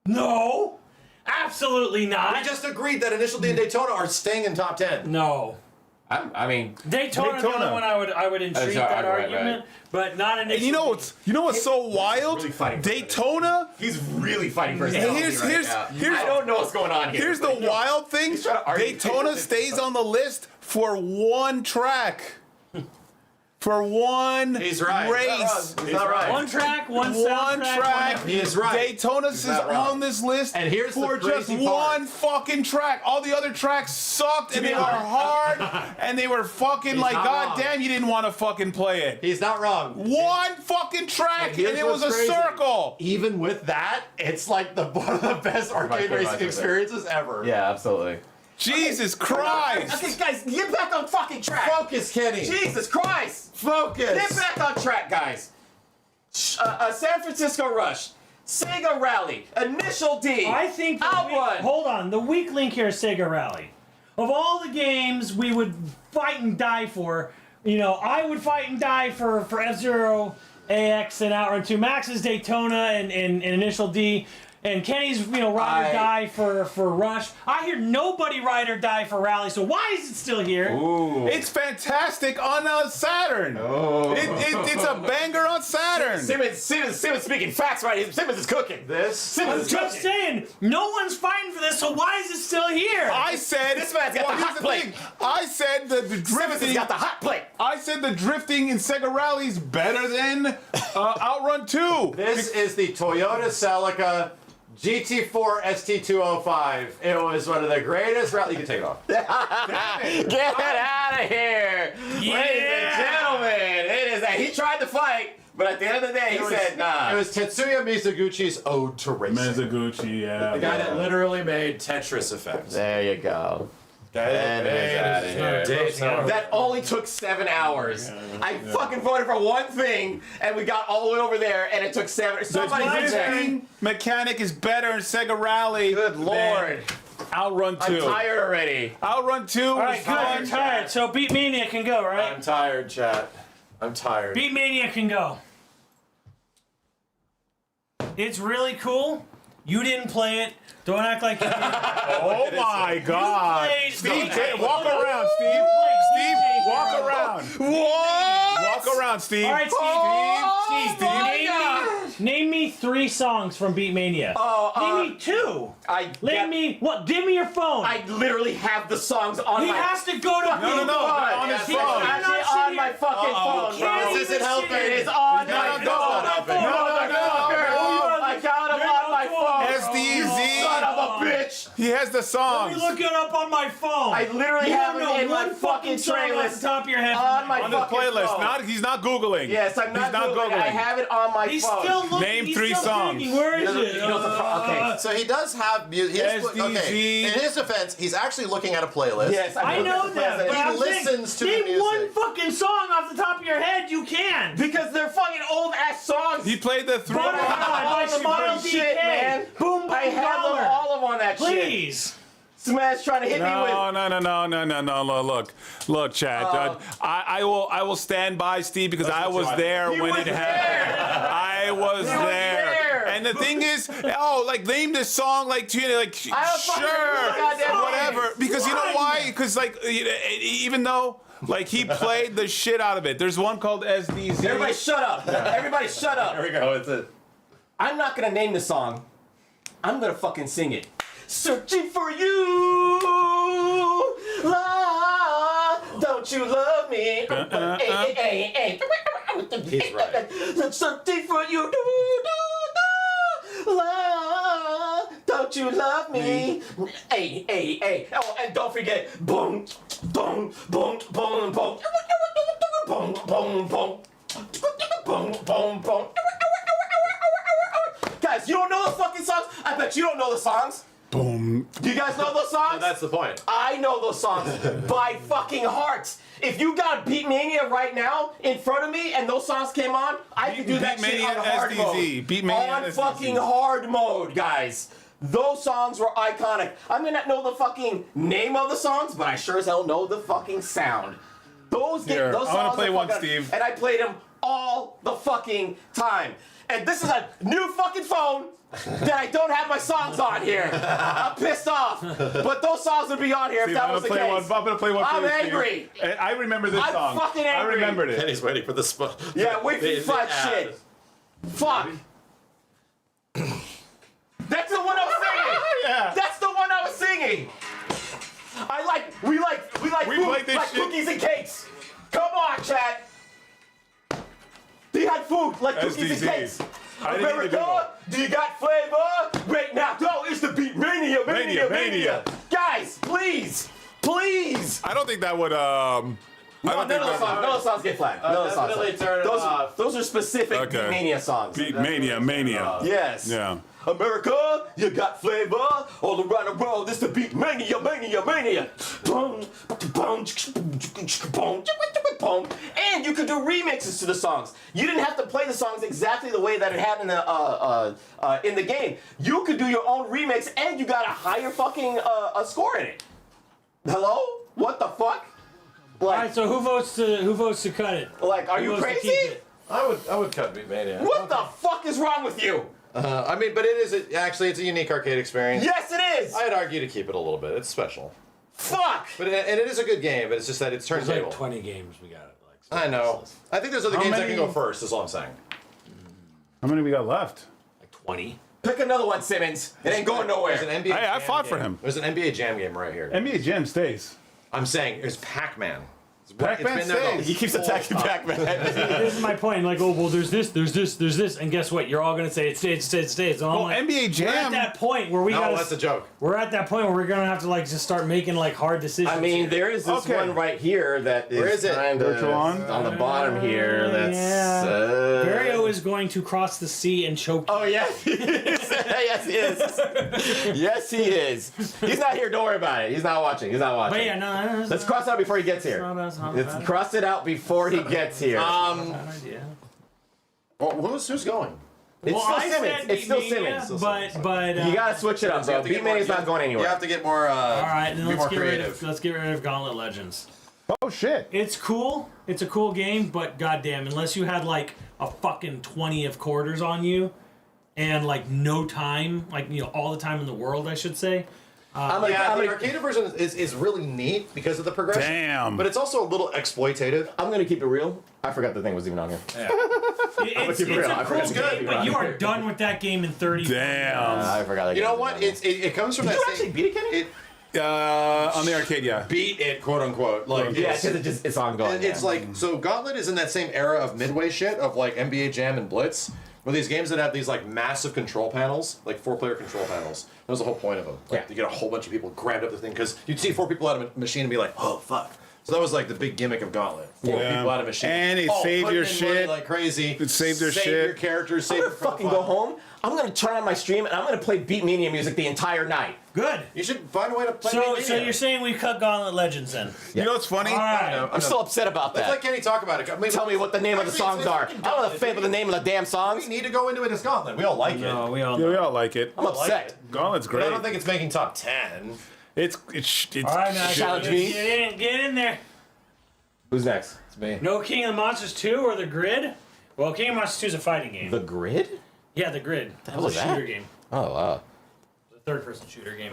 No, absolutely not. We just agreed that Initial D and Daytona are staying in top 10. no. I mean, Daytona's the Daytona. only one I would entreat sorry, that right, argument, but not an. And you know what's so wild? really fighting for it. Daytona. he's really fighting for his And reality here's- right here's- now. here's- I don't know what's going on here. Here's the wild thing. trying to argue. Daytona stays on the list for one track. For one He's right. race. He's not right. one track, one One soundtrack, track. one- He is right. Daytona's is not wrong. on this list And here's the for just crazy part. one fucking track. All the other tracks sucked and be they were honest- hard and they were fucking He's like, not God wrong. damn, you didn't want to fucking play it. He's not wrong. One fucking track and Here's it was a what's crazy. circle. Even with that, it's like one of the best arcade favorite racing arcade experiences ever. Yeah, absolutely. Jesus Christ. Okay, guys, get back on fucking track. Focus, Kenny. Jesus Christ. Focus. Get back on track, guys. San Francisco Rush, Sega Rally, Initial D, I think. Outrun. Hold on. The weak link here is Sega Rally. Of all the games we would fight and die for, I would fight and die for F-Zero, AX, and Outrun 2. Max is Daytona and Initial D. And Kenny's, ride or die for Rush. I hear nobody ride or die for Rally, so why is it still here? It's fantastic on Saturn. It's a banger on Saturn. Simmons speaking facts right here. Simmons is cooking. I'm just saying, no one's fighting for this, so why is it still here? I said This man's got the here's hot plate. thing. I said the Simmons drifting. has got the hot plate. I said the drifting in Sega Rally's better than Outrun 2. This is the Toyota Celica GT4 ST205. It was one of the greatest rally. You can take it off. Get out of here, ladies and gentlemen. It is that he tried to fight, but at the end of the day, he said nah. It was Tetsuya Mizuguchi's Ode to Racing. Mizuguchi, yeah. The guy that literally made Tetris effects. There you go. And out of here. Daytona. That only took 7 hours. I fucking voted for one thing, and we got all the way over there, and it took 7. Somebody's in there. Drifting mechanic is better in Sega Rally. Good lord. Outrun 2. I'm tired already. Outrun 2 All was right, good. fun. You're tired. So Beat Mania can go, right? I'm tired, chat. I'm tired. Beat Mania can go. It's really cool. You didn't play it. Don't act like you did. Oh my God. played- Steve, Okay. walk around, Steve. Steve, walk around. What? Walk around, Steve. All right, Steve. Oh my Name me 3 songs from Beat Mania. Name me 2. Give me your phone. I literally have the songs on he my has to go to No, on his He phone. cannot Actually, sit on here. my fucking phone, Can't bro. even This isn't sit helping. here. It is on my No, phone. no. I got him on my phone. SDZ. Son of a bitch. He has the Let songs. me look it up on my phone. I literally you have don't it know in my one fucking song tray off list the top of your head. on my On his fucking playlist. phone. He's not Googling. Yes, I'm not, He's not Googling. I have it on my He's phone. still looking. Name He's 3 still songs. thinking. Where is You it? know the okay. So he does have music. SDZ. Okay. In his defense, he's actually looking at a playlist. Yes, I know that. But He I'm saying, listens to the name music. one fucking song off the top of your head. You can. Because they're fucking old ass songs. He played the 3. Butterfly by All the Model fucking shit, DK. man. Boom, boom, I have them dollar. all of on that shit. Please. Smash trying to hit me with. No. Look, Chad. I will stand by Steve because I was there He when was it happened. I was He was there. And the thing is, name this song, I don't fucking remember the sure, goddamn whatever. because you know why? Because like even though like he played the shit out of it. There's one called SDZ. Everybody shut up. Everybody shut up. There we go. It's it. I'm not gonna name the song. I'm gonna fucking sing it. Searching for you, la, don't you love me? He's right. Searching for you, la, don't you love me? Hey. Oh, and don't forget, boom, boom, boom, boom, boom, boom, boom, boom, boom, boom, boom. Guys, you don't know those fucking songs? I bet you don't know the songs. Boom. Do you guys know those songs? No, that's the point. I know those songs by fucking heart. If you got Beatmania right now in front of me and those songs came on, I could do that shit on hard mode. Beatmania On SDZ. fucking hard mode, guys. Those songs were iconic. I may not know the fucking name of the songs, but I sure as hell know the fucking sound. Those Here, songs I wanna play are one, fucking- Steve. And I played them all the fucking time. And this is a new fucking phone that I don't have my songs on here. I'm pissed off. But those songs would be on here if Steve, that I'm was the gonna play case. one. I'm gonna play one. I'm for you, Steve. angry. And I remember this I'm song. fucking I angry. remembered And it. he's waiting for the spot. Yeah, wait for you fuck shit. Fuck. That's the one I was singing. Yeah. That's the one I was singing. We like food, played this like shit. cookies and cakes. Come on, chat. They had food like cookies and SDZ. cakes. I didn't need to Google. America, do you got flavor? Right now, no, it's the beat mania. Mania. Guys, please. I don't think that would. I don't None think of those songs. None of those songs get flagged. None of those songs. Definitely turn it off. Those are specific Okay. Beat Mania songs. Mania. Yes. Yeah. America, you got flavor all around the world. This the beat mania. Boom, boom, boom, boom. And you could do remixes to the songs. You didn't have to play the songs exactly the way that it had in the game. You could do your own remix, and you got a higher fucking score in it. Hello? What the fuck? All Like, right, so who votes to cut it? like, are Who you votes to crazy? keep it? I would cut Beatmania. What the fuck is wrong with you? I mean, but it's a unique arcade experience. Yes, it is. I'd argue to keep it a little bit. It's special. Fuck. But it is a good game, but it's just that it's There's turntable. like 20 games we got. I know. I think there's other How games that many- can go first, is all I'm saying. How many we got left? Like 20. Pick another one, Simmons. It ain't going nowhere. There's an NBA I Jam fought for game. him. There's an NBA Jam game right here. NBA Jam stays. I'm saying there's Pac-Man. Pac-Man It's been there the stays. He keeps whole attacking time. Pac-Man. This is my point. Like, oh, well, there's this, and guess what? You're all gonna say it stays. And I'm Oh, like, NBA we're at Jam. that point where we No, gotta. that's a joke. We're at that point where we're gonna have to like just start making like hard decisions. I mean, here. there is this Okay. one right here that Where is it? kind Virtual on? of on the bottom here. That's Yeah. Vario is going to cross the sea and choke. Oh yes, he is. Yes he is. Yes he is. He's not here. Don't worry about it. He's not watching. But yeah, no. Let's cross it out before he gets here. It's not Let's bad. cross it out before he gets here. Bad idea. Well, who's going? It's Well, still I Simmons. said It's still Beatmania, Simmons. but You gotta switch it up, You bro. have to get Beatmania's more- not going anywhere. You have to get more. all right, then be more let's get creative. rid of Gauntlet Legends. Oh shit. It's cool. It's a cool game, but goddamn, unless you had like a fucking 20 of quarters on you, and like no time, like all the time in the world, I should say. I'm Yeah, gonna, the arcade version is really neat because of the progression. Damn. But it's also a little exploitative. I'm gonna keep it real. I forgot the thing was even on here. It's keep it real. a I cool forgot to keep it game, real. but you are done with that game in 30. Damn. I forgot. that You game know was what? on here. It comes from Did that you same. actually beat it, Kenny? It On the arcade, yeah. beat it, quote unquote. Like Yeah, it's, because it's ongoing. it's yeah. like so. Gauntlet is in that same era of Midway shit of like NBA Jam and Blitz, where these games that have these like massive control panels, like 4-player control panels. That was the whole point of them. Like, Yeah. to get a whole bunch of people grabbed up the thing because you'd see 4 people out of a machine and be like, oh fuck. So that was like the big gimmick of Gauntlet. 4 Yeah. people out of a machine. And it Oh, saved putting your in shit. money like crazy. It saved your Save shit. your characters. Save I'm your gonna fucking go home. I'm gonna turn on my stream and I'm gonna play Beatmania music the entire night. Good. You should find a way to play. So Beatmania. you're saying we cut Gauntlet Legends then? You know what's funny? All right. I'm still upset about Let's that. let Kenny talk about it. I mean, Tell me what the name of the songs are. I don't know the fate of the name of the damn songs. We need to go into it as Gauntlet. We all like it. No, we all Yeah, know. we all like it. I'm upset. Gauntlet's But I great. don't think it's making top 10. It's All right, now Challenge get, me. get in there. Who's next? It's me. No King of the Monsters 2 or The Grid? Well, King of the Monsters 2 is a fighting game. The Grid? Yeah, The Grid. That was was a that? shooter game. Oh wow. It's a third-person shooter game.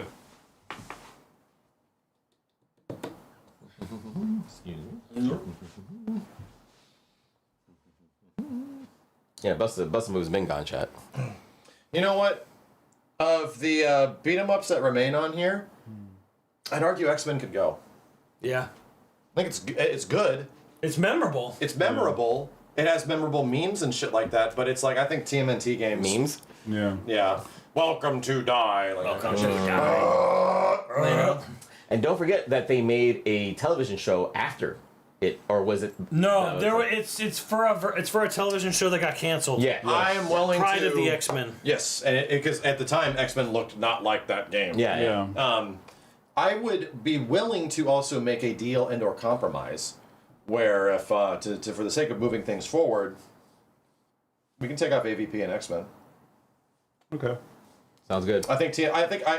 Yeah, Bust a Move's been gone, chat. You know what? Of the beat 'em ups that remain on here, I'd argue X-Men could go. Yeah. I think it's good. It's memorable. It's memorable. It has memorable memes and shit like that. But it's like I think TMNT games. Memes? Yeah. Yeah. Welcome to die. Like, Welcome to die. And don't forget that they made a television show after it, or was it? No, there were. It's for a television show that got canceled. Yeah. I am willing Pride to. of the X-Men. Yes, and because at the time X-Men looked not like that game. Yeah. I would be willing to also make a deal and/or compromise, where if for the sake of moving things forward, we can take off AVP and X-Men. Okay. Sounds good. I think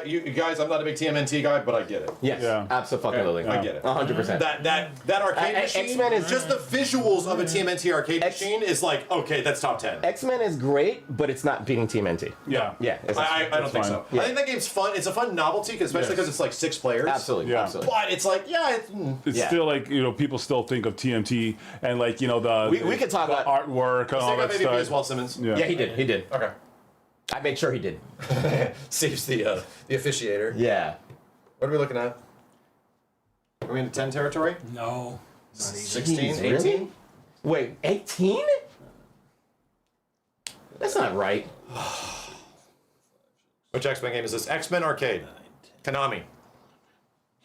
you guys. I'm not a big TMNT guy, but I get it. Yes. Yeah. Absolutely. I get it. 100%. That arcade machine. X-Men is just the visuals of a TMNT arcade machine is like okay, that's top 10. X-Men is great, but it's not beating TMNT. Yeah. Yeah. It's I don't think fine. so. Yeah. I think that game's fun. It's a fun novelty, especially because it's like 6 players. Absolutely. Yeah. Absolutely. But it's like It's Yeah. still like, people still think of TMT and like, the We could talk the about- artwork and all take off that AVP stuff. as well, Simmons. Yeah. Yeah, he did. He did. Okay. I made sure he did. Saves the officiator. Yeah. What are we looking at? Are we into 10 territory? No. 16? Jeez, 18? really? Wait, 18? That's not right. Which X-Men game is this? X-Men Arcade. Konami.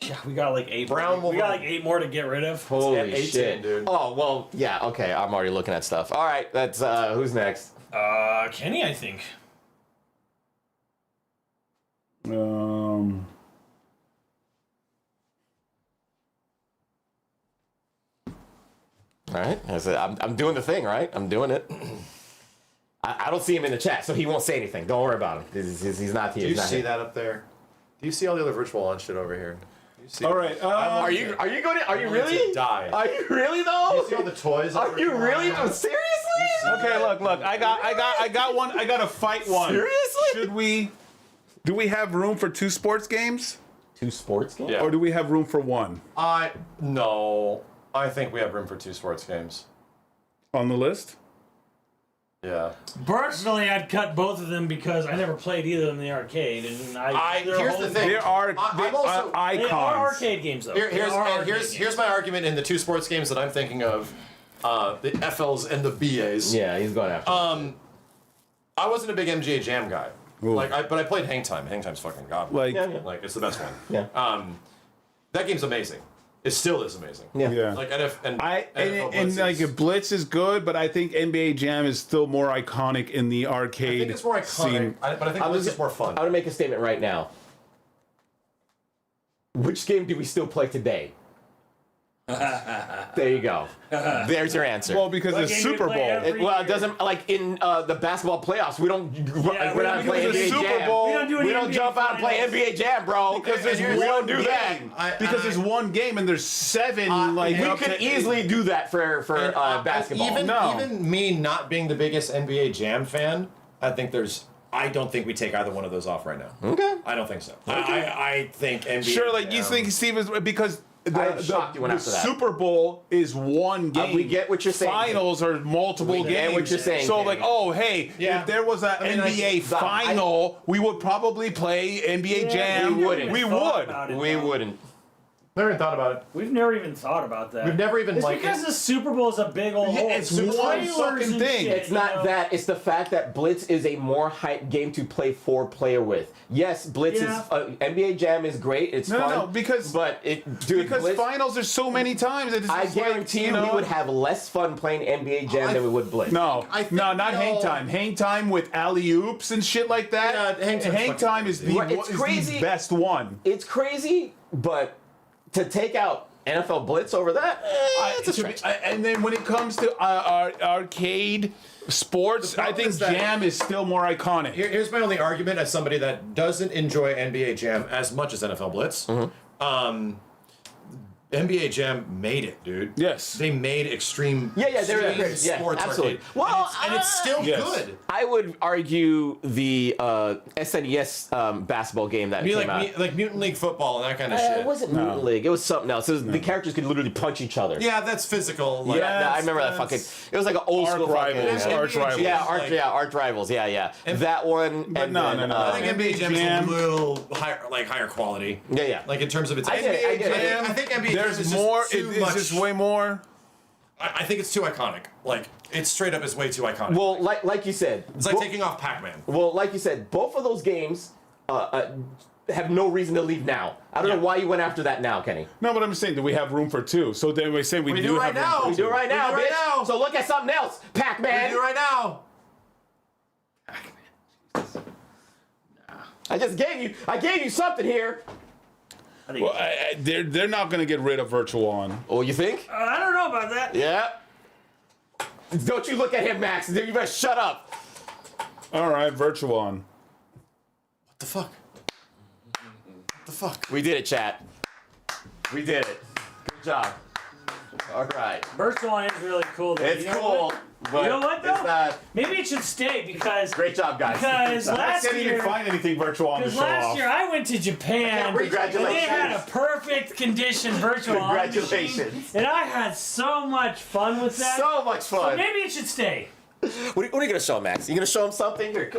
Yeah, we got like 8. Brown We got Wolverine. like 8 more to get rid of. Holy 18, shit. dude. Oh, well, yeah, okay. I'm already looking at stuff. All right, that's, who's next? Kenny, I think. All right. I'm doing the thing, right? I'm doing it. I don't see him in the chat, so he won't say anything. Don't worry about him. He's not here. Do you see that up there? Do you see all the other virtual on shit over here? Do you see All right. Are you going to? Are you I want really? to die. Are you really though? You see all the toys? Are you really? Seriously? Okay, look. I got one. I got to fight one. Seriously? Do we have room for 2 sports games? 2 sports games? Yeah. Or do we have room for 1 No. I think we have room for 2 sports games. on the list? Yeah. Personally, I'd cut both of them because I never played either of them in the arcade, and Here's the thing. There are I'm also- icons. They are arcade games, though. Here's my argument in the 2 sports games that I'm thinking of, the FLs and the BAs. Yeah, he's going after. I wasn't a big MGA Jam guy. Ooh. But I played Hang Time. Hang Time's fucking god. Like, Like it's the best one. Yeah. That game's amazing. It still is amazing. Yeah. yeah. Like and NFL Blitz like is- Blitz is good, but I think NBA Jam is still more iconic in the arcade I think it's more iconic, scene. but I think Blitz is more fun. I'm going to make a statement right now. Which game do we still play today? There you go. There's your answer. Well, because What it's game do you Super play Bowl. every- It doesn't like in the basketball playoffs. We don't. Yeah, we're not because playing the NBA Super Jam. Bowl- We don't do any We don't NBA jump out and play finals. NBA Jam, bro. Because there's here's we don't one do game. that. Because there's one game and there's 7. like We up could to- easily do that for basketball. Even me not being the biggest NBA Jam fan, I don't think we take either one of those off right now. Okay. I don't think so. I think NBA. Sure, like you Jam- think Steve is because I'm shocked you went after that. Super Bowl is one game. we get what you're saying. Finals are multiple games. get what you're saying, So Kenny. like, oh hey, Yeah. if there was an I mean, NBA final, we would probably play NBA Jam. we wouldn't. We Thought would. about it, We though. wouldn't. Never even thought about it. We've never even thought about that. We've never even It's like. because the Super Bowl is a big old hole. it's Trailers one and fucking thing. shit, It's you not know? that. It's the fact that Blitz is a more hype game to play 4-player with. Yes, Blitz Yeah. is NBA Jam is great. It's No, fun. no, because- but dude, Because Blitz, finals there's so many times. That it's I just like, guarantee you, know, we would have less fun playing NBA Jam than we would Blitz. No, I think not no. Hang Time. Hang Time with alley oops and shit like that. Yeah, Hang Time's fucking Time is the, Right, it's is crazy. the best one. It's crazy, but to take out NFL Blitz over that, it's a stretch. And then when it comes to arcade sports, The I problem think is that- Jam is still more iconic. Here's my only argument as somebody that doesn't enjoy NBA Jam as much as NFL Blitz. NBA Jam made it, dude. Yes. They made extreme. Yeah, they're extreme great. Yeah, sports absolutely. arcade. Well, and it's still yes. good. I would argue the SNES basketball game that I mean, came out. like Mutant League football and that kind of shit. It wasn't Mutant League. It was something else. It was, the characters could literally punch each other. Yeah, that's physical. Like, Yeah, I remember that fucking. It was like an old Arch school rivals. fucking. Arch rivals. Yeah, Like- arch rivals. Yeah. That one. But and no, then, no. I think NBA Jam is Jam. a little higher quality. Yeah. Like in terms of its. I get it, I get it. Jam, I think NBA Jam There's is more. Just too It's much. just way more. I think it's too iconic. Like it straight up is way too iconic. Well, like you said, it's like taking off Pac-Man. well, like you said, both of those games have no reason to leave now. I don't know why you went after that now, Kenny. No, but I'm just saying that we have room for two. So then we're saying we do right have room now. for We Do it right now, do it right bitch. now. So look at something else, Pac-Man. Do it right now. I gave you something here. Well, they're not going to get rid of Virtual On. Oh, you think? I don't know about that. Yeah. Don't you look at him, Max. You better shut up. All right, Virtual On. What the fuck? What the fuck? We did it, chat. We did it. Good job. All right. Virtual On is really cool. Though. It's You know cool. what? But You know what, though? It's not. Maybe it should stay because Great job, guys. Because I last can't year, even find anything Virtual On to because show last off. year I went to Japan and Congratulations. they had a perfect condition Virtual On machine, Congratulations. and I had so much fun with that. So much So fun. maybe it should stay. What are you gonna show him, Max? You gonna show him something? Here,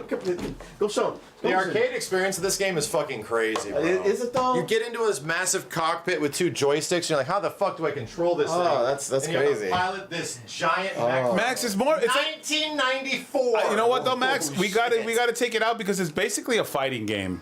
go show him. The arcade experience of this game is fucking crazy, bro. Is it though? You get into this massive cockpit with two joysticks, and you're like, how the fuck do I control this thing? that's And you have to crazy. pilot this giant mech. Max is more. It's like, 1994. you know what though, Max? Holy We got to shit. take it out because it's basically a fighting game.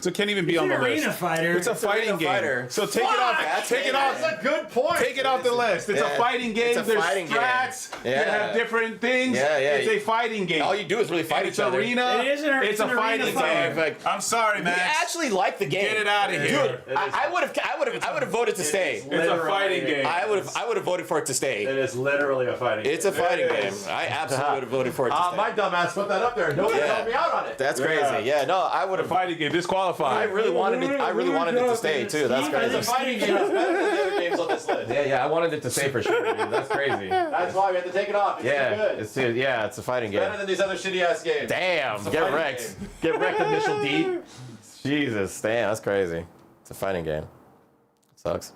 So it can't even be It's on an the arena list. fighter. It's a fighting arena game. fighter. So take it off. Fuck! Take it off. That's a good point. Take it off the list. It's a fighting game. It's a There's fighting game. strats. Yeah. You have different things. Yeah. It's a fighting game. All you do is really fight it's each other. arena. It is It's a an fighting arena game. fight. I'm sorry, I Max. actually like the game. Get it out of here. Dude, I would have voted to stay. It's a fighting game. I would have voted for it to stay. It is literally a fighting It's a fighting It game. is. I absolutely would have voted for it to stay. My dumbass put that up there. Nobody Yeah. helped me out on it. That's Yeah. crazy. Yeah, no, I would A have. fighting game. Disqualified. I really wanted it. I really wanted it to stay too. That's Steve, I crazy. think Fighting game is better than the other games on this list. Yeah, I wanted it to stay for sure. Dude. That's crazy. That's why we had to take it off. It's too Yeah, good. it's a fighting Better game. than these other shitty ass games. Damn, It's a get fighting wrecked. game. Get wrecked, Initial D. Jesus, damn, that's crazy. It's a fighting game. Sucks.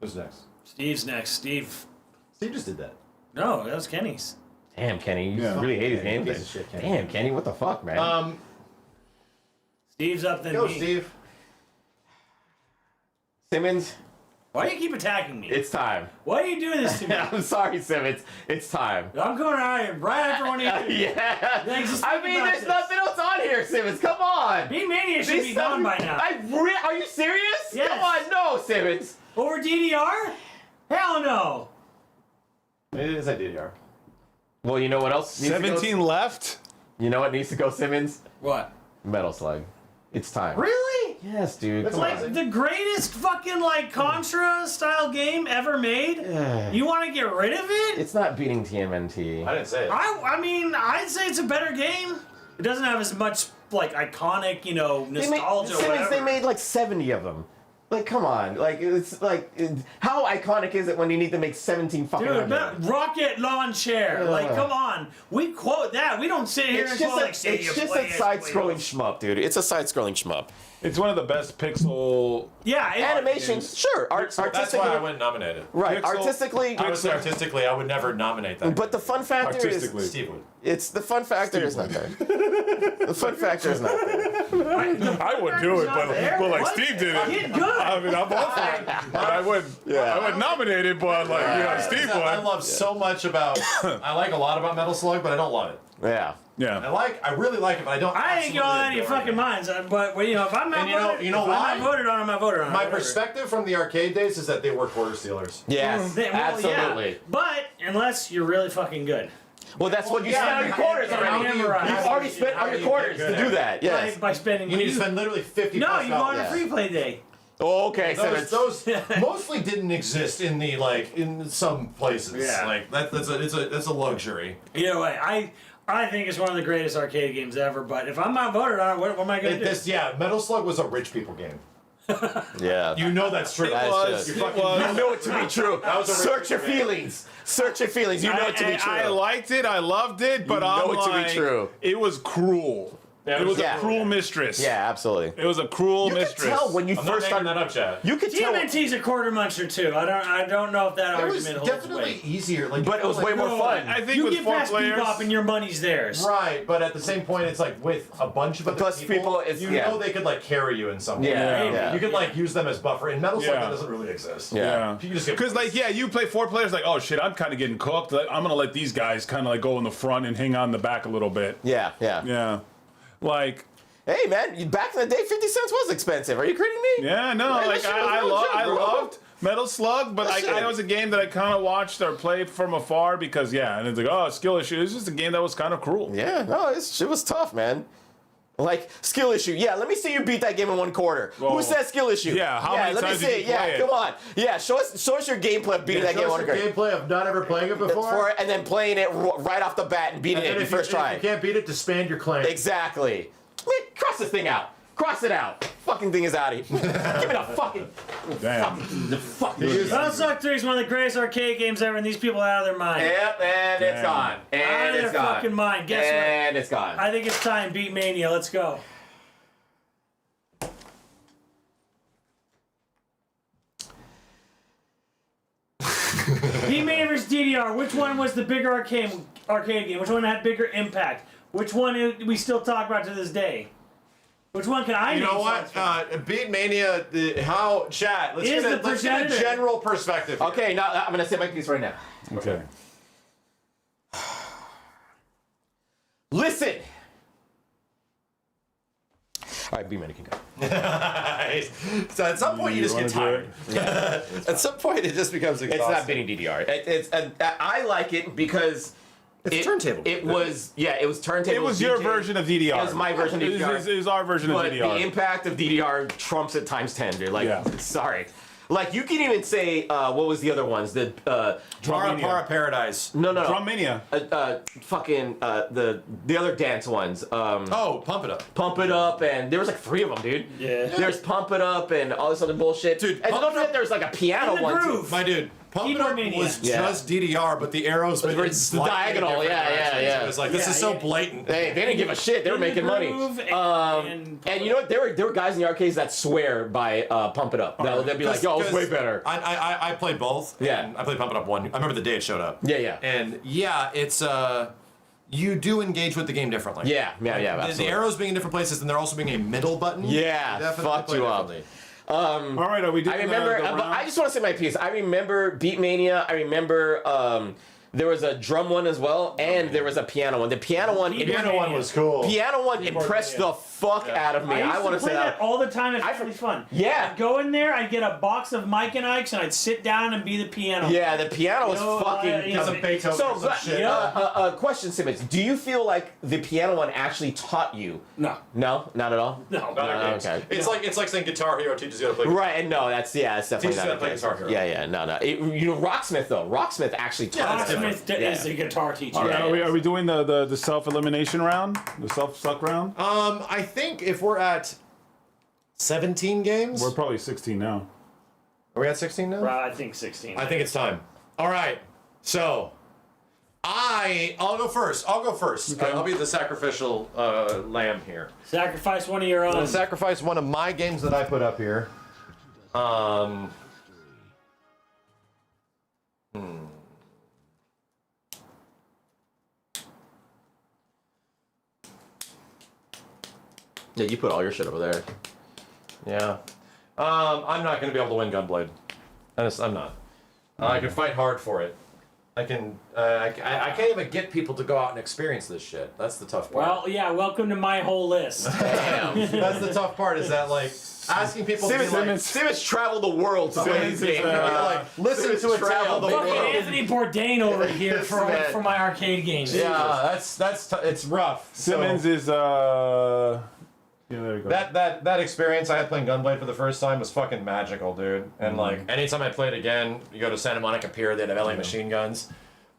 Who's next? Steve's next. Steve. Steve just did that. No, that was Kenny's. Damn, Kenny, you Yeah. really hate his game. Piece of shit, Kenny. Damn, Kenny, what the fuck, man? Steve's up then Go, me. Steve. Simmons, Why do you keep attacking me? it's time. Why are you doing this to me? I'm sorry, Simmons. It's time. I'm coming out here right after one of you. Yeah. Thanks, just I think mean, about there's this. nothing else on here, Simmons. Come on. Me Mania should be gone by now. Are you serious? Yes. Come on, no, Simmons. Over DDR? Hell no. It is a DDR. Well, you know what else? needs to go? 17 left. You know what needs to go, Simmons? What? Metal Slug. It's time. Really? Yes, dude. It's Come like on. the greatest fucking like Contra style game ever made. You want to get rid of it? It's not beating TMNT. I didn't say it. I mean, I'd say it's a better game. It doesn't have as much like iconic, nostalgia or Simmons, whatever. they made like 70 of them. Like, come on. Like, it's like, how iconic is it when you need to make 17 fucking Dude, of them? rocket launcher. Like, come on. We quote that. We don't sit here It's and just quote a, like, say it's you just play a it, side-scrolling please. shmup, dude. It's a side-scrolling shmup. It's one of the best pixel. Yeah, Animations, sure. Artistically, That's why I wouldn't nominate it. right. Pixel- artistically, I would say artistically, I would never nominate that. but the fun factor Artistically. is, Steve would. it's the fun factor is not there. The fun factor is not there. I wouldn't do it, but like What? Steve did it. Get good. I mean, I'm all for it. But I would nominate it, but like, Steve I would. love so much about. I like a lot about Metal Slug, but I don't love it. Yeah. Yeah. I really like it, but I don't. I ain't going out of your fucking minds, but if I'm not And you know- voted, you know if why? I'm not voted on, I'm not voted on. My whatever. perspective from the arcade days is that they were quarter stealers. Yes. Well, absolutely. yeah. But unless you're really fucking good. Well, that's what you Yeah, spent on your quarters and already. how do you- You've how already do you- spent how on do your you quarters get to good do at that. Yes. By spending. You need to spend literally 50. No, plus you go on a dollars. free play day. Oh, okay. So Those mostly didn't exist in the in some places. Yeah. Like that's a luxury. Either way, I think it's one of the greatest arcade games ever. But if I'm not voted on, what am I gonna do? Metal Slug was a rich people game. Yeah. You know that's true. That's was. just- It was. You know it to be true. was a Search your feelings. Search your feelings. You know it to be true. I liked it. I loved it, but know I'm it to be like, true. it was cruel. Yeah, It was Yeah. a cruel mistress. Yeah, absolutely. It was a cruel You could mistress. tell when you I'm not first making started. that up, Chad. You could tell. TMNT's a quarter muncher too. I don't know if that It was argument holds definitely weight. easier. Like, But it was way more fun. I think You with get 4 past players, Bebop and your money's theirs. Right, but at the same point, it's like with a bunch of other Plus people, it's- you yeah. know they could like carry you in some way. Yeah, Yeah. You could like use them as buffer. In Metal Slug, Yeah. that doesn't really exist. Yeah. You just get Because like you play 4 players like, oh shit, I'm kind of getting cooked. Like, I'm gonna let these guys kind of like go in the front and hang on the back a little bit. Yeah, yeah. Yeah, like Hey man, back in the day, 50 cents was expensive. Are you kidding me? yeah, no, Hey, like that shit was real shit, I bro. loved Metal Slug, but That shit. I was a game that I kind of watched or played from afar because and it's like skill issue. It's just a game that was kind of cruel. Yeah, no, it was tough, man. Like skill issue. Yeah, let me see you beat that game in 1 quarter. Well, Who said skill issue? yeah, how many let times me did see. you Yeah, play it? come on. Yeah, show us your gameplay of beating that game in 1 quarter. gameplay of not ever playing it For it, and then playing it right off the bat and beating it in the first try. If you can't beat it, disband your claim. Exactly. Wait, cross this thing out. Cross it out. Fucking thing is out of here. Give me the fucking. Damn. The fucking. Metal Slug 3 is one of the greatest arcade games ever, and these people are out of their mind. Yep, and it's Damn. gone. Out And of it's their gone. fucking mind. Guess And it's gone. what? I think it's time. Beat Mania. Let's go. Beat Mania vs. DDR. Which one was the bigger arcade game? Which one had bigger impact? Which one we still talk about to this day? Which one can I You name? know what? Beat Mania, chat, let's Is get the a progenitor- general perspective. Here. Okay, now I'm gonna say my piece right now. Okay. Listen. All right, B-Man can go. So at some point you just get wanna do tired. At some point it just becomes It's exhausting. not beating DDR. I like it because It's turntable. It was turntable. It was your version of DDR. It was my version of DDR. It was our version But of DDR. the impact of DDR trumps it times 10, dude. Like, Yeah. sorry. Like, you can even say, what was the other ones? The, Para Paradise. no. Drum Mania. Fucking, the other dance ones. Oh, Pump It Up. Pump It Up, and there was like 3 of them, dude. Yeah. There's Pump It Up and all this other bullshit. Dude, and Pump don't It forget Up- there's like a piano In the one, groove. too. My dude, Pump It Keyboard Up Mania. was Yeah. just DDR, but the arrows went It's slightly diagonal, different yeah, directions. yeah. It was like, this Yeah, is so yeah. blatant. Hey, they didn't give a shit. They were In the making money. groove And you know what? There were guys in the arcades that swear by Pump It Up. They'd be like, yo, it's way better. I played both. Yeah. And I played Pump It Up 1. I remember the day it showed up. Yeah. And yeah, it's you do engage with the game differently. Yeah, The absolutely. arrows being in different places, and there also being a middle button. Yeah, definitely fucked play you up. differently. All right, are we doing I remember, the but round? I just want to say my piece. I remember Beat Mania. I remember there was a drum one as well, and there was a piano one. The piano one, Piano one was cool. piano one impressed the fuck out of me. I I used want to to play say that all the time. It's I- really fun. Yeah. I'd go in there. I'd get a box of Mike and Ike's, and I'd sit down and be the piano. Yeah, the piano was You know, fucking. you know, Some Beethoven So, or some shit. question, Simmons. Do you feel like the piano one actually taught you? No. No, not at all. No. No, okay. It's like saying Guitar Hero teaches you how to play. Right, and no, that's it's definitely Teaches you how not to play the case. Guitar Hero. Yeah, no. You know, Rocksmith though. Rocksmith actually taught that's us. different. Rocksmith Yeah. is a guitar teacher. All right, Yeah. are we doing the self-elimination round? The self-suck round? I think if we're at 17 games, We're probably 16 now. are we at 16 now? I think 16. I think it's time. All right. So, I'll go first. Okay. I'll be the sacrificial lamb here. Sacrifice one of your I'm own. gonna sacrifice one of my games that I put up here. Yeah, you put all your shit over there. Yeah. I'm not gonna be able to win Gunblade. I'm not. I can fight hard for it. I can. I can't even get people to go out and experience this shit. That's the tough part. Well, yeah, welcome to my whole list. That's the tough part. Is that like asking people to be like, Simmons traveled the world to play this game. listen to it travel the Fucking world. Anthony Bourdain over here for my arcade games. yeah, it's rough. Simmons So, is yeah, there you go. that experience I had playing Gunblade for the first time was fucking magical, dude. And like anytime I play it again, you go to Santa Monica Pier, they have LA machine guns.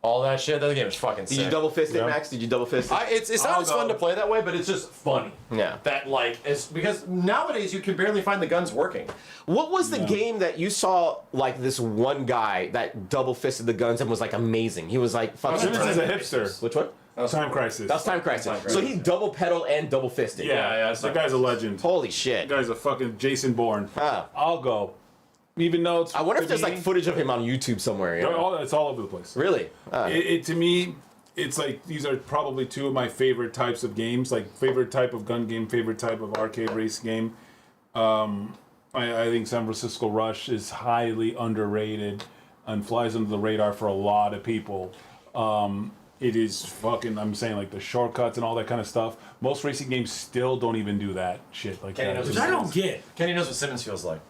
all that shit. That game is fucking sick. Did you double fist it, Max? Did you double fist it? It's not as fun to play that way, but it's just funny. Yeah. That like it's because nowadays you can barely find the guns working. What was the game that you saw, like, this one guy that double fisted the guns and was, like, amazing? He was, like, fucking... Simmons is a hipster. Which one? Time Crisis. That was Time Crisis. So he double pedaled and double fisted. Yeah, that guy's a legend. Holy shit. That guy's a fucking Jason Bourne. Huh. I'll go. Even though it's... I wonder if there's, to like, me- footage of him on YouTube somewhere. You know? It's all over the place. Really? To me, it's like these are probably two of my favorite types of games. Like favorite type of gun game, favorite type of arcade race game. I think San Francisco Rush is highly underrated and flies under the radar for a lot of people. It is fucking, I'm saying, like the shortcuts and all that kind of stuff. Most racing games still don't even do that shit like Kenny that. knows Which I don't get. Kenny knows what Simmons feels like.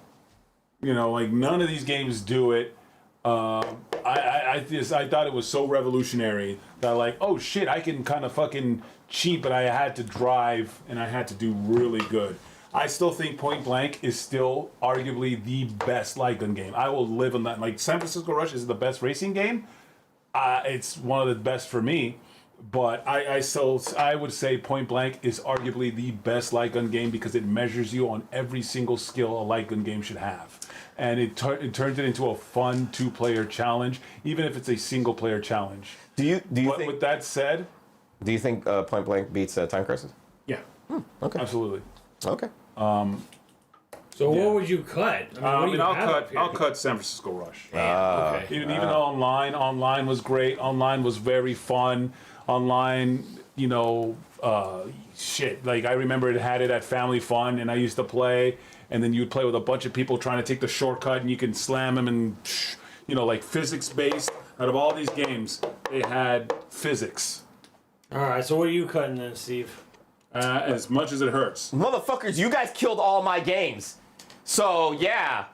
You know, like none of these games do it. I thought it was so revolutionary that like, oh shit, I can kind of fucking cheat, but I had to drive and I had to do really good. I still think Point Blank is still arguably the best light gun game. I will live on that. Like San Francisco Rush is the best racing game. It's one of the best for me. But I would say Point Blank is arguably the best light gun game because it measures you on every single skill a light gun game should have. And it turns it into a fun two-player challenge, even if it's a single-player challenge. Do you But think... with that said... Do you think Point Blank beats Time Crisis? Yeah. Okay. Absolutely. Okay. So what would you cut? I mean, I'll cut San Francisco Rush. Okay. Even though online was great. Online was very fun. Online, you know, shit. Like I remember it had it at Family Fun, and I used to play. And then you'd play with a bunch of people trying to take the shortcut, and you can slam them, and you know, like physics based. Out of all these games, they had physics. All right. So what are you cutting then, Steve? As much as it hurts. Motherfuckers, you guys killed all my games. So, yeah.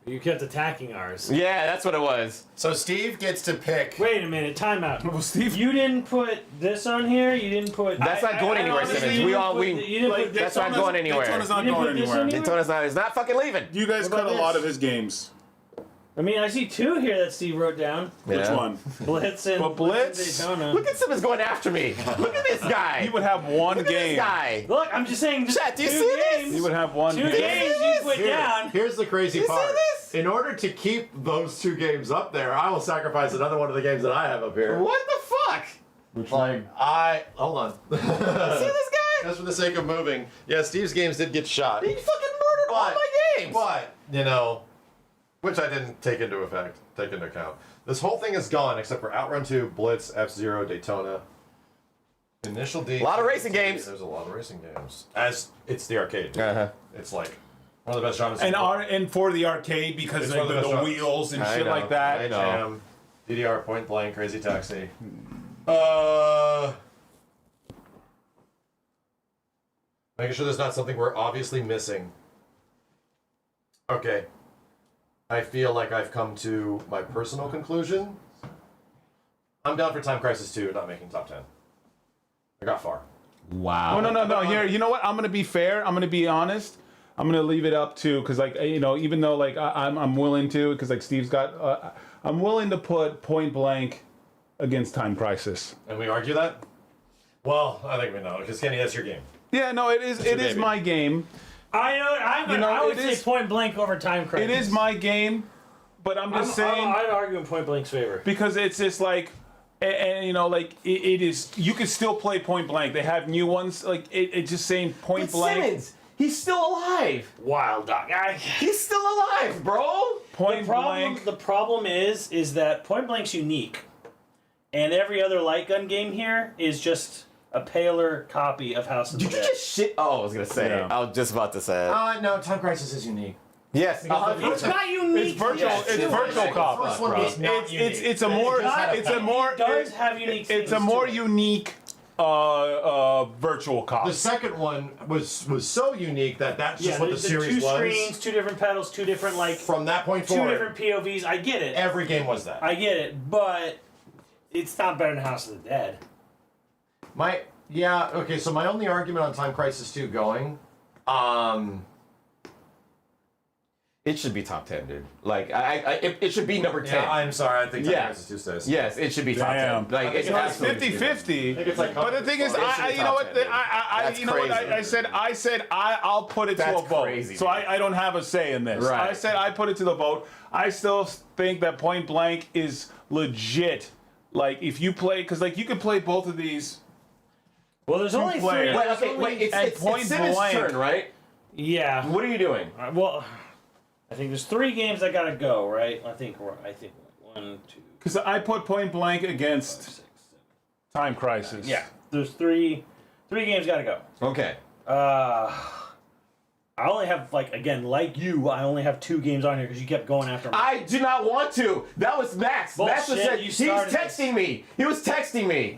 You kept attacking ours. Yeah, that's what it was. So Steve gets to pick. Wait a minute. Time out. Well, Steve, You didn't put this on here. You didn't put. That's not going anywhere, honestly, Simmons. you We didn't all- put we- the- You didn't put this That's not on going this- anywhere. Daytona's not You didn't going put this anywhere. on here? Daytona's not fucking leaving. You guys What cut a about lot this? of his games. I mean, I see two here that Steve wrote down. Which Yeah. one? Blitz and But Blitz? and Daytona. Look at Simmons going after me. Look at this guy. He would have one Look at this game. guy. Look, I'm just saying. Chat, do you two see this? games. He would have one Two game. games you put down. Here's the crazy You see part. this? In order to keep those two games up there, I will sacrifice another one of the games that I have up here. What the fuck? Which Like hold on. See this guy? Just for the sake of moving. Yeah, Steve's games did get shot. He fucking murdered all my games. But, you know, which I didn't take into account. This whole thing is gone except for Outrun 2, Blitz, F-Zero, Daytona. Initial D. A lot of racing games. There's a lot of racing games. As it's the arcade. Uh-huh. It's like one of the best genres. And for the arcade because It's like one of the the best wheels and I shit know, like that. I know. Jam, DDR, Point Blank, Crazy Taxi. Making sure there's not something we're obviously missing. Okay. I feel like I've come to my personal conclusion. I'm down for Time Crisis 2 not making top 10. I got far. Wow. Oh no. Here, you know what? I'm gonna be fair. I'm gonna be honest. I'm gonna leave it up to because like you know even though like I'm willing to because like Steve's got I'm willing to put Point Blank against Time Crisis. And we argue that? Well, I think we know, because Kenny, that's your game. Yeah, no, it is baby. my game. I would say Point Blank over Time Crisis. It is my game, but I'm just saying I'd argue in Point Blank's favor. because it's just like. And you know, like it is. You can still play Point Blank. They have new ones. Like it's just saying Point But Blank. Simmons, he's still alive. Wild Dog. He's still alive, bro. Point Blank. The problem is that Point Blank's unique, and every other light gun game here is just a paler copy of House of the Did you Dead. just shit? Oh, I was gonna say. Yeah. I was just about to say. No, Time Crisis is unique. Yes. It's not unique. It's virtual. yet. It's virtual cop. First one was not unique. It's a more. It It's a more. It does have unique things. It's a more to it. unique virtual cop. The second one was so unique that's just what the there's series two was. screens, two different pedals, two different From that point two forward, different POVs. I get it. every game was that. I get it, but it's not better than House of the Dead. So my only argument on Time Crisis 2 going, It should be top 10, dude. Like, it should be number 10. Yeah, I'm sorry. I think Yeah. Time Crisis 2 stays. Yes, it should be top Damn. 10. Like, it's So it's absolutely 50-50. I think it's like But the thing is, It should be you know top what? 10, dude. You know what? That's I said I'll put it to That's a vote. crazy, So dude. I don't have a say in this. Right. I said I put it to the vote. I still think that Point Blank is legit. Like if you play, because like you can play both of these. Well, there's only three. players. Wait, okay, wait. It's Point Simmons' Blank. turn, right? Yeah. What are you doing? Well, I think there's 3 games that gotta go, right? I think 1, 2, Because I put Point Blank against 6, 7. Time Crisis. Yeah. There's 3 games gotta go. Okay. I only have like you. I only have 2 games on here because you kept going after me. I do not want to. That was Max. Max was Bullshit, said, you he's started texting me. He was texting me.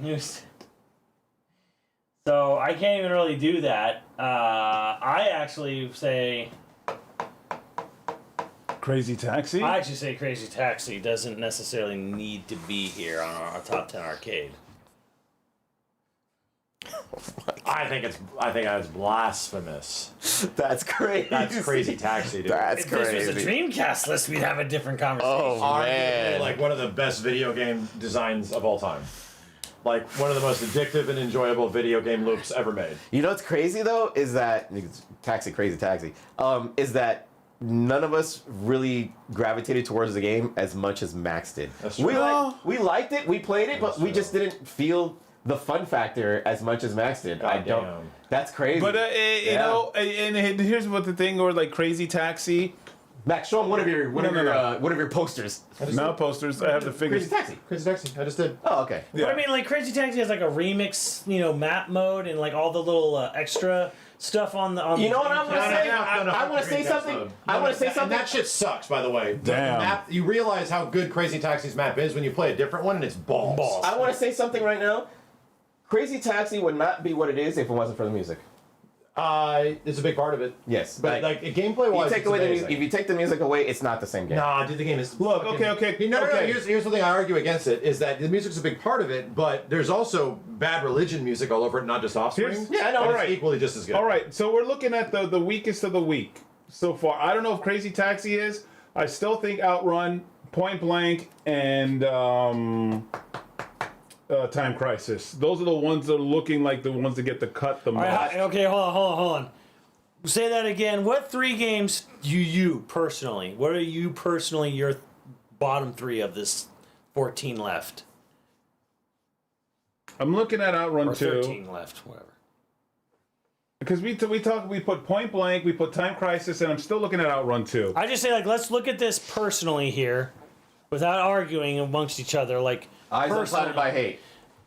So I can't even really do that. I actually say Crazy Taxi. Crazy Taxi doesn't necessarily need to be here on our top 10 arcade. I think that's blasphemous. That's crazy. That's Crazy Taxi, dude. That's If this was a crazy. Dreamcast list, we'd have a different conversation. Oh, Arguably, man. like one of the best video game designs of all time. Like one of the most addictive and enjoyable video game loops ever made. You know what's crazy, though, is that... Crazy Taxi. Is that none of us really gravitated towards the game as much as Max did. That's true. We liked it, we played it, but we just didn't feel the fun factor as much as Max did. I don't. damn. That's crazy. But you know, and here's what the thing, or like Crazy Taxi. Max, show him one of your posters. No posters. I have the figures. Crazy Taxi. Crazy Taxi. I just did. Oh, okay. But I mean, like Crazy Taxi has like a remix, map mode and like all the little extra stuff on the. You know what I'm No, gonna no, say? no, no, I want to say something. I want to say something. And that shit sucks, by the way. The Damn. map, you realize how good Crazy Taxi's map is when you play a different one, and it's balls. I want to say something right now. Crazy Taxi would not be what it is if it wasn't for the music. It's a big part of it. Yes, But like gameplay wise, you take away the music. If you take the music away, it's not the same game. Nah, dude, the game is. Look, fucking- okay. No. Okay. Here's the thing I argue against it is that the music's a big part of it, but there's also Bad Religion music all over it, not just Offspring. Here's- Yeah, I know, and it's right. equally just as good. All right, so we're looking at the weakest of the weak so far. I don't know if Crazy Taxi is. I still think Outrun, Point Blank, and Time Crisis. Those are the ones that are looking like the ones that get the cut the most. All right, okay, hold on. Say that again. What 3 games you personally? What are you personally your bottom 3 of this 14 left I'm looking at Outrun or 2 13 left, whatever? because we put Point Blank, we put Time Crisis, and I'm still looking at Outrun 2. I just say like let's look at this personally here, without arguing amongst each other. Like Eyes personally, unplanted by hate.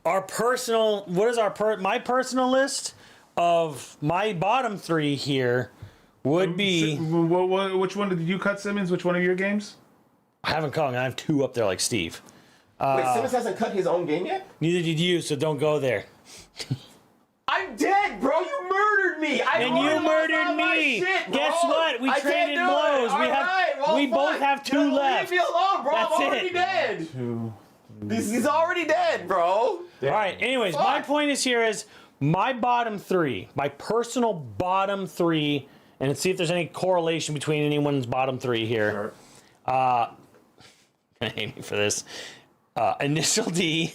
our personal. What is my personal list of my bottom 3 here would be. Which one did you cut, Simmons? Which one of your games? I haven't caught. I have 2 up there like Steve. Wait, Simmons hasn't cut his own game yet? Neither did you, so don't go there. I'm dead, bro. You murdered me. And you murdered me. Shit, bro. Guess what? We I traded can't do blows. It. We All have. right, well, we both fine. have 2 left. Leave me alone, bro. That's I'm already it. dead. He's already dead, bro. All right. Anyways, my point is here is my bottom 3, my personal bottom 3, and let's see if there's any correlation between anyone's bottom 3 here. Gonna hate me for this. Initial D.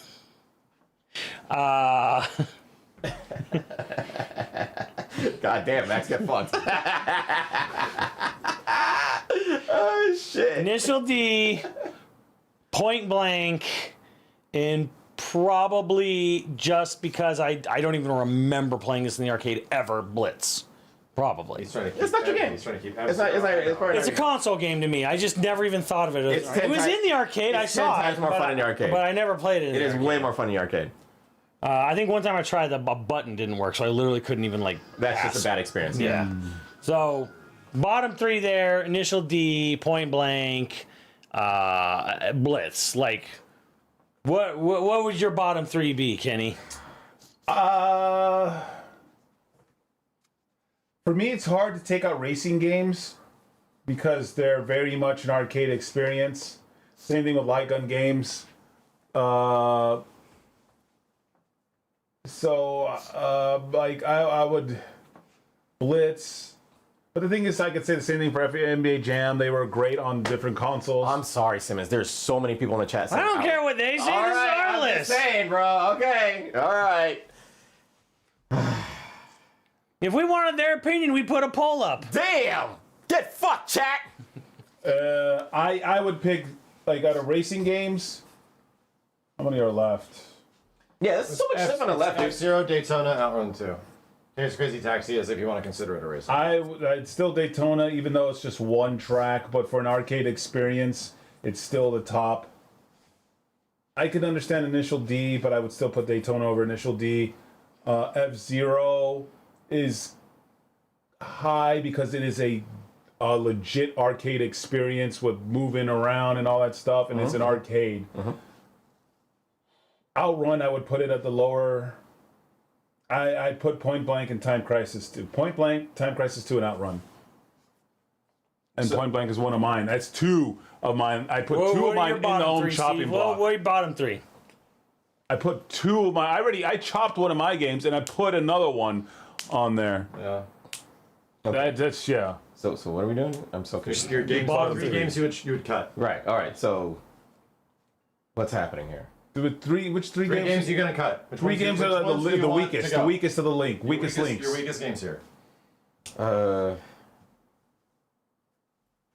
God damn, Max got fucked. Oh shit. Initial D. Point Blank. And probably just because I don't even remember playing this in the arcade ever, Blitz. Probably. He's trying to keep It's not your game. He's trying to keep. It's probably It's a console game to me. I just never even thought of it. It's 10 It was times- in the arcade. I it's 10 saw times it, more but fun in the arcade. But I never played it. It is way more fun in the arcade. I think one time I tried a button didn't work, so I literally couldn't even like. That's pass. just a bad experience. Yeah. So, bottom 3 there: Initial D, Point Blank, Blitz. Like, what would your bottom 3 be, Kenny? For me, it's hard to take out racing games because they're very much an arcade experience. Same thing with light gun games. Like I would Blitz. But the thing is, I could say the same thing for NBA Jam. They were great on different consoles. I'm sorry, Simmons. There's so many people in the chat saying I don't care what they say. All This is right, our I'm list. just saying, bro. Okay. All right. If we wanted their opinion, we put a poll up. Damn. Get fucked, chat. I would pick, like, out of racing games, how many are left? Yeah, there's so much stuff on the left. dude. F-Zero, Daytona, Outrun 2. Here's Crazy Taxi, as if you want to consider it a race. I'd still Daytona, even though it's just one track, but for an arcade experience, it's still the top. I could understand Initial D, but I would still put Daytona over Initial D. F-Zero is high because it is a legit arcade experience with moving around and all that stuff, and it's an arcade. Outrun, I would put it at the lower. I'd put Point Blank and Time Crisis 2. Point Blank, Time Crisis 2, and Outrun. And Point Blank is one of mine. That's two of mine. I put two of mine in the home chopping block. What are your bottom three? I put two of my. I chopped one of my games and I put another one on there. Yeah. That's yeah. So what are we doing? I'm so confused. Your games, Bottom three three. games you would cut. Right. All right. So what's happening here? Which three Three games? games you're gonna cut. Which Three ones you- games which are ones do you the want weakest. to go? The weakest of the link. Weakest links. Your weakest games here.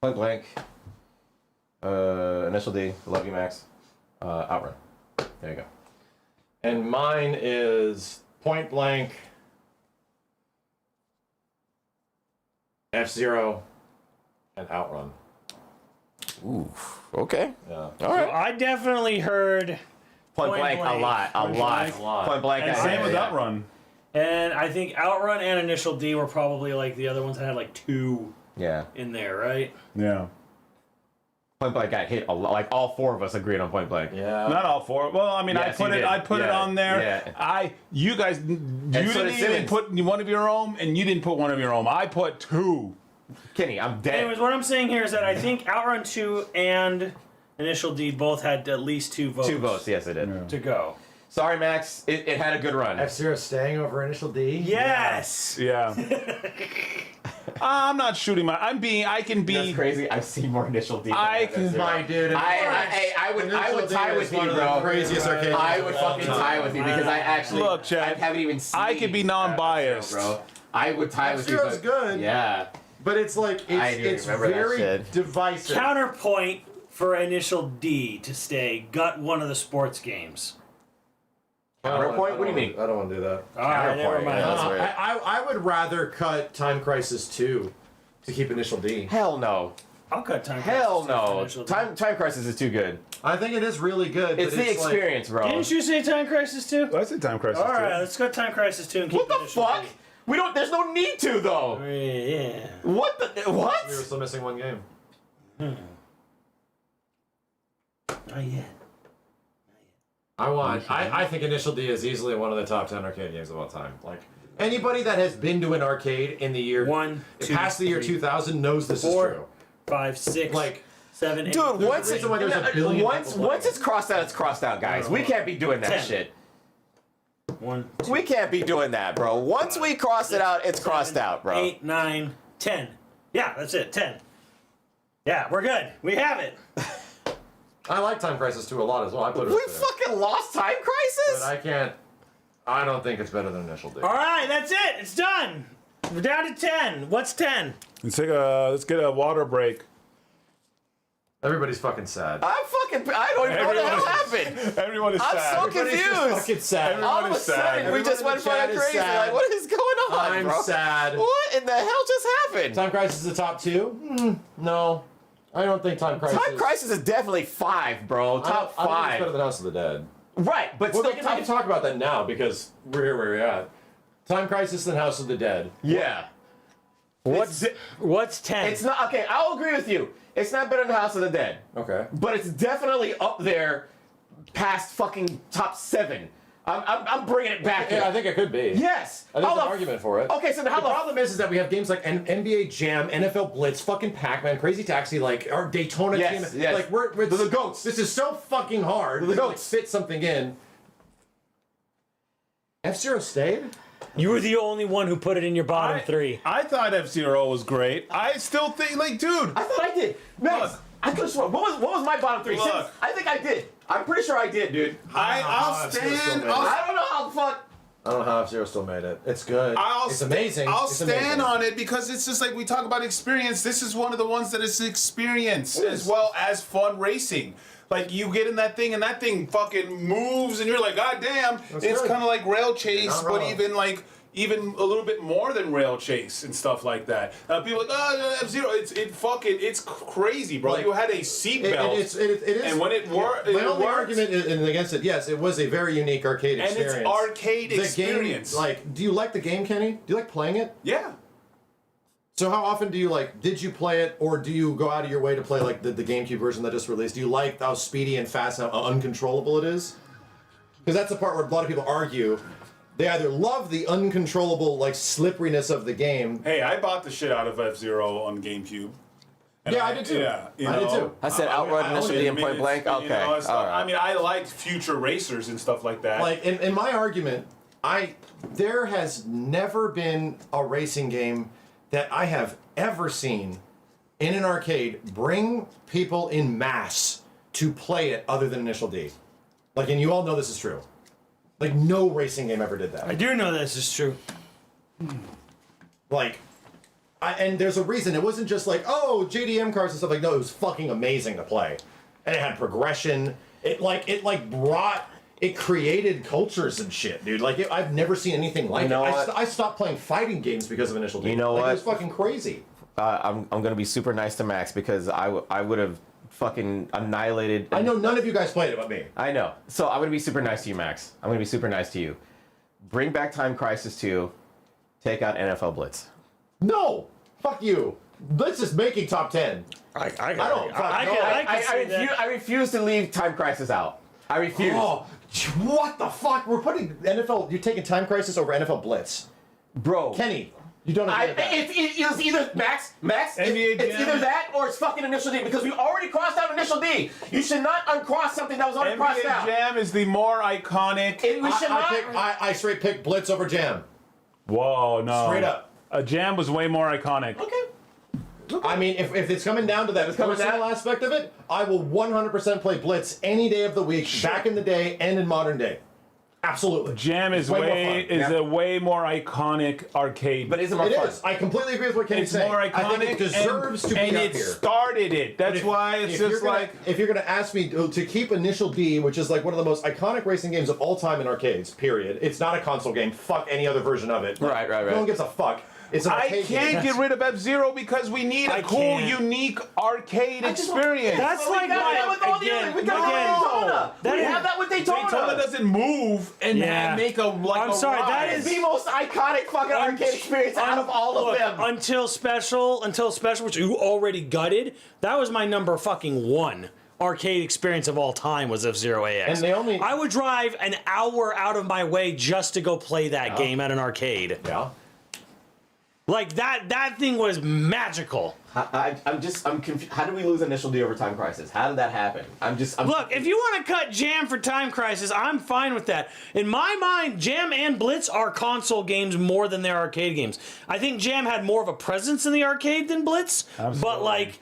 Point Blank. Initial D. Love You Max. Outrun. There you go. And mine is Point Blank, F-Zero, and Outrun. Ooh. Okay. Yeah. All So right. I definitely heard Point Blank. Blank. A lot. Point Blank. Point Blank. And I- Same with yeah. Outrun. And I think Outrun and Initial D were probably like the other ones that had like two Yeah. in there, right? Yeah. Point Blank got hit a lot. Like all four of us agreed on Point Blank. Yeah. Not all four. Well, I mean, Yes, I you did. put it Yeah, on there. yeah. You guys, you so didn't did even Simmons. put one of your own, and you didn't put one of your own. I put two. Kenny, I'm dead. Anyways, what I'm saying here is that I think Outrun 2 and Initial D both had at least 2 votes. 2 votes. Yes, it did. To go. Sorry, Max. It had a good run. F-Zero staying over Initial D? Yes! Yeah. I'm not shooting my. I can be. That's crazy. I've seen more Initial D. I can- My dude. I would tie with you, bro. Craziest arcade I games would of all fucking time. tie with you because I actually Look, Chad, I haven't even seen. I could be non-biased. F-Zero, bro. I would tie with you. F-Zero's but- good. Yeah. But it's like, I do it's remember that very shit. divisive. Counterpoint for Initial D to stay. Gut one of the sports games. Counterpoint? What do you mean? I don't want to do that. Alright, never mind. Yeah, that's weird. I would rather cut Time Crisis 2 to keep Initial D. Hell no. I'll cut Time Hell Crisis for no. Initial D. Time Crisis is too good. I think it is really good. It's but the like, experience, bro. Didn't you say Time Crisis 2? I said Time Crisis. Alright, let's go Time Crisis 2 and keep What the Initial fuck? D. We don't. There's no need to though. Yeah. What the? What? we were still missing one game. Not yet. I think Initial D is easily one of the top 10 arcade games of all time. Like, anybody that has been to an arcade in the year past the year 2000 knows this is 4, true. 5, 6, Like, 7, 8. Dude, once reason why there's a billion once people playing. it's crossed out, it's crossed out, guys. We can't be doing that 10. shit. 1, 2, We can't be doing that, bro. Once we cross it out, it's crossed out, bro. 8, 9, 10. Yeah, that's it. 10. Yeah, we're good. We have it. I like Time Crisis 2 a lot as well. I put it We up there. fucking lost Time Crisis. But I don't think it's better than Initial D. All right, that's it. It's done. We're down to 10. What's 10? Let's get a water break. Everybody's fucking sad. I don't even know what the hell happened. Everyone is I'm sad. so Everybody's just confused. fucking sad. All of a is sad. sudden, we just Everyone in went the chat fucking is crazy. sad. Like, what is going on, I'm bro? sad. What in the hell just happened? Time Crisis is the top 2? No. I don't think Time Crisis. Time Crisis is definitely 5, bro. Top I think it's 5. better than House of the Dead. Right, but Well, still we can talk about that now because we're here where we're at. Time Crisis and House of the Dead. Yeah. What's 10? It's not okay. I'll agree with you. It's not better than House of the Dead, Okay. but it's definitely up there, past fucking top 7. I'm bringing it back. Yeah, here. I think it could be. Yes. There's How an the argument for it. Okay, so The how the problem is that we have games like NBA Jam, NFL Blitz, fucking Pac-Man, Crazy Taxi, like our Daytona Yes, team. yes. Like we're They're the goats. This is so fucking hard. They're the to, like, goats. fit something in. F-Zero stayed. You were the only one who put it in your bottom three. I thought F-Zero was great. I still think, like, dude. I thought I did. Max, Look. I could have sworn. What was my bottom three? Look. I think I did. I'm pretty sure I did, dude. I'll stand. I don't know how the fuck. I don't know how F-Zero still made it. It's good. It's amazing. I'll It's stand amazing. on it because it's just like we talk about experience. This is one of the ones that is experience as well as fun racing. Like you get in that thing and that thing fucking moves and you're like, God damn. It's good. kind of like rail chase, not but wrong. even a little bit more than rail chase and stuff like that. People are like, oh, F-Zero, it's crazy, bro. Like, you had a seatbelt. It is. And when it worked, My only argument against it, yes, it was a very unique arcade and experience. it's arcade The experience. game, like, do you like the game, Kenny? Do you like playing it? Yeah. So how often do you did you play it, or do you go out of your way to play like the GameCube version that just released? Do you like how speedy and fast and how uncontrollable it is? Because that's the part where a lot of people argue. They either love the uncontrollable, like, slipperiness of the game. Hey, I bought the shit out of F-Zero on GameCube. And Yeah, I did too. Yeah, I did too. I said outrun initially and point blank. Okay, all right. I mean, I liked future racers and stuff like that. Like, in my argument, there has never been a racing game that I have ever seen in an arcade bring people in mass to play it other than Initial D. Like, and you all know this is true. Like, no racing game ever did that. I do know this is true. Like, and there's a reason. It wasn't just like, oh, JDM cars and stuff. Like, no, it was fucking amazing to play. And it had progression. It created cultures and shit, dude. Like, I've never seen anything like You know it. what? I stopped playing fighting games because of Initial D. You know like, what? It was fucking crazy. I'm gonna be super nice to Max because I would have fucking annihilated. I know none of you guys played it but me. I know. So I'm gonna be super nice to you, Max. I'm gonna be super nice to you. Bring back Time Crisis 2. Take out NFL Blitz. No! Fuck you. Blitz is making top 10. I refuse to leave Time Crisis out. I refuse. Oh, what the fuck? We're putting NFL. You're taking Time Crisis over NFL Blitz. Bro. Kenny, you don't agree with that. It was either Max, NBA it's Jam. either that or it's fucking Initial D because we already crossed out Initial D. You should not uncross something that was already crossed NBA out. Jam is the more iconic. We should not. I straight pick Blitz over Jam. Whoa, no. Straight up. A Jam was way more iconic. Okay. I mean, if it's coming down to that personal aspect of it, I will 100% play Blitz any day of the week, back in the day and in modern day. Absolutely. Jam is Way more fun. a way more iconic arcade. But isn't more It fun. is. I completely agree with what Kenny's it's saying. more iconic. I think it deserves to be and up it here. started it. That's why it's If you're just gonna- like. if you're gonna ask me to keep Initial D, which is like one of the most iconic racing games of all time in arcades, period. It's not a console game. Fuck any other version of it. Right. No one gives a fuck. It's an I arcade can't game. get rid of F-Zero because we need a cool, can't. unique arcade experience. That's We like got that with all the again, other. We got that with Daytona. that We is- have that with Daytona. Daytona doesn't move and Yeah. make a like I'm a sorry, ride. that It's is- the most iconic fucking arcade experience out of all of Look, them. Until special, which you already gutted, that was my number fucking one arcade experience of all time was F-Zero AX. And they only- I would drive an hour out of my way just to go play that game at an arcade. Yeah. Like that thing was magical. I'm confused. How did we lose Initial D over Time Crisis? How did that happen? Look, if you want to cut Jam for Time Crisis, I'm fine with that. In my mind, Jam and Blitz are console games more than they're arcade games. I think Jam had more of a presence in the arcade than Blitz, but like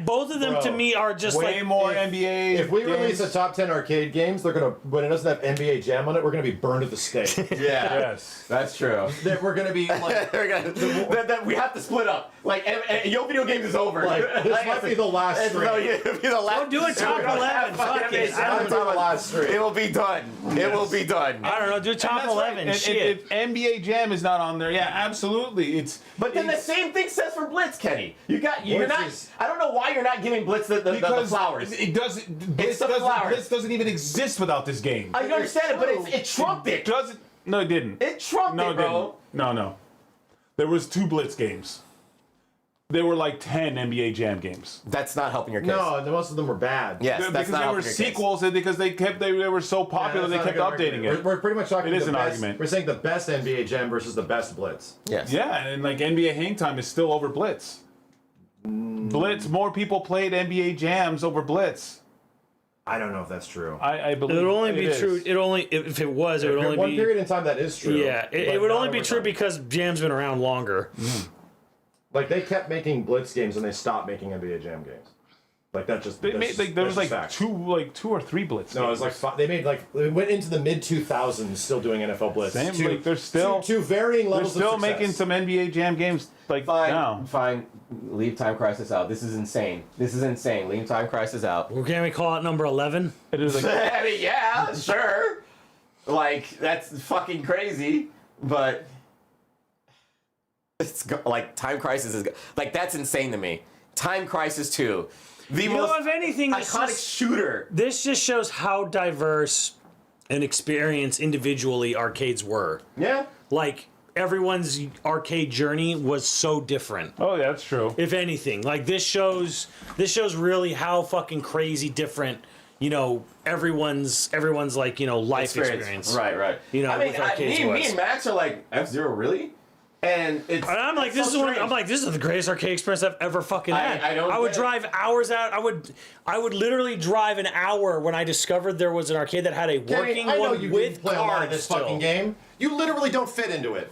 both of them to me are just way like more NBA. If we games. release a top 10 arcade games, they're gonna when it doesn't have NBA Jam on it, we're gonna be burned at the stake. Yeah, Yes. that's true. That we're gonna be like, We have to split up. Like, Yo Video Games is over. like this might be the last stream. It'll be the last. do a top 11. Fuck it. That might be the last stream. It will be done. It will be done. I don't know, do top That's right. 11. And Shit. if NBA Jam is not on there, yeah, absolutely. But then the same thing says for Blitz, Kenny. You're Blitz not. is- I don't know why you're not giving Blitz the flowers. It doesn't. Blitz the flowers. Blitz doesn't even exist without this game. I understand it, but it trumped it. Doesn't. No, it didn't. It trumped No, it, it bro. didn't. No. There was 2 Blitz games. There were like 10 NBA Jam games. That's not helping your case. No, most of them were bad. Yes, that's Because not they were helping your case. sequels, and because they were so popular, they That's kept not a good updating argument. it. We're pretty much talking. It is the an best, argument. We're saying the best NBA Jam versus the best Blitz. Yes. Yeah, and like NBA Hang Time is still over Blitz. Blitz, more people played NBA Jams over Blitz. I don't know if that's true. I believe It would only it be is. true. It only if it was, it would only One be. period in time that is true. Yeah, but it would not only be over true time. because Jam's been around longer. Like they kept making Blitz games and they stopped making NBA Jam games. Like that just They that's made just- like there was that's like just fact. two or three Blitz. No, it was like they made like they went into the mid 2000s still doing NFL Blitz. Same, Two- like, they're still- two varying They're levels still of success. making some NBA Jam games like Fine, now. fine. Leave Time Crisis out. This is insane. This is insane. Leave Time Crisis out. Well, can we call it number 11? It is like I mean, yeah, sure. Like that's fucking crazy, but like Time Crisis is like that's insane to me. Time Crisis 2, the You most know, if anything, this iconic just- shooter. This just shows how diverse and experienced individually arcades were. Yeah. Like everyone's arcade journey was so different. oh yeah, that's true. If anything, like this shows really how fucking crazy different, you know, everyone's like, you know, life experience. Right. You know, I mean, with arcades me was. and Max are like F-Zero, really? And it's. And I'm like, it's this so is one. strange. I'm like, this is the greatest arcade experience I've ever fucking had. I would get it. drive hours out. I would literally drive an hour when I discovered there was an arcade that had a Kenny, working I know one you with didn't play a lot of cards. this Still. fucking game. You literally don't fit into it.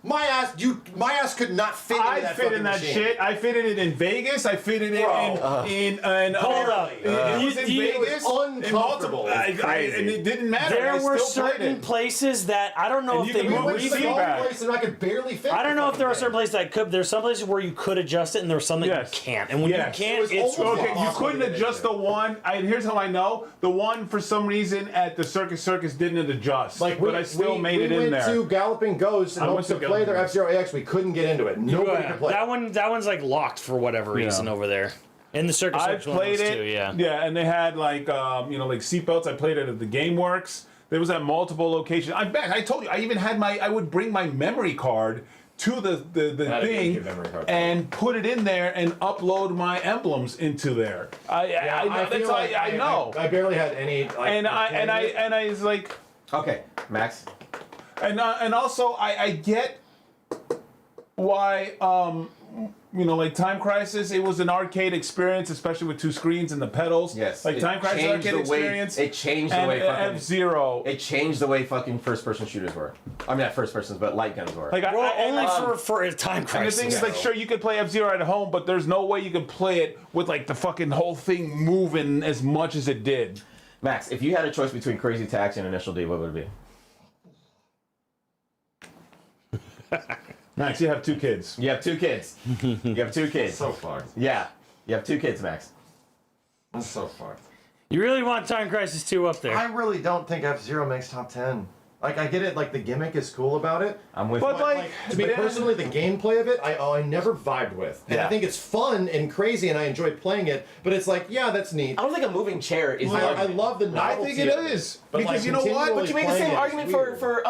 My ass could not fit into I that fit fucking in that machine. shit. I fitted it in Vegas. I fitted it in Hold up. It was in You- Vegas. uncomfortable. In multiple, and it didn't matter. There I were still played certain it. places that I don't know And if you they can We move went the to the seat golf back. place and I could barely fit. I don't know if there are the certain places that could. There's some places where you could adjust it, and there's some that Yes. you can't. And when Yes. you can't, It was it's almost Okay, you impossible couldn't to get adjust into. the one. Here's how I know. The one, for some reason, at the Circus didn't adjust. Like but I still made it in We there. went to Galloping Ghost and I hoped went to to play their Galloping F-Zero AX. We couldn't get into it. Nobody could play. that one's like locked for whatever reason over there. And the circus I one played was it. too. Yeah. Yeah, and they had like like seatbelts. I played it at the GameWorks. There was at multiple locations. I told you. I even had I would bring my memory card to the Had a thing good memory card. and put it in there and upload my emblems into there. I know. I barely had any. Like, and I was like, Okay, Max. and also I get why like Time Crisis, it was an arcade experience, especially with two screens and the pedals. Yes. Like it Time Crisis changed arcade the way- experience. It changed the and way fucking. F-Zero. It changed the way fucking first-person shooters were. I mean, not first-persons, but light guns were. Like Well, only I- for a time and the crisis. thing is, like, sure, you could play F-Zero at home, but there's no way you could play it with like the fucking whole thing moving as much as it did. Max, if you had a choice between Crazy Taxi and Initial D, what would it be? Max, you have two kids. You have two kids. You have two kids. so fucked. Yeah. You have two kids, Max. I'm so fucked. You really want Time Crisis 2 up there? I really don't think F-Zero makes top 10. Like, I get it, like, the gimmick is cool about it. I'm with But you. like, To me personally, the gameplay of it, I never vibed with. And Yeah. I think it's fun and crazy, and I enjoy playing it, but it's like, yeah, that's neat. I don't think a moving chair is. I love the I novelty think it of is but, because like, you know what? But you made the playing same it is argument weird. for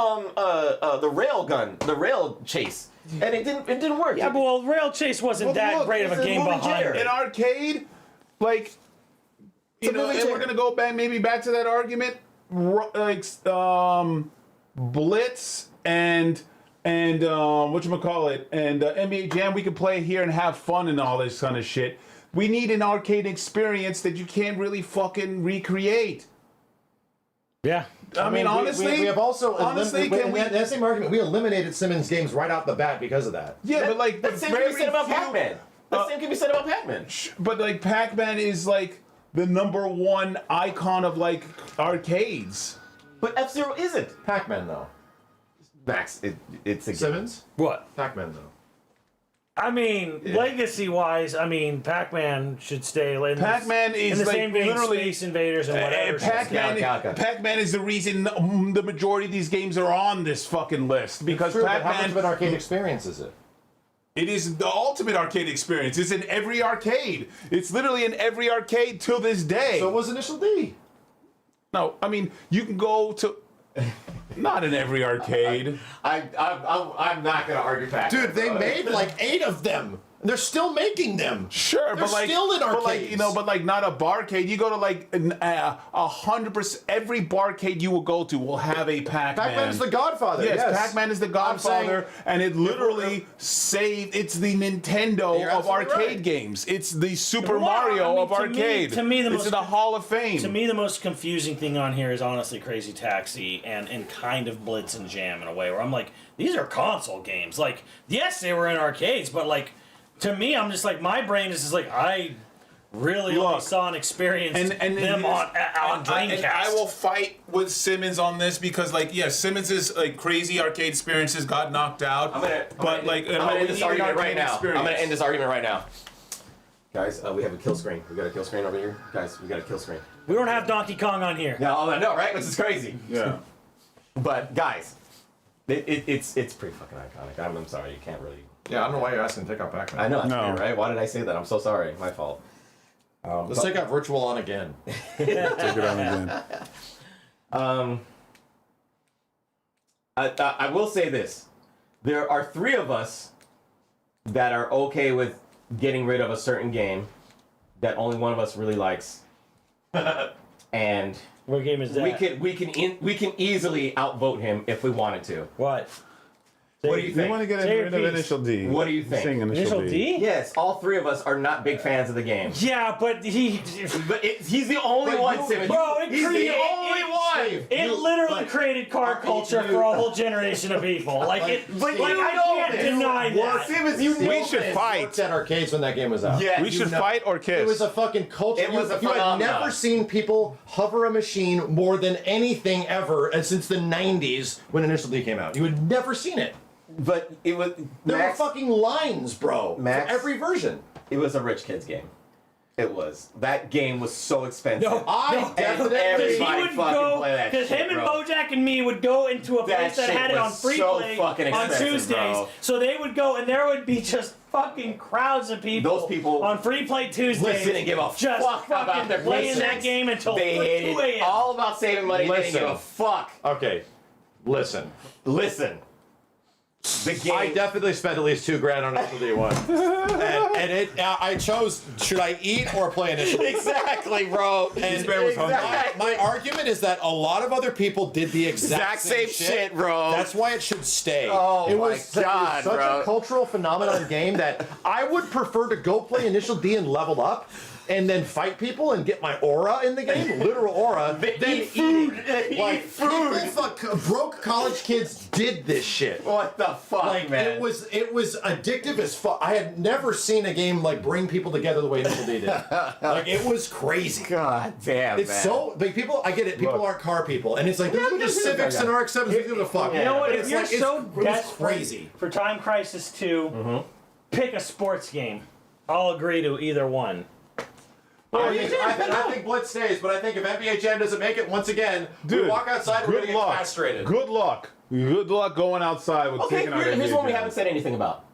the rail gun, the rail chase, and it didn't work. Yeah, but well, Rail Chase wasn't Well, that look, great of it's a a game moving behind chair. it. in arcade, like, you know, moving and we're chair. gonna go back maybe back to that argument, like Blitz and whatchamacallit, and NBA Jam. We can play here and have fun and all this kind of shit. We need an arcade experience that you can't really fucking recreate. Yeah. I mean, honestly, we have also honestly, can we? that same argument, we eliminated Simmons games right out the bat because of that. Yeah, but like, That the same can be very said about few- Pac-Man. That same can be said about Pac-Man. But like, Pac-Man is like the #1 icon of like arcades. But F-Zero isn't. Pac-Man though. Max, it's a Simmons? What? Pac-Man though. I mean, legacy-wise, I mean, Pac-Man should stay in Pac-Man in is the like same vein, literally Space Invaders and whatever. Galaga. Pac-Man is the reason the majority of these games are on this fucking list because True, but how much Pac-Man. of an arcade experience is it? It is the ultimate arcade experience. It's in every arcade. It's literally in every arcade till this day. So was Initial D. No, I mean you can go to. Not in every arcade. I'm not gonna argue Pac-Man. Dude, they made like 8 of them. They're still making them. Sure, They're but like, still in but like, arcades. but like not a barcade. You go to like 100%. Every barcade you will go to will have a Pac-Man. Pac-Man's the Godfather. Yes, Yes, Pac-Man is the I'm saying- Godfather, and it literally saved. It's the Nintendo You're of absolutely arcade right. games. It's the Super Well, Mario I mean, of to me- arcade. to me, the it's most- in the Hall of Fame. To me, the most confusing thing on here is honestly Crazy Taxi and kind of Blitz and Jam in a way where I'm like, these are console games. Like, yes, they were in arcades, but like, to me, I'm just like, my brain is just like, I really only Look, saw and experienced and them on Dreamcast. And I will fight with Simmons on this because, like, yeah, Simmons's like crazy arcade experiences got knocked out. I'm gonna end this argument right now. I'm gonna end this argument right now. Guys, we have a kill screen. We got a kill screen over here. Guys, we got a kill screen. We don't have Donkey Kong on here. Yeah, I know, right? Which is crazy. Yeah. But guys, it's pretty fucking iconic. I'm sorry, you can't really. Yeah, I don't know why you're asking to take out Pac-Man. I know, that's No. weird, right? Why did I say that? I'm so sorry. My fault. Let's take out Virtual on again. Take it on again. I will say this. There are 3 of us that are okay with getting rid of a certain game that only one of us really likes. And What game is that? we can easily outvote him if we wanted to. What? What do you You think? want to get Say your rid of piece. Initial D. What do you think? Sing Initial D? Yes, all 3 of us are not big fans of the game. Yeah, but But he's the only one, Simmons. Bro, it He's the created- only one. It literally created car culture for a whole generation of people. Like it, But like you I know can't this. deny that. Simmons, you know We should this. fight. Worked at arcades when that game was out. Yeah, We you should know. fight or kiss. It was a fucking culture. It was a you had phenomenon. never seen people hover a machine more than anything ever, and since the 90s when Initial D came out. You had never seen it. But it was There Max, were fucking lines, bro, Max- for every version. It was a rich kid's game. It was. That game was so expensive. No, I definitely. everybody he would fucking go play that because shit, him and bro. Bojack and me would go into a That place that shit had it on was free so play fucking on expensive, Tuesdays. bro. So they would go and there would be just fucking crowds of people. Those people on free play Tuesdays. Listen and give a just fuck about fucking their playing PlayStation. that game until They 2 hated a.m. all about saving money. They didn't give a fuck. Okay, listen. Listen. The game. I definitely spent at least $2,000 on Initial D1. and it, I chose, should I eat or play Initial D? Exactly, bro. And man was hungry. my argument is that a lot of other people did the exact same shit, bro. That's why it should stay. Oh it my was God, such bro. a cultural phenomenon game that I would prefer to go play Initial D and level up and then fight people and get my aura in the game, literal aura, than eat food. eating. Like, people, broke college kids did this shit. What the fuck, Like man? it was addictive as fuck. I had never seen a game like bring people together the way Initial D did. Like it was crazy. God damn, It's man. so like people. I get it. People aren't car people, and it's like those are just Civics and RX-7s. Who gives a fuck? You know what? But If it's you're like, it's- so it was desperate crazy. for Time Crisis 2, pick a sports game. I'll agree to either one. I think Blitz stays, but I think if NBA Jam doesn't make it, once again, Dude, we walk outside, we're good gonna get luck. castrated. Good luck. Good luck going outside with Okay, taking out here's NBA one we Jam. haven't said anything about.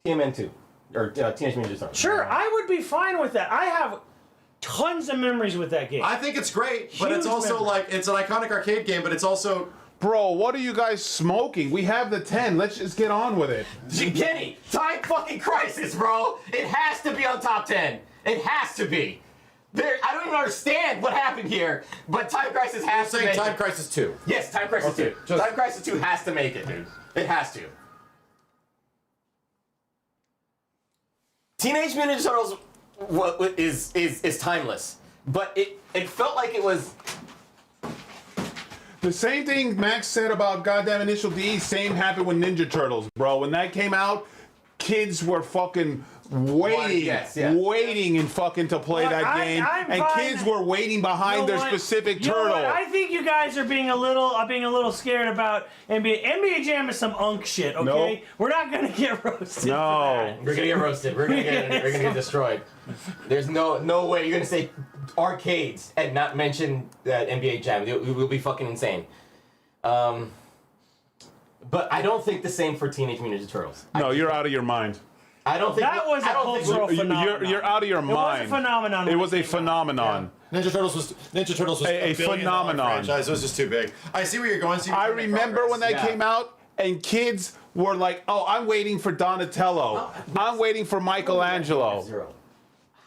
TMN2. Or Teenage Mutant Ninja Turtles. Sure, I would be fine with that. I have tons of memories with that game. I think it's great, but it's Huge also memory. like it's an iconic arcade game, but it's also Bro, what are you guys smoking? We have the 10. Let's just get on with it. Kenny, Time fucking Crisis, bro. It has to be on top 10. It has to be. I don't even understand what happened here, but Time Crisis has to saying make Time it. Crisis 2. Yes, Time Crisis 2. just- Time Crisis 2 has to make it, dude. It has to. Teenage Mutant Ninja Turtles is timeless, but it felt like it was. The same thing Max said about goddamn Initial D, same happened with Ninja Turtles, bro. When that came out, kids were fucking waiting, Yes, yeah. waiting and fucking to play Look, that I'm game, and fine. kids were waiting behind You know their what? specific You know turtle. what? I think you guys are being a little scared about NBA. NBA Jam is some unk shit. Okay, Nope. we're not gonna get roasted. No. for We're gonna get roasted. We're gonna get destroyed. There's no way you're gonna say arcades and not mention that NBA Jam. We'll be fucking insane. But I don't think the same for Teenage Mutant Ninja Turtles. No, you're out of your mind. I don't think That was a I don't think cultural phenomenon. You're out of your It was a mind. phenomenon It when was it a came out. phenomenon. Ninja Turtles was A a billion-dollar phenomenon. franchise. It was just too big. I see where you're going. I remember when that Yeah. came out, and kids were like, oh, I'm waiting for Donatello. I'm waiting for Michelangelo. F-Zero.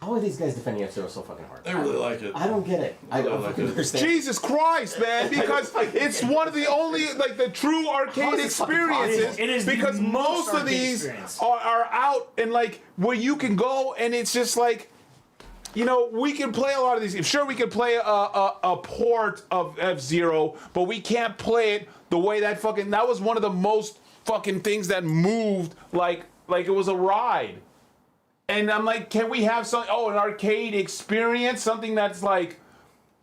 How are these guys defending F-Zero so fucking hard? I really like it. I don't get it. I don't like fucking it. understand. Jesus Christ, man! Because it's one of the only like the true How arcade is this fucking experiences. possible? It is the because most most of arcade these experience. are out and like where you can go and it's just like. You know, we can play a lot of these. Sure, we can play a port of F-Zero, but we can't play it the way that was one of the most fucking things that moved like it was a ride. And I'm like, can we have an arcade experience, something that's like,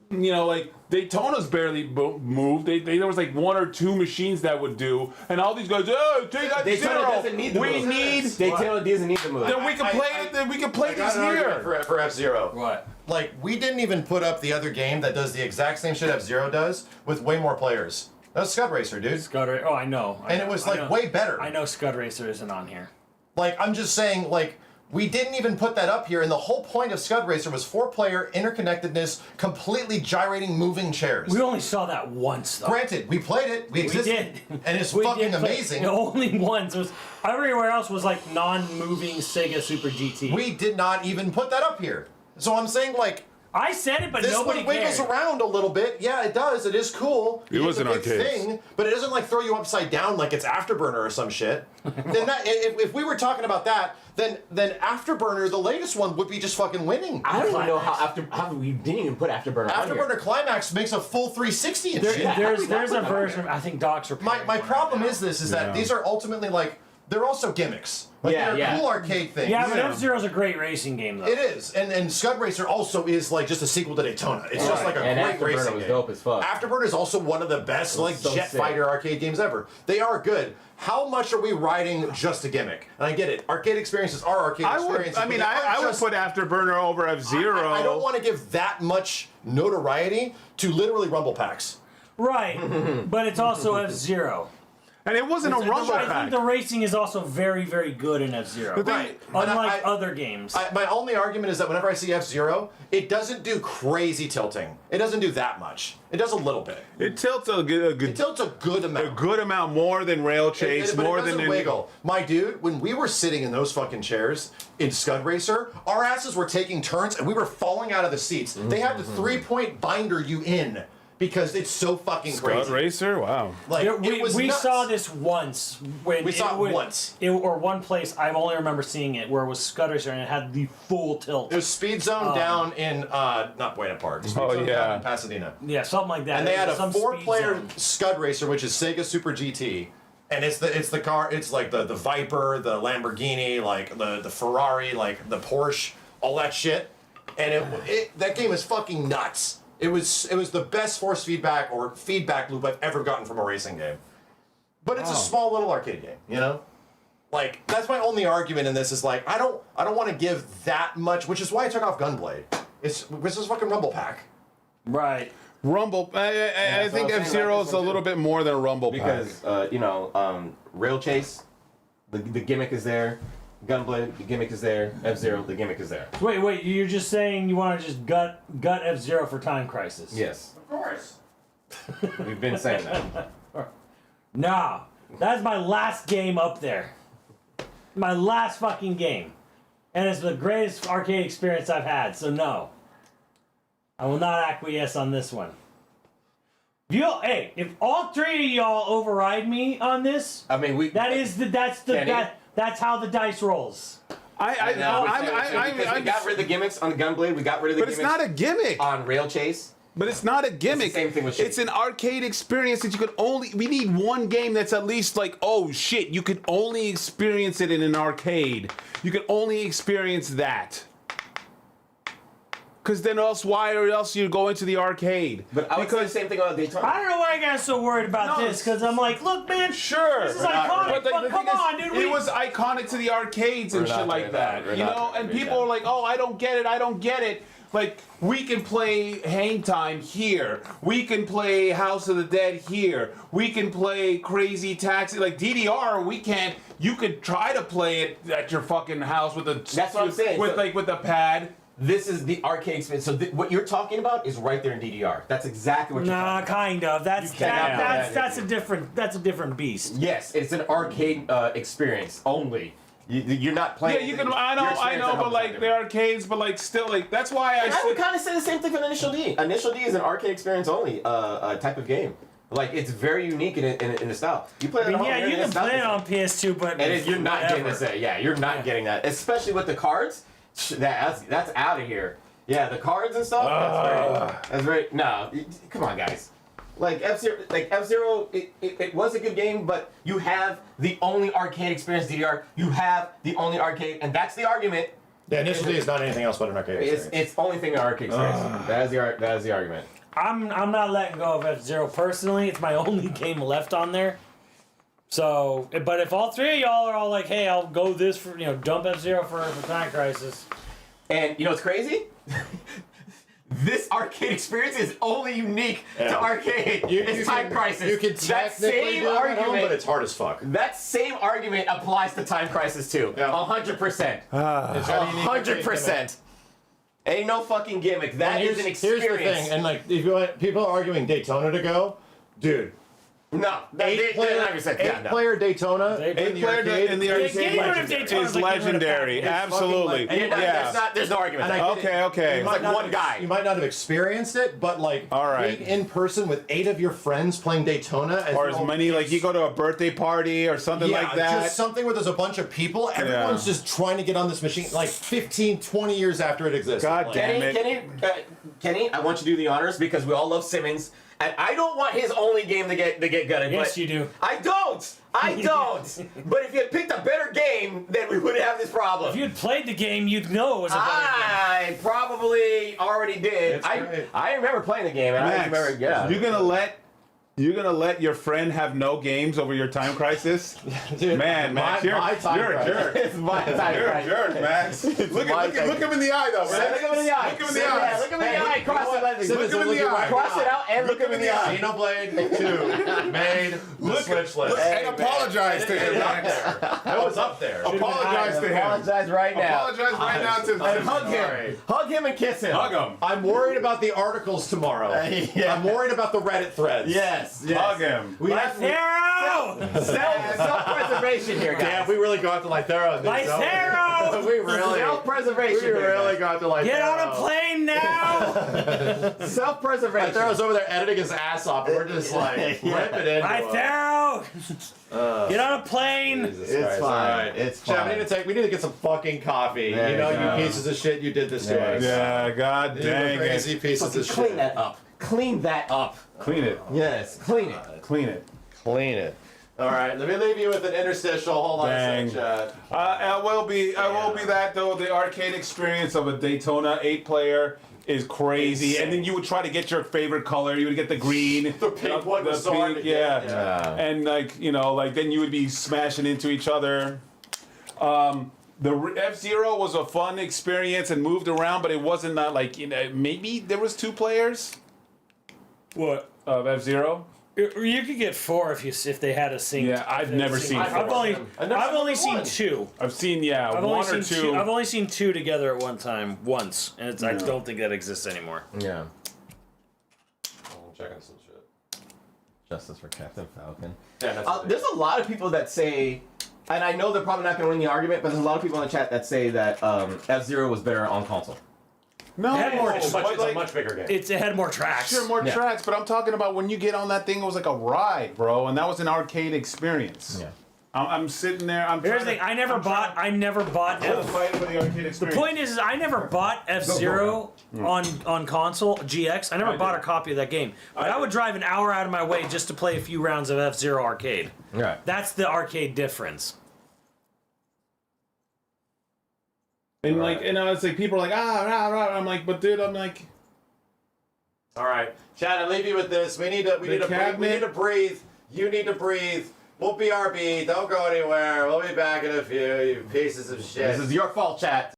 you know, like Daytona's barely moved. There was like one or two machines that would do, and all these guys, oh, take that Daytona Zero. doesn't need the We move. need. Daytona doesn't need the move. Then we can play it. Then we can play I got this an argument here. for F-Zero. What? Like, we didn't even put up the other game that does the exact same shit F-Zero does with way more players. That was Scud Racer, dude. Scud Racer. Oh, I know. And it was, like, way better. I know Scud Racer isn't on here. Like, I'm just saying, like, we didn't even put that up here, and the whole point of Scud Racer was 4-player interconnectedness, completely gyrating, moving chairs. We only saw that once, though. Granted, we played it, we existed, did. and it's We fucking did play- amazing. Only once. It was everywhere else was like non-moving Sega Super GT. We did not even put that up here. So I'm saying, like, I said it, but this nobody one wiggles cared. around a little bit. Yeah, it does. It is cool. It was It's an a big arcade. thing, but it doesn't like throw you upside down like it's Afterburner or some shit. Then that, if we were talking about that, then Afterburner, the latest one, would be just fucking winning. I don't even know how we didn't even put Afterburner on here. Afterburner Climax makes a full 360 and shit. There's a version. I think Docs are. My problem is that these are ultimately like they're also gimmicks. Like they're cool arcade things. Yeah, but F-Zero's a great racing game, though. It is, and Scud Racer also is like just a sequel to Daytona. It's just like a And great Afterburner racing was game. dope as fuck. Afterburner is also one of the best like so jet sick. fighter arcade games ever. They are good. How much are we riding just a gimmick? And I get it. Arcade experiences are arcade experiences. I mean, but they I aren't would just- put Afterburner over F-Zero. I don't want to give that much notoriety to literally Rumble Packs. Right, but it's also F-Zero. And it wasn't a Rumble I Pack. think the racing is also very, very good in F-Zero. Right. Unlike And other games. my only argument is that whenever I see F-Zero, it doesn't do crazy tilting. It doesn't do that much. It does a little bit. It tilts a It good tilts a good amount. more than Rail Chase, But more it doesn't than wiggle. My dude, when we were sitting in those fucking chairs in Scud Racer, our asses were taking turns and we were falling out of the seats. They had to 3-point binder you in because it's so fucking Scud crazy. Racer. Wow. Like, we it was we nuts. saw this once when We saw it once. or one place. I only remember seeing it where it was Scud Racer and it had the full tilt. It was Speed Zone down in not Buena Park. Speed Zone down in Pasadena. Yeah, something like that. And they had a Some speed 4-player zone. Scud Racer, which is Sega Super GT. And it's the car. It's like the Viper, the Lamborghini, like the Ferrari, like the Porsche, all that shit. And that game is fucking nuts. It was the best force feedback or feedback loop I've ever gotten from a racing game. But it's a small little arcade game, you know? Like, that's my only argument in this is like I don't want to give that much, which is why I took off Gunblade. This is fucking Rumble Pack. Right. Rumble. I think what I'm saying, F-Zero like is this a one little too. bit more than a Rumble Because, Pack. Rail Chase, the gimmick is there. Gunblade, the gimmick is there. F-Zero, the gimmick is there. Wait, you're just saying you want to just gut F-Zero for Time Crisis? Yes, Of course. we've been saying that. No, that's my last game up there. My last fucking game. And it's the greatest arcade experience I've had, so no. I will not acquiesce on this one. If all three of y'all override me on this, I mean, that's how the dice rolls. We got rid of the gimmicks on the Gunblade. We got rid of the But gimmicks it's not a gimmick. on Rail Chase. But it's not a gimmick. same thing with shit. It's an arcade experience that you could only. We need one game that's at least like, oh shit, you could only experience it in an arcade. You could only experience that. Because then why else you go into the arcade? But I would say the same thing about Daytona. I don't know why I got so worried about No, this, because I'm like, look, man, Sure. this is iconic, but the come thing is, on, dude. it was iconic to the arcades and We're shit not like doing that. that. We're You not know, doing and that. people are like, oh, I don't get it. Like, we can play Hang Time here. We can play House of the Dead here. We can play Crazy Taxi. Like, DDR, we can't. You could try to play it at your fucking house with a. That's what I'm saying. With the pad. This is the arcade experience. So what you're talking about is right there in DDR. That's exactly what you're Nah, talking about. kind of. That's cannot- that's a different beast. Yes, it's an arcade experience only. You're not playing. Yeah, you can. I know, but like they're arcades, but like still, like that's why I would kind of say the same thing for Initial D. Initial D is an arcade experience only type of game. Like it's very unique in the style. You play it. Yeah, you can play it on PS2, but you're not getting this. Yeah, you're not getting that, especially with the cards. That's out of here. Yeah, the cards and stuff. That's very. No, come on, guys. Like F-Zero, it was a good game, but you have the only arcade experience DDR. You have the only arcade, and that's the argument. Yeah, Initial D is not anything else but an arcade experience. It's only thing an arcade experience. That is the argument. I'm not letting go of F-Zero personally. It's my only game left on there. So, but if all three of y'all are all like, hey, I'll go this for dump F-Zero for Time Crisis. And you know what's crazy? This arcade experience is only unique to arcade. It's Time Crisis. You can technically do it at home, but it's hard as fuck. That same argument applies to Time Crisis too. 100%. 100%. Ain't no fucking gimmick. That is an experience. Here's the thing, and like, if you want, people are arguing Daytona to go, dude. No, eight-player Daytona in the arcade is legendary. Absolutely. There's no argument. Okay. It's like one guy. You might not have experienced it, but like, all right, being in person with 8 of your friends playing Daytona, or as many like you go to a birthday party or something like that. Just something where there's a bunch of people. Everyone's just trying to get on this machine, like 15, 20 years after it existed. God damn it, Kenny, I want you to do the honors because we all love Simmons. And I don't want his only game to get gutted. Yes, but you do. I don't. But if you had picked a better game, then we wouldn't have this problem. If you had played the game, you'd know it was a better game. I probably already did. I remember playing the game, and Max, I remember. Yeah. You're gonna let your friend have no games over your Time Crisis? Dude, man, Max, you're a jerk. It's my time. You're a jerk, Max. Look him in the eye, though, man. Look him in the eye. Look him in the eye. Look him in the eye. Cross it. Look him in the eye. Cross it out and look him in the eye. Xenoblade 2 made the Switch list. And apologize to him. That was up there. Apologize to him. Apologize right now. Apologize right now to him. Hug him. Hug him and kiss him. Hug him. I'm worried about the articles tomorrow. I'm worried about the Reddit threads. Yes. Hug him. We have self-preservation here, guys. Damn, we really got to Lythera. Lythera! We really self-preservation. We really got to Lythera. Get on a plane now! Self-preservation. Lythera's over there editing his ass off, and we're just like ripping into him. Lythera! Get on a plane! It's fine. It's fine. Chat, we need to get some fucking coffee. You pieces of shit, you did this to us. Yeah, god dang You crazy pieces of shit. Clean that up. Clean that up. Clean it. Yes, clean it. Clean it. Clean it. All right, let me leave you with an interstitial. Hold on a sec, chat. I will be that though. The arcade experience of a Daytona 8-player is crazy, Insane. and then you would try to get your favorite color. You would get the green, The pink one was so hard to get. and then you would be smashing into each other. The F-Zero was a fun experience and moved around, but it wasn't that like maybe there was 2 players. What? Of F-Zero? You could get 4 if they had a sync. Yeah, I've never seen 4. I've only seen 2. I've seen one or two. I've only seen 2 together at one time once, and I don't think that exists anymore. Yeah. I'm checking some shit. Justice for Captain Falcon. Yeah, There's a lot of people that say, and I know they're probably not going to win the argument, but there's a lot of people in the chat that say that F-Zero was better on console. No, it's a much bigger game. It had more tracks. Sure, more tracks, but I'm talking about when you get on that thing, it was like a ride, bro, and that was an arcade experience. Yeah. I'm sitting there. Here's the thing. I never bought. The point is, I never bought F-Zero on console GX. I never bought a copy of that game. But I would drive an hour out of my way just to play a few rounds of F-Zero arcade. Right. That's the arcade difference. And and I was like, people are like, I'm like, but dude, I'm like, all right, Chad, I leave you with this. We need to breathe. You need to breathe. We'll BRB. Don't go anywhere. We'll be back in a few. You pieces of shit. This is your fault, chat.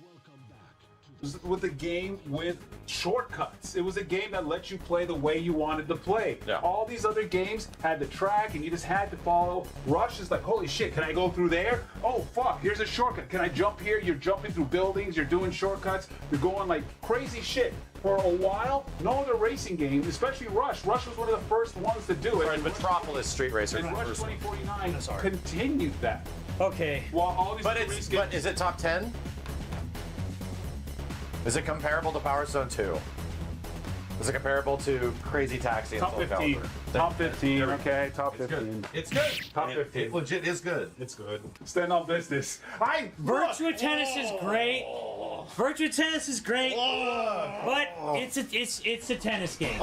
Welcome back to with a game with shortcuts. It was a game that let you play the way you wanted to play. Yeah. All these other games had the track and you just had to follow. Rush is like, holy shit, can I go through there? Oh fuck, here's a shortcut. Can I jump here? You're jumping through buildings, you're doing shortcuts, you're going like crazy shit. For a while, no other racing game, especially Rush. Rush was one of the first ones to do it. Right, Metropolis Street Racer. And Rush 2049 continued that. Okay. While all these But other race games, is it top 10? Is it comparable to Power Stone 2? Is it comparable to Crazy Taxi and top Soul 15. Calibur? Top 15, okay, top 15. It's good. Top It 15. legit is good. It's good. Stand on business. Virtua Tennis is great. Virtua Tennis is great, but it's a tennis game.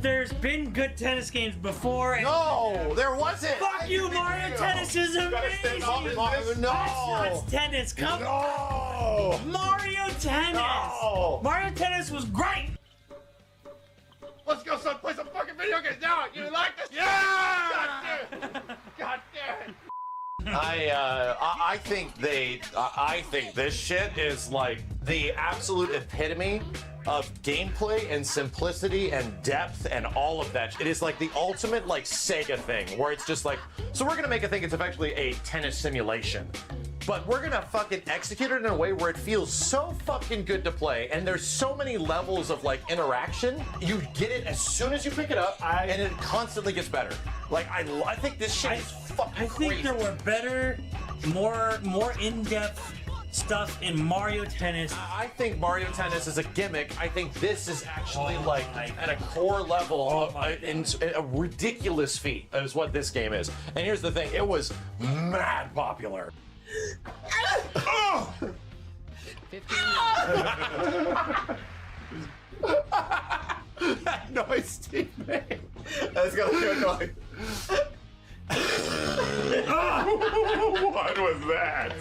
There's been good tennis games before. And No, there wasn't. fuck you, Mario Tennis is amazing. That's not tennis. Come on, Mario Tennis. No. Mario Tennis was great. Let's go, son. Play some fucking video games now. You like this? Yeah! God damn it. God damn it. I think this shit is like the absolute epitome of gameplay and simplicity and depth and all of that. It is like the ultimate like Sega thing where it's just like, so we're gonna make a thing. It's effectively a tennis simulation. But we're gonna fucking execute it in a way where it feels so fucking good to play, and there's so many levels of like interaction. You get it as soon as you pick it up, and it constantly gets better. Like I think this shit is fucking I think crazy. there were better, more in-depth stuff in Mario Tennis. I think Mario Tennis is a gimmick. I think this is actually like at a core level of a ridiculous feat is what this game is. And here's the thing, it was mad popular. That noise Steve made. That's gonna be annoying. What was that?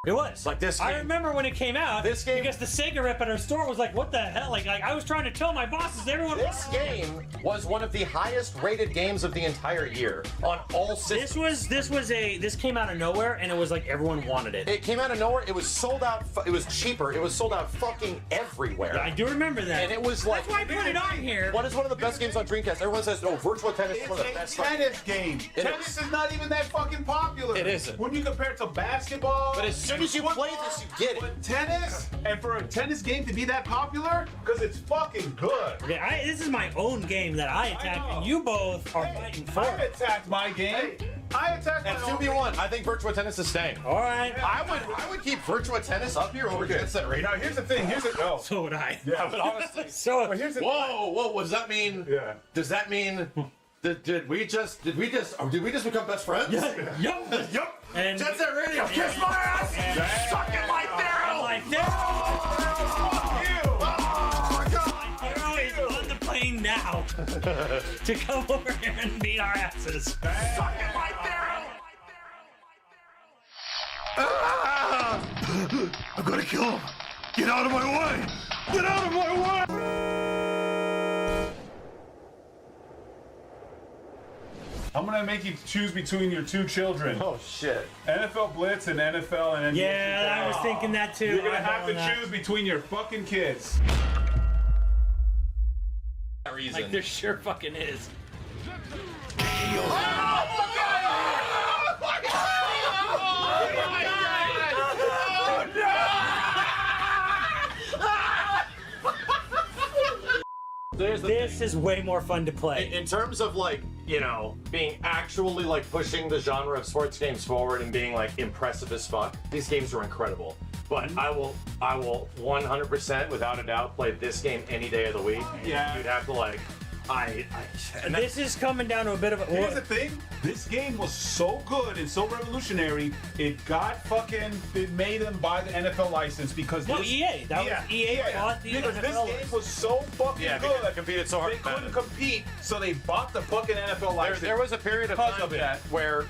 It was Like this I game- remember when it came out. This game- because the Sega rep at our store was like, "What the hell?" Like I was trying to tell my bosses, everyone. This game was one of the highest rated games of the entire year on all systems. This came out of nowhere, and it was like everyone wanted it. It came out of nowhere. It was sold out. It was cheaper. It was sold out fucking everywhere. I do remember that. And it was like, that's why I put it on here. What is one of the best games on Dreamcast? Everyone says, "Oh, Virtua Tennis is one of the It's best." a tennis game. Tennis is not even that fucking popular. It isn't. When you compare it to basketball. But as soon as you play this, you get it. But tennis, and for a tennis game to be that popular, because it's fucking good. Okay, this is my own game that I attacked, know. and you both are fighting for. I attacked my game. I attacked And my own 2v1, I think Virtua Tennis is staying. All right. I would keep Virtua Tennis up here over Jet Set Radio. Now here's the thing. So would I. Yeah, but honestly. So But here's the Whoa, what does that mean? Yeah. Does that mean did we just become best friends? Yup. Yup. And Jet Set Radio, kiss my ass! Suck it like Daryl! like Daryl is on the plane now to come over here and beat our asses. Suck it like Daryl! I'm gonna kill him. Get out of my way. Get out of my way. I'm gonna make you choose between your two children. Oh shit. NFL Blitz and NFL and NBA. Yeah, I was thinking that too. You're gonna I'm have to on that. choose between your fucking kids. That reason. Like there sure fucking is. This is way more fun to play. In terms of like, you know, being actually like pushing the genre of sports games forward and being like impressive as fuck, these games are incredible. But I will 100% without a doubt play this game any day of the week. Yeah. You'd have to like, This is coming down to a bit of a. Here's the thing. This game was so good and so revolutionary. It made them buy the NFL license because No, this, EA. That was EA bought the because NFL this game was so fucking Yeah, good. because they competed so hard They to beat couldn't it. compete, so they bought the fucking NFL license. There was a period of Because time of it.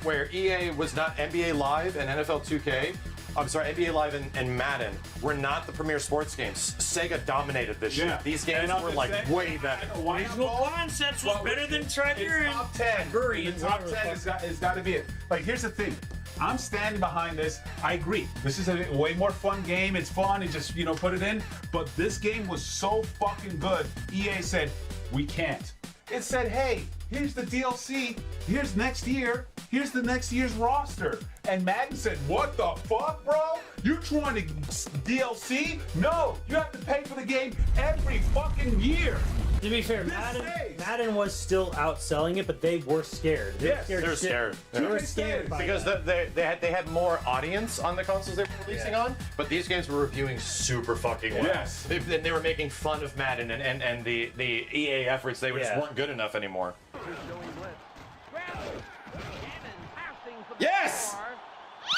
where EA was not NBA Live and NFL 2K I'm sorry, NBA Live and Madden were not the premier sports games. Sega dominated this shit. These games And I'm were just like saying, way better. Visual concepts was better than Trigger and top 10. Bury The top 10 has got to be it. Like, here's the thing. I'm standing behind this. I agree. This is a way more fun game. It's fun. It just, put it in. But this game was so fucking good. EA said, we can't. It said, hey, here's the DLC. Here's next year. Here's the next year's roster. And Madden said, what the fuck, bro? You trying to DLC? No, you have to pay for the game every fucking year. To be fair, Madden was still outselling it, but they were scared. They were scared. They were scared by Because that. they had more audience on the consoles they were releasing on, but these games were reviewing super fucking well. Yes. They were making fun of Madden and the EA efforts. They just weren't good enough anymore. Yes!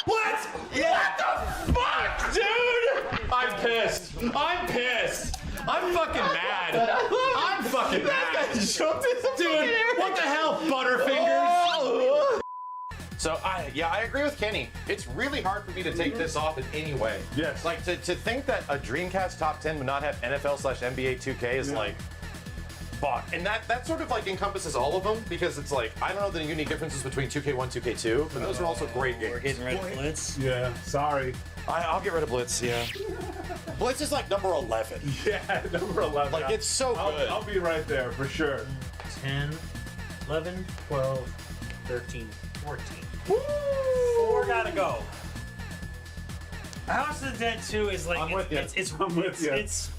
What? What the fuck, dude? I'm pissed. I'm pissed. I'm fucking mad. I'm fucking mad. Dude, what the hell, Butterfingers? So I agree with Kenny. It's really hard for me to take this off in any way. Yes. Like to think that a Dreamcast top 10 would not have NFL/NBA 2K is like fuck. And that sort of like encompasses all of them because it's like I don't know the unique differences between 2K1, 2K2, but those are also great games. Getting rid of Blitz. Yeah, sorry. I'll get rid of Blitz, yeah. Blitz is like number 11. Yeah, number 11. Like it's so good. I'll be right there for sure. 10, 11, 12, 13, 14. Woo! 4 gotta go. House of the Dead 2 is like I'm with you. I'm with you. It's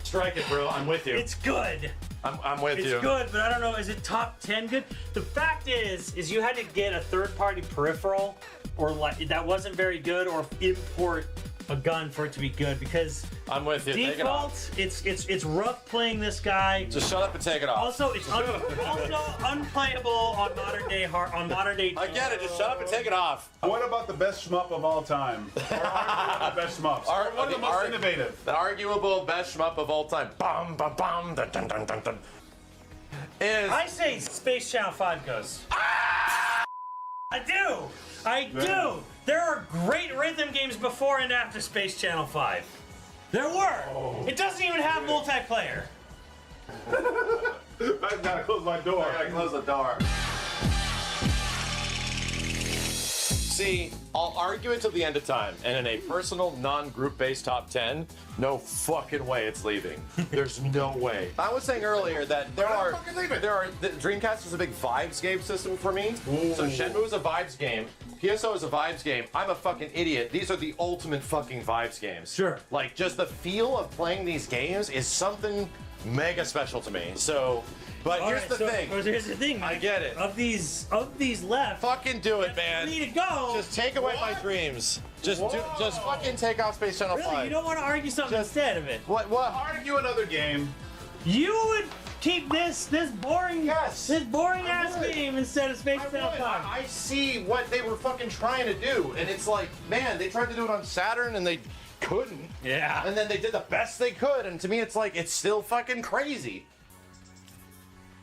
Strike it, bro. I'm with you. it's good. I'm with It's you. good, but I don't know. Is it top 10 good? The fact is you had to get a third-party peripheral, or like that wasn't very good, or import a gun for it to be good. Because I'm with you. Take it off. default, it's rough playing this guy. Just shut up and take it off. Also, it's also unplayable on modern day I get it. Just shut up and take it off. What about the best shmup of all time? Or arguably the best shmups? One of the most innovative. The arguable best shmup of all time. Bum bum bum dun dun dun dun dun. Is I say Space Channel 5 goes. I do. There are great rhythm games before and after Space Channel 5. There were. It doesn't even have multiplayer. I gotta close my door. I gotta close the door. See, I'll argue until the end of time, and in a personal, non-group based top 10, no fucking way it's leaving. There's no way. I was saying earlier that the Dreamcast is a big vibes game system for me. Ooh. So Shenmue is a vibes game. PSO is a vibes game. I'm a fucking idiot. These are the ultimate fucking vibes games. Sure. Like, just the feel of playing these games is something mega special to me. So, but here's the thing. Here's the thing. I get it. Of these left, Fucking do it, man. 3 to go. Just take away my dreams. Just fucking take off Space Channel 5. Really, you don't want to argue something instead of it. What? Argue another game. You would keep this boring ass game instead of Space Channel 5. I see what they were fucking trying to do, and it's like, man, they tried to do it on Saturn and they couldn't. Yeah. And then they did the best they could, and to me, it's like it's still fucking crazy.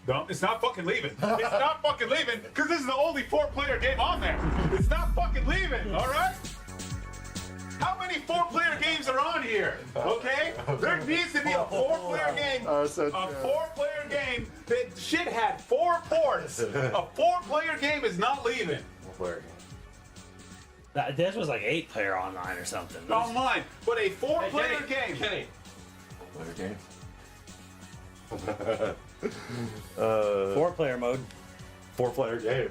No, it's not fucking leaving. It's not fucking leaving, because this is the only 4-player game on there. It's not fucking leaving, all right? How many 4-player games are on here? Okay? There needs to be a 4-player game. Oh, so a true. 4-player game that shit had 4 ports. A 4-player game is not leaving. This was like 8-player online or something. Online, but a 4-player Kenny, game. Kenny. 4-player mode. 4-player game.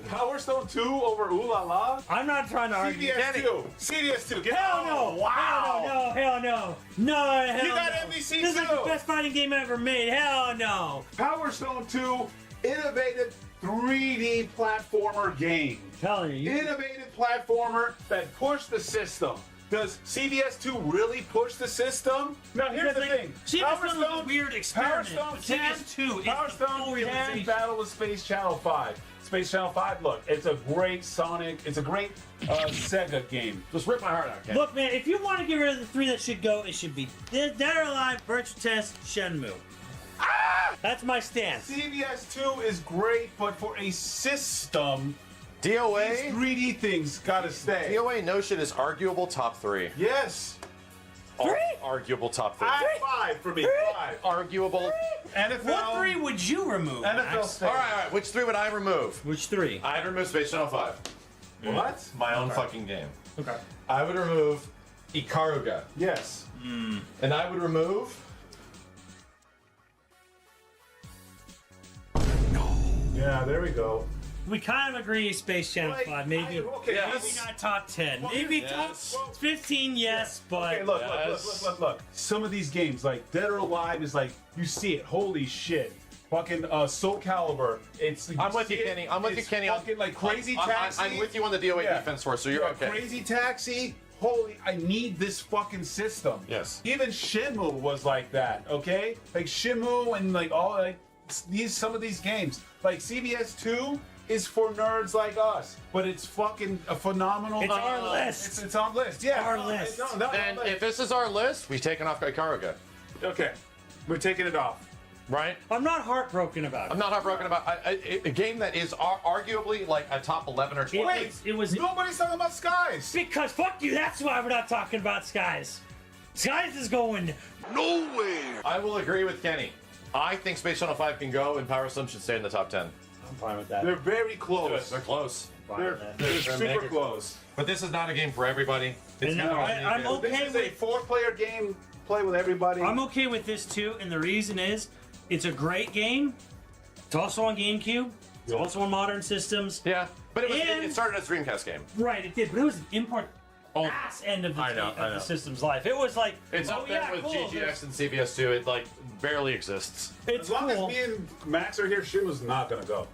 Power Stone 2 over Ooh La La? I'm not trying to argue. CDS2. CDS2. Get Hell out. no! Wow. Hell no! No, hell You got no. NBC This is like too. the best fighting game ever made. Hell no! Power Stone 2, innovative 3D platformer game. I'm telling you. Innovative platformer that pushed the system. Does CDS2 really push the system? Now here's the thing. CDS1 was a weird experiment. Power Stone CDS2 is Power the Stone full can realization. battle with Space Channel 5. Space Channel 5, look, it's a great Sonic, it's a great Sega game. Just rip my heart out, Kenny. Look, man, if you want to get rid of the 3 that should go, it should be Dead or Alive, Virtual Test, Shenmue. That's my stance. CBS2 is great, but for a system, DOA. 3D things gotta stay. DOA Notion is arguable top 3. Yes. Arguable top 3. 5 for me. 5. Arguable. NFL. What 3 would you remove? NFL Max? stay. All right. Which 3 would I remove? Which 3? I'd remove Space Channel 5. What? My own fucking game. Okay. I would remove Ikaruga. Yes. And I would remove. Yeah, there we go. We kind of agree Space Channel 5. Maybe, Okay, maybe not top 10. Maybe top 15, yes, but... Okay, look. Some of these games, like Dead or Alive, is like, you see it. Holy shit. Fucking Soul Calibur. I'm with you, Kenny. I'm with you, Kenny. Fucking like Crazy Taxi. I'm with you on the DOA defense force, so you're okay. Crazy Taxi. Holy, I need this fucking system. Yes. Even Shenmue was like that, okay? Like Shenmue and like all like some of these games. Like CBS 2 is for nerds like us, but it's fucking a phenomenal. It's our list. It's on list. Yeah. Our list. And if this is our list, we've taken off Ikaruga, Okay, we're taking it off. right? I'm not heartbroken about it. I'm not heartbroken about a game that is arguably like a top 11 or 12. It was Nobody's talking about Skies. because fuck you. That's why we're not talking about Skies. Skies is going. I will agree with Kenny. I think Space Channel 5 can go, and Power Slim should stay in the top 10. I'm fine with that. They're very close. They're close. They're super mega close. But this is not a game for everybody. It's No, I'm okay This is a with. 4-player game. Play with everybody. I'm okay with this too, and the reason is, it's a great game. It's also on GameCube. It's also on modern systems. Yeah, but And- it started as a Dreamcast game. Right, it did, but it was an import ass end of the system's life. It was like It's oh, up there yeah, with cool. GGX and CBS 2. It like barely exists. It's As long cool. as me and Max are here, shit was not gonna go.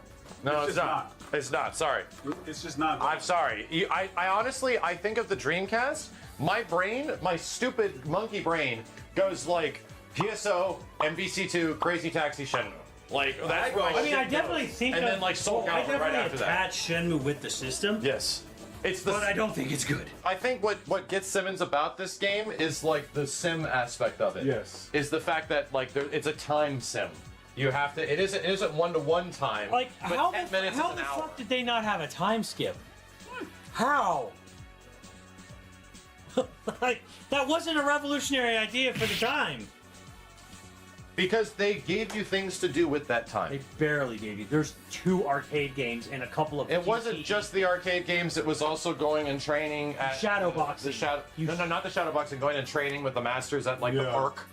No, It's it's just not. It's not. Sorry. It's just not. I'm sorry. I honestly, I think of the Dreamcast. My brain, my stupid monkey brain, goes like PSO, MVC2, Crazy Taxi, Shenmue. Like that's where my I mean, I shit definitely goes. think and of, then like Soul I Calibur definitely right after that. attach Shenmue with the system, Yes. It's the. but I don't think it's good. I think what gets Simmons about this game is like the sim aspect of it. Yes. Is the fact that like it's a time sim. You have to. It isn't 1-to-1 time. Like, but how 10 the, minutes how is the an hour. fuck did they not have a time skip? How? Like, that wasn't a revolutionary idea for the time. Because they gave you things to do with that time. They barely gave you. There's 2 arcade games and a couple of. It wasn't PC just the arcade games. It was also going and training at Shadow boxing. The shadow. No, not the shadow boxing. Going and training with the masters at like the Yeah. park,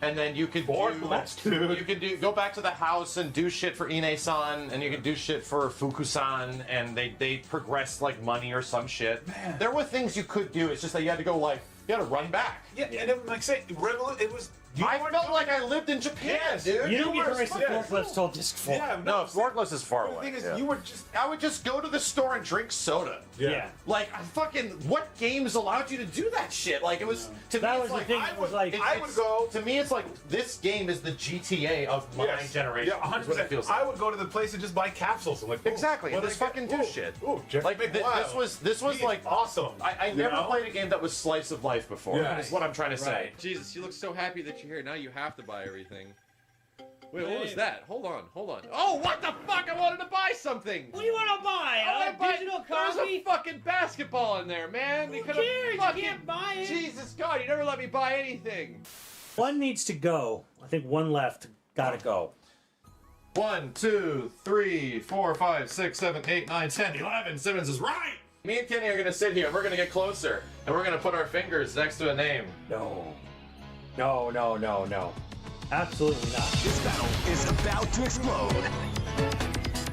and then you could Forklifts, dude. you could go back to the house and do shit for Ine-san, and you could do shit for Fuku-san, and they progressed like money or some shit. Man. There were things you could do. It's just that you had to go like you had to run back. Yeah, and it, like say, it was. I felt like I lived in Japan, Yes. dude. You don't get to were race the smart. forklifts till disc 4. Yeah, No, Forklifts is far The away. thing is, yeah. you were just. I would just go to the store and drink soda. Yeah. Like, I fucking, what games allowed you to do that shit? Like, it was, to That me, was it's the like, thing. I It was like I would go. to me, it's like, this game is the GTA of my Yes. generation. Yeah, is what it 100%. feels like. I would go to the place and just buy capsules. I'm like, ooh, Exactly, what and do just I get? fucking do Ooh, shit. Ooh, Jeff Like, McWild. this was He's like, awesome. I you never know? played a game that was slice of life before, Yeah. is what I'm trying to say. Right. Jesus, you look so happy that you're here. Now you have to buy everything. Wait, what was that? Hold on. Oh, what the fuck? I wanted to buy something. What do you want to buy? I wanna buy- Digital There's a copy? fucking basketball in there, man. Who could've cares? You fucking- can't buy it. Jesus God, you never let me buy anything. One needs to go. I think one left. Gotta go. 1, 2, 3, 4, 5, 6, 7, 8, 9, 10, 11. Simmons is right. Me and Kenny are gonna sit here. We're gonna get closer, and we're gonna put our fingers next to a name. No. No, no, no, no. Absolutely not. This battle is about to explode.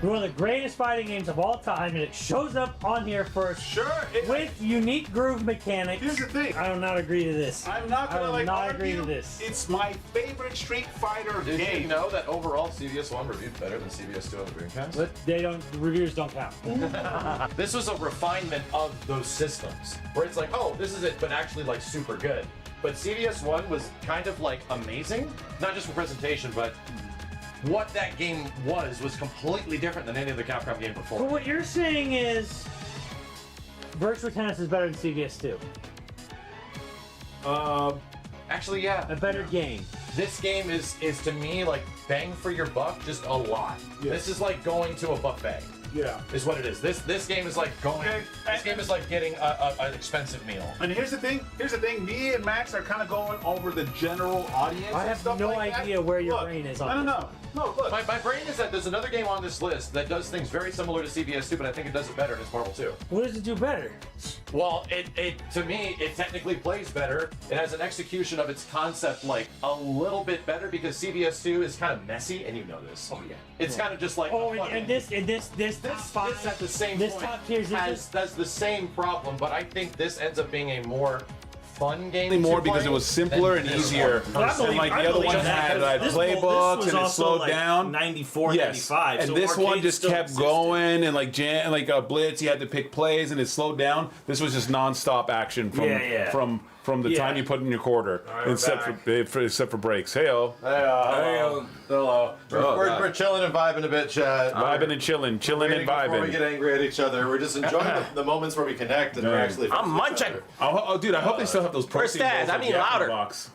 One of the greatest fighting games of all time, and it shows up on here first Sure. with unique groove mechanics. Here's the thing. I will not agree to this. I'm not I gonna will like not argue. agree to this. It's my favorite Street Fighter Did game. you know that overall CBS 1 reviewed better than CBS 2 on the Dreamcast? But they don't. The reviews don't count. This was a refinement of those systems, where it's like, oh, this is it, but actually like super good. But CBS 1 was kind of like amazing, not just for presentation, but what that game was completely different than any of the Capcom game But before. what you're saying is, Virtual Tennis is better than CVS 2. Actually, yeah, A better game. this game is to me like bang for your buck, just a lot. This is like going to a buffet. Yeah. is what it is. This game is like going. Okay. This game is like getting an expensive meal. And here's the thing. Me and Max are kind of going over the general audience. I and have stuff no like idea that. where your Look, brain is on No. Look. My brain is that there's another game on this list that does things very similar to CBS 2, but I think it does it better, and it's Marvel 2. What does it do better? Well, it to me, it technically plays better. It has an execution of its concept like a little bit better because CBS 2 is kind of messy, and you know this. Oh yeah. It's kind of just like Oh, a and this top five, this at the same this point top tiers has the same problem, but I think this ends up being a more fun game. More to because play it was simpler than and this easier. one. And like the other one had playbooks and it slowed down. 94, Yes, 95. and so this one arcades just still kept existed. going and like a blitz. You had to pick plays and it slowed down. This was just nonstop action from the time you put in your quarter, except for breaks. Heyo. Hello. We're chilling and vibing a bit, Chad. Vibing and chilling and Before we vibing. get angry at each other, we're just enjoying the moments where we connect and we're actually. I'm munching. Oh, dude, I hope they still have those Where's protein Staz? bowls. I at mean Jack in the louder. Box.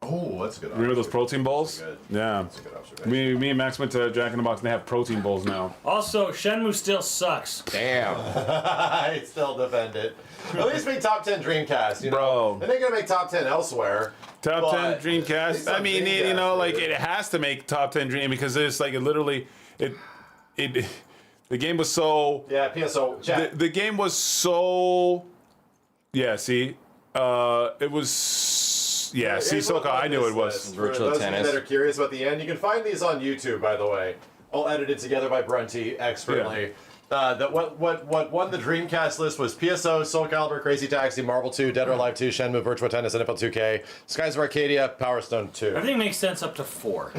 Oh, that's a good. Remember those protein bowls? Good. Yeah. That's a good observation. Me and Max went to Jack in the Box and they have protein bowls now. Also, Shenmue still sucks. Damn. I still defend it. At least make top 10 Dreamcast, you know. Bro. And they're gonna make top 10 elsewhere. Top but 10 Dreamcast. it's I not mean, Dreamcast, you know, like dude. it has to make top 10 Dream because it's like it literally, the game was so. Yeah, PSO. Chat. The game was so. Yeah. See, it was. Yeah. See, Here's what Soka, I on knew this it was. list. Virtual For those tennis. of you that are curious about the end, you can find these on YouTube, by the way. All edited together by Brunty expertly. What won the Dreamcast list was PSO, Soul Calibur, Crazy Taxi, Marvel 2, Dead or Alive 2, Shenmue, Virtua Tennis, NFL 2K, Skies of Arcadia, Power Stone 2. Everything makes sense up to 4.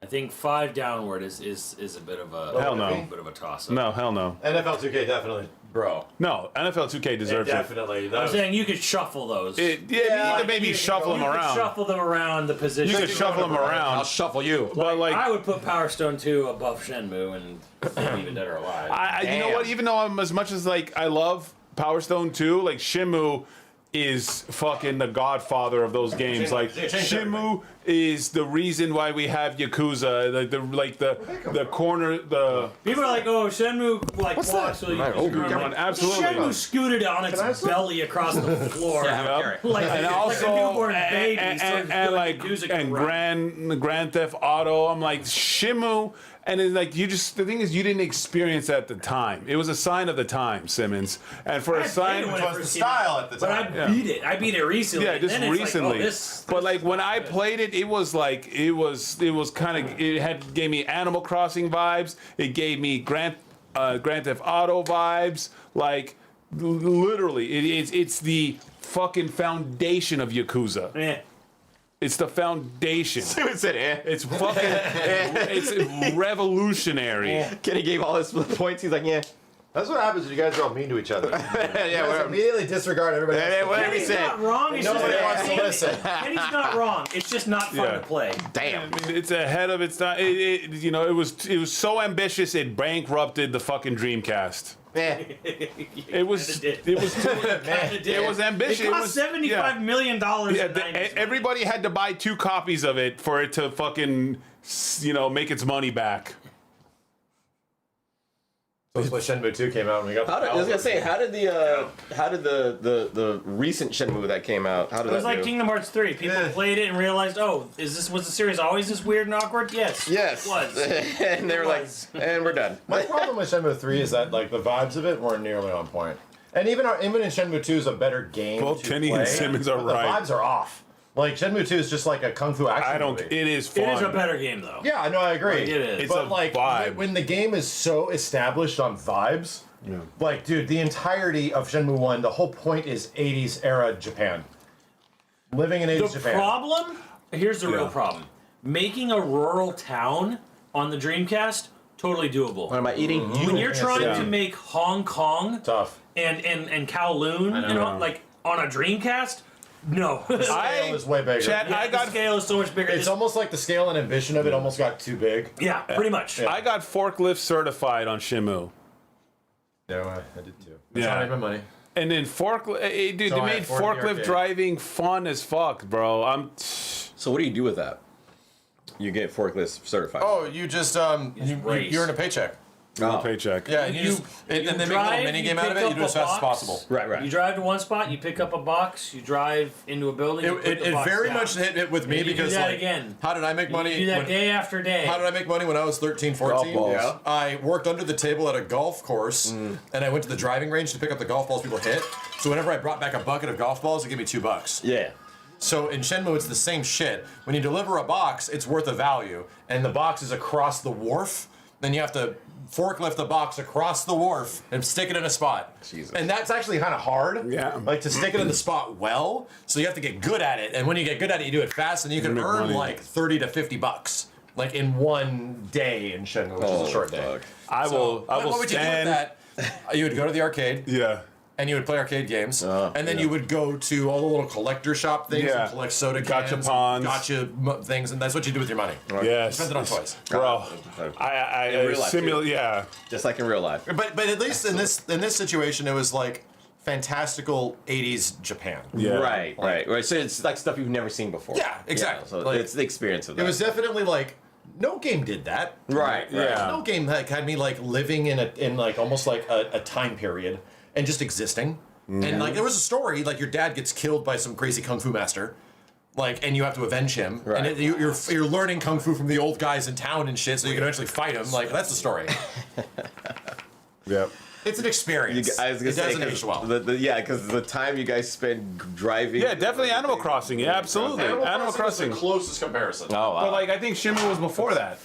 I think 5 downward is a bit of a Hell no. bit of a toss up. No, hell no. NFL 2K definitely, bro. No, NFL 2K deserves it. Definitely. I'm saying you could shuffle those. Yeah, you could maybe shuffle them you could around. shuffle them around the position. You could shuffle them I'll around. shuffle you. But like, I would put Power Stone 2 above Shenmue and maybe even Dead or Alive. you know what? Even though I'm as much as like I love Power Stone 2, like Shenmue is fucking the godfather of those games. Like Shenmue is the reason why we have Yakuza. The corner the. People are like, oh, Shenmue like walks so you can come on, absolutely. Shenmue scooted on its belly across the floor. Yep. Like, And like also, a newborn baby. and Grand Theft Auto. I'm like Shenmue, and it's like the thing is, you didn't experience that at the time. It was a sign of the time, Simmons, and for a sign, It was the style at the But time. I beat it. I beat it recently. yeah, and just then it's recently. Like, oh, this But like when I played it, it was kind of gave me Animal Crossing vibes. It gave me Grand Theft Auto vibes. Like literally, it's the fucking foundation of Yakuza. It's the foundation. Who said eh? It's fucking. It's revolutionary. Kenny gave all his points. He's like, yeah. That's what happens when you guys are all mean to each other. Yeah, You guys whatever. immediately disregard everybody else. Whatever he Kenny's said. not wrong. It's Nobody just wants to listen. Kenny's not wrong. It's just not fun Yeah. to play. Damn. It's ahead of its time. It was so ambitious it bankrupted the fucking Dreamcast. Eh. It was it was ambitious. It cost $75 million. Everybody had to buy 2 copies of it for it to fucking make its money back. That's when Shenmue 2 came out and we got I was gonna say, how did the recent Shenmue that came out? How did It was that like do? Kingdom Hearts 3. People played it and realized, oh, was the series always this weird and awkward? Yes. Yes. It was. And they were like, and we're done. My problem with Shenmue 3 is that like the vibes of it weren't nearly on point. And even in Shenmue 2 is a better game. Both to Kenny play, and Simmons are but right. The vibes are off. Like Shenmue 2 is just like a kung fu action movie. It is fun. It is a better game, though. Yeah, I know, I agree. Like, it is. It's But a like vibe. when the game is so established on vibes, like dude, the entirety of Shenmue 1, the whole point is 80s era Japan. Living in 80s The Japan. problem, here's the real problem. Making a rural town on the Dreamcast, totally doable. What am I eating? When you're trying Yeah. to make Hong Kong Tough. and Kowloon, like on a Dreamcast, no. Scale is way bigger. Chad, Yeah, the scale is so much bigger. It's almost like the scale and ambition of it almost got too big. yeah, pretty much. I got forklift certified on Shenmue. No, I did too. That's Yeah. not even money. And then dude, So they I made afford the forklift arcade. driving fun as fuck, bro. So what do you do with that? You get forklift certified. Oh, you just race. you earn a paycheck. No paycheck. Yeah, and, and then make a little mini game out of it. You do it as fast as possible. Right. You drive to one spot, you pick up a box, you drive into a building. You put the It box very down. much hit with me And you because do that like, again. how did I make money? You do that day after day. How did I make money when I was 13, 14? Golf balls. Yeah. I worked under the table at a golf course, and I went to the driving range to pick up the golf balls people hit. So whenever I brought back a bucket of golf balls, it gave me $2. Yeah. So in Shenmue, it's the same shit. When you deliver a box, it's worth a value, and the box is across the wharf. Then you have to forklift the box across the wharf and stick it in a spot. Jesus. And that's actually kind of hard. Yeah. Like to stick it in the spot well. So you have to get good at it. And when you get good at it, you do it fast, and you can make earn money. like $30 to $50, like in one day in Shenmue, which is a short day. fuck. I will What would you do with that? You would go to the arcade. Yeah. And you would play arcade games, and then you would go to all the little collector shop things Yeah. and collect soda Gotcha cans, pawns. gotcha things, and that's what you do with your money. Yes. Spend it on toys. Bro, I In real life, simulate. too. Yeah. Just like in real life. But at least in this situation, it was like fantastical '80s Japan. Yeah. Right. So it's like stuff you've never seen before. Yeah, exactly. So Like, it's the experience of that. It was definitely like no game did that. Right. Yeah. No game had me like living in like almost like a time period and just existing. And like there was a story like your dad gets killed by some crazy kung fu master, like, and you have to avenge him. Right. And you're learning kung fu from the old guys in town and shit, so you can eventually fight him. Like that's the story. Yep. It's an experience. I was gonna it say, doesn't age well. because the time you guys spend driving. Yeah, definitely Animal Crossing. Yeah, absolutely. Animal Crossing. is the closest comparison. Oh, wow. But like, I think Shenmue was before that.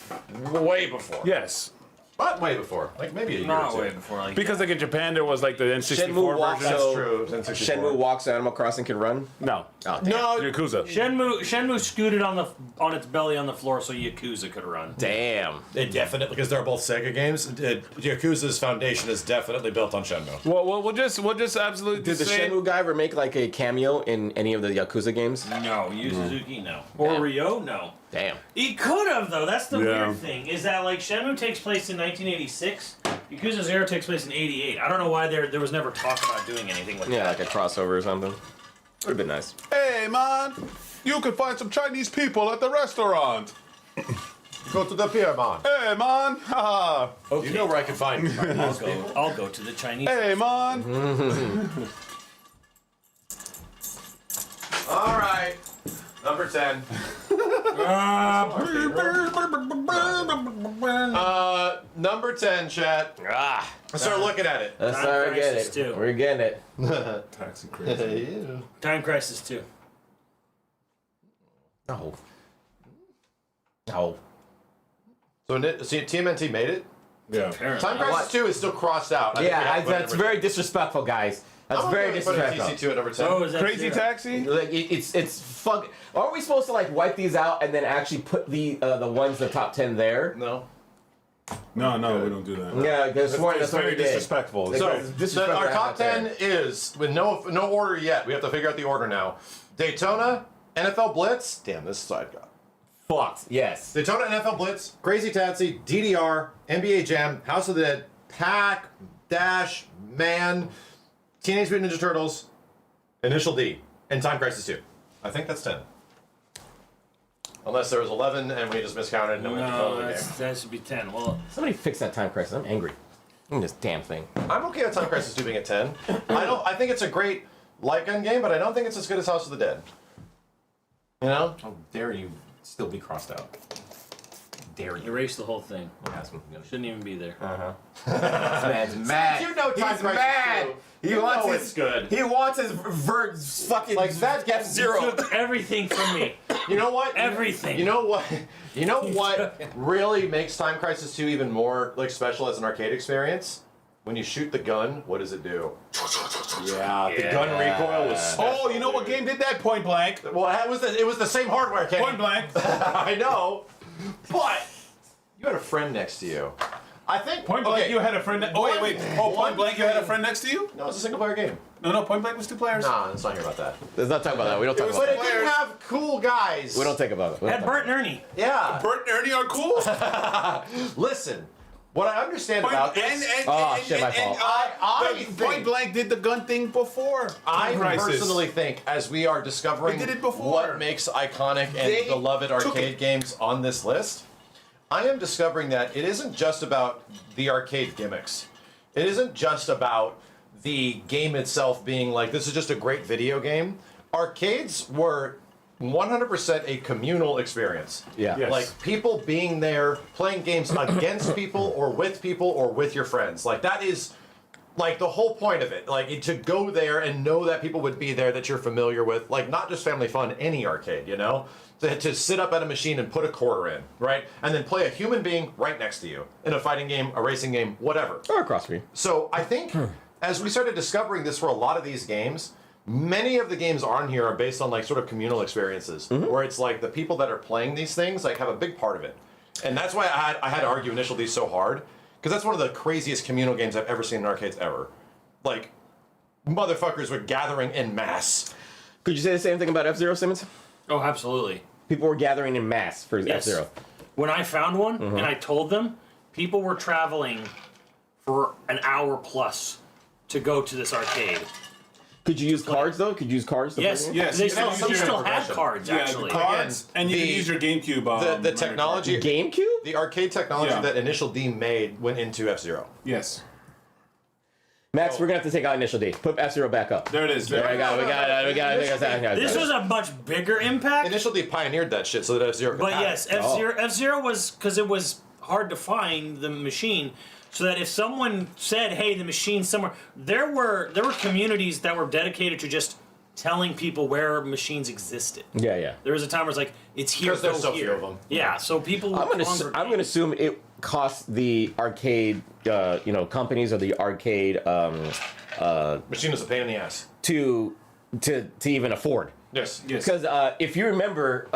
Way before. Yes. But way before, like maybe a year Not or way two. before. Like Because like in Japan, there was like the N64 Shenmue walks version. so True. Shenmue walks so Animal Crossing can run. No. Oh, damn. No, Yakuza. Shenmue scooted on its belly on the floor so Yakuza could run. Damn. it definitely because they're both Sega games. Yakuza's foundation is definitely built on Shenmue. Well, we'll just absolutely Did the say Shenmue guy ever make like a cameo in any of the Yakuza games? No, Yu Suzuki, no. Or Ryo, no. Damn. He could have though. That's the Yeah. weird thing is that like Shenmue takes place in 1986, Yakuza 0 takes place in 88. I don't know why there was never talk about doing anything like Yeah, that. like a crossover or something. Would've been nice. Hey man, you can find some Chinese people at the restaurant. Go to the pier, man. Hey man, haha. You know where I can find. I'll go to the Chinese. Hey man. All right, number 10. Number 10, chat. Ah. I started looking at it. That's Time how we get Crisis it. 2. We're getting it. Taxi crazy. Time Crisis 2. No. No. So TMNT made it. Yeah. Apparently. Time Crisis 2 is still crossed out. I think we have to put it That's number very 10. disrespectful, guys. That's I'm very okay with putting disrespectful. TC2 at number 10. So is that Crazy 0? Taxi. Like it's fuck. Aren't we supposed to like wipe these out and then actually put the ones in the top 10 there? No. No, we don't do that. Yeah, because It's that's what very we did. disrespectful. Like, So it's disrespectful our to top have it 10 is with no order yet. We have to figure out the order now. Daytona, NFL Blitz. Damn, this side got Fucked. Yes. Daytona, NFL Blitz, Crazy Taxi, DDR, NBA Jam, House of the Dead, Pac, Dash, Man, Teenage Mutant Ninja Turtles, Initial D, and Time Crisis 2. I think that's 10. Unless there was 11 and we just miscounted and then we have to call No, it a game. that should be 10. Well, Somebody fix that Time Crisis. I'm angry. This damn thing. I'm okay with Time Crisis 2 being at 10. I think it's a great light gun game, but I don't think it's as good as House of the Dead. You know? How dare you still be crossed out? Dare you? erase the whole thing. Yes. Shouldn't even be there. This man's mad. You know Time He's Crisis mad. 2. He You wants know his it's good. He wants his fucking Like that gets F-Zero. Took everything from me. You know what? Everything. You know what? You know what really makes Time Crisis 2 even more like special as an arcade experience? When you shoot the gun, what does it do? Yeah, the gun recoil was. Oh, you know what game did that? Point Blank. Well, it was the same hardware. Kenny. Point Blank. I know, but you had a friend next to you. I think Point Blank, okay, you had a friend. Oh wait. Oh, Point Blank, you had a friend next to you. No, it's a single player game. No, Point Blank was 2 players. Nah, let's not hear about that. Let's not talk about that. We don't talk But about it that. didn't have cool guys. We don't think about it. We don't Had talk Bert and Ernie. Yeah. Bert and Ernie are cool. Listen, what I understand about this. shit, my fault. I the think- Point Blank did the gun thing before. I Time Crisis. personally think, as we are discovering They did it before. what makes iconic and They beloved took arcade it. games on this list, I am discovering that it isn't just about the arcade gimmicks. It isn't just about the game itself being like, this is just a great video game. Arcades were 100% a communal experience. Yeah. Yes. Like people being there, playing games against people or with your friends. Like that is like the whole point of it. Like to go there and know that people would be there that you're familiar with. Like not just family fun, any arcade, you know? To sit up at a machine and put a quarter in, right? And then play a human being right next to you in a fighting game, a racing game, whatever. Or across from you. So I think as we started discovering this for a lot of these games, many of the games on here are based on like sort of communal experiences, where it's like the people that are playing these things like have a big part of it, and that's why I had to argue Initial D so hard, because that's one of the craziest communal games I've ever seen in arcades ever. Like motherfuckers were gathering en masse. Could you say the same thing about F-Zero, Simmons? Oh, absolutely. People were gathering in mass for Yes. F-Zero. When I found one and I told them, people were traveling for an hour plus to go to this arcade. Could you use cards though? Could you use cards? To Yes, play Yes, They you still, can some use still your had progression. cards, actually. cards, and you the- can use your GameCube. The technology, GameCube? the arcade technology Yeah. that Initial D made went into F-Zero. Yes. Max, we're gonna have to take out Initial D. Put F-Zero back up. There it is. There we go. We got it. This was a much bigger impact. Initial D pioneered that shit so that F-Zero could But have yes, it. F-Zero was, because it was hard to find the machine, so that if someone said, hey, the machine's somewhere, there were communities that were dedicated to just telling people where machines existed. Yeah. There was a time where it's like, it's here, Because there's go so here. few of them. Yeah, so people would I'm gonna congregate. assume it cost the arcade, companies or the arcade Machine was a pain in the ass. to even afford. Yes. Because if you remember,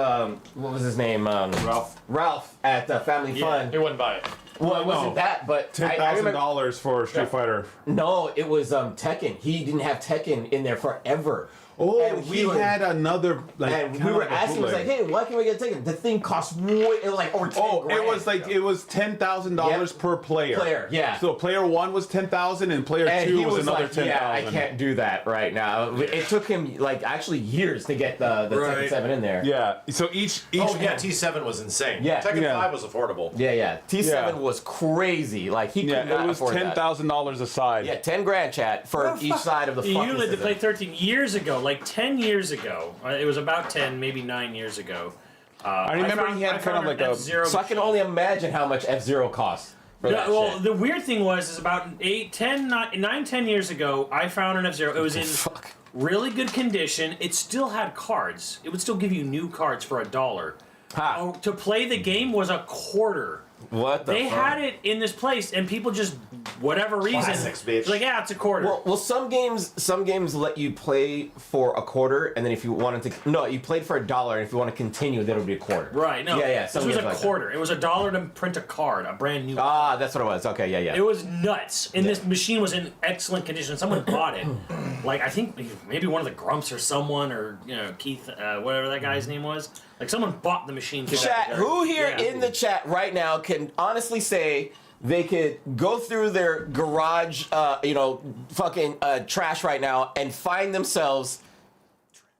what was his name? Ralph. Ralph at Family Fun. He wouldn't buy it. Well, it wasn't No. that, but I remember. $10,000 for Street Fighter. No, it was Tekken. He didn't have Tekken in there forever. Oh, And he were- had another like. And we kinda were like a asking, was like, bootleg. hey, why can't we get Tekken? The thing cost like over 10 Oh, grand. it was $10,000 Yep. per player. Player, yeah. So player 1 was 10,000 and player And 2 he was another like, 10,000. yeah, I can't do that right now. It took him like actually years to get the Right. Tekken 7 in there. Yeah. So each Oh yeah, T7 was insane. Yeah. Tekken Yeah. 5 was affordable. Yeah. T7 Yeah. was crazy. Like he could yeah, not it was afford that. $10,000 a side. Yeah, 10 grand, chat, for each side of the You fucking lived to system. play 13 years ago, like 10 years ago. It was about 10, maybe 9 years ago. I remember he had kind of like a. So I can only imagine how much F-Zero costs for that Well, shit. the weird thing was about 10 years ago, I found an F-Zero. It was in really good condition. It still had cards. It would still give you new cards for $1. Ha. To play the game was a quarter. What the They fuck? had it in this place, and people just, whatever reason, Classics, bitch. like, yeah, it's a quarter. Well, some games let you play for a quarter, and then if you wanted to, no, you played for $1, and if you want to continue, then it would be a quarter. right, no. Yeah. This some was games a like that. quarter. It was $1 to print a card, a brand new Ah, that's what it was. Okay, yeah. It was nuts. And this machine was in excellent condition. Someone bought it. Like, I think maybe one of the Grumps or someone, or, Keith, whatever that guy's name was. Like, someone bought the machine. Chat, who here Yeah. in the chat right now can honestly say they could go through their garage, fucking trash right now and find themselves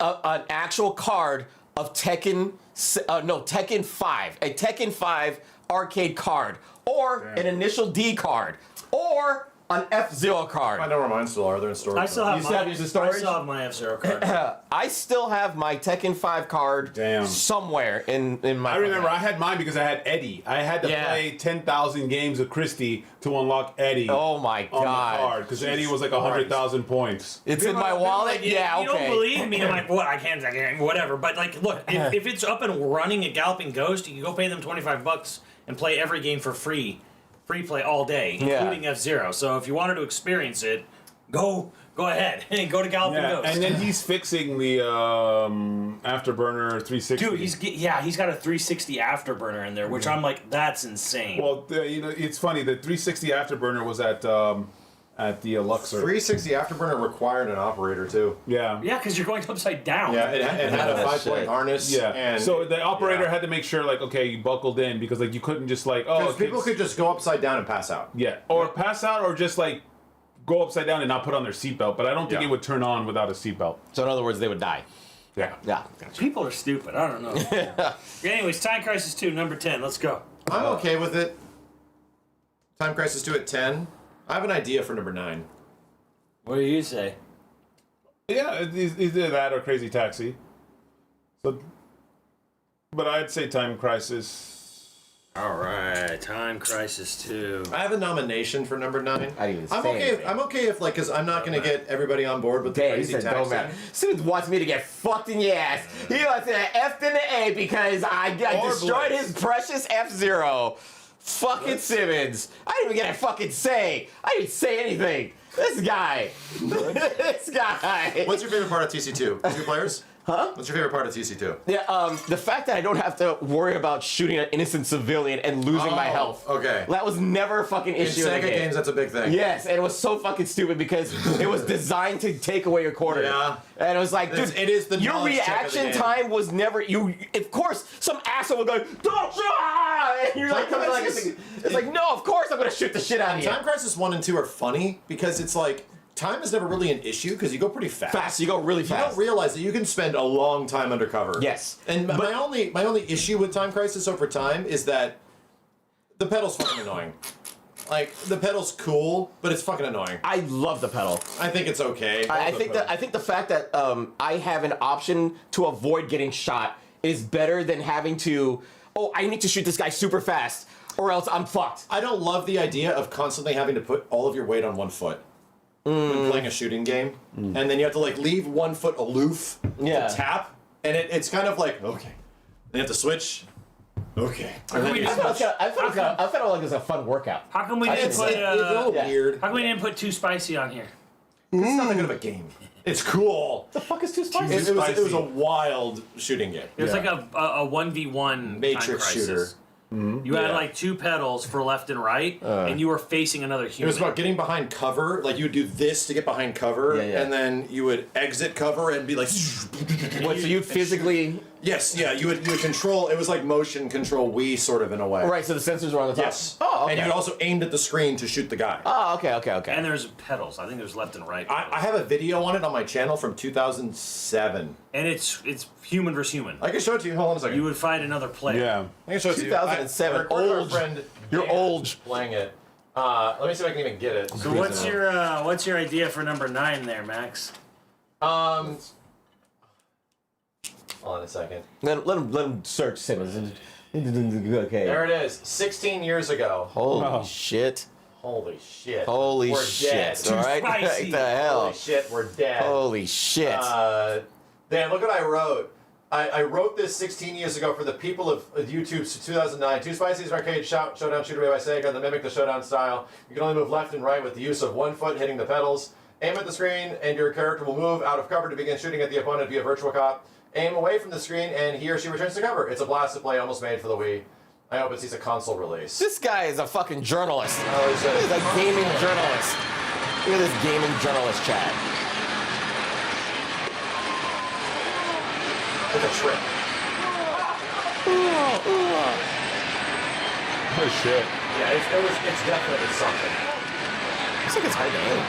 an actual card of Tekken 5, a Tekken 5 arcade card, or an Initial D card, or an F-Zero card. I know where mine still are. They're in storage. I still have You still have yours in storage? I still have my F-Zero card. I still have my Tekken 5 card somewhere in my. I remember I had mine because I had Eddie. I had to play 10,000 games of Christie to unlock Eddie. Oh my on god! the card because Eddie was like 100,000 points. It's in my wallet. Yeah, You don't believe me? I'm like, what? I can't, whatever. But like, look, if it's up and running at Galloping Ghost, you can go pay them $25 and play every game for free play all day, including F-Zero. So if you wanted to experience it, go ahead and go to Galloping Ghost. And then he's fixing the Afterburner 360. Dude, he's got a 360 Afterburner in there, which I'm like, that's insane. Well, it's funny. The 360 Afterburner was at the Luxor. 360 Afterburner required an operator too. Yeah. Yeah, because you're going upside down. Yeah, it had a 5-point harness. Yeah. And so the operator had to make sure, like, okay, you buckled in because, like, you couldn't just like, because people could just go upside down and pass out. Yeah, or pass out, or just like go upside down and not put on their seatbelt. But I don't think it would turn on without a seatbelt. So in other words, they would die. Yeah. Yeah. People are stupid. I don't know. Anyways, Time Crisis 2, number 10. Let's go. I'm okay with it. Time Crisis 2 at 10. I have an idea for number 9. What do you say? Yeah, it's either that or Crazy Taxi. So, but I'd say Time Crisis. All right, Time Crisis 2. I have a nomination for number 9. I didn't even I'm say okay. anything. I'm okay if because I'm not going to get everybody on board with the Dang, he Crazy said Taxi. don't matter. Simmons wants me to get fucked in the ass. He wants an F and an A because I destroyed his precious F-Zero. Fucking Simmons. I didn't even get a fucking say. I didn't say anything. This guy. This guy. What's your favorite part of TC2? 2 players? Huh? What's your favorite part of TC2? Yeah, the fact that I don't have to worry about shooting an innocent civilian and losing my health. Okay. That was never a fucking issue In in Sega the game. games, that's a big thing. Yes, and it was so fucking stupid because it was designed to take away your quarter. Yeah. And it was like, dude, It is the your knowledge check of the reaction game. time was never of course some asshole would go, don't shoot! And you're like, Time like Crisis- it's like, no, of course I'm gonna shoot the shit out of you. Time Crisis 1 and 2 are funny because it's like time is never really an issue because you go pretty fast. You go really You fast. don't realize that you can spend a long time undercover. Yes. And my only issue with Time Crisis over time is that the pedal's fucking annoying. Like the pedal's cool, but it's fucking annoying. I love the pedal. I think it's okay. I think the fact that I have an option to avoid getting shot is better than having to. Oh, I need to shoot this guy super fast, or else I'm fucked. I don't love the idea of constantly having to put all of your weight on one foot when playing a shooting game, and then you have to like leave one foot aloof to tap, and it's kind of like okay, then you have to switch. Okay. How come we I didn't felt like it was a fun workout. How come we I didn't should put? say. It's a little weird. How come we didn't put Too Spicy on here? It's not that good of a game. It's cool. The fuck is too spicy? It was a wild shooting game. It was like a 1v1 Matrix Time Crisis. shooter. You had like 2 pedals for left and right, and you were facing another It human. was about getting behind cover. Like you would do this to get behind cover, and then you would exit cover and be like. What? So you physically? Yes, yeah. You would control. It was like motion control Wii sort of in a way. Right. So the sensors were on the top. Yes. Oh, okay. And you also aimed at the screen to shoot the guy. Oh, okay. And there's pedals. I think there's left and right. I have a video on it on my channel from 2007. And it's human versus human. I can show it to you. Hold on a second. You would find another player. Yeah. I can show it to you. 2007. I recorded our Old. friend You're Dan old. playing it. Let me see if I can even get it. So what's your idea for number 9 there, Max? Hold on a second. Let him search Simmons. Okay. There it is. 16 years ago. Holy shit. Holy shit. Holy We're shit. dead. All right. Too spicy. What the hell? Holy shit, we're dead. Holy shit. Dan, look what I wrote. I wrote this 16 years ago for the people of YouTube, 2009. Too Spicy is an arcade showdown shooter made by Sega that mimic the showdown style. You can only move left and right with the use of one foot hitting the pedals. Aim at the screen, and your character will move out of cover to begin shooting at the opponent via Virtual Cop. Aim away from the screen, and he or she returns to cover. It's a blast to play, almost made for the Wii. I hope it sees a console release. This guy is a fucking journalist. Oh, He's a gaming journalist. Look at this gaming journalist chat. It's a trick. Oh shit. Yeah, it's definitely something. Looks like it's hard to aim.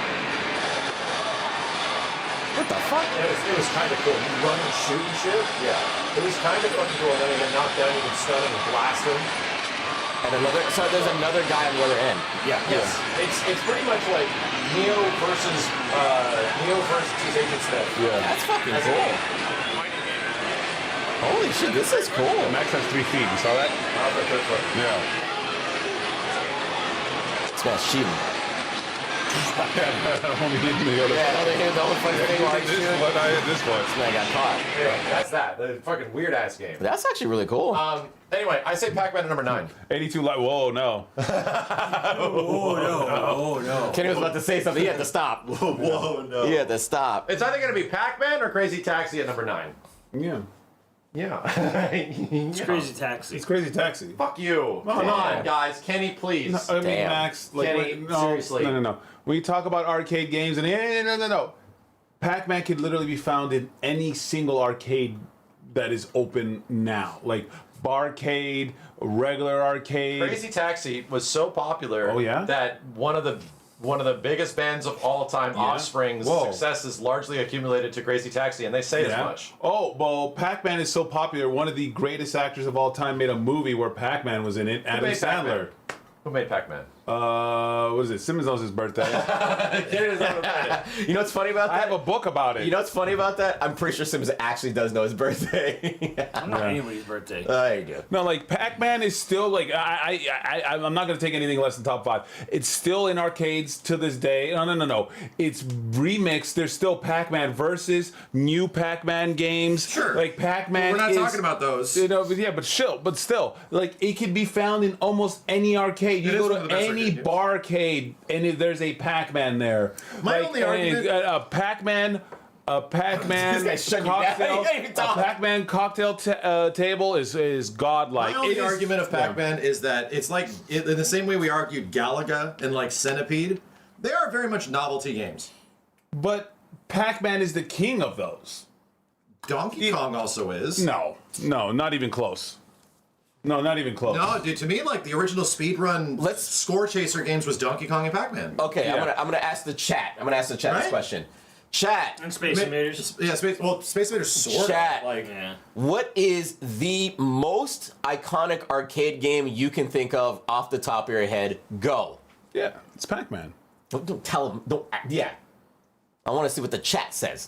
What the fuck? It was kind of cool. You run and shoot and shit. Yeah. It was kind of fucking cool. And then you get knocked down, you can stun him and blast him. And so there's another guy on the other end. Yeah. Yes. It's pretty much like Neo versus T's Agent Smith. Yeah. That's fucking cool. Holy shit, this is cool. Max has 3 feet. You saw that? Yeah. This guy's cheating. Only hitting the other. Yeah, the only funny thing while he's This shooting. one, I hit this one. This man got caught. Yeah, that's that. The fucking weird ass game. That's actually really cool. Anyway, I say Pac-Man at number 9. 82 light. Whoa, no. Oh no. Kenny was about to say something. He had to stop. Whoa, no. He had to stop. It's either going to be Pac-Man or Crazy Taxi at number 9. Yeah. Yeah. It's Crazy Taxi. It's Crazy Taxi. Fuck you. Come on, guys. Kenny, please. I mean, Damn. Max, like, Kenny, no, seriously. No. When you talk about arcade games, and no. Pac-Man could literally be found in any single arcade that is open now. Like, barcade, regular arcade. Crazy Taxi was so popular Oh, yeah? that one of the one of the biggest bands of all time, Offspring's Whoa. success is largely accumulated to Crazy Taxi, and they say as much. Oh, well, Pac-Man is so popular. One of the greatest actors of all time made a movie where Pac-Man was in it. Adam made Sandler. Pac-Man? Who made Pac-Man? What is it? Simmons knows his birthday. You know what's funny about I that? have a book about it. You know what's funny about that? I'm pretty sure Simmons actually does know his birthday. I'm not anybody's birthday. There you go. No, like Pac-Man is still like I'm not gonna take anything less than top 5. It's still in arcades to this day. No. It's remixed. There's still Pac-Man versus new Pac-Man games. Sure. Like Pac-Man. We're not is, talking about those. You know, but still, like it can be found in almost any arcade. You It is go one of to the best any arcade games. barcade, and there's a Pac-Man there. My Like, only argument- a Pac-Man. A Pac-Man This guy's shutting you down. cocktail, You can't even a talk. Pac-Man cocktail table is godlike. My only It is- argument of yeah. Pac-Man is that it's like, in the same way we argued Galaga and like Centipede, they are very much novelty games. But Pac-Man is the king of those. Donkey Kong also is. No, not even close. No, not even close. No, dude, to me, like the original speedrun score chaser games was DonkeyOng and Pac-Man. Okay, Yeah. I'm gonna ask the chat. I'm gonna ask the chat this Right? question. Chat. And Space Invaders. Yeah, Space Invaders sort Chat. of. Like, Yeah. What is the most iconic arcade game you can think of off the top of your head? Go. Yeah, it's Pac-Man. Don't tell them. Don't. Yeah. I want to see what the chat says.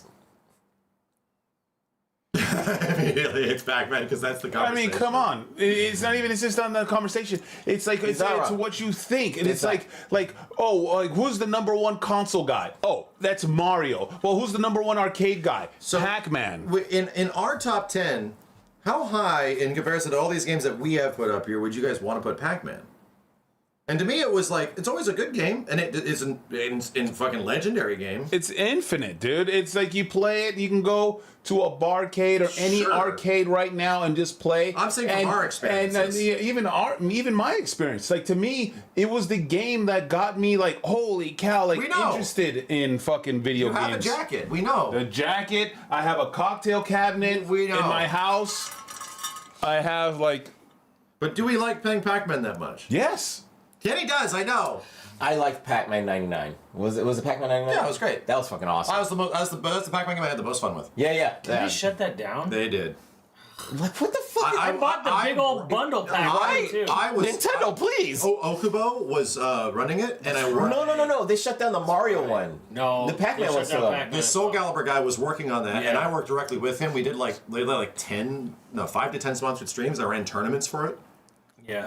immediately it's Pac-Man because that's the I conversation. mean, come on. It's not even. It's just on the conversation. It's like it's not wrong. what you think, and it's not. like who's the number one console guy? Oh, that's Mario. Well, who's the number one arcade guy? So- Pac-Man. In our top 10, how high in comparison to all these games that we have put up here would you guys want to put Pac-Man? And to me, it was like, it's always a good game, and it is in fucking legendary game. It's infinite, dude. It's like you play it. You can go to a barcade or any Sure. arcade right now and just play. I'm saying from our experiences. And even my experience. Like to me, it was the game that got me like, holy cow, like We know. interested in fucking video You games. have a jacket, we know. The jacket. I have a cocktail cabinet We know. in my house. I have like But do we like playing Pac-Man that much? yes. Kenny does, I know. I liked Pac-Man 99. Was it Pac-Man 99? Yeah, it was great. That was fucking awesome. That's the Pac-Man game I had the most fun with. Yeah. Did they shut that down? They did. Like, what the fuck? I bought the big old bundle pack too. I was Nintendo, please. Okubo was running it, and I worked. No. They shut down the Mario one. No, The Pac-Man they one's shut still down up. Pac-Man The Soul as well. Calibur guy was working on that, and Yeah. I worked directly with him. We did like 5 to 10 sponsored streams. I ran tournaments for it. Yeah.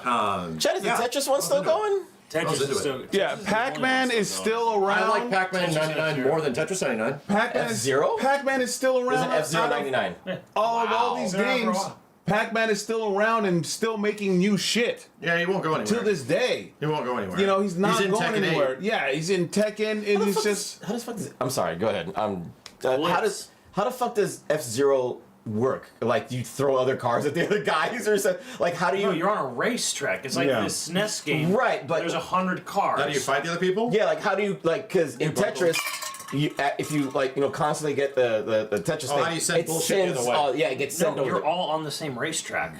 Chat, is Yeah. the Tetris one still into it. going? Tetris into is still. Yeah, Tetris Pac-Man is still around. I like Pac-Man Tetris 99 F-Zero. more than Tetris 99. Pac-Man is F-Zero? Pac-Man is still around. There's an F-Zero Out of 99. all these Been around for a games, while. Pac-Man is still around and still making new shit Yeah, he won't go anywhere. to this day. He won't go anywhere. You know, he's not in going Tekken 8. anywhere. Yeah, he's in Tekken, and he's just. How does fuck does, I'm sorry, go ahead. How the fuck does F-Zero work? Like, you throw other cars at the other guys or something? Like, how do you... No, you're on a racetrack. It's like Yeah. this SNES game. Right, but- there's 100 cars. How do you fight the other people? Yeah, like, how do you... Like, because in Tetris... if you constantly get the Tetris thing, how do you send it bullshit the other way? Yeah, it gets sent No, over. you're all on the same racetrack.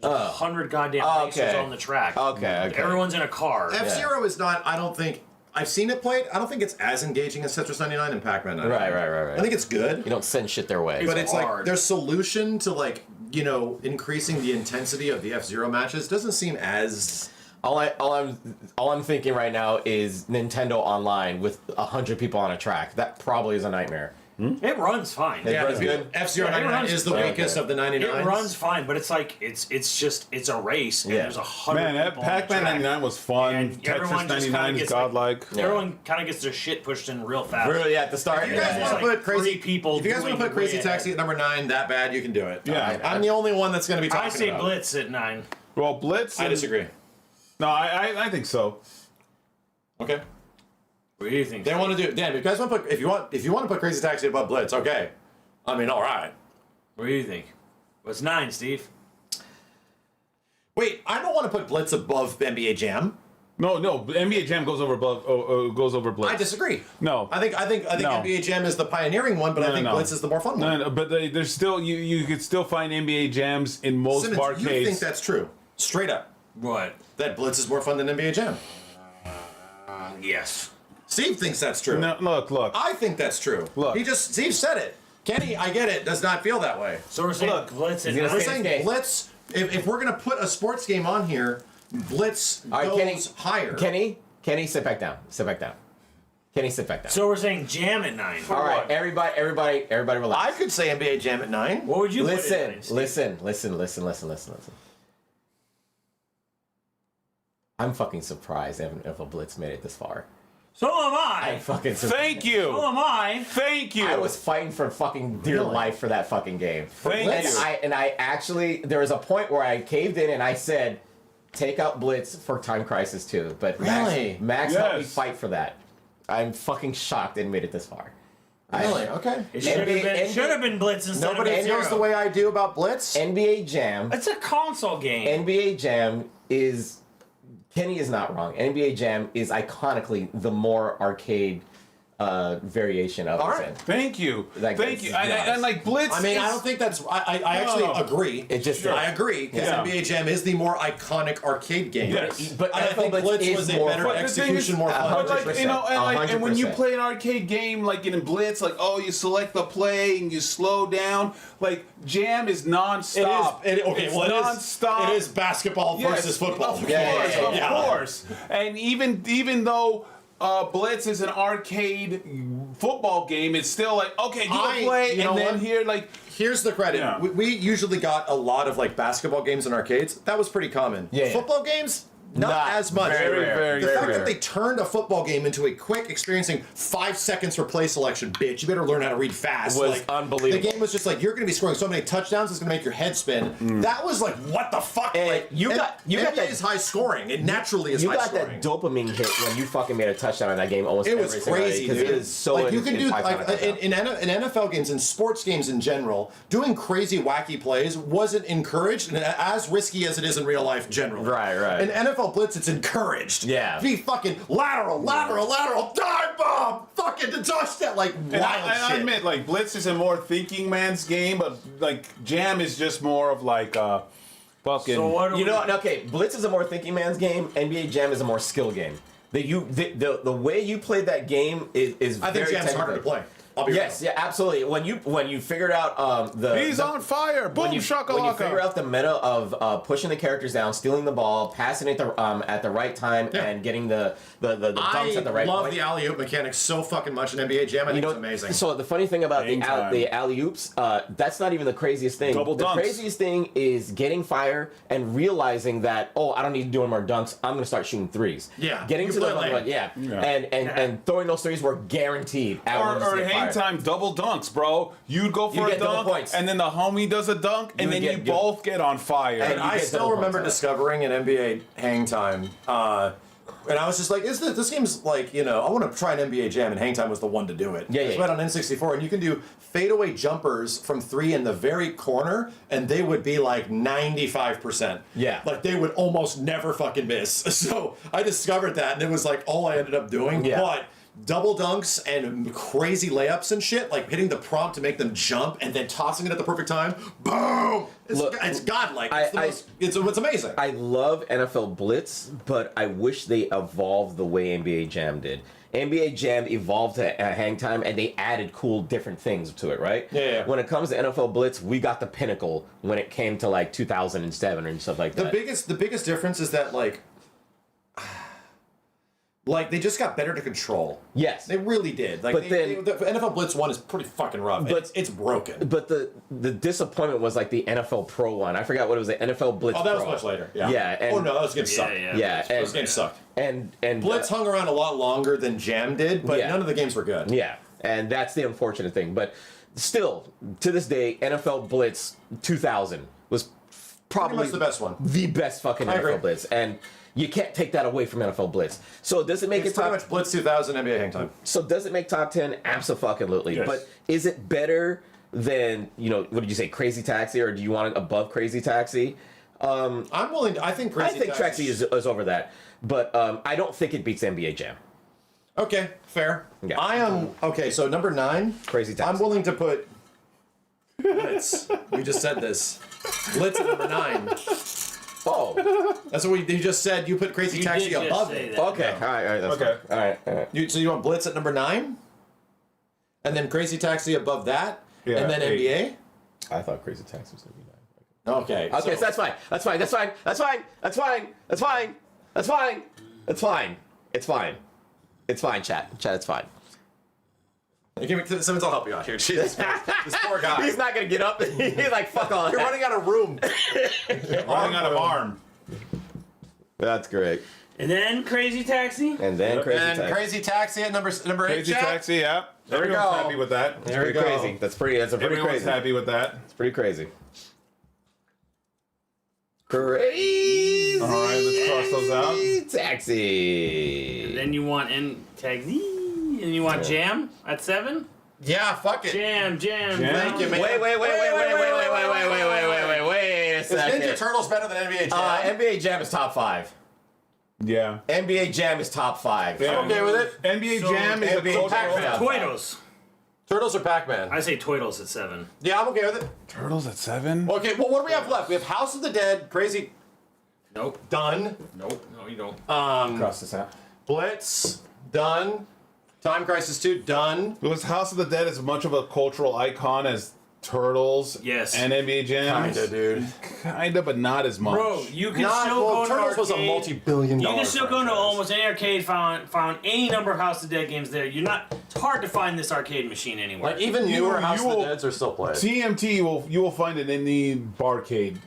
There's 100 goddamn racers okay. on the track. Okay. Everyone's in a car. F-Zero is not, I don't think, I've seen it played. I don't think it's as engaging as Tetris 99 and Pac-Man 99. Right. I think it's good. You don't send shit their way. But it's like hard. their solution to like, increasing the intensity of the F-Zero matches doesn't seem as All I'm thinking right now is Nintendo Online with 100 people on a track. That probably is a nightmare. It runs fine. It runs good. F-Zero Yeah, it 99 runs is the fine. weakest of the 99s. It runs fine, but it's like it's a race, and Yeah. there's 100 Man, that people on the Pac-Man track. 99 was fun. And Tetris everyone just 99 kinda is gets, godlike. Everyone kind of gets their shit pushed in real fast. Really, at the start. If you guys Yeah. want to Like put crazy 3 people if you guys want to doing put Crazy way Taxi at number 9 that bad, you can do it. Yeah. I'm the only one that's going to be talking I say about it. Blitz at 9. Well, Blitz. I disagree. No, I think so. Okay. What do you think? They want to do Dan. If you guys want to put if you want to put Crazy Taxi above Blitz, okay. I mean, all right. What do you think? What's 9, Steve? Wait, I don't want to put Blitz above NBA Jam. No, NBA Jam goes over Blitz. I disagree. No. I think No. NBA Jam is the pioneering one, but I think Blitz is the more fun one. No, but there's still you could still find NBA Jams in most Simmons, barcades. you think that's true? Straight up. What? That Blitz is more fun than NBA Jam. Yes. Steve thinks that's true. No, look. I think that's true. Look. Steve said it. Kenny, I get it, does not feel that way. So we're saying Look, Blitz and We're saying Blitz, if we're going to put a sports game on here, Blitz goes higher. Kenny, sit back down. Kenny, sit back down. So we're saying Jam at 9. All right, everybody relax. I could say NBA Jam at 9. What would you Listen. put it at? Listen. I'm fucking surprised if a Blitz made it this far. So am I. I'm fucking surprised. Thank you. So am I. Thank you. I was fighting for fucking dear life for that fucking game. Thank and you. I actually, there was a point where I caved in and I said, take out Blitz for Time Crisis 2. But Really? Max helped me Yes. fight for that. I'm fucking shocked it made it this far. Really? Okay. It should have been Blitz instead Nobody of feels Zero. the way I do about Blitz. NBA Jam. It's a console game. NBA Jam is, Kenny is not wrong. NBA Jam is iconically the more arcade variation of All it. right. Thank you. Like, Thank it's you. nice. And like Blitz. I mean, I is- don't think that's. I actually agree. It just I agree because Yeah. NBA Jam is the more iconic arcade game. Yes. But I think Blitz was a better But the thing execution, is, more fun. But like, you know, and when you 100%. play an arcade game like in Blitz, like you select the play and you slow down. Like Jam is nonstop. It's nonstop. It is basketball versus football. Of course. And even though Blitz is an arcade football game, it's still like, okay, do the play, and then here, like... Here's the credit. Yeah. We usually got a lot of like basketball games in arcades. That was pretty common. Yeah. Football games, not as much. Very the fact rare. that they turned a football game into a quick experiencing 5 seconds for play selection, bitch. You better learn how to read fast. Was like, unbelievable. The game was just like, you're going to be scoring so many touchdowns, it's going to make your head spin. That was like, what the fuck? And like, you got NBA that- is high scoring. It naturally is You high got scoring. that dopamine hit when you fucking made a touchdown in that game almost It every was single crazy, because dude. it is so like you can do like in NFL games and sports games in general, doing crazy wacky plays wasn't encouraged, and as risky as it is in real life generally. Right. In NFL Blitz, it's encouraged. Yeah. Be fucking lateral, dive bomb, fucking to touchdown, like wild And I shit. admit, like, Blitz is a more thinking man's game, but, like, Jam is just more of, like, fucking... So what do You we- know, okay, Blitz is a more thinking man's game. NBA Jam is a more skill game. The way you played that game is I think very Jam's harder to technical. play. I'll be Yes, real. yeah, absolutely. When you figured out He's on fire! Boom, when you figure shakalaka! out the meta of pushing the characters down, stealing the ball, passing it at the right time, and getting the dunks at the right I love point. the alley-oop mechanics so fucking much in NBA Jam. I think You know, it's amazing. So the funny thing about the alley oops, that's not even the craziest thing. Double the dunks. craziest thing is getting fire and realizing that I don't need to do any more dunks. I'm gonna start shooting threes. Yeah, getting you to the play lane. and throwing those threes were guaranteed. Or hang time, double dunks, bro. You'd go for You a get double dunk, points. and then the homie does a dunk, and then you both get on fire. And I get still double remember points, discovering in NBA Hang Time, and I was just like, this game's like, I want to try an NBA Jam, and Hang Time was the one to do it. Yeah, It's yeah. right on N64, and you can do fadeaway jumpers from 3 in the very corner, and they would be like 95%. Yeah. Like they would almost never fucking miss. So I discovered that, and it was like all I ended up doing. Yeah. But double dunks and crazy layups and shit, like hitting the prompt to make them jump and then tossing it at the perfect time. Boom! It's godlike. It's amazing. I love NFL Blitz, but I wish they evolved the way NBA Jam did. NBA Jam evolved to Hang Time, and they added cool different things to it, right? Yeah. When it comes to NFL Blitz, we got the pinnacle when it came to like 2007 and stuff like that. The biggest difference is that like they just got better to control. Yes, they really did. Like, but the NFL Blitz 1 is pretty fucking rough. But it's broken. But the disappointment was like the NFL Pro one. I forgot what it was. The NFL Blitz. Oh, that was Pro. much later. Yeah. Yeah. And, oh no, those games sucked. Those games sucked. And Blitz hung around a lot longer than Jam did, but none of the games were good. Yeah, and that's the unfortunate thing. But still, to this day, NFL Blitz 2000 was probably much the best one. The best fucking I agree. NFL Blitz, and you can't take that away from NFL Blitz. So does it make It's it top? pretty much Blitz 2000 NBA Hang Time. So does it make top 10? Absolutely. Yes. But is it better than what did you say, Crazy Taxi, or do you want it above Crazy Taxi? I'm willing. I think Crazy Taxi is over that, but I don't think it beats NBA Jam. Okay, fair. Yeah. I am okay. So number 9, Crazy Taxi. I'm willing to put Blitz. We just said this. Blitz at number 9. Oh. That's what you just said. You put Crazy You Taxi did just above say it. that. Okay. All right. That's Okay. fine. All right. So you want Blitz at number 9? And then Crazy Taxi above that? Yeah, and then 8. NBA? I thought Crazy Taxi was gonna be 9. Okay. Okay, so that's fine. That's fine. That's fine. That's fine. That's fine. That's fine. That's fine. That's fine. It's fine. It's fine, chat. Chat, it's fine. Simmons, I'll help you out here. Jesus. This poor guy. He's not gonna get up. He's like, fuck all You're that. running out of room. Running out of arm. That's great. And then Crazy Taxi. And then Crazy And Taxi. Crazy Taxi at number 8. Crazy chat? Taxi, yeah. There we Everyone's go. happy with that. There we Pretty go. crazy. That's pretty Everyone's crazy. happy with that. It's pretty crazy. Crazy. All right, let's cross those out. Taxi. And then you want Taxi. And you want Jam at 7. Yeah, fuck it. Jam. Thank you, man. Wait a Is second. Ninja Turtles better than NBA Jam? NBA Jam is top 5. Yeah. NBA Jam is top 5. Yeah. I'm okay with it. NBA So, Jam is a NBA cultural. Pac-Man. Toidos. Turtles or Pac-Man? I say Toidos at 7. Yeah, I'm okay with it. Turtles at 7? Okay, well, what do we have left? We have House of the Dead, Crazy, Nope. done. Nope. No, you don't. Cross this out. Blitz, done. Time Crisis 2, done. Was House of the Dead as much of a cultural icon as Turtles Yes. and NBA Jam? Kinda, dude. Kinda, but not as much. Bro, you can Not, still well, go to Turtles was a arcade. multi-billion You dollar can still go into franchise. almost any arcade, found any number of House of the Dead games there. You're not. It's hard to find this arcade machine anywhere. Like, even newer House of the will- Deads are still played. TMT, you will find it in the barcade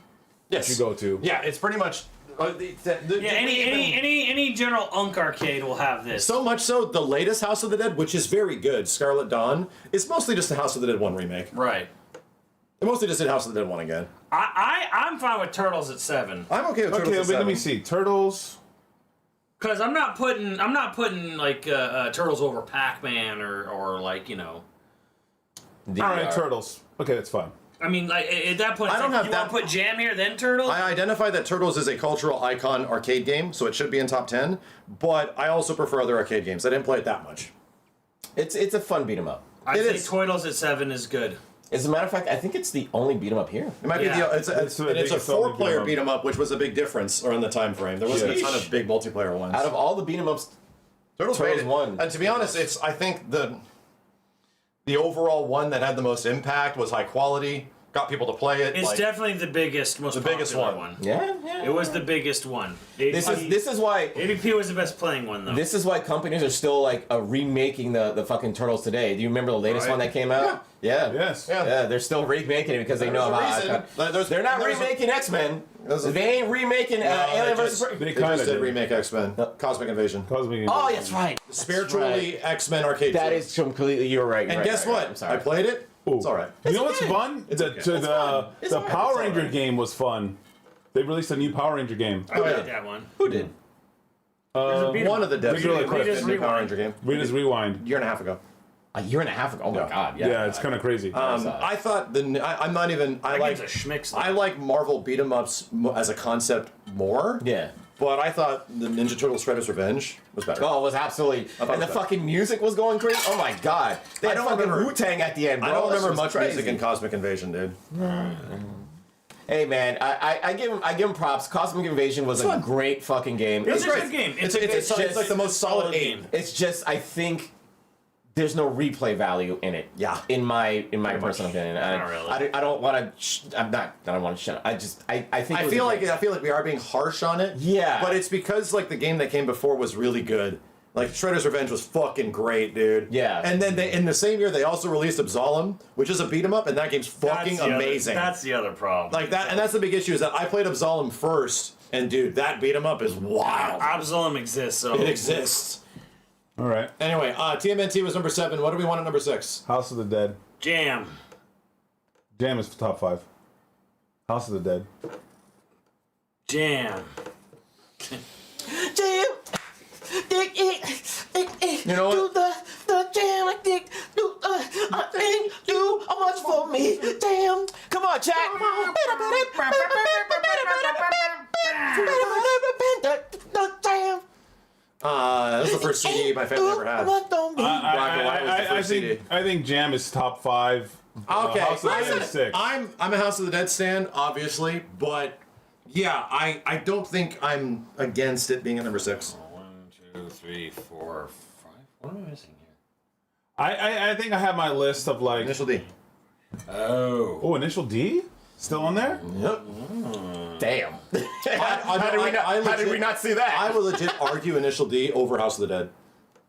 Yes. you go to. Yeah, it's pretty much... yeah, any general Unk arcade will have this. So much so, the latest House of the Dead, which is very good, Scarlet Dawn, is mostly just a House of the Dead 1 remake. Right. They mostly just did House of the Dead 1 again. I'm fine with Turtles at 7. I'm okay with Turtles Okay, at but 7. let me see. Turtles. Cause I'm not putting like Turtles over Pac-Man or like, you know. All right, Turtles. Okay, that's fine. I mean, like at that point, I it's don't like, have you that- want to put Jam here, then Turtles. I identify that Turtles is a cultural icon arcade game, so it should be in top 10, but I also prefer other arcade games. I didn't play it that much. It's a fun beat 'em up. I it think is. Toidles at 7 is good. As a matter of fact, I think it's the only beat 'em up here. It might Yeah. be it's It's the a biggest only 4-player beat 'em beat 'em up, which was a big difference around the time frame. There wasn't a ton of big multiplayer ones. Out of all the beat 'em ups, Turtles Turtles made it. won. And to be honest, I think the overall one that had the most impact was high quality, got people to play it. It's like, definitely the biggest, most the biggest popular one. yeah. It was the biggest one. This is why AVP was the best playing one though. this is why companies are still like remaking the fucking Turtles today. Do you remember the latest Right. one that came out? Yeah. Yes. Yeah, they're still remaking it because they know There's a how. reason. They're not there's a- remaking X-Men. There's a- They ain't remaking Alien vs. They They just kinda did did. remake X-Men. Cosmic Invasion. Cosmic. Oh, that's right. Spiritually X-Men arcade. That game. is completely. You're right. And right, guess right, what? right. I'm sorry. I played it. It's all right. You know what's okay. fun? It's okay. The It's fun. It's the all right. Power It's all Ranger right. game was fun. They released a new Power Ranger game. I played yeah. that one. Who did? One of the devs Read it released a new Rewind. Power Ranger game. Read his rewind. Year and a half ago. A year and a half ago. Oh my Yeah. god. Yeah, it's kind of crazy. I thought I'm not even. I That like. game's a schmix, though. I like Marvel beat 'em ups as a concept more. Yeah. But I thought the Ninja Turtles Shredder's Revenge was better. Oh, it was absolutely. thought And it the was fucking music was going crazy. Oh my god. They I had don't fucking remember- Wu-Tang at the end, bro. I don't That remember shit was much crazy. music in Cosmic Invasion, dude. Hey man, I give him props. Cosmic Invasion was a fun. great fucking game. It's a great. good game. It's just like the most solid 8. game. It's just I think there's no replay value in it. Yeah. In my personal opinion, Not really. I don't want to. I don't want to shut up. I think. I feel like we are being harsh on it. Yeah. But it's because like the game that came before was really good. Like Shredder's Revenge was fucking great, dude. Yeah. And then in the same year they also released Absolem, which is a beat 'em up, and that game's fucking That's the amazing. That's the other problem. Like that, and that's the big issue is that I played Absolem first, and dude, that beat 'em up is wild. Absalom exists, so It exists. All right. Anyway, TMNT was number 7. What do we want at number 6? House of the Dead. Jam. Jam is top 5. House of the Dead. Jam. Jam. You know what? The jam, I think you are much for me. Damn. Come on, chat. Damn. That's the first CD my family ever had. Black and white was the first CD. I think Jam is top 5. Okay, House of the Dead is 6. I'm a House of the Dead stan, obviously, but Yeah, I don't think I'm against it being at number 6. 1, 2, 3, 4, 5. What am I missing here? I think I have my list of like Initial D. Oh, Initial D? Still on there? Yep. Damn. How did we not see that? I will legit argue Initial D over House of the Dead.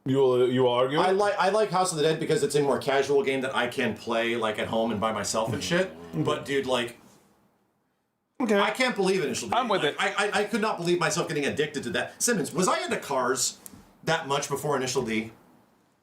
You will argue? I like House of the Dead because it's a more casual game that I can play like at home and by myself and shit. But dude, like, okay. I can't believe Initial D. I'm with it. I could not believe myself getting addicted to that. Simmons, was I into cars that much before Initial D?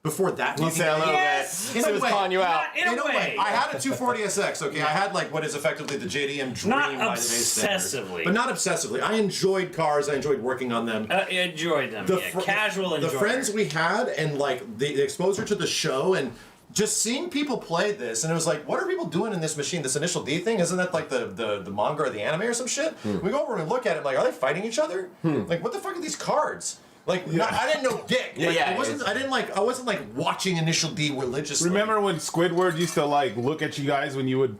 Before that? You sound a little Yes! bit. He was calling you out. In a way. I had a 240SX, okay? I had like what is effectively the JDM dream Not by the base standard. obsessively. But not obsessively. I enjoyed cars, I enjoyed working on them. Enjoyed them. Casual enjoyment. The friends we had and like the exposure to the show and just seeing people play this, and it was like, what are people doing in this machine? This Initial D thing? Isn't that like the manga or the anime or some shit? We go over and look at it, like, are they fighting each other? Like, what the fuck are these cards? Like, I didn't know dick. Like, I wasn't like watching Initial D religiously. Remember when Squidward used to like look at you guys when you would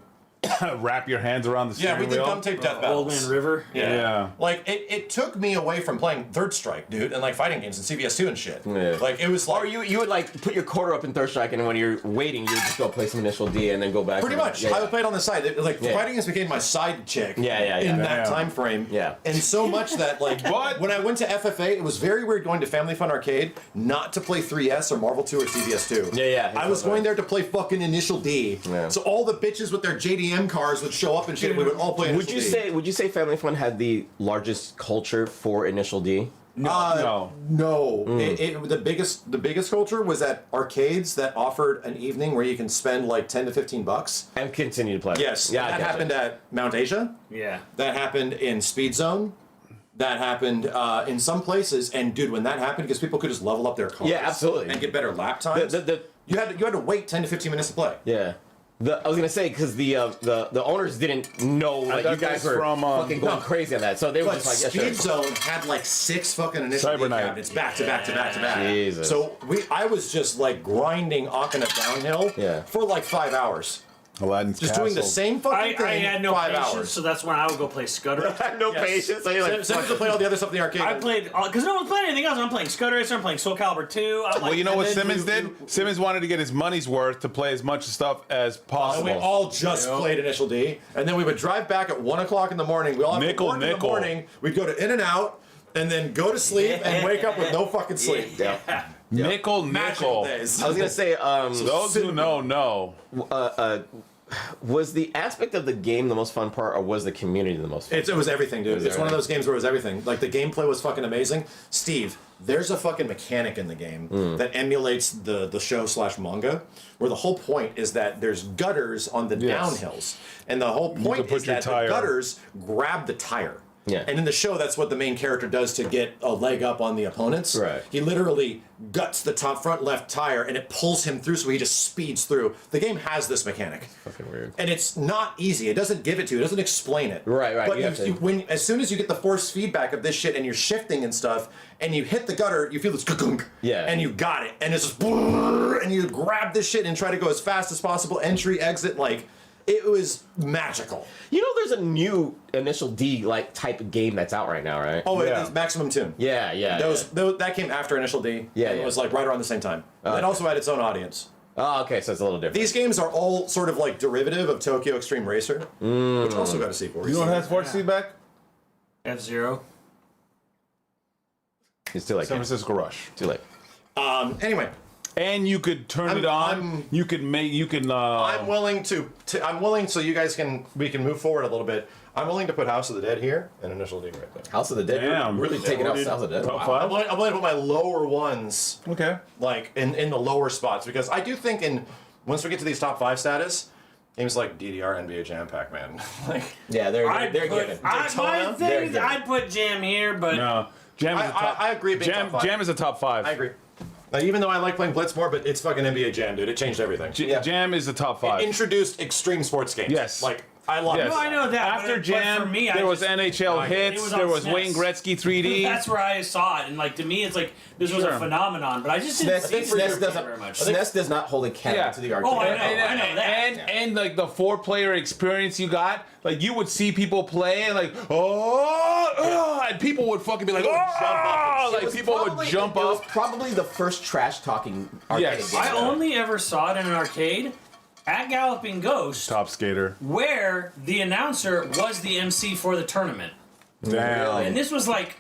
wrap your hands around the steering we did wheel? gum tape death battles. Old Man River. Yeah. Like, it took me away from playing Third Strike, dude, and like fighting games and CVS2 and shit. Yeah. Like, it was like... Or you would like put your quarter up in Third Strike, and when you're waiting, you would just go play some Initial D and then go back. Pretty much. I would play it on the side. Fighting games became my side chick in that time frame. Yeah. And so much that, like, when I went to FFA, it was very weird going to Family Fun Arcade not to play 3S or Marvel 2 or CVS2. Yeah. I was going there to play fucking Initial D. Yeah. So all the bitches with their JDM cars would show up and shit, and we would all play Initial D. Would you say Family Fun had the largest culture for Initial D? No. The biggest culture was at arcades that offered an evening where you can spend like $10 to $15 and continue to play. Yes, yeah, that happened at Mount Asia. Yeah, that happened in Speed Zone. That happened in some places, and dude, when that happened, because people could just level up their cars, yeah, absolutely, and get better lap times. You had to wait 10 to 15 minutes to play. Yeah. I was gonna say because the owners didn't know like you guys were fucking going crazy on that, so they were just like, Speed Zone had like 6 fucking Initial D cabinets back to back to back to back. Jesus. So I was just like grinding Akana downhill for like 5 hours. Aladdin's just doing the same fucking thing. I had no 5 patience, hours. so that's when I would go play Scudder. I had no patience. So Simmons would play all the other stuff in the arcade. I played because no one's playing anything else. I'm playing Scudder Racer. I'm playing Soul Calibur 2. Well, you know what Simmons did? Simmons wanted to get his money's worth to play as much stuff as possible. And we all just played Initial D, and then we would drive back at 1 o'clock in the morning. We all have to work in the morning. We'd go to In-N-Out, and then go to sleep and wake up with no fucking sleep. Yeah. Nickel. Days. I was gonna say, those who know. Was the aspect of the game the most fun part, or was the community the most fun? It was everything, dude. It's one of those games where it was everything. Like, the gameplay was fucking amazing. Steve, there's a fucking mechanic in the game that emulates the show/manga, where the whole point is that there's gutters on the downhills. And the whole point is that the gutters grab the tire. Yeah. And in the show, that's what the main character does to get a leg up on the opponents. Right. He literally guts the top front left tire, and it pulls him through, so he just speeds through. The game has this mechanic. Fucking weird. And it's not easy. It doesn't give it to you. It doesn't explain it. Right. But as soon as you get the force feedback of this shit, and you're shifting and stuff, and you hit the gutter, you feel this gunk. Yeah. And you got it. And it's just and you grab this shit and try to go as fast as possible. Entry, exit, like... It was magical. You know, there's a new Initial D like type of game that's out right now, right? Oh, yeah. It's Maximum Tune. Yeah. That came after Initial D. Yeah, It was like right around the same time. It also had its own audience. Oh, okay, so it's a little different. These games are all sort of like derivative of Tokyo Extreme Racer, which also got a sequel. You know what has Force feedback? F-Zero. It's too late. San Francisco Rush. Too late. Anyway. And you could turn it on. You can. I'm willing to. I'm willing so you guys we can move forward a little bit. I'm willing to put House of the Dead here and Initial D right there. House of the Dead. Damn, really taking out House of the Dead. Top I'm five? willing to put my lower ones. Okay. Like in the lower spots, because I do think once we get to these top 5 status. Games like DDR, NBA Jam, Pac-Man. they're given. I'd put Jam here, but no, Jam is a top. I agree. Jam is a top 5. I agree. Even though I like playing Blitz more, but it's fucking NBA Jam, dude. It changed everything. Jam is the top 5. It introduced extreme sports games. Yes. Like I love Yes. it. No, I know that. After but Jam, for me, there was it NHL Hits, was on there was SNES. Wayne Gretzky 3D. That's where I saw it, and like to me, it's like this was a Sure. phenomenon. But I just didn't see it SNES very much. SNES does not hold a candle Yeah. to the arcade. Oh, I know. And like the 4-player experience you got, like you would see people play and like, and people would fucking be like, like people would jump It was up. probably the first trash talking arcade Yes. game. I only ever saw it in an arcade at Galloping Ghost, Top Skater. where the announcer was the MC for the tournament, Damn. and this was like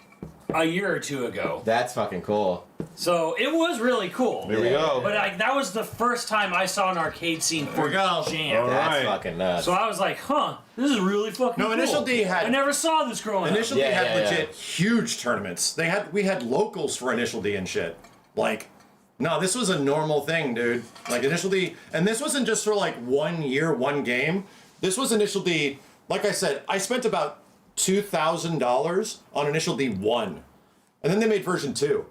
a year or two ago. That's fucking cool. So it was really cool. There we go. But like that was the first time I saw an arcade scene for Jam. All That's right. fucking nuts. So I was like, huh, this is really fucking No, cool. Initial D had- I never saw this growing up. Initial D Yeah, had yeah, legit huge tournaments. We had locals for Initial D and shit. Like, no, this was a normal thing, dude. Like Initial D, and this wasn't just for like 1 year, one game. This was Initial D. Like I said, I spent about $2,000 on Initial D 1, and then they made version 2,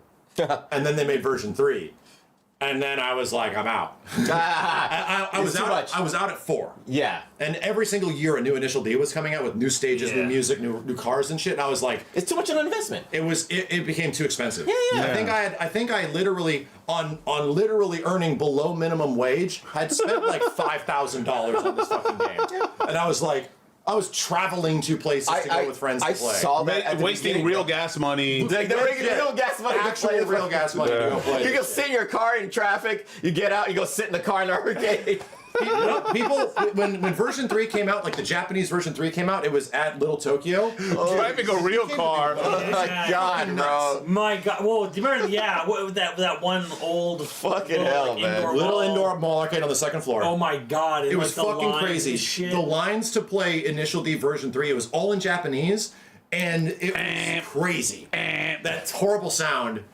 and then they made version 3, and then I was like, I'm out. I was It's too out. much. I was out at 4. Yeah. And every single year, a new Initial D was coming out with new stages, new Yeah. music, new cars and shit. And I was like, It's too much of an investment. it became too expensive. yeah. I think I literally on literally earning below minimum wage had spent like $5,000 on this fucking game, and I was like, I was traveling to places to go with friends to play. saw that at the Wasting beginning. real gas money. Like the real gas money. to Actual play real gas money to go play. You go sit in your car in traffic. You get out. You go sit in the car in the arcade. People, when version 3 came out, like the Japanese version 3 came out, it was at Little Tokyo. Driving a real car. Oh my god, bro! My God! Well, do you remember? Yeah, that one old Fucking little, hell, like, man. indoor Little mall. indoor mall arcade on the second floor. Oh my God! It was like, the fucking lines crazy. and shit. The lines to play Initial D version 3, it was all in Japanese, and it was crazy. That horrible sound.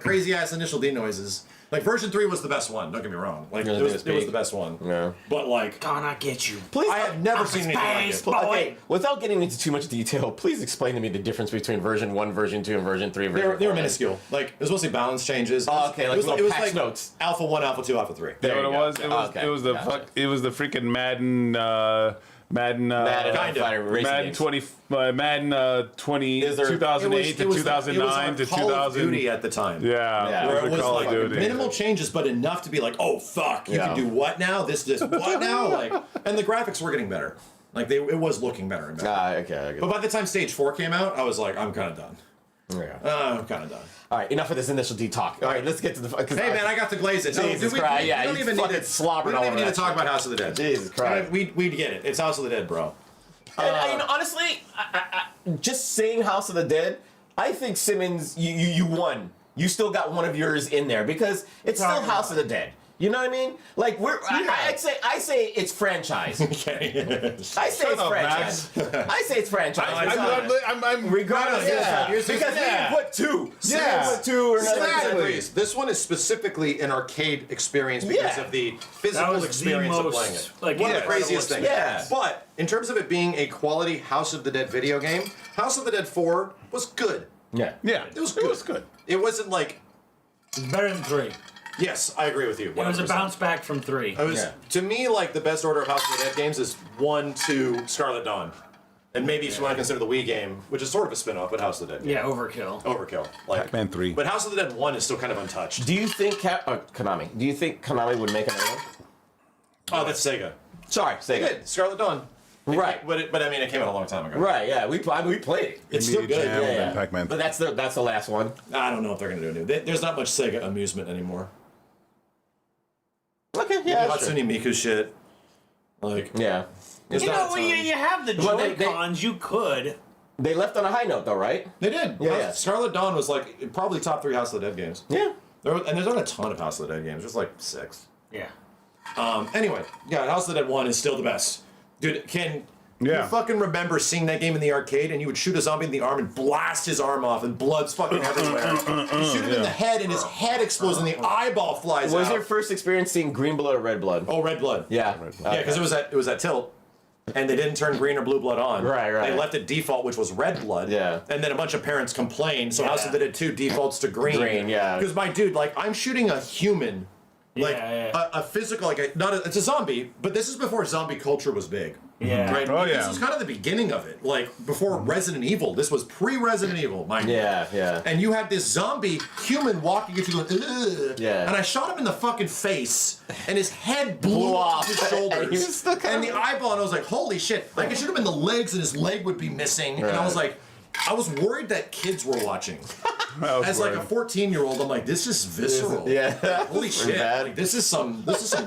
Crazy ass Initial D noises. Like version 3 was the best one, don't get me wrong. Like it was the best one. Yeah. But like Gonna get you. Please, I have never seen anything like it. Okay, without getting into too much detail, please explain to me the difference between version 1, version 2, and version 3. They were 4. minuscule. Like it was mostly balance changes. Oh, okay, like little patch notes. Alpha 1, Alpha 2, Alpha 3. You know what you it go. was? Okay, It was the gotcha. it was the freaking Madden. Madden Kind of. Madden 20 Madden 20 Is there- 2008 to 2009 to Call of 2000. Duty at the time. Yeah. Where it was Call like of Duty. minimal changes, but enough to be like, oh fuck, you can do what now? This what now? Like, and the graphics were getting better. Like it was looking better and better. Okay. But by the time Stage 4 came out, I was like, I'm kind of done. Yeah. I'm kind of done. All right, enough of this Initial D talk. All right, let's get to the. Hey man, I got to glaze it. Jesus Christ, yeah, we don't you even need fucking to slobbered We all don't even over need to that talk about House of the Dead. Jesus Christ. We'd get it. It's House of the Dead, bro. And honestly, just saying House of the Dead, I think Simmons, you won. You still got one of yours in there because it's still House of the Dead. You know what I mean? Like I say it's franchise. Okay. I say it's franchise. I say it's franchise. I'm Regardless, because we didn't put 2. Yeah. Put 2 or nothing. Exactly. This one is specifically an arcade experience because Yeah. of the That physical was experience the of most, playing it. like, One of the incredible craziest things. experience. Yeah. But in terms of it being a quality House of the Dead video game, House of the Dead 4 was good. Yeah. Yeah. It was good. It wasn't like. Better than 3. Yes, I agree with you. 100%. It was a bounce back from 3. It was to me like the best order of House of the Dead games is 1, 2, Scarlet Dawn, and maybe if you want to consider the Wii game, which is sort of a spin-off, but House of the Dead. Game. Yeah, Overkill. Overkill. Like Pac-Man 3. But House of the Dead 1 is still kind of untouched. Do you think Konami? Do you think Konami would make another one? Oh, that's Sega. Sorry, They Sega. did Scarlet Dawn. Right. But I mean, it came out a long time ago. Right. Yeah. We played it. It's still good. Jam, Yeah. and Pac-Man. But that's the last one. I don't know if they're gonna do a new. There's not much Sega amusement anymore. Okay. Yeah. Hatsune Miku shit. Like Yeah. there's You not know, a ton. you have the Well, they- Joy-Cons, you could. They left on a high note, though, right? They did. Yeah. Scarlet Dawn was like probably top 3 House of the Dead games. Yeah. And there's not a ton of House of the Dead games. There's like 6. Yeah. Anyway, yeah, House of the Dead 1 is still the best. Dude, you fucking remember seeing that game in the arcade and you would shoot a zombie in the arm and blast his arm off and blood's fucking everywhere. You shoot him in the head and his head explodes and the eyeball flies Was out. your first experience seeing green blood or red blood? Oh, red blood. Yeah. Yeah, because it was at tilt. And they didn't turn green or blue blood on. Right. They left it default, which was red blood. Yeah. And then a bunch of parents complained, so House of the Dead 2 defaults to green. Green, yeah. Because my dude, like, I'm shooting a human Like Yeah, a physical, like it's a zombie, but this is before zombie culture was big. Yeah. Right? Oh, This yeah. is kind of the beginning of it. Like before Resident Evil. This was pre-Resident Evil, mind you. Yeah. And you had this zombie human walking at you going, ugh. Yeah. And I shot him in the fucking face, and his head blew off his shoulders. And he was still kind and of- the eyeball, and I was like, holy shit. Like, I shoot him in the legs, and his leg would be missing. And I was like, I was worried that kids were watching. As like a 14-year-old, I'm like, this is visceral. Yeah. Holy shit. bad. Like, this is some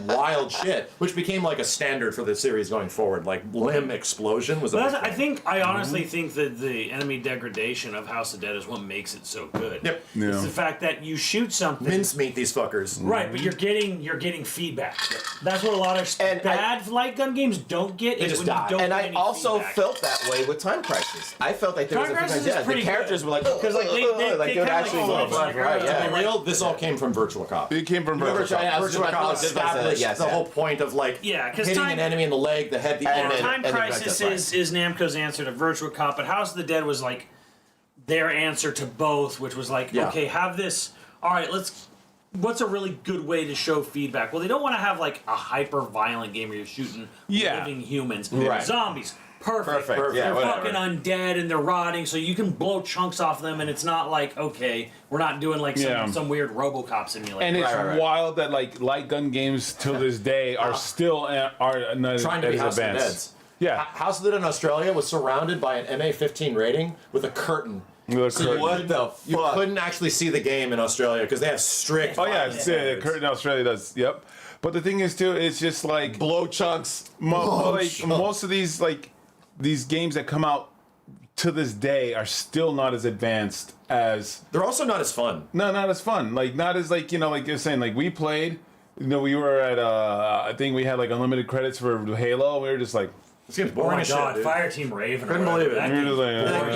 wild shit. Which became like a standard for the series going forward. Like limb explosion was a But big that's- I thing. think I honestly think that the enemy degradation of House of Dead is what makes it so good. Yep. Yeah. It's the fact that you shoot something. Mincemeat these fuckers. Right, but you're getting feedback. That's what a lot of And bad light gun games don't get. They is just when you die. don't And get I any also feedback. felt that way with Time Crisis. I felt like there was Time a few Crisis times, is the pretty characters good. were like, 'Cause, like, they like kinda they would like actually fall go off right, like right, that. yeah. To be real, this all came from Virtual Cop. It came from Virtual Cop. Virtual Cop established yes, the yeah. whole point of like Yeah, 'cause hitting Time- an enemy in the leg, the head, the And arm. then- Time and then Crisis Justice is Namco's answer to Virtual Cop, but House of the Dead was like their answer to both, which was like, Yeah. okay, have this. All right, what's a really good way to show feedback? Well, they don't want to have like a hyper violent game where you're shooting living humans, Right. zombies. Perfect. Perfect. Yeah, They're whatever. fucking undead and they're rotting, so you can blow chunks off them, and it's not like, okay, we're not doing like some weird RoboCop simulator. And it's Right. wild that like light gun games till this day are still are not Trying to be as House of the advanced. Dead. Yeah. House of the Dead in Australia was surrounded by an MA-15 rating with a curtain. What the You fuck? couldn't actually see the game in Australia because they have strict. Oh yeah, violence it's, standards. Curtin Australia does. Yep. But the thing is too, it's just like blow chunks. most of these games that come out to this day are still not as advanced as They're also not as fun. not as fun. Like not as like like you're saying, like we played. We were at I think we had like unlimited credits for Halo. We were just like, This game's oh boring my as god, shit, dude. Fireteam Raven. Couldn't believe it. That we were game's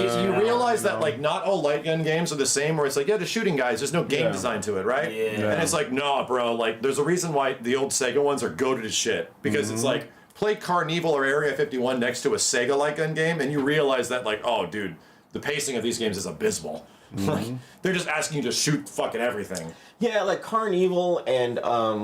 just like, Like, you realize that like not all light gun games are the same. Where it's like, yeah, the shooting guys. There's no game Yeah. design to it, right? Yeah. And it's like, no, bro. Like, there's a reason why the old Sega ones are goated as shit because it's like play Carnival or Area 51 next to a Sega light gun game, and you realize that like, oh, dude, the pacing of these games is abysmal. Like, they're just asking you to shoot fucking everything. Yeah, like Carnival and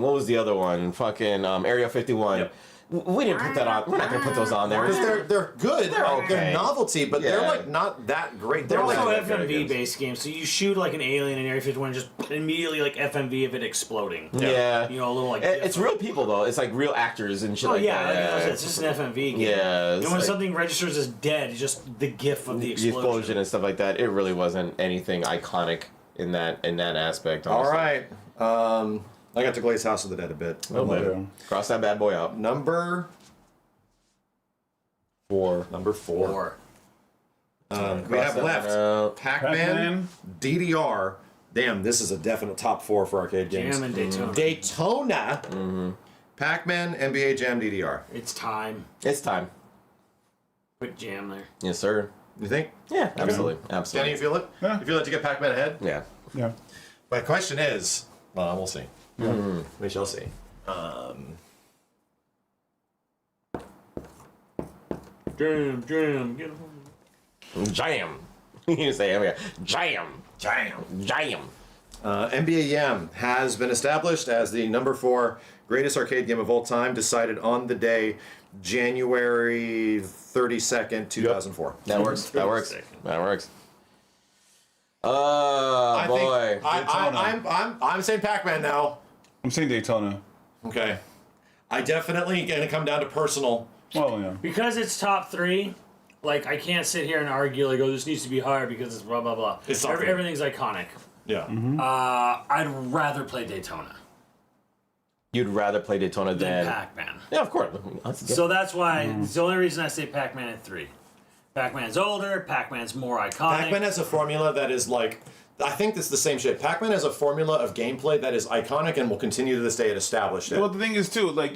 what was the other one? Fucking Area 51. Yep. We didn't put that on. We're not gonna put those on there. Because they're good. They're okay. They're novelty, but they're Yeah. like not that great. They're also like FMV based games, so you shoot like an alien in Area 51 and just immediately like FMV of it exploding. Yeah. You know, a little like. It's real people though. It's like real actors and shit Oh like yeah, that. like, it's just an FMV game. Yeah, And it's when like- something registers as dead, it's just the GIF of the the explosion. explosion and stuff like that. It really wasn't anything iconic in that aspect. All Honestly. right. I got to glaze House of the Dead a bit. Oh, boy. Cross that bad boy out. Number 4. Number 4. We have Cross that left one out. Pac-Man, DDR. Damn, this is a definite top 4 for arcade games. Jam and Daytona. Daytona. Pac-Man, NBA Jam, DDR. It's time. It's time. Put Jam there. Yes, sir. You think? Yeah, absolutely, Danny, absolutely. you feel it? Yeah. You feel it to get Pac-Man ahead? Yeah. yeah. My question is, well, we'll see. We shall see. Jam, get him. Jam. You say, yeah. Jam. Jam. NBA Jam has been established as the number 4 greatest arcade game of all time, decided on the day January 32nd, 2004. That works. That works. That works. I Boy. think I'm saying Pac-Man now. I'm saying Daytona. Okay. I definitely gonna come down to personal. Well, yeah. Because it's top 3, like I can't sit here and argue like, oh, this needs to be higher because it's blah blah blah. It's top 3. Everything's iconic. Yeah. I'd rather play Daytona You'd rather play Daytona than than Pac-Man. Yeah, of course. So that's why it's the only reason I say Pac-Man at 3. Pac-Man's older. Pac-Man's more iconic. Pac-Man has a formula that is like, I think it's the same shit. Pac-Man has a formula of gameplay that is iconic and will continue to this day. It established it. Well, the thing is too, like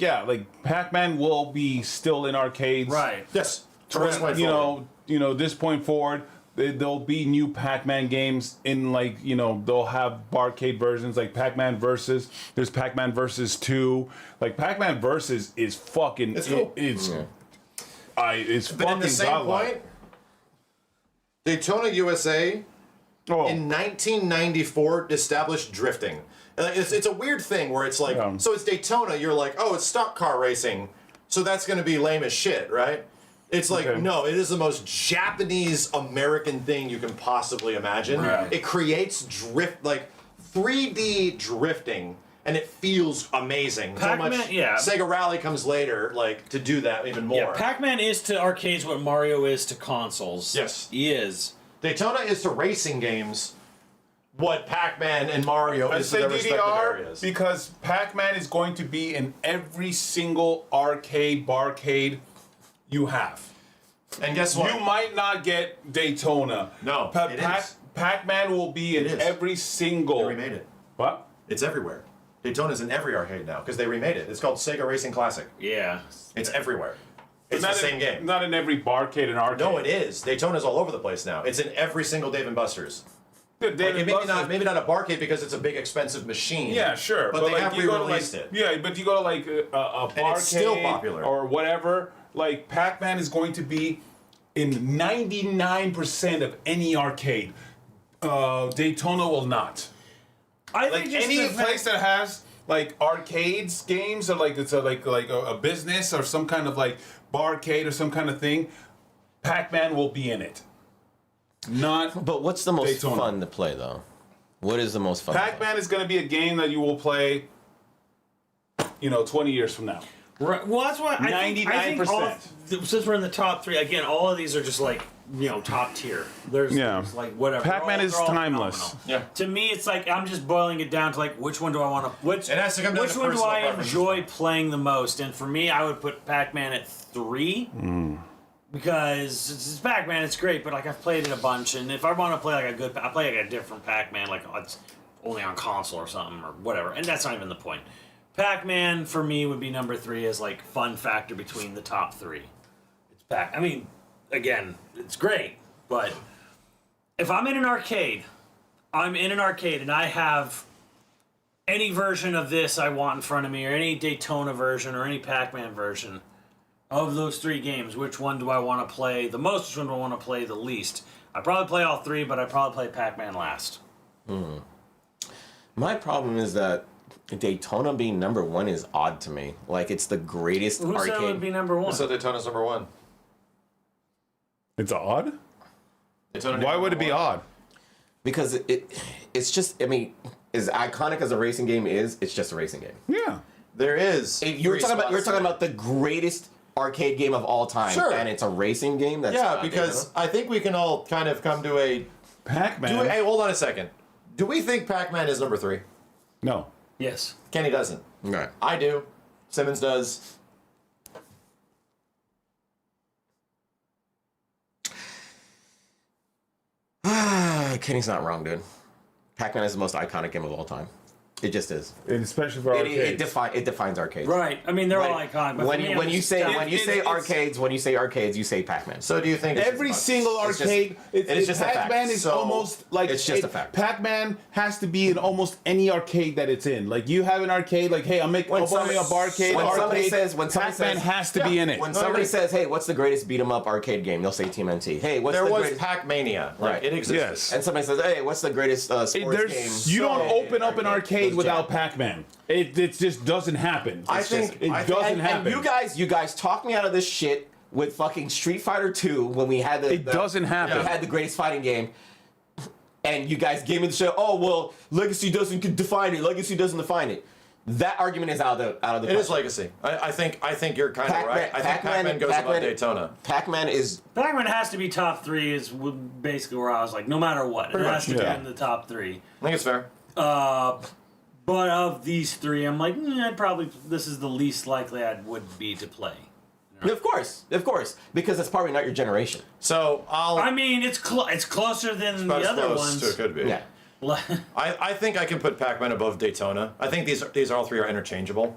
Pac-Man will be still in arcades. Right. Yes. From this point You forward. know, this point forward, there'll be new Pac-Man games in they'll have barcade versions like Pac-Man Versus. There's Pac-Man Versus 2. Like Pac-Man Versus is fucking. It's cool. It's But fucking in the same godlike. point, Daytona USA Oh. in 1994 established drifting. It's a weird thing where it's like, so it's Daytona, you're like, oh, it's stock car racing, so that's going to be lame as shit, right? It's like, no, it is the most Japanese American thing you can possibly imagine. Right. It creates drift, like 3D drifting, and it feels amazing. Pac-Man, so much yeah. Sega Rally comes later, like, to do that even more. Yeah, Pac-Man is to arcades what Mario is to consoles. Yes. He is. Daytona is to racing games what Pac-Man and Mario I is to say their respective DDR areas. because Pac-Man is going to be in every single barcade you have. And guess what? You might not get Daytona. No, it is. Pac-Man will be in every single. They remade it. What? It's everywhere. Daytona's in every arcade now because they remade it. It's called Sega Racing Classic. Yeah. It's everywhere. It's the same game. Not in every barcade and arcade. No, it is. Daytona's all over the place now. It's in every single Dave & Buster's. Yeah, Dave & Buster's. Maybe not a barcade because it's a big expensive machine. Yeah, sure. But they like, have you go to, re-released like, it. Yeah, but you go to like a barcade And it's still popular. or whatever. Like Pac-Man is going to be in 99% of any arcade. Daytona will not. I Like think just any the fact- place that has like arcades games or like it's a business or some kind of like barcade or some kind of thing, Pac-Man will be in it. Not. But what's the most Daytona. fun to play though? What is the most fun? Pac-Man is going to be a game that you will play, 20 years from now. Right. Well, that's why I think 99%. since we're in the top three, again, all of these are just like, top tier. There's like whatever. Pac-Man is They're all timeless. phenomenal. To me, it's like I'm just boiling it down to like which one do I want to It has to come down which to one do personal I preferences. enjoy playing the most? And for me, I would put Pac-Man at 3 because it's Pac-Man. It's great, but like I've played it a bunch, and if I want to play like I play like a different Pac-Man, like it's only on console or something or whatever, and that's not even the point. Pac-Man for me would be number 3 as like fun factor between the top 3. It's I mean, again, it's great, but if I'm in an arcade, and I have any version of this I want in front of me, or any Daytona version, or any Pac-Man version of those 3 games, which one do I want to play the most? Which one do I want to play the least? I probably play all 3, but I probably play Pac-Man last. My problem is that Daytona being number 1 is odd to me. Like it's the greatest Who arcade. said it would be number 1? So Daytona's number 1. It's odd? Daytona Why would it be odd? Because it's just, I mean, as iconic as a racing game is, it's just a racing game. Yeah. There is. You're talking about the greatest arcade game of all time, Sure. and it's a racing game. That's Yeah, because I think we can all kind of come to a. Pac-Man. Hey, hold on a second. Do we think Pac-Man is number 3? No. Yes. Kenny doesn't. Right. I do. Simmons does. Kenny's not wrong, dude. Pac-Man is the most iconic game of all time. It just is. And especially for arcades. It defines arcades. Right. I mean, they're all iconic. But When you say arcades, you say Pac-Man. So do you think Every single it's just- arcade, it's just a fact. Pac-Man is So, almost like it's just a fact. Pac-Man has to be in almost any arcade that it's in. Like you have an arcade, like hey, I'm opening a barcade. When somebody Pac-Man says has to be in it. When somebody says, "Hey, what's the greatest beat 'em up arcade game?" They'll say TMNT. Hey, what's there the was greatest? Pac-Mania. Like, Right. It existed. Yes. And somebody says, "Hey, what's the greatest sports game?" You don't open up an arcade Those without jam. Pac-Man. It just doesn't happen. I It's think- just- it I think- doesn't And happen. you guys talked me out of this shit with fucking Street Fighter 2 when we had It doesn't happen. We had the greatest fighting game, and you guys gave me the shit. Oh well, Legacy doesn't define it. Legacy doesn't define it. That argument is out of the. It is Legacy. I think you're kind of right. I think Pac-Man goes above Daytona. Pac-Man is. Pac-Man has to be top 3 is basically where I was like, no matter what, it has to be yeah. in the top 3. I think it's fair. But of these 3, I'm like, this is the least likely I would be to play. Of course, because it's probably not your generation. So I mean, it's closer than about the as other close ones. to it could be. Yeah. I think I can put Pac-Man above Daytona. I think these all 3 are interchangeable.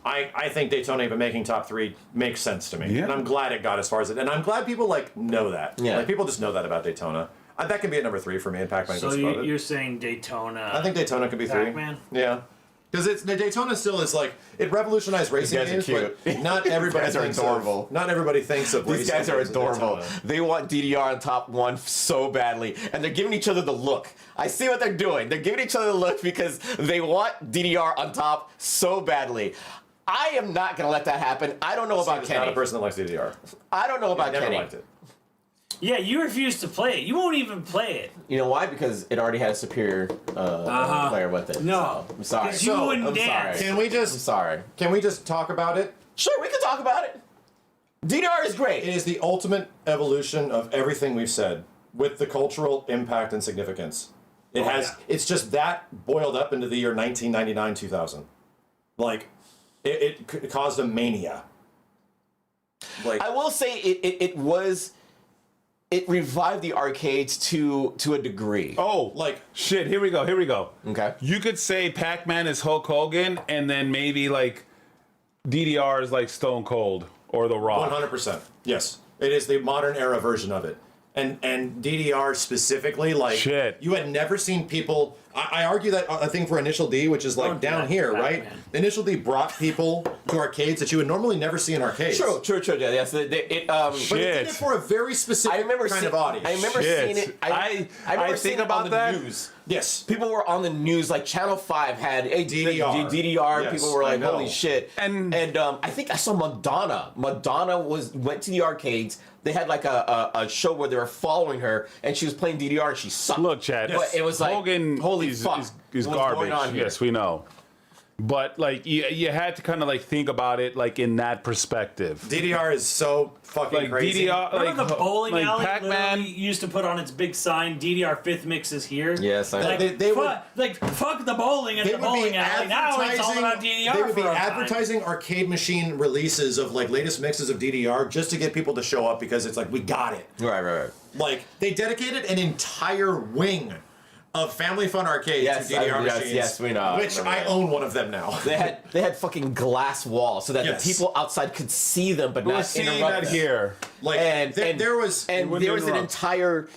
I think Daytona even making top 3 makes sense to me, Yeah. and I'm glad it got as far as it. And I'm glad people know that. Yeah. Like people just know that about Daytona. That can be at number 3 for me, and Pac-Man So goes above it. you're saying Daytona? I think Daytona could be 3. Pac-Man? Yeah. Because the Daytona still is like it revolutionized racing guys are games, cute. but not everybody guys are thinks adorable. of. Not everybody thinks of These racing guys are games at adorable. Daytona. They want DDR on top one so badly, and they're giving each other the look. I see what they're doing. They're giving each other the look because they want DDR on top so badly. I am not gonna let that happen. I don't know about Steve's Kenny. not a person that likes DDR. I don't know about Never Kenny. liked it. Yeah, you refuse to play it. You won't even play it. You know why? Because it already had a superior player with it. No. So, I'm sorry. 'Cause you wouldn't I'm dance. sorry. Can we I'm just sorry. talk about it? Sure, we can talk about it. DDR is great. It is the ultimate evolution of everything we've said with the cultural impact and significance. It's just that boiled up into the year 1999, 2000. Like, it caused a mania. Like, I will say it revived the arcades to a degree. Oh, like shit! Here we go. Okay. You could say Pac-Man is Hulk Hogan, and then maybe like DDR is like Stone Cold or The Rock. 100%. Yes. It is the modern era version of it. And DDR specifically, like, Shit. you had never seen people. I argue that a thing for Initial D, which is like down here, right? Initial D brought people to arcades that you would normally never see in arcades. True. Yeah, yes. But it did it for a very specific kind of audience. I remember seeing it. I remember think seeing it about on the that. news. Yes. People were on the news, like Channel 5 had DDR. DDR. Yes, People were like, I know. holy shit. And I think I saw Madonna. Madonna went to the arcades. They had like a show where they were following her, and she was playing DDR, and she sucked. Look, Chad. But it was like, Hogan holy is, fuck. is what's garbage. going on here? Yes, we know. But like you had to kind of like think about it like in that perspective. DDR is so fucking Like crazy. DDR, Remember like the bowling like alley Pac-Man. literally used to put on its big sign, DDR 5th mix is here? Yes, I know. Like, They would- fuck the bowling at They the would be bowling alley. Now it's all about DDR They would be for a time. advertising arcade machine releases of like latest mixes of DDR just to get people to show up because it's like we got it. Right. Like they dedicated an entire wing of Family Fun arcades to DDR machines. Yes, we know. Which I own one of them now. They had fucking glass walls so that Yes. the people outside could see them, but We're not seeing interrupt that them. here. Like there was an entire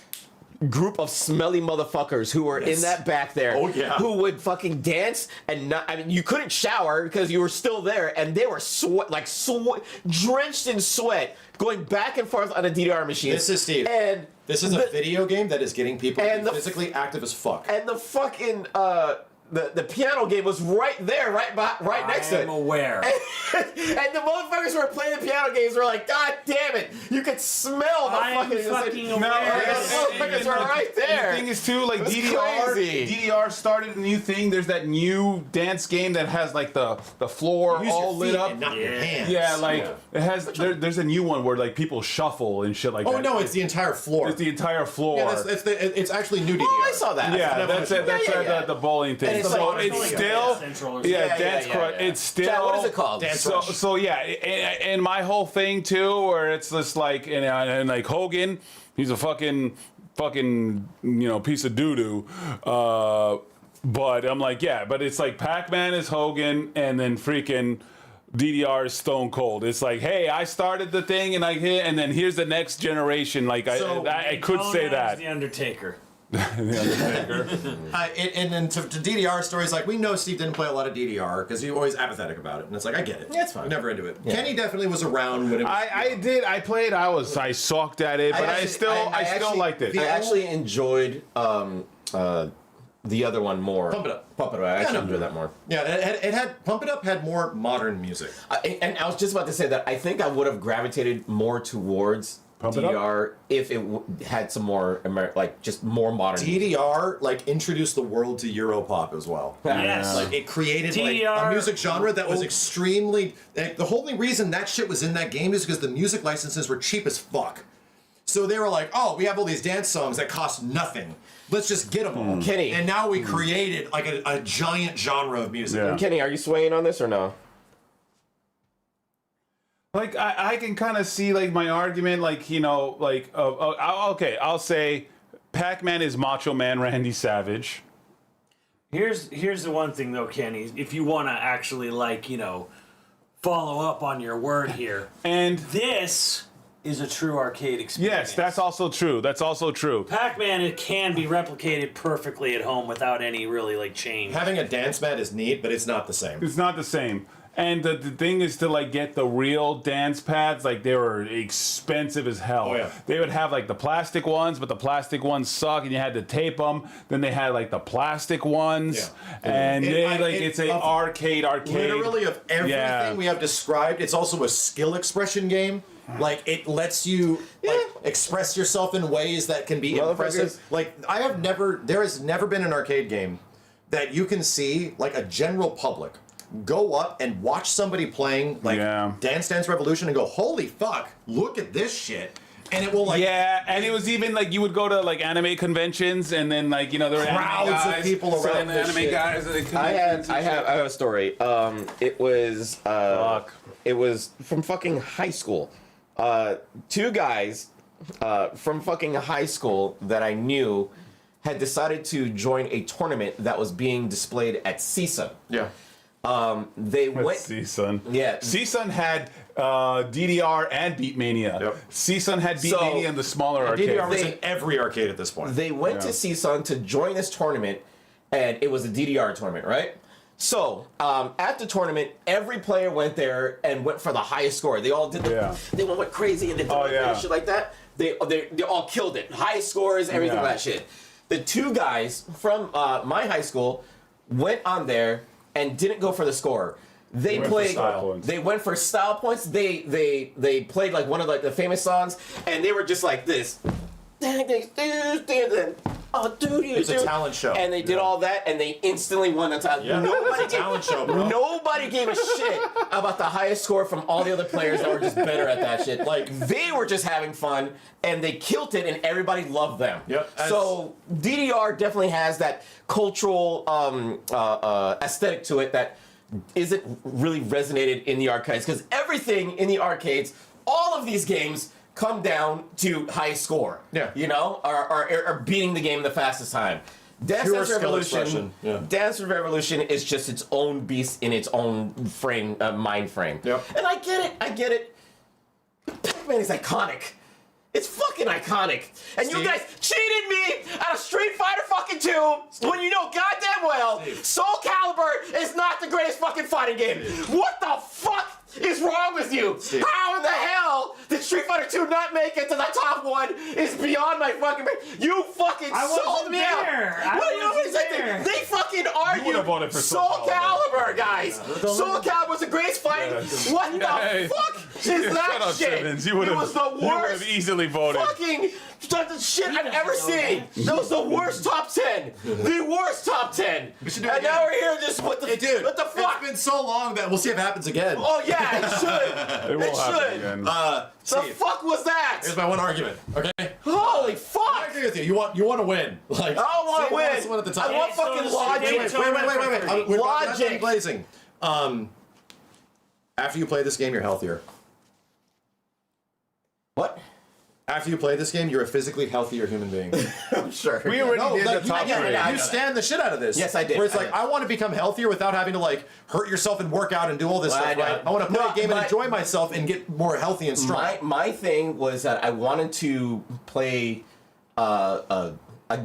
group of smelly motherfuckers who were in that back there who would fucking dance and not. I mean, you couldn't shower because you were still there, and they were drenched in sweat, going back and forth on a DDR machine. This is Steve. And this is a video game that is getting people to be physically active as fuck. And the fucking the piano game was right there, right next to it. I'm aware. And the motherfuckers who were playing the piano games were like, God damn it! You could smell the I'm fucking aware. The motherfuckers were right there. The thing is too, like It was DDR. crazy. DDR started a new thing. There's that new dance game that has like the floor Use all your lit feet up. and not your hands. Yeah, like it has. There's a new one where like people shuffle and shit like that. Oh no, it's the entire floor. It's the entire floor. Yeah, it's actually new DDR. Oh, I saw that. Yeah, that's it. That's the bowling thing. And it's so like- it's like still, Dance Central or yeah, something. Dance Crush. yeah. It's still. Chad, what is it called? Dance So, Rush. so yeah, and my whole thing too, where it's just like, and like Hogan, he's a fucking piece of doo doo. But I'm like, yeah, but it's like Pac-Man is Hogan, and then freaking DDR is Stone Cold. It's like, hey, I started the thing, and and then here's the next generation. Like I could say that. The Undertaker. The Undertaker. And then to DDR stories, like we know Steve didn't play a lot of DDR because he was always apathetic about it, and it's like I get it. Yeah, it's fine. Never into it. Kenny definitely was around when it was. I did. I played. I sucked at it, but I still liked it. I actually enjoyed the other one more. Pump It Up. Pump It Up. I actually enjoyed that more. Yeah, it had Pump It Up had more modern music. And I was just about to say that I think I would have gravitated more towards Pump It Up? DDR if it had some more just more modern. DDR like introduced the world to Europop as well. Yes. Like it created like DDR a music genre that was extremely. Like, the only reason that shit was in that game is because the music licenses were cheap as fuck. So they were like, oh, we have all these dance songs that cost nothing. Let's just get them all. Kenny. And now we created like a giant genre of music. Yeah. Kenny, are you swaying on this or no? Like I can kind of see like my argument, like okay, I'll say Pac-Man is Macho Man Randy Savage. Here's the one thing though, Kenny. If you want to actually follow up on your word here, And this is a true arcade experience. Yes, that's also true. That's also true. Pac-Man, it can be replicated perfectly at home without any really like change. Having a dance mat is neat, but it's not the same. It's not the same. And the thing is to like get the real dance pads, like they were expensive as hell. Oh, yeah. They would have like the plastic ones, but the plastic ones suck, and you had to tape them. Then they had like the plastic ones, and it's an arcade. Literally of everything we have described, it's also a skill expression game. Like it lets you express yourself in ways that can be impressive. Like there has never been an arcade game that you can see like a general public go up and watch somebody playing like Dance Dance Revolution and go, holy fuck, look at this shit. And it will like and it was even like you would go to like anime conventions and then like there were crowds anime guys, of people around and anime guys at the conventions. I have a story. It was from fucking high school. Two guys from fucking high school that I knew had decided to join a tournament that was being displayed at CSUN. Yeah. They went. CSUN. Yeah. CSUN had DDR and Beatmania. Yep. CSUN had Beatmania in the smaller arcade. DDR was in every arcade at this point. They went to CSUN to join this tournament, and it was a DDR tournament, right? So, at the tournament, every player went there and went for the highest score. They all did they all went crazy and they did shit like that. They all killed it. Highest scores, everything like that shit. The two guys from my high school went on there and didn't go for the score. They played. They went for style points. They played like one of like the famous songs, and they were just like this. It's a talent show. And they did all that, and they instantly won the title. Yeah, it's a talent show, bro. Nobody gave a shit about the highest score from all the other players that were just better at that shit. Like, they were just having fun, and they killed it, and everybody loved them. Yep. So, DDR definitely has that cultural aesthetic to it that isn't really resonated in the arcades, because everything in the arcades, all of these games come down to high score. Yeah. Or beating the game the fastest time. Dance Dance Revolution. Dance Dance Revolution is just its own beast in its own frame, mind frame. Yep. And I get it. Pac-Man is iconic. It's fucking iconic. And you guys cheated me out of Street Fighter fucking 2 when you know goddamn well Soul Calibur is not the greatest fucking fighting game. What the fuck is wrong with you? How in the hell did Street Fighter 2 not make it to the top one is beyond my fucking brain. You fucking sold me out. They fucking argued Soul Calibur, guys. Soul Calibur was the greatest fighting. What the fuck is that shit? You would it was the worst. Easily voted. Fucking shit I've ever seen. That was the worst top 10. The worst top 10. And now we're here just what the fuck? It's been so long that we'll see if it happens again. Oh yeah, it should. It should. Again. The fuck was that? Here's my one argument. Okay. Holy fuck! I agree with you. You want to win. Like I don't want to win. Someone at the top. I want fucking logic. Wait. We're not Logic. done glazing. After you play this game, you're healthier. What? After you play this game, you're a physically healthier human being. I'm sure. We already did the top three. You stand the shit out of this. Yes, I did. Where it's I like, did. I want to become healthier without having to like hurt yourself and work out and do all this stuff, right? I want to play a game and enjoy myself and get more healthy and strong. My thing was that I wanted to play a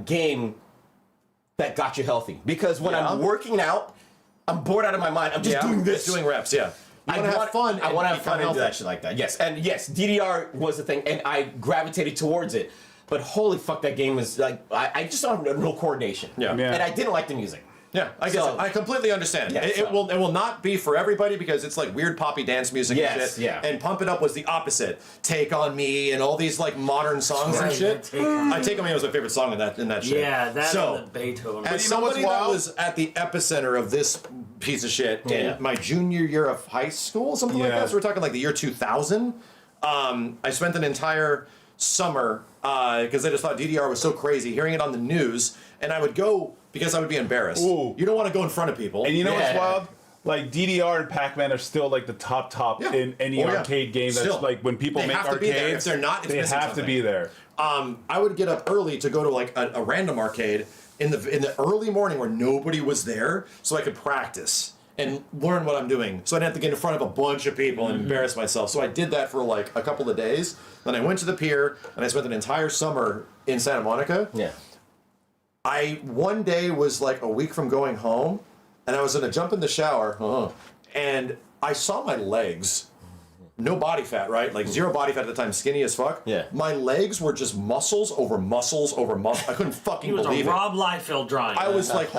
game that got you healthy. Because when I'm working out, I'm bored out of my mind. I'm just doing this. Just doing reps, yeah. I want to have fun. I want to have fun and do that shit like that. Yes, and yes, DDR was the thing, and I gravitated towards it. But holy fuck, that game was like I just don't have no coordination. Yeah. And I didn't like the music. Yeah, I guess I completely understand. Yeah, it will not be for everybody because it's like weird poppy dance music and shit. Yeah. And Pump It Up was the opposite. Take on Me and all these like modern songs and shit. Take on Me was my favorite song in that shit. Yeah, that's so, the Beethoven. As somebody that was at the epicenter of this piece of shit in my junior year of high school, something like that. So we're talking like the year 2000. I spent an entire summer because I just thought DDR was so crazy, hearing it on the news, and I would go because I would be embarrassed. Ooh. You don't want to go in front of people. And you know what's wild? Like DDR and Pac-Man are still like the top in any arcade game. That's Still. like when people They make have to be there. arcades, If they're not, it's they missing have to something. be there. I would get up early to go to like a random arcade in the early morning where nobody was there, so I could practice. and learn what I'm doing, so I didn't have to get in front of a bunch of people and embarrass myself. So I did that for like a couple of days. Then I went to the pier, and I spent an entire summer in Santa Monica. Yeah. I one day was like a week from going home, and I was gonna jump in the shower, and I saw my legs. No body fat, right? Like zero body fat at the time, skinny as fuck. Yeah. My legs were just muscles over muscles over muscles. I couldn't fucking He was believe a it. Rob Liefeld drawing. I was like,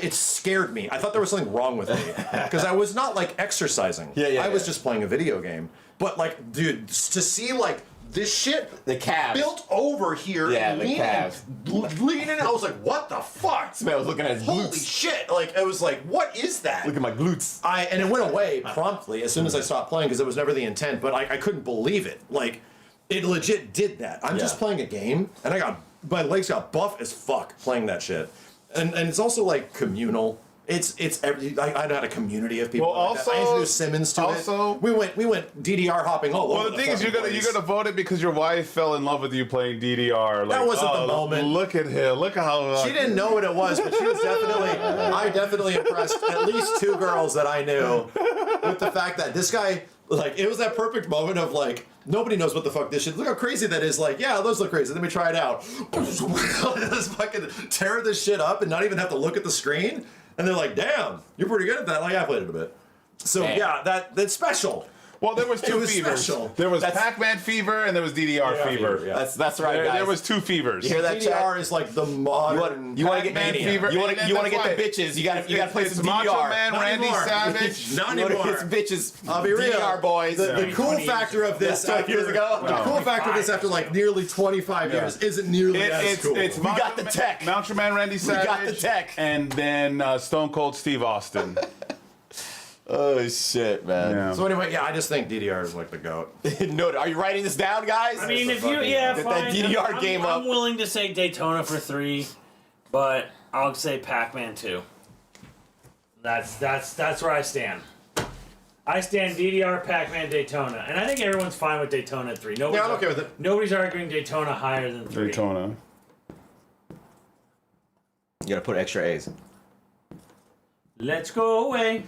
it scared me. I thought there was something wrong with me. Because I was not like exercising. I was just playing a video game. But like, dude, to see like this shit The calves. built over here and the calves. leaning, I was like, what the fuck? This man was looking at his Holy glutes. shit. Like, I was like, what is that? Look at my glutes. And it went away promptly as soon as I stopped playing because it was never the intent, but I couldn't believe it. Like, it legit did that. I'm just playing a game, and my legs got buff as fuck playing that shit. And it's also like communal. I had a community of people. Well, like that. I introduced Simmons to it. We went DDR hopping all over. Well, the thing is, you're gonna vote it because your wife fell in love with you playing DDR. Like, that wasn't the moment. Look at him. Look at how she didn't know what it was, but she was definitely. I definitely impressed at least 2 girls that I knew with the fact that this guy, like, it was that perfect moment of like, nobody knows what the fuck this shit. Look how crazy that is. Like, yeah, those look crazy. Let me try it out. Just fucking tear this shit up and not even have to look at the screen. And they're like, damn, you're pretty good at that. Like, I played it a bit. So, yeah, that's special. Well, there was 2 fevers. Special. There was Pac-Man fever and there was DDR fever. Yeah. That's right, guys. There was 2 fevers. You hear that, DDR is like the modern. You want to get Pac-Man fever. You want to get why the bitches. You got to play some Macho DDR. Man, Not Randy anymore. Savage. Not You want to anymore. get some bitches. I'll be real. DDR boys. The cool factor of this, That's 20 years ago. the cool factor of this after like nearly 25 years isn't nearly as cool. It's We got the tech. Macho Man, Randy Savage. got the tech. And then Stone Cold Steve Austin. Oh shit, man. Yeah. So anyway, I just think DDR is like the GOAT. No, are you writing this down, guys? I mean, if you, Get fine. that DDR game up. I'm willing to say Daytona for 3, but I'll say Pac-Man 2. That's where I stand. I stand DDR, Pac-Man, Daytona, and I think everyone's fine with Daytona at 3. Yeah, I'm okay with it. Nobody's arguing Daytona higher than 3. Daytona. You got to put extra A's. Let's go away.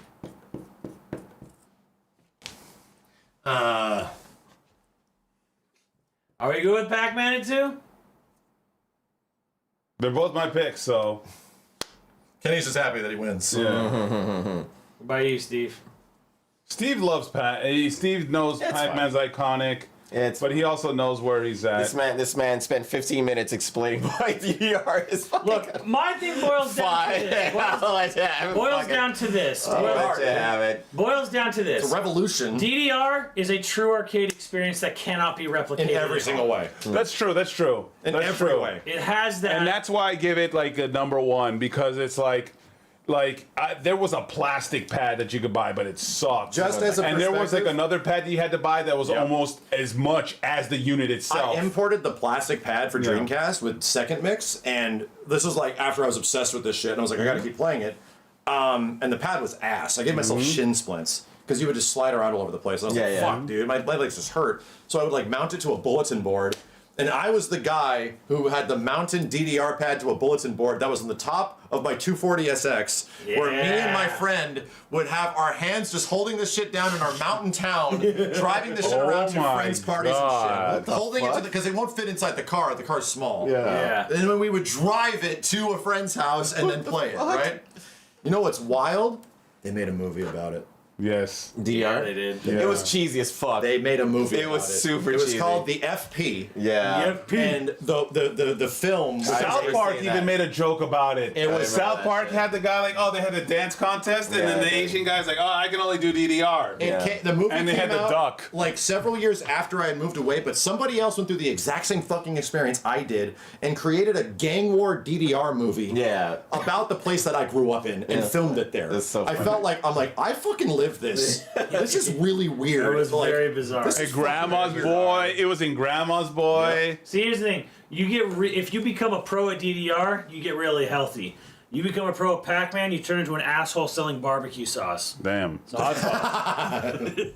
Are we good with Pac-Man at 2? They're both my picks, so. Kenny's just happy that he wins. Yeah. What about you, Steve? Steve loves Steve knows Pac-Man's iconic. But he also knows where he's at. This man spent 15 minutes explaining why DDR is fucking. Look, my thing boils down to this. Boils down to this. Boils down to this. It's a revolution. DDR is a true arcade experience that cannot be replicated In every single way. That's true. In every way. It has that. And that's why I give it like a number 1 because it's like there was a plastic pad that you could buy, but it sucked. Just as a and there was like perspective- another pad that you had to buy that was almost as much as the unit itself. I imported the plastic pad for Dreamcast with Second Mix, and this was like after I was obsessed with this shit, and I was like, I gotta keep playing it. And the pad was ass. I gave myself shin splints because you would just slide around all over the place. I was like, fuck, dude, my legs just hurt. So I would like mount it to a bulletin board. And I was the guy who had the mountain DDR pad to a bulletin board that was on the top of my 240SX, where me and my friend would have our hands just holding this shit down in our mountain town, driving this shit around to friends' parties and shit. Holding it because it won't fit inside the car. The car's small. Yeah. And then we would drive it to a friend's house and then play it, right? You know what's wild? They made a movie about it. Yes. DDR? Yeah, they did. Yeah. It was cheesy as fuck. They made a movie. It was super cheesy. It was cheesy. called the FP. Yeah. The FP. And the film. South Park even made a joke about it. It was South Park had the guy like, they had a dance contest, and then the Asian guy's like, I can only do DDR. The movie and they came had the out, duck. like several years after I had moved away, but somebody else went through the exact same fucking experience I did and created a gang war DDR movie. Yeah. About the place that I grew up in and filmed it there. That's so I funny. felt like I fucking lived this. This is really weird. It was Like, very bizarre. this Hey, is Grandma's fucking Boy. It was in Grandma's Boy. See, here's the thing. You get if you become a pro at DDR, you get really healthy. You become a pro at Pac-Man, you turn into an asshole selling barbecue sauce. Damn. And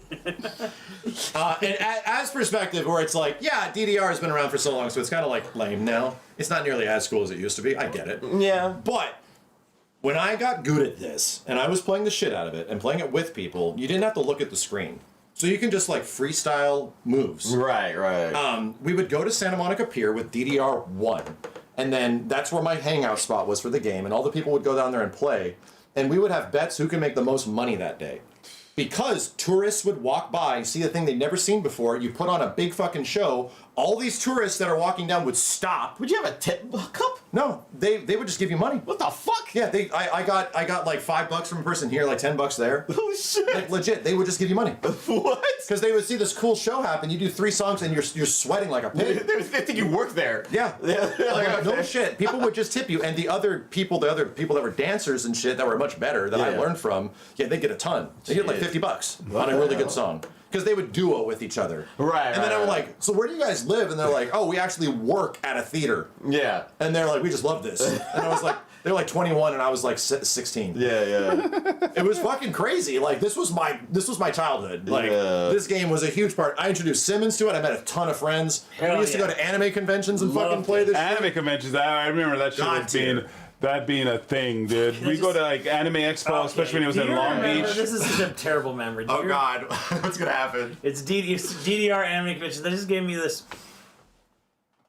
as perspective, where it's like, yeah, DDR has been around for so long, so it's kind of like lame now. It's not nearly as cool as it used to be. I get it. Yeah. But When I got good at this, and I was playing the shit out of it, and playing it with people, you didn't have to look at the screen. So you can just like freestyle moves. Right. We would go to Santa Monica Pier with DDR1, and then that's where my hangout spot was for the game, and all the people would go down there and play, and we would have bets who can make the most money that day. Because tourists would walk by, see a thing they'd never seen before, you put on a big fucking show, all these tourists that are walking down would stop. Would you have a tip cup? No, they would just give you money. What the fuck? Yeah, I got like $5 from a person here, like $10 there. Holy shit. Like legit, they would just give you money. What? Because they would see this cool show happen. You do 3 songs and you're sweating like a pig. They think you work there. Yeah. Like, No shit. People would just tip you, and the other people that were dancers and shit that were much better that I learned from, they get a ton. They get like $50 on a really good song. Because they would duo with each other. Right. And then I'm like, so where do you guys live? And they're like, oh, we actually work at a theater. Yeah. And they're like, we just love this. And I was like, they're like 21 and I was like 16. Yeah. It was fucking crazy. Like this was my childhood. Like this game was a huge part. I introduced Simmons to it. I met a ton of friends. We used to go to anime conventions and fucking play this Anime shit. conventions. I remember that shit was being a thing, dude. We go to like Anime Expo, especially when it was in Long Beach. This is such a terrible memory. Oh God, what's gonna happen? It's DDR Anime Convention. They just gave me this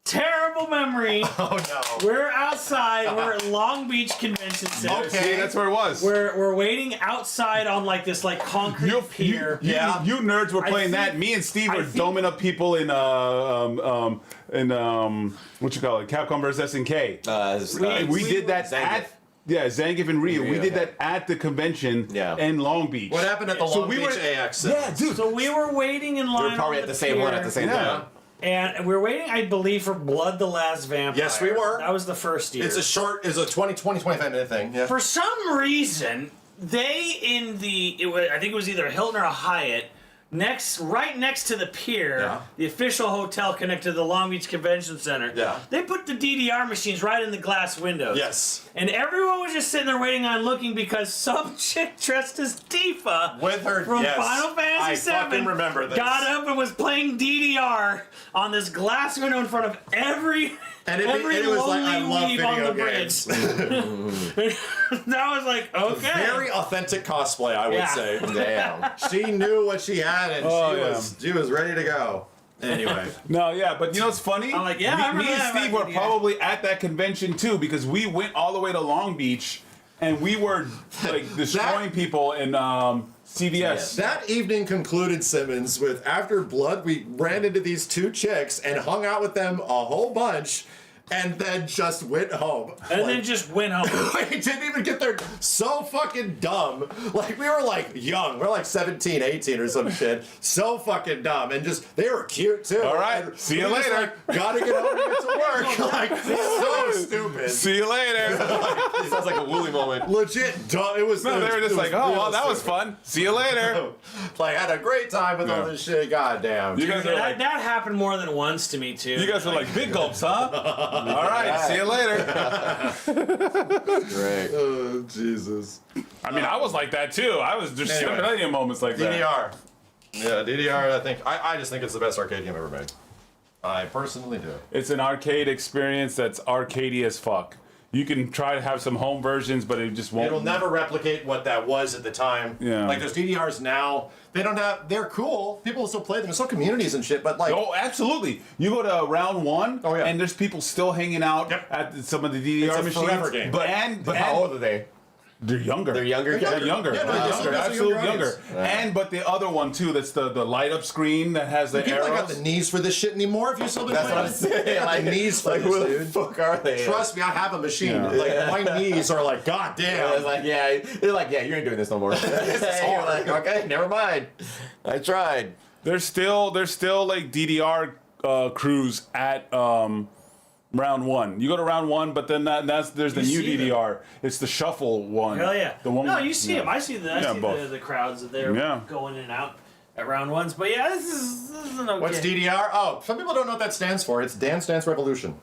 terrible memory. Oh no. We're outside. We're at Long Beach Convention Center. Okay, that's where it was. We're waiting outside on like this like concrete pier. You nerds were playing that. Me and Steve were doming up people in what you call it, Capcom vs SNK. We did that at Zangief and Ryu. We did that at the convention in Long Beach. What happened at the Long Beach AX? Yeah, dude. So we were waiting in line. We were probably at the same one at the same time. And we were waiting, I believe, for Blood the Last Vampire. Yes, we were. That was the first year. It's a 25 minute thing. Yeah. For some reason, they I think it was either a Hilton or a Hyatt, right next to the pier, the official hotel connected to the Long Beach Convention Center. Yeah. They put the DDR machines right in the glass windows. Yes. And everyone was just sitting there waiting on looking because some chick dressed as Tifa with her from Final Fantasy VII fucking remember this. got up and was playing DDR on this glass window in front of every it was like, I love weeb on the video games. bridge. That was like, okay. Very authentic cosplay, I would say. Damn. She knew what she had, and she was ready to go. Anyway. But you know what's funny? I'm like, I remember me and that Steve were probably at that convention too because we went all the way to Long Beach and we were like destroying people in CVS. That evening concluded, Simmons, with after Blood, we ran into these 2 chicks and hung out with them a whole bunch. And then just went home. Then just went home. We didn't even get there. So fucking dumb. Like, we were like young. We're like 17, 18 or some shit. So fucking dumb. And just, they were cute too. All right. And see you we later. Just, like, gotta get home and get to work. Like, so stupid. See you later. Sounds like a Wooly moment. Legit dumb. It was. No, they were just like, oh, well, that was stupid. fun. See you later. Like, had a great time with all this shit. God damn. You guys are like, that happened more than once to me too. you guys are like big gulps, huh? All right. See you later. Great. Oh, Jesus. I mean, I was like that too. I was just Anyway. plenty of moments like that. DDR. Yeah, DDR, I just think it's the best arcade game ever made. I personally do. It's an arcade experience that's arcadey as fuck. You can try to have some home versions, but it just won't. It'll never replicate what that was at the time. Yeah. Like those DDRs now, they're cool. People still play them. There's still communities and shit, but like. Oh, absolutely. You go to round 1, and there's people still hanging out at some of the DDR It's a machines. forever game. But how old are they? They're younger. They're younger. They're younger. Yeah, no, They're younger. Absolutely Younger younger. audience. But the other one too, that's the light up screen that has the People arrows. ain't got the knees for this shit anymore. If you still been That's playing what I'm saying. like knees for like, this, who the dude. fuck are they? Trust me, I have a machine. Yeah. Like my knees are like, God damn. It's like, they're like, you ain't doing this no more. This is hard. like, okay, never mind. I tried. There's still like DDR crews at round 1. You go to round 1, but then there's the new DDR. It's the shuffle one. Hell yeah. The one. No, you see them. I see the crowds that they're going in and out at round 1s. But yeah, this is an okay. What's DDR? Oh, some people don't know what that stands for. It's Dance Dance Revolution.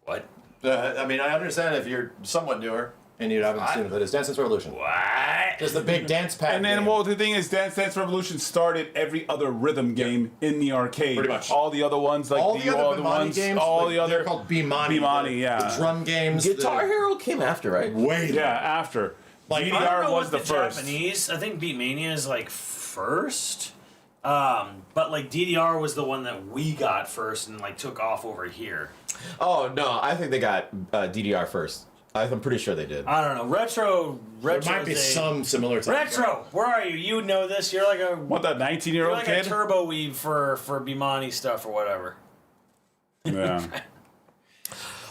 What? I mean, I understand if you're somewhat newer and you haven't seen it, but it's Dance Dance Revolution. What? Because the big dance pad. And then, game. well, the thing is, Dance Dance Revolution started every other rhythm game in the arcade. Pretty much. All the other ones, like all the other Bimani ones, games, all like, the other they're called Bimani. Bimani, yeah. The drum games. Guitar Hero came after, right? Way. Yeah, after. Like, I don't DDR know was what the first. Japanese. I think Beatmania is like first. But like DDR was the one that we got first and like took off over here. Oh no, I think they got DDR first. I'm pretty sure they did. I don't know. Retro. There might be some similar to Retro. Where are you? You know this. You're like a What, that 19-year-old you're like kid? a turbo weave for Bimani stuff or whatever. Yeah.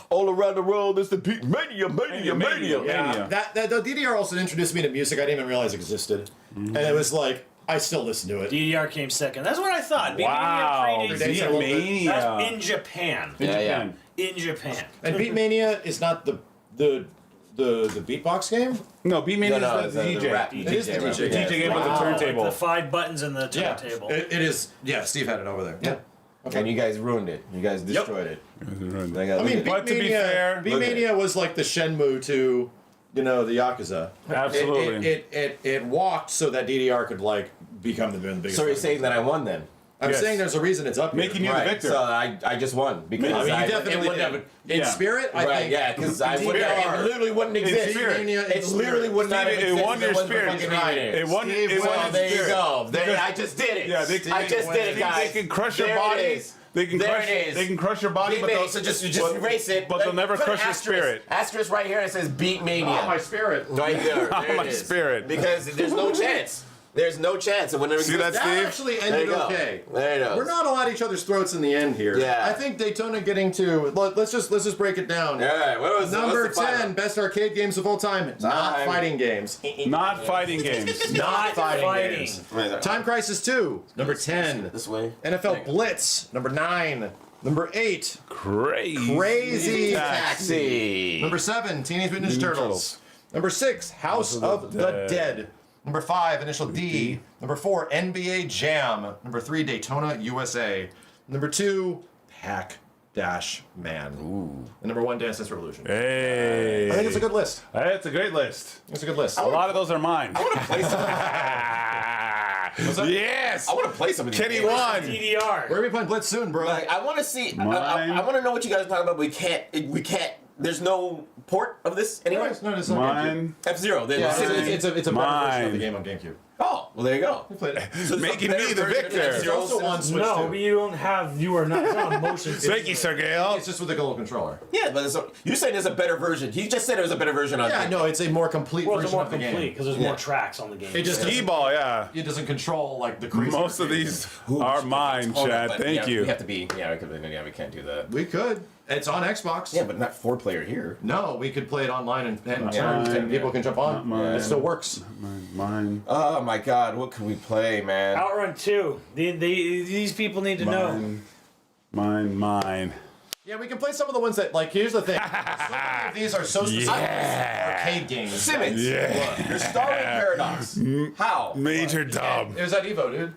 All around the world is the beat mania. Yeah, that the DDR also introduced me to music I didn't even realize existed, and it was like I still listen to it. DDR came second. That's what I thought. Wow, Beatmania predates a little bit. Beatmania. That's in Japan. Yeah. In Japan. And Beatmania is not the beatbox game. No, Beatmania No, is the DJ. rap. It is the rap. DJ DJ game with the Wow. turntable. The 5 buttons in the Yeah, turntable. it is. Yeah, Steve had it over there. Yeah. And you guys ruined it. You guys destroyed it. They got- I mean, But to be fair, Beatmania was like the Shenmue to, the Yakuza. Absolutely. It walked so that DDR could like become the biggest. So you're saying that I won then? I'm Yes. saying there's a reason it's up Making here. you the Right. victor. So I just won because I mean, you it definitely wouldn't did. have. In Yeah. spirit, I Right, think. yeah, because I would DDR. it literally wouldn't exist. spirit. It literally would not have Steve, it existed. won your if it wasn't for spirit. fucking Right. Beatmania. It won. Steve It won. won Well, his there you spirit. go. Because- I just did it. Yeah, I just did it, guys. They can crush your There body. It is. They can there crush. it is. They can crush your body, but they'll so just but- erase it. But they'll never Put an crush your asterisk. spirit. Asterisk right here. It says Beatmania. Oh, my spirit. Right there. Oh, There my it is. spirit. Because there's no chance. There's no chance. It would never See that, exist. That Steve? actually There you ended go. okay. There you go. We're not all at each other's throats in the end here. Yeah. I think Daytona getting to let's just break it down. All right. What was Number what's the final? 10, best arcade games of all time. Not Time. fighting games. Not fighting games. Not fighting fighting. games. Right. Time Crisis 2, number 10. This way. NFL Blitz, number 9. Number 8, Crazy. Crazy Taxi. Number 7, Teenage Mutant Ninja Turtles. Turtles. Number 6, House of the Dead. Number 5, Initial D. Number 4, NBA Jam. Number 3, Daytona, USA. Number 2, Pac-Man. Ooh. And number 1, Dance Dance Revolution. Hey. I think it's a good list. That's a great list. It's a good list. A lot of those are mine. I want to play some. Yes. I want to play some of these Kenny games. won. DDR. We're gonna be playing Blitz soon, bro. Like, I want to see. I Mine. want to know what you guys are talking about. But we can't. We can't. There's no port of this anywhere. No, it's not Mine. F-Zero. Yeah, it's a better version of Mine. the game on GameCube. Oh, well, there you go. We played it. So there's Making a better me the version of victor. There's F-Zero also one Switch No, too. but you don't have. You are not. It's not a motion. Thank you, Sir Gail. It's just with a little controller. Yeah, but you're saying there's a better version. He just said there was a better version on. Yeah, no, it's a more complete Well, it's version more of the complete game. because there's more tracks on the game. It just doesn't, E-ball, yeah. it doesn't control like the crazy. Most of these are mine, Hold on, Chad. but Thank We you. have to be. Yeah, we can't do that. We could. It's on Xbox. Yeah, but not 4-player here. No, we could play it online and turns, mine. and people can jump on. Not mine. It still works. Mine. Oh my God, what can we play, man? Outrun 2. These people need to know. Mine. Yeah, we can play some of the ones that like. Here's the thing. So many of these are so specific. Arcade games. Simmons. Yeah. You're starring Paradox. How? Major dub. It was at Evo, dude.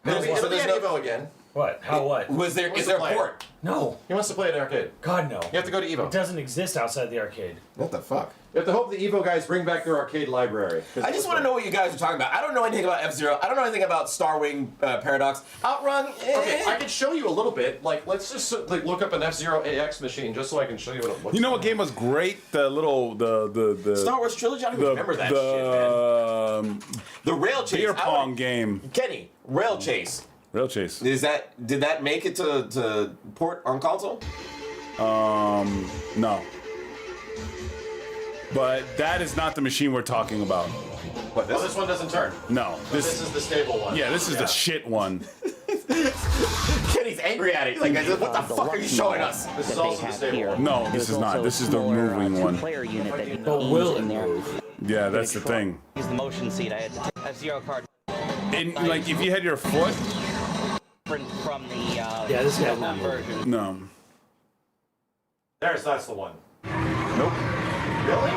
It'll be so at there's no- Evo again. What? How? What? Is there What's a the plan? port? No. He wants to play it in arcade. God no. You have to go to Evo. It doesn't exist outside the arcade. What the fuck? You have to hope the Evo guys bring back their arcade library. I just want to know what you guys are talking about. I don't know anything about F-Zero. I don't know anything about Starwing Paradox. Outrun. Okay, I can show you a little bit. Like, let's just like look up an F-Zero AX machine just so I can show you what it looks. You know what game was great? The little the Star Wars trilogy. I don't even remember that shit, man. The rail chase. beer pong game. Kenny, rail chase. Rail chase. Did that make it to port on console? No. But that is not the machine we're talking about. What Oh, this one doesn't turn. No. This is the stable one. Yeah, this is the shit one. Kenny's angry at it. He's like, what the fuck are you showing us? This is also the stable one. No, this is not. This is the moving one. Player unit that you But will it move? Yeah, that's the thing. Use the motion seat. I had to take F-Zero card And like if you had your foot, from the Yeah, this guy that version. no. That's the one. Nope. Really?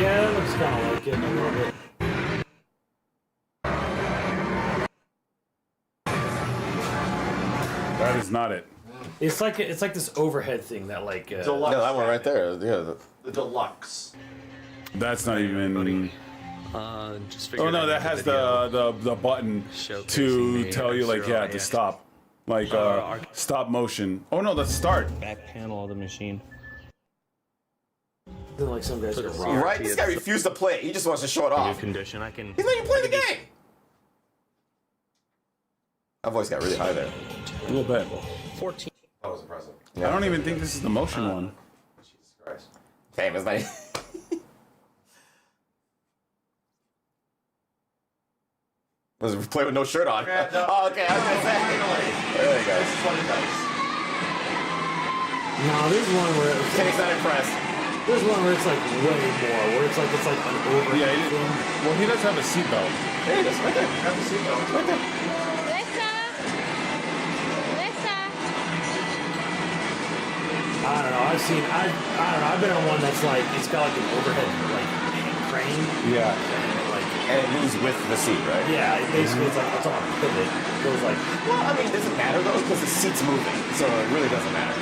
Yeah, it looks kind of like it a little bit. That is not it. It's like this overhead thing that like. Deluxe. Yeah, that one right there. Yeah. The deluxe. That's not even. Just Oh no, that has the button to tell you like to stop, like stop motion. Oh no, let's start. Back panel of the machine. Like some guys are Right? This guy refused to play. He just wants to show it off. Condition. I can. He's not even playing the game. My voice got really high there. A little bit. 14. That was impressive. I don't even think this is the motion one. Jesus Christ. Damn, it's nice. Was it play with no shirt on? Yeah, no. Oh, okay, I was gonna say. There you go. This is what it does. No, there's one where Kenny's not impressed. there's one where it's like way more, where it's like an over. Yeah, well, he does have a seatbelt. There it is, right there. Have the seatbelt. Right there. I don't know. I've been on one that's like it's got like an overhead like crane. Yeah. And it moves with the seat, right? Yeah, basically it's like it's on a pivot. It goes like. Well, I mean, it doesn't matter though, because the seat's moving, so it really doesn't matter.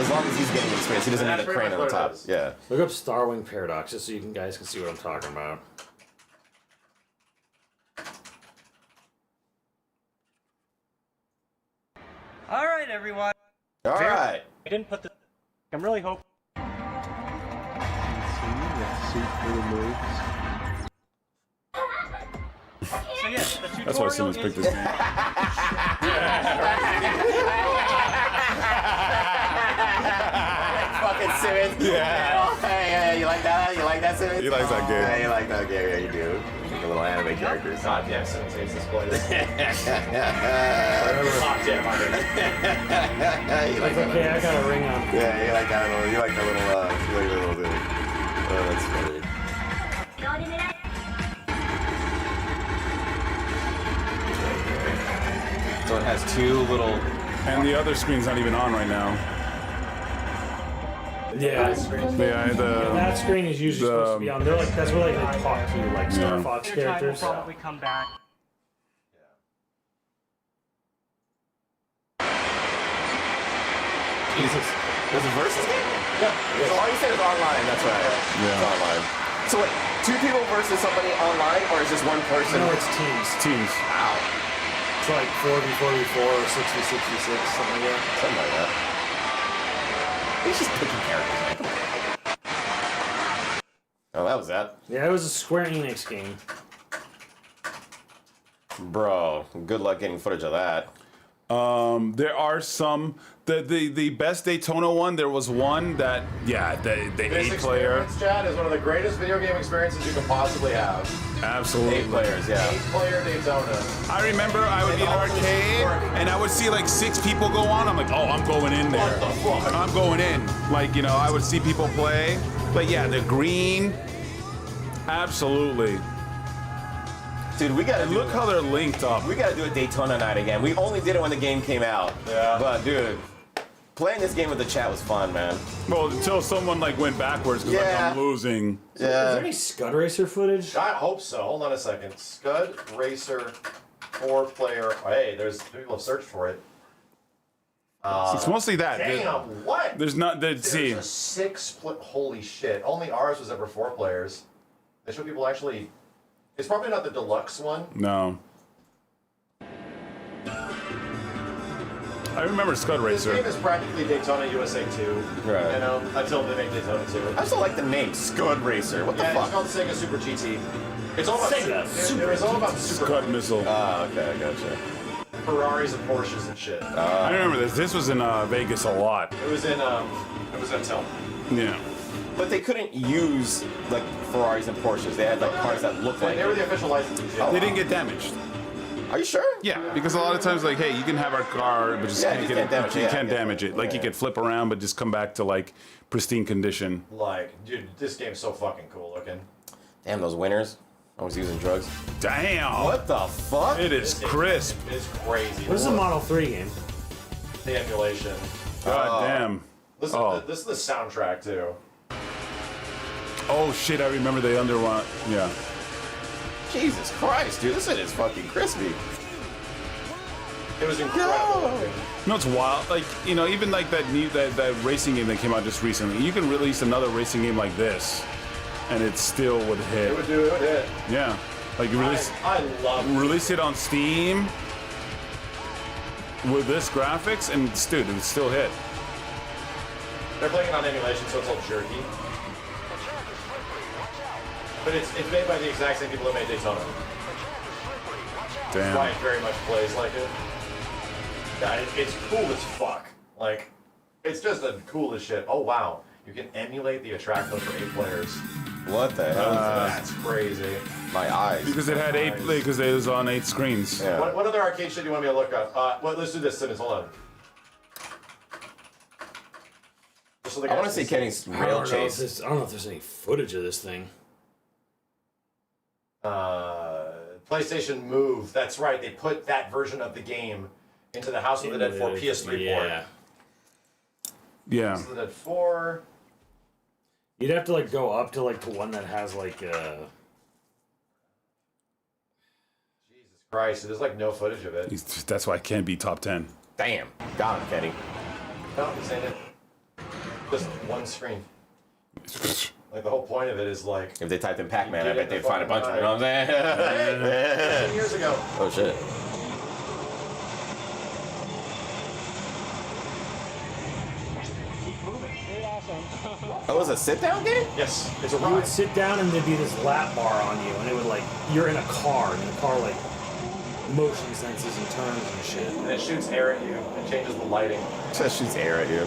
As long as he's getting experience, he doesn't need a crane on the top. Yeah. Look up Starwing Paradox just so you guys can see what I'm talking about. All right, everyone. All right. I didn't put the. I'm really hoping. So yes, the tutorial. That's why Simmons picked this game. Fucking Simmons. Yeah. Hey, you like that? You like that, Simmons? He likes that game. Yeah, you like that game. Yeah, you do. Like a little anime characters. God damn, Simmons hates this place. Hot damn, you like that? Okay, I got a ring on. Yeah, you like that little. You like that little. You like that little thing. Oh, that's funny. So it has two little. And the other screen's not even on right now. Yeah. Yeah, That screen is usually supposed to be on. They're like that's where like they talk to like Star Fox characters. Will probably come back. Jesus. There's a versus game? Yeah. So all you said is online, that's right. Yeah. It's online. So wait, two people versus somebody online, or is just one person? No, it's teams. Teams. Wow. It's like 4v4v4 or 6v6v6, something like that. Something like that. He's just picking characters, man. Oh, that was that. Yeah, it was a Square Enix game. Bro, good luck getting footage of that. There are some. The best Daytona one. There was one that the 8-player. This Chad, is one of the greatest video game experiences you can possibly have. Absolutely. 8 players, yeah. 8-player Daytona. I remember I would be in an arcade and I would see like 6 people go on. I'm like, oh, I'm going in there. What the fuck? I'm going in. Like, I would see people play. But yeah, the green. Absolutely. Dude, we gotta look how they're linked up. We gotta do a Daytona night again. We only did it when the game came out. Yeah. But dude, playing this game with the chat was fun, man. Well, until someone like went backwards because like, I'm losing. Yeah. Is there any Scud Racer footage? I hope so. Hold on a second. Scud Racer 4-player. Hey, there's people have searched for it. It's mostly that. Damn, what? There's not. See. There's a 6 holy shit. Only ours was ever 4 players. They show people actually. It's probably not the deluxe one. No. I remember Scud Racer. This game is practically Daytona USA 2. Right. You know, until they make Daytona 2. I still like the name Scud Racer. What the Yeah, fuck? it's called Sega Super GT. It's all about Sega It was all about Super Scud Missile. Ah, okay, I gotcha. Ferraris and Porsches and shit. I remember this. This was in Vegas a lot. It was in Tell. Yeah. But they couldn't use like Ferraris and Porsches. They had like cars that looked like. They were the official licensing. They didn't get damaged. Are you sure? Yeah, because a lot of times, like, hey, you can have our car, but just Yeah, can't you get can't damage it. you Yeah, can't yeah. damage it. Like, you could flip around, but just come back to like pristine condition. Like, dude, this game's so fucking cool looking. Damn, those winners. I was using drugs. Damn. What the fuck? It is crisp. It's crazy. What is the Model 3 game? The emulation. God damn. This is the soundtrack too. Oh shit! I remember the underline. Yeah. Jesus Christ, dude, this shit is fucking crispy. It was incredible. No, it's wild. Like, even like that racing game that came out just recently. You can release another racing game like this, and it still would hit. It would do it. Yeah, like you release it on Steam with this graphics, and dude, it would still hit. They're playing it on emulation, so it's all jerky. But it's made by the exact same people that made Daytona. Damn. That's why it very much plays like it. Yeah, it's cool as fuck. Like, it's just a cool as shit. Oh wow, you can emulate the attract mode for 8 players. What the hell? That's crazy. My eyes. Because it had 8 play, because it was on 8 screens. Yeah. What other arcade shit do you want me to look up? Well, let's do this, Simmons. Hold on. So I want to see Kenny's rail chase. I don't know if there's any footage of this thing. PlayStation Move. That's right. They put that version of the game into the House of the Dead 4 PS3 port. Yeah. House of the Dead 4. You'd have to like go up to like the one that has like Jesus Christ, there's like no footage of it. That's why it can't be top 10. Damn. Got him, Kenny. No, this ain't it. Just one screen. Like the whole point of it is like. If they typed in Pac-Man, I bet they'd find a bunch of it. You know what I'm saying? Hey, 10 years ago. Oh shit. Oh, it was a sit-down game? Yes, it's a you ride. would sit down and there'd be this lap bar on you, and it would like you're in a car, and the car like motion senses and turns and shit. And it shoots air at you and changes the lighting. It just shoots air at you.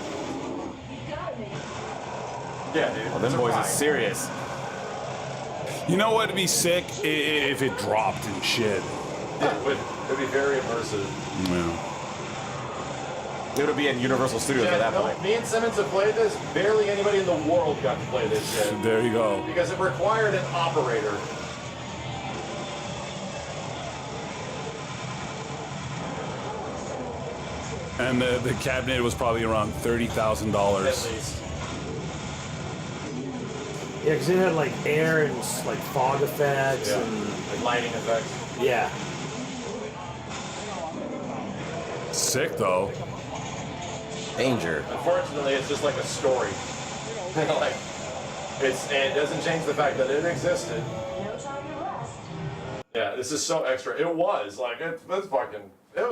Yeah, dude. Oh, them boys are serious. You know what would be sick if it dropped and shit. It would be very immersive. Yeah. It would be in Universal Studios at that point. Me and Simmons have played this. Barely anybody in the world got to play this shit. There you go. Because it required an operator. And the cabinet was probably around $30,000. At least. Yeah, because it had like air and like fog effects Yeah. and Like lighting effects. yeah. Sick though. Danger. Unfortunately, it's just like a story. Like, it doesn't change the fact that it existed. Yeah, this is so extra. It was like it was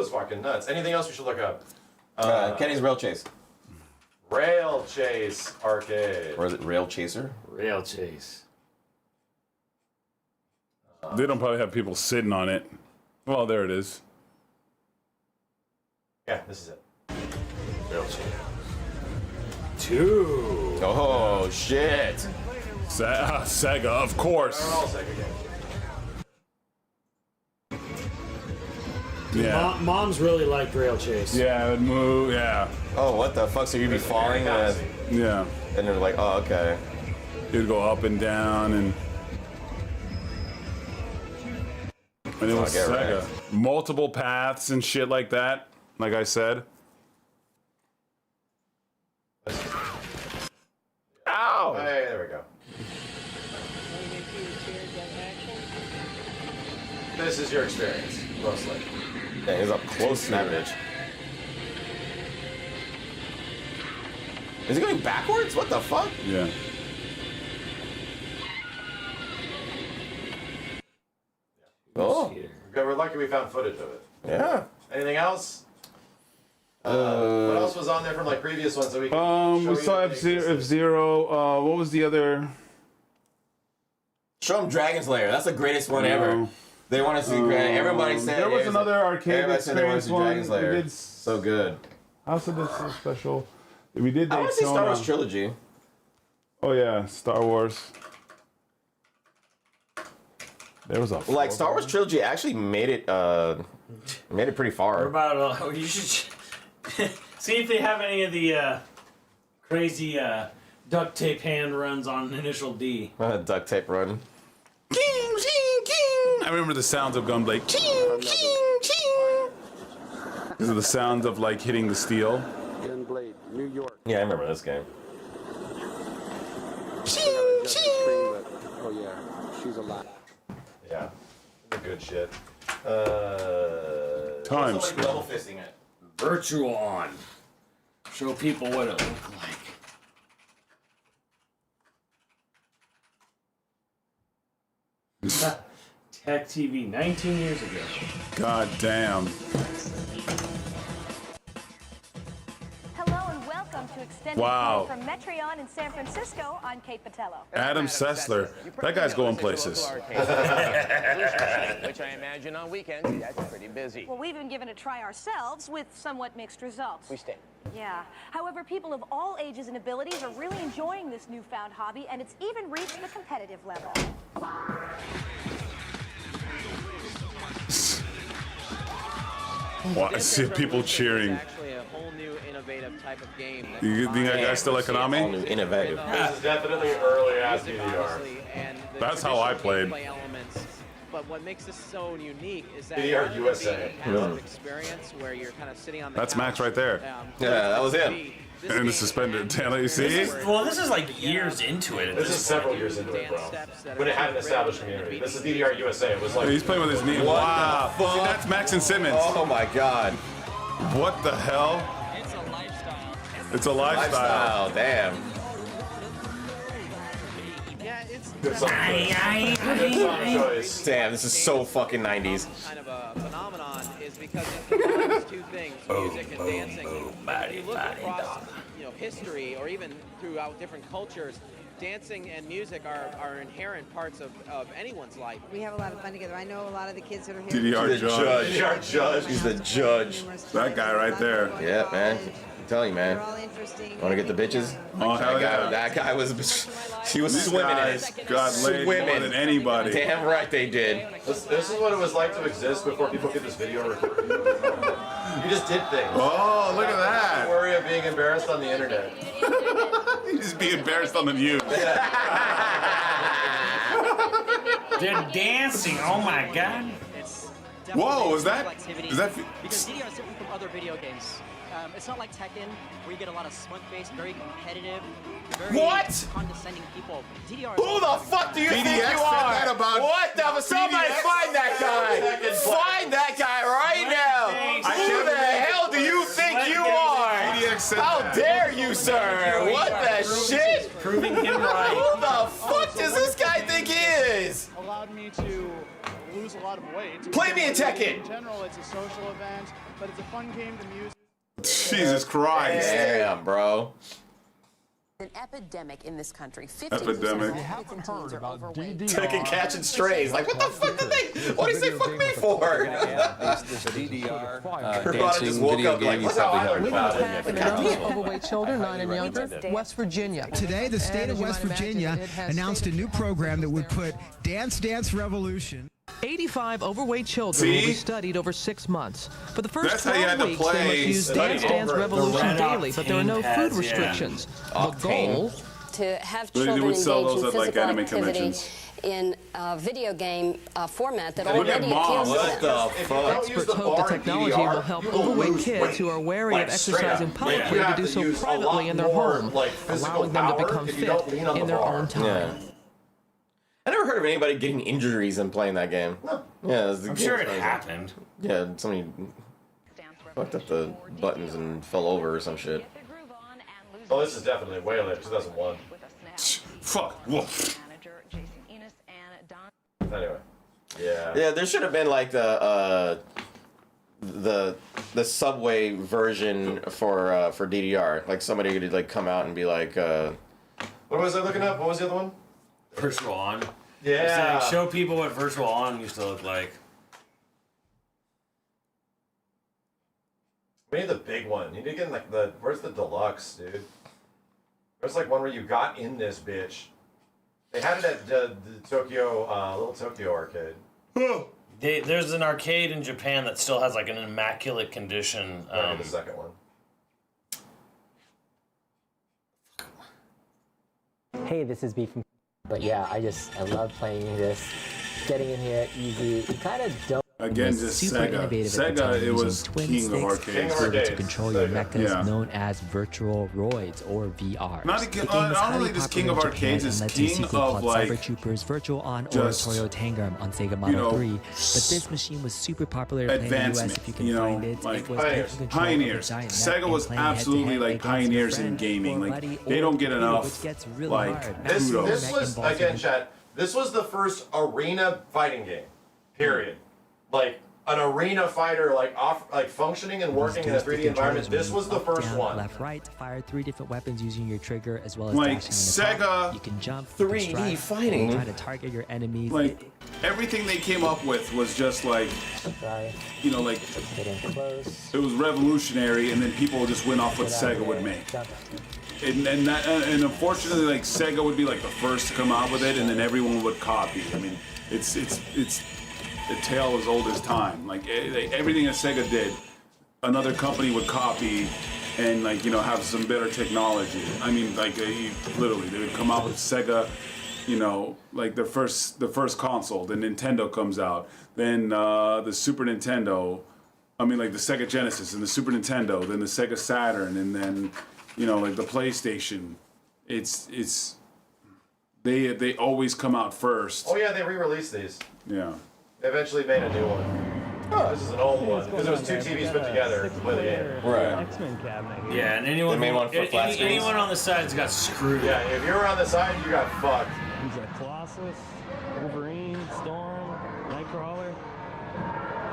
fucking nuts. Anything else we should look up? Kenny's Rail Chase. Rail Chase Arcade. Or is it Rail Chaser? Rail Chase. They don't probably have people sitting on it. Well, there it is. Yeah, this is it. Rail Chase. 2. Oh shit. Sega, of course. They're all Sega games. Yeah. Mom's really liked Rail Chase. Yeah, it would move. Yeah. Oh, what the fuck? So you'd be falling Yeah. and they're like, oh, okay. It'd go up and down and it was get Sega. wrecked. Multiple paths and shit like that. Like I said. Ow! Hey, there we go. This is your experience, mostly. Yeah, he's up close to that bitch. Is he going backwards? What the fuck? Yeah. Oh. Okay, we're lucky we found footage of it. Yeah. Anything else? What else was on there from like previous ones that we can show We you saw that they existed? F-Zero. What was the other? Show him Dragon's Lair. That's the greatest one ever. They want to see everybody said There was it another arcade everybody said they want to experience see one. Dragon's We Lair. did So good. House of the Special. We did I want to see Star Daytona. Wars Trilogy. Oh yeah, Star Wars. There was a Like Star Wars Trilogy actually made it pretty What far. about you should see if they have any of the crazy duct tape hand runs on Initial D. Duct tape run. King, king, king. I remember the sounds of Gunblade. King, king, king. These are the sounds of like hitting the steel. Gunblade, New York. Yeah, I remember this game. Ching, ching. Oh yeah, she's alive. Yeah, good shit. Time Somebody double fisting it. Virtual on. Show people what it looked like. Tech TV 19 years ago. God damn. Hello and welcome to Extended Wow. Play from Metreon in San Francisco on Cape Patello. Adam Sessler. That guy's going places. Which I imagine on weekends, that's pretty busy. Well, we've been given a try ourselves with somewhat mixed results. We stay. Yeah. However, people of all ages and abilities are really enjoying this newfound hobby, and it's even reached the competitive level. I see people cheering. Actually, a whole new innovative type of game. You think that guy's still like Konami? All new innovative. This is definitely early as DDR. That's how I played. But what makes this so unique is that DDR USA. experience where you're kind of sitting on the That's couch, Max right there. Yeah, that was him. And the suspended tail, you see? Well, this is like years into it. This is several years into it, bro. When it had an established community. This is DDR USA. It was like. He's playing with his knee. Wow. See, that's Max and Simmons. Oh my god. What the hell? It's a lifestyle. It's a lifestyle. Damn. Yeah, it's Good song choice. Damn, this is so fucking 90s. kind of a phenomenon is because it combines two things, music and dancing. If you look across, history or even throughout different cultures, dancing and music are inherent parts of anyone's life. We have a lot of fun together. I know a lot of the kids that are here. DDR judge. DDR judge. He's the judge. That guy right there. Yeah, man. I'm telling you, man. They're all interesting. Want to get the bitches? Oh, hell yeah. That guy was, he was swimming in it. got laid more than anybody. Damn right they did. This is what it was like to exist before people get this video recorded. You just did things. Oh, look at that. Don't worry of being embarrassed on the internet. You just be embarrassed on the news. They're dancing. Oh my god. Whoa, is that? Because DDR is different from other video games. It's not like Tekken, where you get a lot of smug-faced, very competitive, very condescending people. DDR Who the fuck do you think you are? What the? Somebody find that guy! Find that guy right now! Who the hell do you think you are? How dare you, sir? What the shit? Proving him right. Who the fuck does this guy think he is? Allowed me to lose a lot of weight. Play me a Tekken. In general, it's a social event, but it's a fun game to music. Jesus Christ. Damn, bro. An epidemic in this country. Epidemic. Taking catching strays. Like, what the fuck did they? What did they fuck me for? There's a DDR dancing video game you probably heard about it. Overweight children, 9 and younger, West Virginia. Today, the state of West Virginia announced a new program that would put Dance Dance Revolution. 85 overweight children will be studied over 6 months. For the first That's how you had 12 to weeks, they play. must use Study Dance Dance over. Revolution The red daily, but there are no octane food pads, restrictions. The goal To have They children would sell engage in those at, like, physical anime activity conventions. in a video game format that Look at already Mom. appeals What to them. the fuck? experts hope the technology will help overweight kids who are wary of exercising publicly to do so privately in their home, allowing them to become fit in their own time. Yeah. I never heard of anybody getting injuries in playing that game. Yeah, I'm sure it happened. Yeah, somebody fucked up the buttons and fell over or some shit. Oh, this is definitely way later, 2001. Fuck. Whoa. Anyway. Yeah. Yeah, there should have been like the Subway version for DDR. Like somebody could like come out and be like. What was I looking up? What was the other one? Virtual On. Yeah. It's like, show people what Virtual On used to look like. We need the big one. You need to get in like the. Where's the deluxe, dude? There's like one where you got in this bitch. They had it at the Tokyo, little Tokyo arcade. There's an arcade in Japan that still has like an immaculate condition. The second one. Hey, this is B from. But yeah, I love playing this. Getting in here easy. You kind of don't. Again, just Sega. Sega, it was king of arcades. To control your mechanism known as virtual roids or VR. Not only just king of arcades, it's king of like Cyber Troopers Virtual On or just, Toyo Tangram on Sega Model 3. But this machine was super popular in the US if you can find it. Like it was pioneers. Sega was absolutely like pioneers in gaming. Like they don't get enough like This kudos. was again, chat. This was the first arena fighting game. Period. Like an arena fighter, like functioning and working in a 3D environment. This was the first down, one. Left, right. Fire 3 different weapons using your trigger as well as Like dashing in the Sega top. You can jump. 3D fighting. Try to target your enemies. Like everything they came up with was just like, you know, like it was revolutionary, and then people just went off what Sega would make. And unfortunately, like Sega would be like the first to come out with it, and then everyone would copy. I mean, it's a tale as old as time. Like everything that Sega did, another company would copy, and like have some better technology. I mean, like literally, they would come out with Sega. Like the first console, the Nintendo comes out, then the Super Nintendo. I mean, like the Sega Genesis and the Super Nintendo, then the Sega Saturn, and then like the PlayStation. They always come out first. Oh yeah, they re-released these. Yeah. They eventually made a new one. This is an old one because it was 2 TVs put together to play the game. Right. X-Men cabinet. Yeah, and anyone anyone on the sides got screwed. Yeah, if you were on the side, you got fucked. He's got Colossus, Wolverine, Storm, Nightcrawler.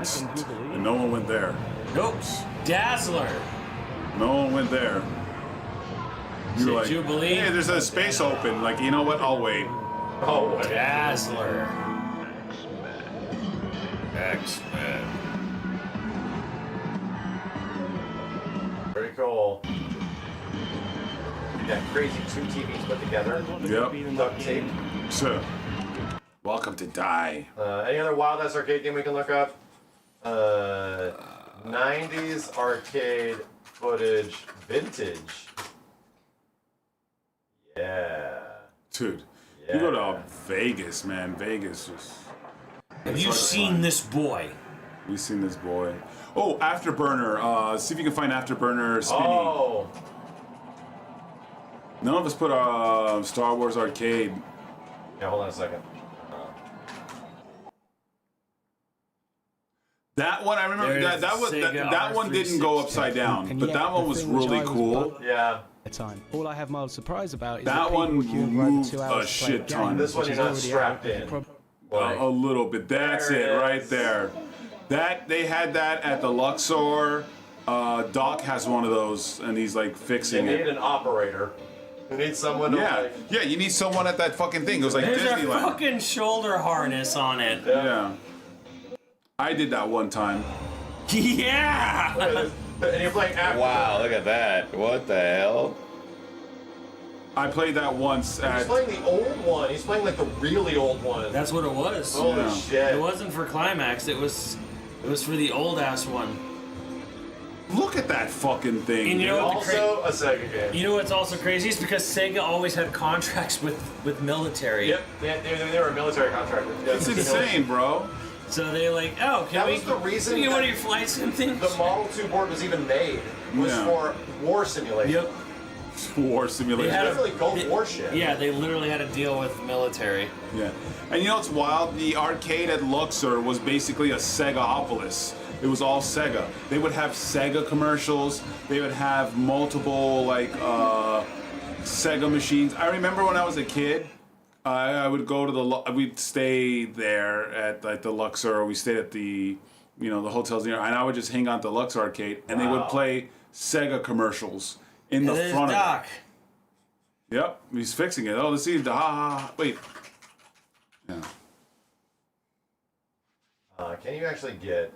Even Jubilee. And no one went there. Nope. Dazzler. No one went there. You were like, Jubilee? hey, there's a space open. Like, you know what? I'll wait. Oh, Dazzler. X-Men. Very cool. That crazy 2 TVs put together. Yep. Duct tape. So, welcome to Die. Any other Wild Ass arcade game we can look up? 90s arcade footage vintage. Yeah. Dude, you go to Vegas, man. Vegas just... Have you seen this boy? We've seen this boy. Oh, Afterburner. See if you can find Afterburner Spinny. Oh. None of us put Star Wars Arcade. Yeah, hold on a second. That one, I remember that one didn't go upside down, but that one was really cool. Yeah. Time. All I have mild surprise about is that one moved a shit ton. This one you're not strapped in. A little bit. That's it right there. That they had that at the Luxor. Doc has one of those, and he's like fixing You it. need an operator. You need someone to Yeah, you need someone at that fucking thing. It was like There's a Disneyland. fucking shoulder harness on it. Yeah. I did that one time. Yeah! And you're playing after. Wow, look at that. What the hell? I played that once He's at... playing the old one. He's playing like the really old one. That's what it was. Holy shit. It wasn't for Climax, it was for the old ass one. Look at that fucking thing. And you know what Also a Sega game. You know what's also crazy? It's because Sega always had contracts with military. Yep, they were a military contractor. It's insane, bro. So they like, oh, can That we was the reason can we get that one of your flight sim things? The Model 2 board was even made. Was Yeah. for war simulation. Yep. War simulation. They had Literally Gulf War shit. Yeah, they literally had to deal with the military. Yeah. And you know what's wild? The arcade at Luxor was basically a Segaopolis. It was all Sega. They would have Sega commercials. They would have multiple Sega machines. I remember when I was a kid, I would go to we'd stay there at the Luxor. We stayed at the hotels near, and I would just hang out at the Luxor arcade, and they would play Sega commercials in the front of it. Yep, he's fixing it. Oh, let's see. Wait. Yeah. Can you actually get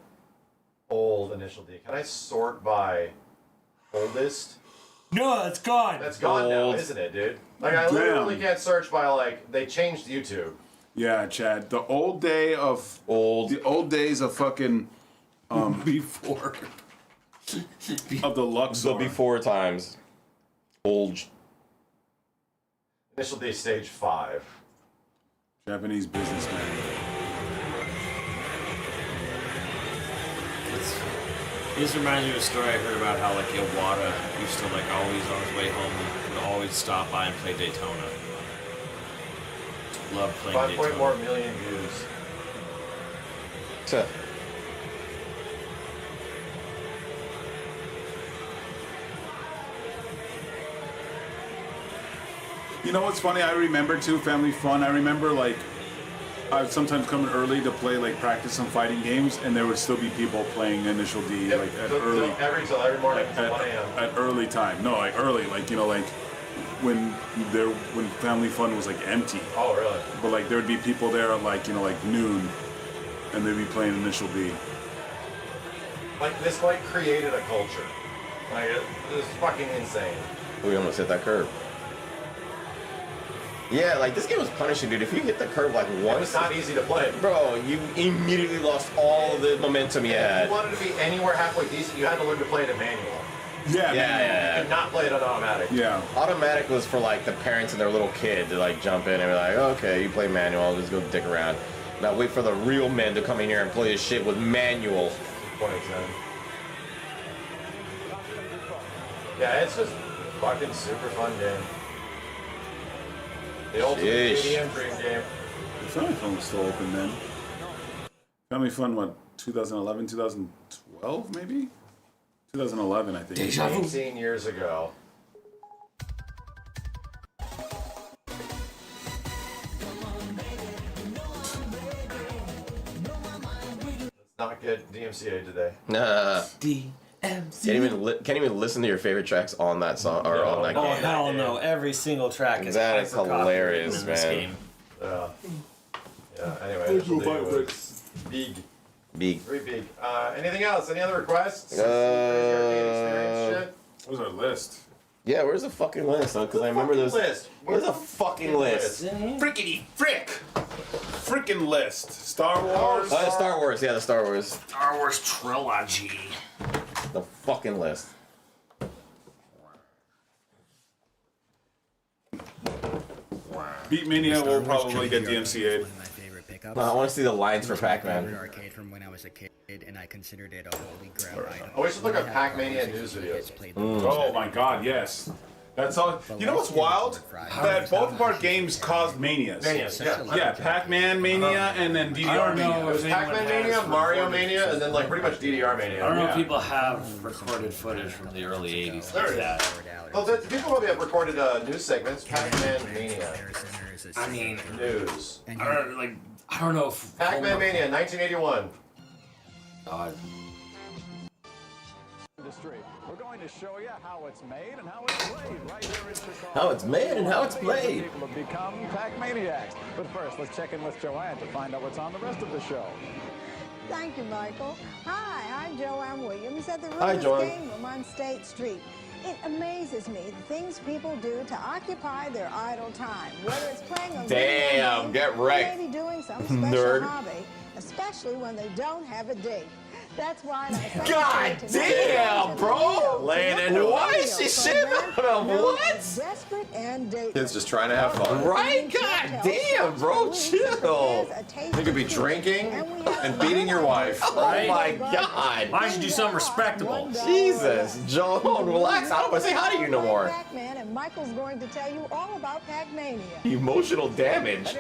old Initial D? Can I sort by oldest? No, it's gone. That's gone now, isn't it, dude? Like I literally can't search by they changed YouTube. Yeah, Chad. The old days of fucking before of the Luxor. The before times. Old. Initial D stage 5. Japanese businessman. This reminds me of a story I heard about how Iwata used to always on his way home would always stop by and play Daytona. Love playing 5.4 million views. You know what's funny? I remember too, Family Fun. I remember I'd sometimes come in early to play, like, practice some fighting games, and there would still be people playing Initial D, like, at early... Every morning at 1 a.m. At early time. No, like, early, like, you know, like, when Family Fun was, like, empty. Oh, really? But, like, there would be people there at, like, you know, like, noon, and they'd be playing Initial D. Like, this, like, created a culture. Like, it was fucking insane. We almost hit that curve. Yeah, like, this game was punishing, dude. If you hit the curve, like, once... It's not easy to play. Bro, you immediately lost all the momentum you had. If you wanted to be anywhere halfway decent, you had to learn to play it in manual. Yeah. You could not play it on automatic. Yeah. Automatic was for, like, the parents and their little kid to, like, jump in and be like, okay, you play manual, I'll just go dick around. Now wait for the real men to come in here and play this shit with manual. 2010. Yeah, it's just fucking super fun game. The ultimate JDM dream game. Family Fun was still open then. Family Fun, what, 2011, 2012, maybe? 2011, I think. 18 years ago. Let's not get DMCA today. Nah. Can't even listen to your favorite tracks on that song or on that game. Oh hell no! Every single track is that is hilarious, in this man. game. Yeah. Anyway, big. Very big. Anything else? Any other requests? Where's our list? Yeah, where's the fucking list? Because I remember there's. Where's the fucking list? Frickety frick! Frickin' list. Star Wars. Star Wars. Yeah, the Star Wars. Star Wars trilogy. The fucking list. Beatmania will probably get DMCA'd. No, I want to see the lines for Pac-Man. Arcade from when I was a kid, and I considered it a holy grail item. Oh, we should look at Pac-Mania news videos. Oh my god, yes. That's all. You know what's wild? That both of our games caused manias. Yeah, Pac-Man Mania and then DDR Mania. It was Pac-Man Mania, Mario Mania, and then like pretty much DDR Mania. I don't know if people have recorded footage from the early 80s like that. Well, people probably have recorded news segments. Pac-Man Mania. I mean, news. I don't know if Pac-Man Mania, 1981. God. We're going to show you how it's made and how it's played right here in Chicago. How it's made and how it's played. People have become Pac-Maniacs. But first, let's check in with Joanne to find out what's on the rest of the show. Thank you, Michael. Hi, I'm Joanne Williams at the Hi, Rubens Joanne. Game Room on State Street. It amazes me the things people do to occupy their idle time, whether it's playing a video game get or wrecked. maybe doing some special Nerd. hobby, especially when they don't have a date. That's why God damn, bro! Laying into it. Why is she shitting on him? What? Desperate and dangerous. Kids just trying to have fun. Right? God damn, bro, chill. You could be drinking and beating your wife. Oh my god. Why should you do something respectable? Jesus, Joan, relax. I don't want to say hi to you no more. Pac-Man, and Michael's going to tell you all about Pac-Mania. Emotional damage.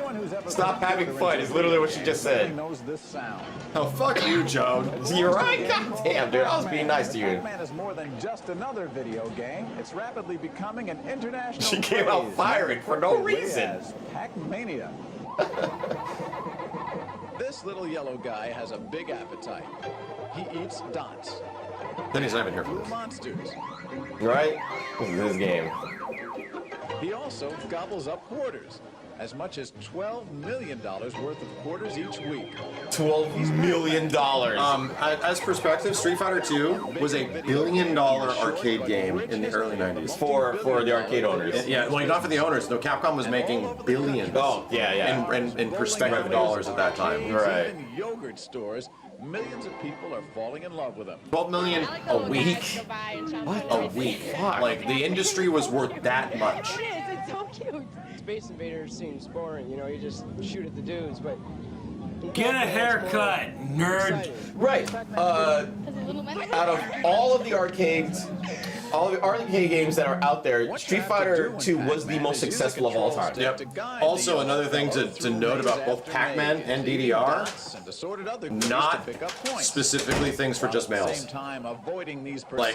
Stop having fun is literally what she just said. Knows this sound. Oh, fuck you, Joan. You're right. God damn, dude. I was being nice to you. Pac-Man is more than just another video game. It's rapidly becoming an international She came out craze. firing for no reason. As Pac-Mania. This little yellow guy has a big appetite. He eats dots. Then he's not even here for Blue this. monsters. Right? This is this game. He also gobbles up quarters. As much as $12 million worth of quarters each week. $12 million. As perspective, Street Fighter 2 was a $1 billion arcade game in the early 90s. For the arcade owners. Yeah, well, not for the owners. No, Capcom was making billions. Oh, yeah. In perspective dollars at that time. Right. In yogurt stores, millions of people are falling in love with him. 12 million a week. What? A week. Like, the industry was worth that much. It is. It's so cute. Space Invaders seems boring. You know, you just shoot at the dudes, but... Get a haircut, nerd. Right. Out of all of the arcades, all the arcade games that are out there, Street Fighter 2 was the most successful of all time. Yep. Also, another thing to note about both Pac-Man and DDR, not specifically things for just males. Like,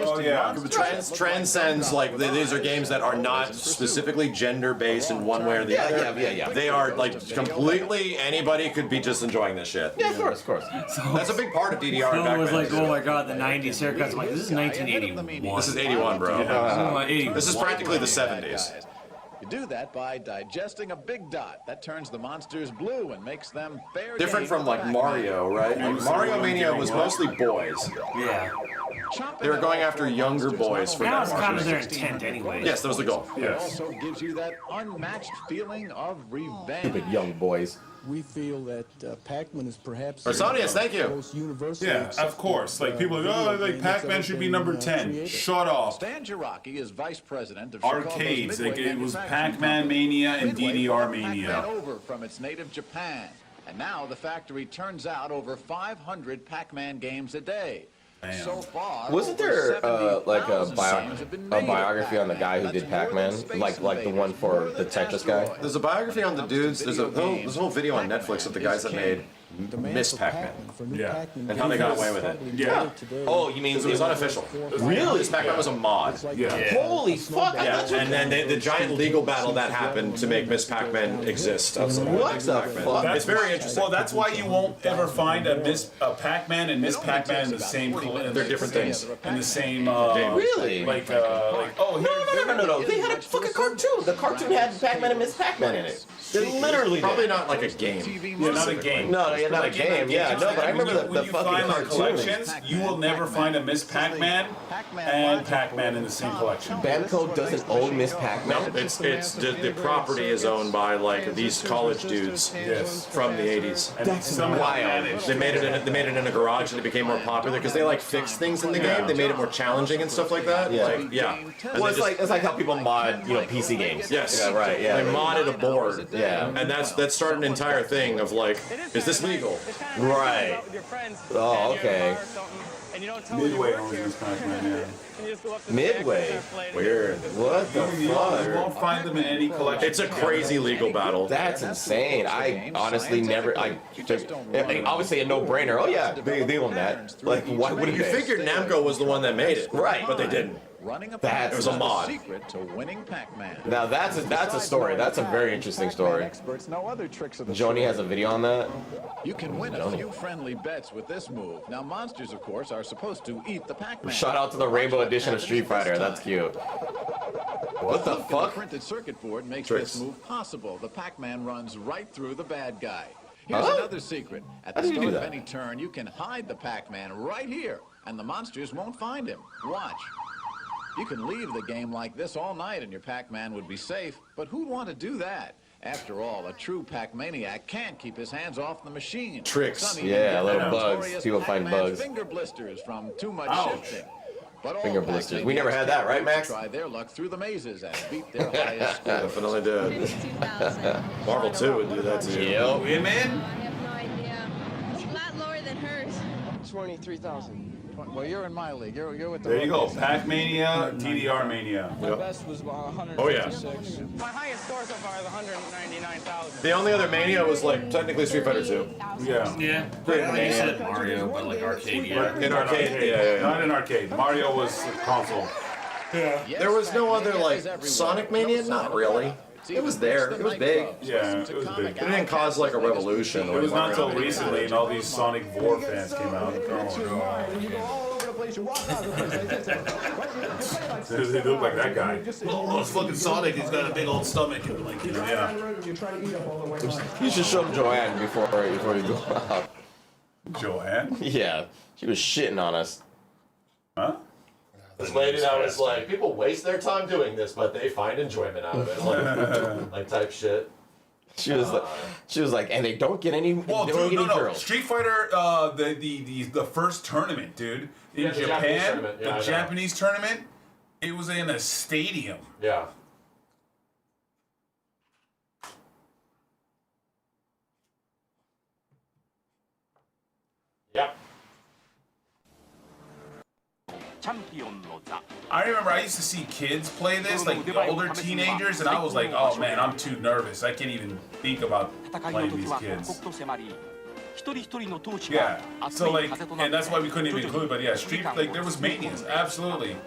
transcends, like, these are games that are not specifically gender-based in one way or the other. Yeah. They are, like, completely, anybody could be just enjoying this shit. Yeah, of course. That's a big part of DDR and Phil was Pac-Man. like, oh my god, the 90s haircuts. I'm like, this is 1981. This is 81, bro. This is practically the 70s. You do that by digesting a big dot. That turns the monsters blue and makes them fair Different game from, for like, Pac-Man. Mario, right? Like, Mario Mania was mostly boys. Yeah. They were going after younger boys for That that was kind of market. their intent anyway. Yes, that was the goal. It also gives you that unmatched feeling of revenge. Stupid young boys. We feel that Pac-Man is perhaps Arsonius, thank you. most universally Yeah, of course. Like people are like, oh, like Pac-Man should be number 10. Shut off. Stan Jarocki is vice president of Arcades. Chicago's Like Midway it was Manufacturing Pac-Man Mania and Midway DDR brought Mania. Pac-Man over from its native Japan, and now the factory turns out over 500 Pac-Man games a day. So far, Wasn't there like a biography on the guy who did Pac-Man, like the one for the Tetris guy? There's a biography on the dudes. There's a whole video on Netflix of the guys that made Miss Pac-Man. Yeah. And how they got away with it. Yeah. Oh, you mean It was unofficial. Really? Miss Pac-Man was a mod. Yeah. Holy fuck! Yeah, and then the giant legal battle that happened to make Miss Pac-Man exist. What the fuck? It's very interesting. Well, that's why you won't ever find a Pac-Man and Miss Pac-Man in the same. They're different things. In the same. Really? Like oh, No. They had a fucking cartoon. The cartoon had Pac-Man and Miss Pac-Man in it. They literally Probably did. not like a game. Yeah, not a game. No, yeah, not a game. Yeah, no, but I remember the when you fucking find like cartoon. collections, you will never find a Miss Pac-Man and Pac-Man in the same collection. Bamco doesn't own Miss Pac-Man. It's the property is owned by like these college dudes from the 80s. That's somehow wild. managed. They made it in a garage and it became more popular because they like fixed things in the game. They made it more challenging and stuff like that. Yeah. Like, yeah. And Well, they it's like how people mod, PC games. Yes. Yeah, right. Yeah. They modded a board. Yeah. And that started an entire thing of like, is this legal? Right. Oh, okay. Midway owns Miss Pac-Man. Midway. Weird. What the You fuck? won't find them in any collection. It's a crazy legal battle. That's insane. I honestly never. Obviously a no-brainer. Oh yeah, they own that. Like, why wouldn't You they? figured Namco was the one that made it, Right. But they didn't. That's It was a mod. Secret to winning Pac-Man. Now that's a story. That's a very interesting story. Experts know other tricks of the Joni trade. has a video on that. You can win a few friendly bets with this move. Now, monsters, of course, are supposed to eat the Pac-Man. Shout out to the Rainbow Edition of Street Fighter. That's cute. What the The fuck? printed circuit board makes Tricks. this move possible. The Pac-Man runs right through the bad guy. Here's Huh? another secret. At How the do you do start of that? any turn, you can hide the Pac-Man right here, and the monsters won't find him. Watch. You can leave the game like this all night and your Pac-Man would be safe, but who'd want to do that? After all, a true Pac-Maniac can't keep his hands off the machine. Tricks. Some even Yeah, get little the bugs. notorious People find Pac-Man bugs. Finger blisters from too much Ouch. shifting. But all Finger blisters. Pac-Maniacs We never had that, right, can't Max? Try their luck through the mazes and beat their highest score. Definitely did. Marvel 2 would do that too. Yep. Women? I have no idea. It's a lot lower than hers. 23,000. Well, you're in my league. You're with the There you go. rookies. Pac-Mania, DDR Mania. My best was about 156. Oh, yeah. My highest score so far is 199,000. The only other Mania was like technically Street Fighter 2. Yeah. Yeah. You said Mario, but like arcade, yeah. In arcade, yeah. Not in arcade. Mario was console. Yeah. There was no other like Sonic Mania? Not really. It was there. It was big. Yeah, it was big. It didn't cause like a revolution. It was not until recently, and all these Sonic Vor fans came out. They look like that guy. Oh, it's fucking Sonic. He's got a big old stomach. And like, yeah. You should show him Joanne before you go out. Joanne? Yeah, she was shitting on us. Huh? This lady that was like, people waste their time doing this, but they find enjoyment out of it. Like type shit. She was like, and they don't get any. Well, they don't dude, get any no. girls. Street Fighter, the first tournament, dude, in Yeah, the Japanese Japan, tournament. Yeah, I the know. Japanese tournament, it was in a stadium. Yeah. Yep. I remember I used to see kids play this, like the older teenagers, and I was like, oh man, I'm too nervous. I can't even think about playing these kids. Yeah, so like, and that's why we couldn't even include, but yeah, like there was manias, absolutely.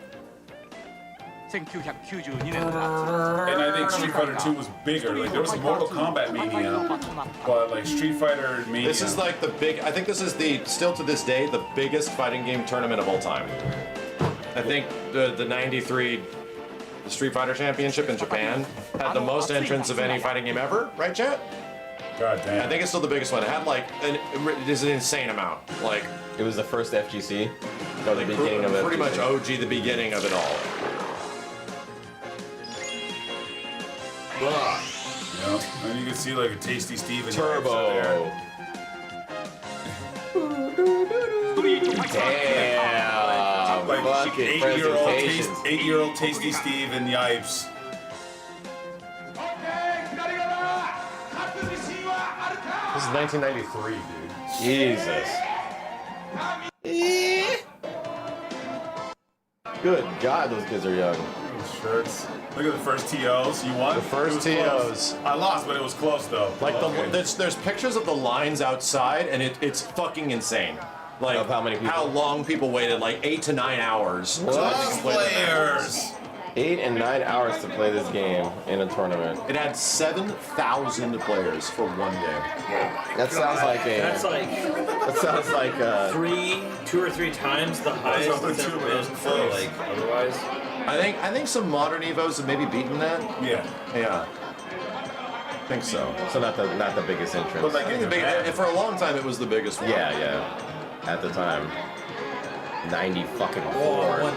And I think Street Fighter 2 was bigger. Like there was a Mortal Kombat mania, but like Street Fighter mania. This is like the big. I think this is still to this day the biggest fighting game tournament of all time. I think the '93 Street Fighter Championship in Japan had the most entrants of any fighting game ever, right, chat? God damn. I think it's still the biggest one. It had like it is an insane amount. Like it was the first FGC, or the beginning of it. Pretty much OG, the beginning of it all. Yeah, and you can see like a Tasty Steve in Turbo. Damn. Like fucking 8-year-old Tasty Steve and Yipes. This is 1993, dude. Jesus. Good God, those kids are young. Shirts. Look at the first TOs. You won? The first TOs. I lost, but it was close though. Like there's pictures of the lines outside, and it's fucking insane. Like how many people? How long people waited? Like 8 to 9 hours. Players. 8 and 9 hours to play this game in a tournament. It had 7,000 players for one game. That sounds like a. That's like. That sounds like 2 or 3 times the highest it's ever been for like otherwise. I think some modern Evos have maybe beaten that. Yeah. Yeah. I think so. So not the biggest entrance. But like for a long time, it was the biggest one. Yeah. At the time. 90 fucking 4. One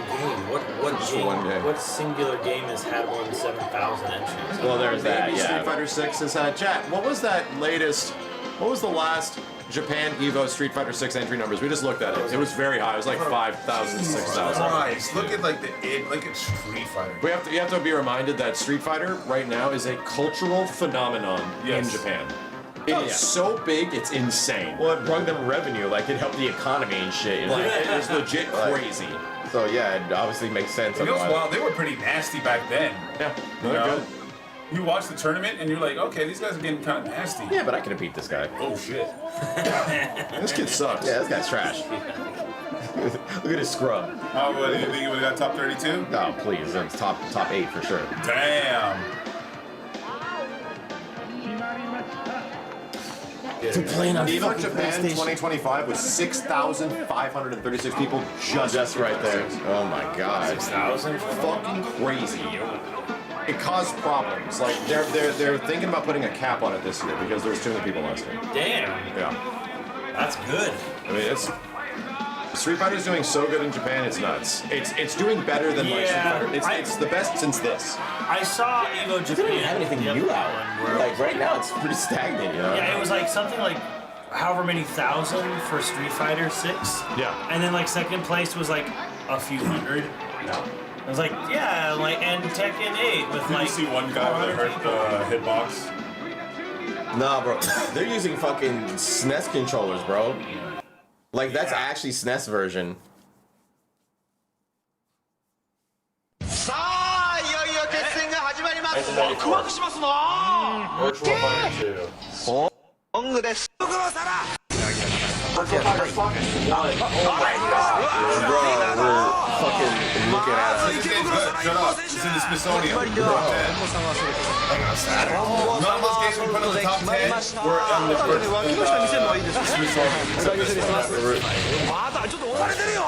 game. What singular game has had more than 7,000 entries? Well, there's that. Yeah. Street Fighter 6 has had. Chat. What was that latest? What was the last Japan Evo Street Fighter 6 entry numbers? We just looked at it. It was very high. It was like 5,000, 6,000. Christ, look at look at Street Fighter. You have to be reminded that Street Fighter right now is a cultural phenomenon in Japan. It is so big, it's insane. Well, it brought them revenue, like it helped the economy and shit. Like, it is legit crazy. So yeah, it obviously makes sense. It was wild. They were pretty nasty back then. Yeah, they're good. You watch the tournament and you're like, okay, these guys are getting kind of nasty. Yeah, but I could have beat this guy. Oh shit. This kid sucks. Yeah, this guy's trash. Look at his scrub. Oh, what, do you think he would have got top 32? No, please. It's top 8 for sure. Damn. To play on Evo Japan 2025 was 6,536 people just right there. Oh my god. 6,000? Fucking crazy. It caused problems. Like they're thinking about putting a cap on it this year because there's too many people last year. Damn. Yeah. That's good. I mean, Street Fighter's doing so good in Japan, it's nuts. It's doing better than my Street Fighter. It's the best since this. I saw Evo Japan. They didn't have anything new out. Like right now, it's pretty stagnant, you know? Yeah, it was like something like however many thousand for Street Fighter 6. Yeah. And then like second place was like a few hundred. Yeah. I was like, yeah, like and Tekken 8 with Did like. you see one guy with a hurt hitbox? Nah, bro. They're using fucking SNES controllers, bro. Like that's actually SNES version. Virtual Fighter 2. Virtual Fighter fucking 1. Oh my god. Bro, we're fucking looking at us. This game's good. Shut up. It's in the Smithsonian. None of those games we put in the top 10 were in the Smithsonian.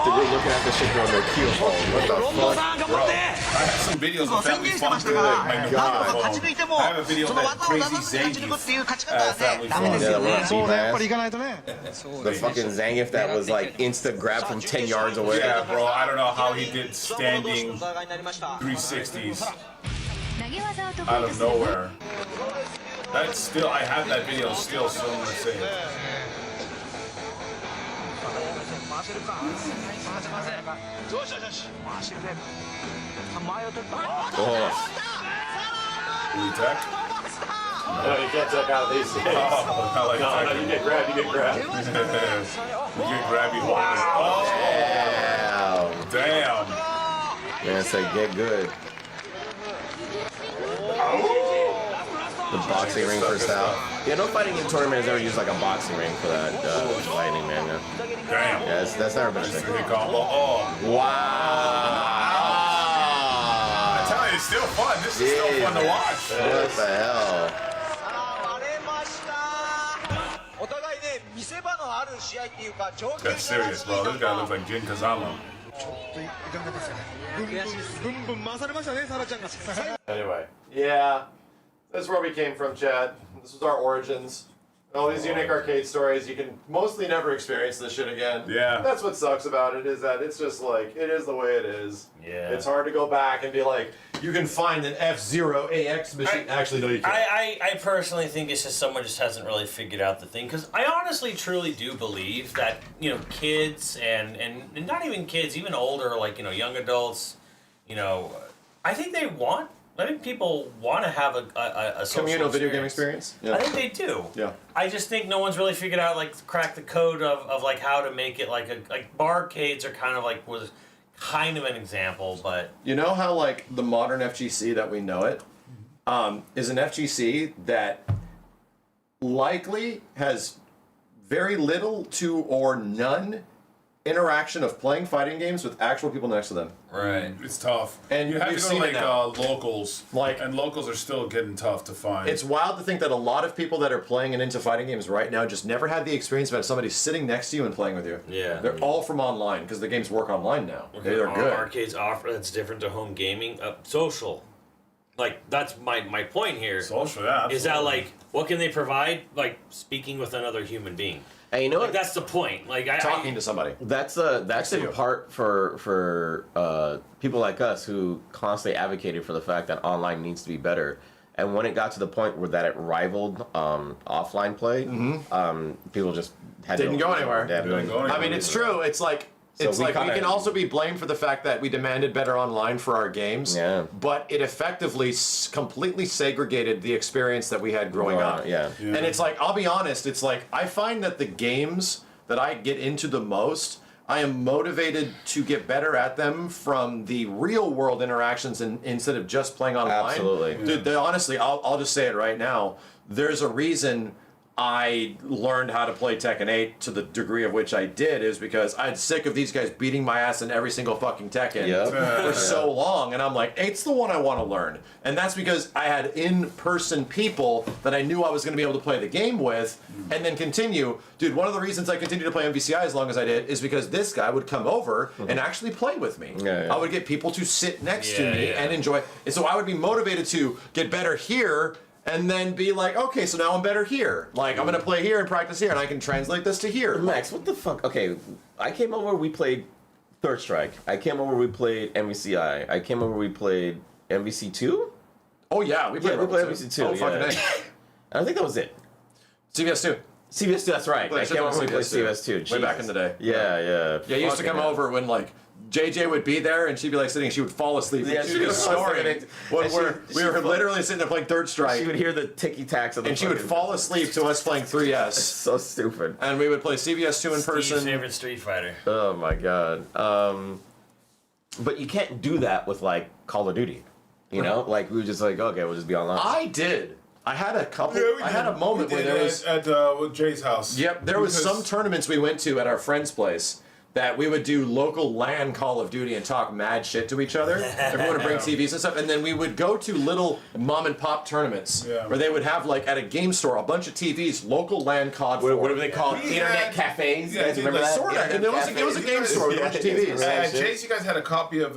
We're looking at this shit on their keyhole. What the fuck? Bro, I have some videos of Family Fun to my phone. I have a video of that crazy Zangief Family Fun. Yeah, the fucking Zangief that was like insta grab from 10 yards away. Yeah, bro, I don't know how he did standing 360s out of nowhere. That's still, I have that video still, so I'm gonna say it. Tech? No, you can't take out of these things. Oh, like no, you get grabbed, you get grabbed. You get grabbed, you hold it. Oh, damn. Man, say get good. The boxing ring for Sal. Yeah, no fighting game tournament has ever used like a boxing ring for that fighting, man. Damn. Yeah, that's never been a thing. Oh. Wow. I tell you, it's still fun. This is still fun to watch. What the hell? That's serious, bro. This guy looks like Jin Kazama. Anyway, yeah, that's where we came from, Chad. This was our origins. All these unique arcade stories, you can mostly never experience this shit again. Yeah. That's what sucks about it, is that it's just like, it is the way it is. Yeah. It's hard to go back and be like, you can find an F-Zero AX machine. Actually, no, you can't. I personally think it's just someone just hasn't really figured out the thing, because I honestly truly do believe that, you know, kids and not even kids, even older, like, you know, young adults, you know, I think people want to have a social communal video game experience. Yeah. I think they do. Yeah. I just think no one's really figured out, like, crack the code of like how to make it like barcades are kind of like was kind of an example, but You know how like the modern FGC that we know it is an FGC that likely has very little to or none interaction of playing fighting games with actual people next to them. Right. It's tough. And you have to you've go seen it like now. locals. And locals are still getting tough to find. It's wild to think that a lot of people that are playing and into fighting games right now just never had the experience about somebody sitting next to you and playing with you. Yeah. They're all from online because the games work online now. They're good. Arcades offer that's different to home gaming. Social. Like, that's my point here. Social, yeah. Is that, like, what can they provide? Like, speaking with another human being. And you know like, what? that's the point. Like, Talking to somebody. That's in part for people like us who constantly advocated for the fact that online needs to be better. And when it got to the point where that it rivaled offline play, people just Didn't go anywhere. I I mean, it's true. It's like we can also be blamed for the fact that we demanded better online for our games. Yeah. But it effectively completely segregated the experience that we had growing up. Yeah. And it's like, I'll be honest, it's like I find that the games that I get into the most, I am motivated to get better at them from the real world interactions instead of just playing online. Absolutely. Dude, honestly, I'll just say it right now. There's a reason I learned how to play Tekken 8 to the degree of which I did is because I'm sick of these guys beating my ass in every single fucking Tekken for so long. And I'm like, 8's the one I want to learn. And that's because I had in-person people that I knew I was going to be able to play the game with and then continue. Dude, one of the reasons I continued to play MVCI as long as I did is because this guy would come over and actually play with me. I would get people to sit next to me and enjoy. And so I would be motivated to get better here and then be like, okay, so now I'm better here. Like, I'm going to play here and practice here, and I can translate this to here. Max, what the fuck? Okay, I came over, we played Third Strike. I came over, we played MVCI. I came over, we played MVC2? Oh, yeah, we played MVC2. Oh, fucking A. I think that was it. CVS2. CVS2, that's right. I came over, we played CVS2. Way back in the day. Yeah. Yeah, you used to come over when, like, JJ would be there and she'd be like sitting and she would fall asleep. Yeah, she'd be snoring. We were literally sitting there playing Third Strike. She would hear the ticky-tacks of the and she would fall asleep to us playing 3S. So stupid. And we would play CVS2 in person. Steve's favorite Street Fighter. Oh my god. But you can't do that with like Call of Duty. You know? Like we were just like, okay, we'll just be online. I did. I had a couple. I had a moment where there was at with Jay's house. Yep, there was some tournaments we went to at our friend's place that we would do local LAN Call of Duty and talk mad shit to each other. Everyone would bring TVs and stuff, and then we would go to little mom and pop tournaments where they would have like at a game store a bunch of TVs, local LAN COD. What do they call it? Internet cafes? Yeah, remember that? Sort of. And it was a game store with a bunch of TVs. Jay's, you guys had a copy of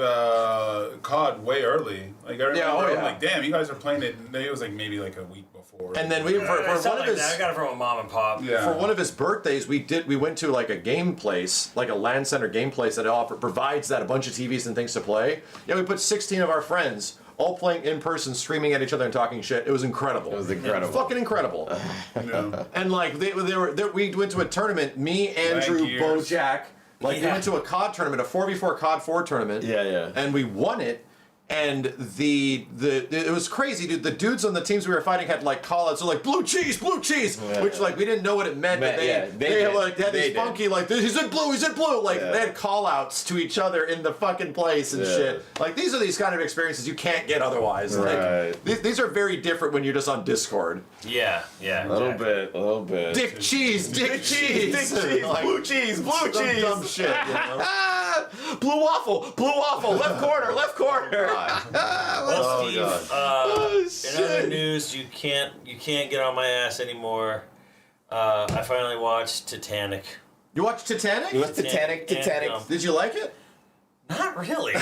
COD way early. Like I remember, I'm like, damn, you guys are playing it. It was like maybe like a week before. And then we for one of his, I got it from a mom and pop. For one of his birthdays, we went to like a game place, like a LAN center game place that provides that a bunch of TVs and things to play. Yeah, we put 16 of our friends all playing in person, screaming at each other and talking shit. It was incredible. It was incredible. Fucking incredible. And like we went to a tournament. Me, Andrew, Bo, Jack. Like we went to a COD tournament, a 4v4 COD 4 tournament. Yeah. And we won it. And it was crazy, dude. The dudes on the teams we were fighting had like call-outs, so like blue cheese, which like we didn't know what it meant. But they had these funky like he's in blue. Like they had call-outs to each other in the fucking place and shit. Like these are these kind of experiences you can't get otherwise. Right. Like these are very different when you're just on Discord. Yeah. A little bit. Dick cheese. Like, blue cheese. Dumb shit. You know? Blue waffle, left corner. Well, Steve, in other news, you can't get on my ass anymore. I finally watched Titanic. You watched Titanic? You watched Titanic. Did you like it? Not really.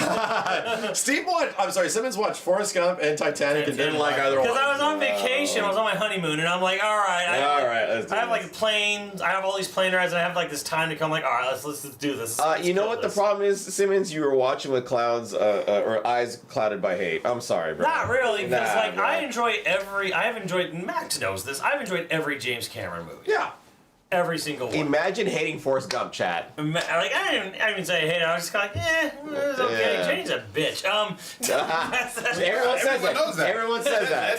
Simmons watched Forrest Gump and Titanic and didn't like either one. Because I was on vacation, I was on my honeymoon, and I'm like, all right. I have like planes, I have all these plane rides, and I have like this time to come. Like, all right, let's do this. You know what the problem is, Simmons? You were watching with clouds or eyes clouded by hate. I'm sorry, bro. Not really, because I have enjoyed. Max knows this. I've enjoyed every James Cameron movie. Yeah. Every single one. Imagine hating Forrest Gump, chat. Like I didn't say hate. I was just kind of like, it's okay. Yeah. Jane's a bitch. Everyone says that.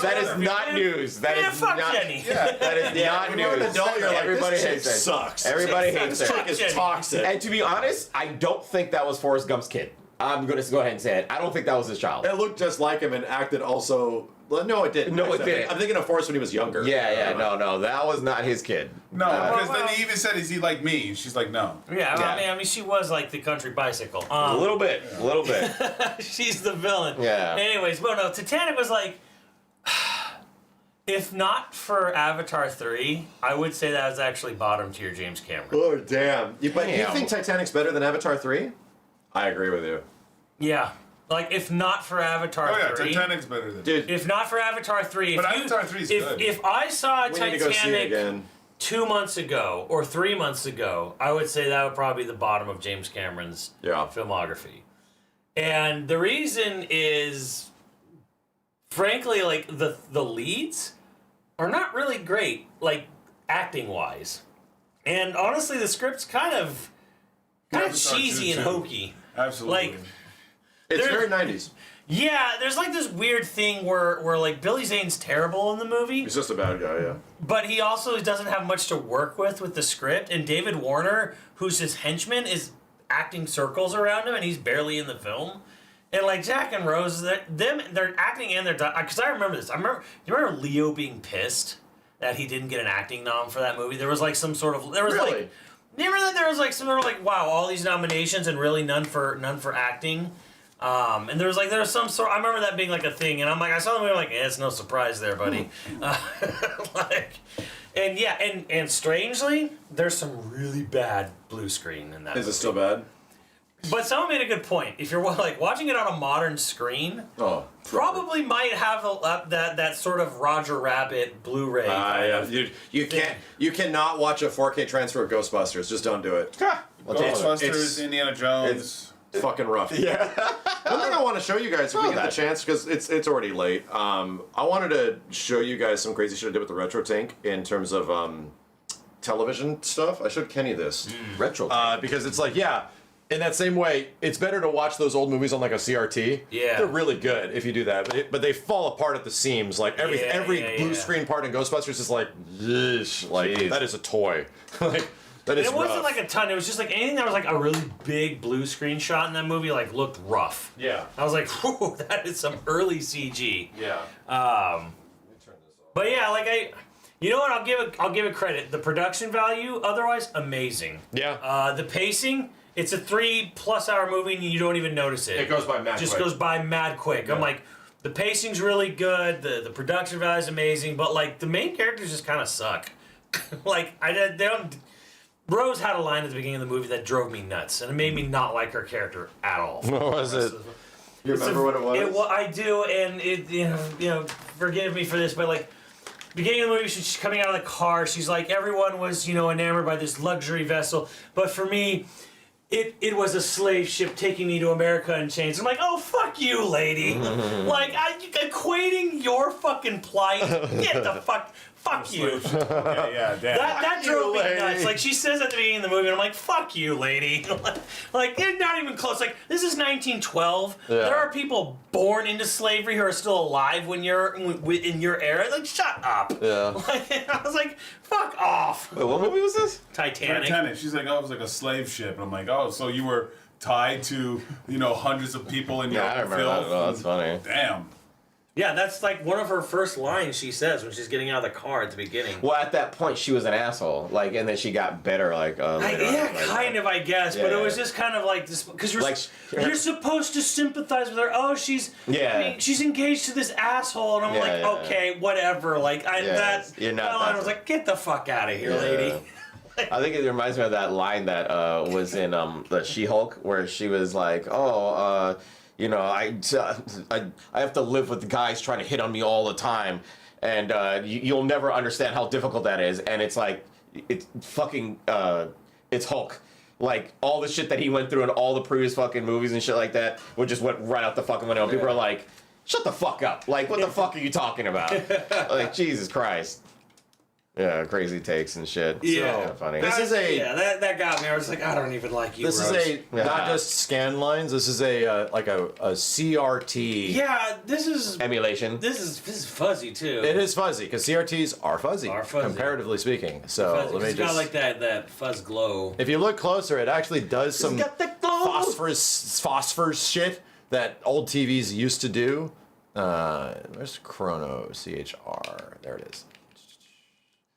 That is not news. That is fuck not. Jenny. That is not When you're an news. adult, you're like, Everybody this chick hates it. sucks. Everybody hates This it. chick is toxic. And to be honest, I don't think that was Forrest Gump's kid. I'm going to go ahead and say it. I don't think that was his child. It looked just like him and acted also. Well, no, it didn't. No, it didn't. I'm thinking of Forrest when he was younger. No, that was not his kid. No, because then he even said, "Is he like me?" She's like, "No." Yeah, I mean, she was like the country bicycle. A little bit. She's the villain. Yeah. Anyways, but no, Titanic was like, if not for Avatar 3, I would say that was actually bottom tier James Cameron. Oh, damn. But you think Titanic's better than Avatar 3? I agree with you. Yeah. Like, if not for Avatar 3... Titanic's better than... Dude. If not for Avatar 3... But Avatar 3's good. If I saw We need to go see it Titanic again. 2 months ago or 3 months ago, I would say that would probably be the bottom of James Cameron's filmography. And the reason is, frankly, like, the leads are not really great, like, acting-wise. And honestly, the script's kind of cheesy and hokey. Absolutely. Like, it's very 90s. Yeah, there's like this weird thing where like Billy Zane's terrible in the movie. He's just a bad guy, yeah. But he also doesn't have much to work with the script, and David Warner, who's his henchman, is acting circles around him, and he's barely in the film. And like Jack and Rose, they're acting and they're because I remember this. Do you remember Leo being pissed that he didn't get an acting nom for that movie? There was like some sort of like. Remember that there was like some sort of like, wow, all these nominations and really none for acting. And there was some sort. I remember that being like a thing, and I'm like, I saw the movie, I'm like, it's no surprise there, buddy. And strangely, there's some really bad blue screen in that. Is it still bad? But someone made a good point. If you're like watching it on a modern screen, probably might have that sort of Roger Rabbit Blu-ray. You cannot watch a 4K transfer of Ghostbusters. Just don't do it. Ghostbusters, Indiana Jones. It's fucking rough. Yeah. One thing I want to show you guys if we get the chance, because it's already late. I wanted to show you guys some crazy shit I did with the Retro Tank in terms of television stuff. I showed Kenny this. Retro because it's like, in that same way, it's better to watch those old movies on like a CRT. Yeah. They're really good if you do that, but they fall apart at the seams. Like every blue screen part in Ghostbusters is like, that is a toy. Like that is. It wasn't rough. like a ton. It was just like anything that was like a really big blue screen shot in that movie like looked rough. Yeah. I was like, whew, that is some early CG. Yeah. But yeah, like you know what? I'll give it credit. The production value, otherwise amazing. Yeah. The pacing. It's a 3+ hour movie and you don't even notice it. It goes by mad quick. Goes by mad quick. Yeah. I'm like, the pacing's really good, the production value is amazing, but like the main characters just kind of suck. Like Rose had a line at the beginning of the movie that drove me nuts, and it made me not like her character at all. What was it? You remember what it was? I do, and it you know, forgive me for this, but like. Beginning of the movie, she's coming out of the car. She's like, everyone was, enamored by this luxury vessel, but for me. It was a slave ship taking me to America in chains. I'm like, oh, fuck you, lady. Like, equating your fucking plight. Get the fuck you. Okay, yeah, damn. That drove me nuts. Like, she says at the beginning of the movie, and I'm like, fuck you, lady. Like, it's not even close. Like, this is 1912. Yeah. There are people born into slavery who are still alive when you're in your era. Like, shut up. Yeah. Like, I was like, fuck off. Wait, what movie was this? Titanic. She's like, oh, it was like a slave ship. And I'm like, oh, so you were tied to, hundreds of people in your Yeah, I remember film? that. Oh, that's funny. Damn. Yeah, that's like one of her first lines she says when she's getting out of the car at the beginning. Well, at that point, she was an asshole. Like, and then she got better. Like, later on. Kind of, I guess. Yeah, but it was yeah. just kind of like this because you're Like, you're supposed to sympathize with her. Oh, she's she's engaged to this asshole, and I'm like, okay, whatever. Like, You're not that line that was like, get the fuck out of here, lady. I think it reminds me of that line that was in the She-Hulk, where she was like, "Oh, I have to live with guys trying to hit on me all the time, and you'll never understand how difficult that is." And it's like, it's fucking, it's Hulk. Like, all the shit that he went through in all the previous fucking movies and shit like that, would just went right out the fucking window. People are like, "Shut the fuck up! Like, what the fuck are you talking about?" Like, Jesus Christ. Yeah, crazy takes and shit. Yeah, so funny. This is that got me. I was like, I don't even like you. This Rose. is not just scan lines. This is a CRT. Yeah, this is emulation. This is fuzzy too. It is fuzzy because CRTs are fuzzy, fuzzy. comparatively speaking. So Fuzzy, let me it's just. got like that fuzz glow. If you look closer, it actually does some phosphorus shit that old TVs used to do. Where's Chrono CHR? There it is.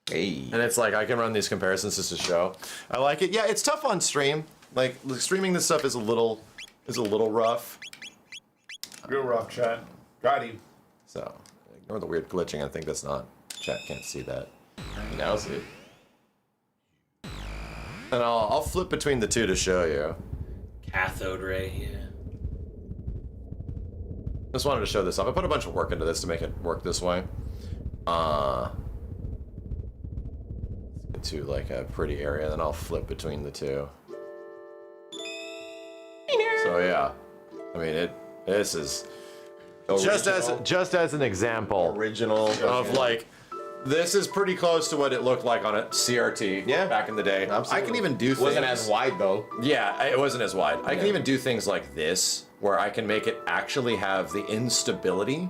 Hey. And it's like I can run these comparisons just to show. I like it. Yeah, it's tough on stream. Like streaming this stuff is a little rough. Real rough, chat. Got you. So ignore the weird glitching. I think that's not. Chat can't see that. Now see it. And I'll flip between the two to show you. Cathode ray, yeah. Just wanted to show this off. I put a bunch of work into this to make it work this way. To like a pretty area, then I'll flip between the two. So yeah, I mean this is just as an example of like this is pretty close to what it looked like on a CRT back in the day. Absolutely. I can even do things. Wasn't as wide though. Yeah, it wasn't as wide. I can even do things like this where I can make it actually have the instability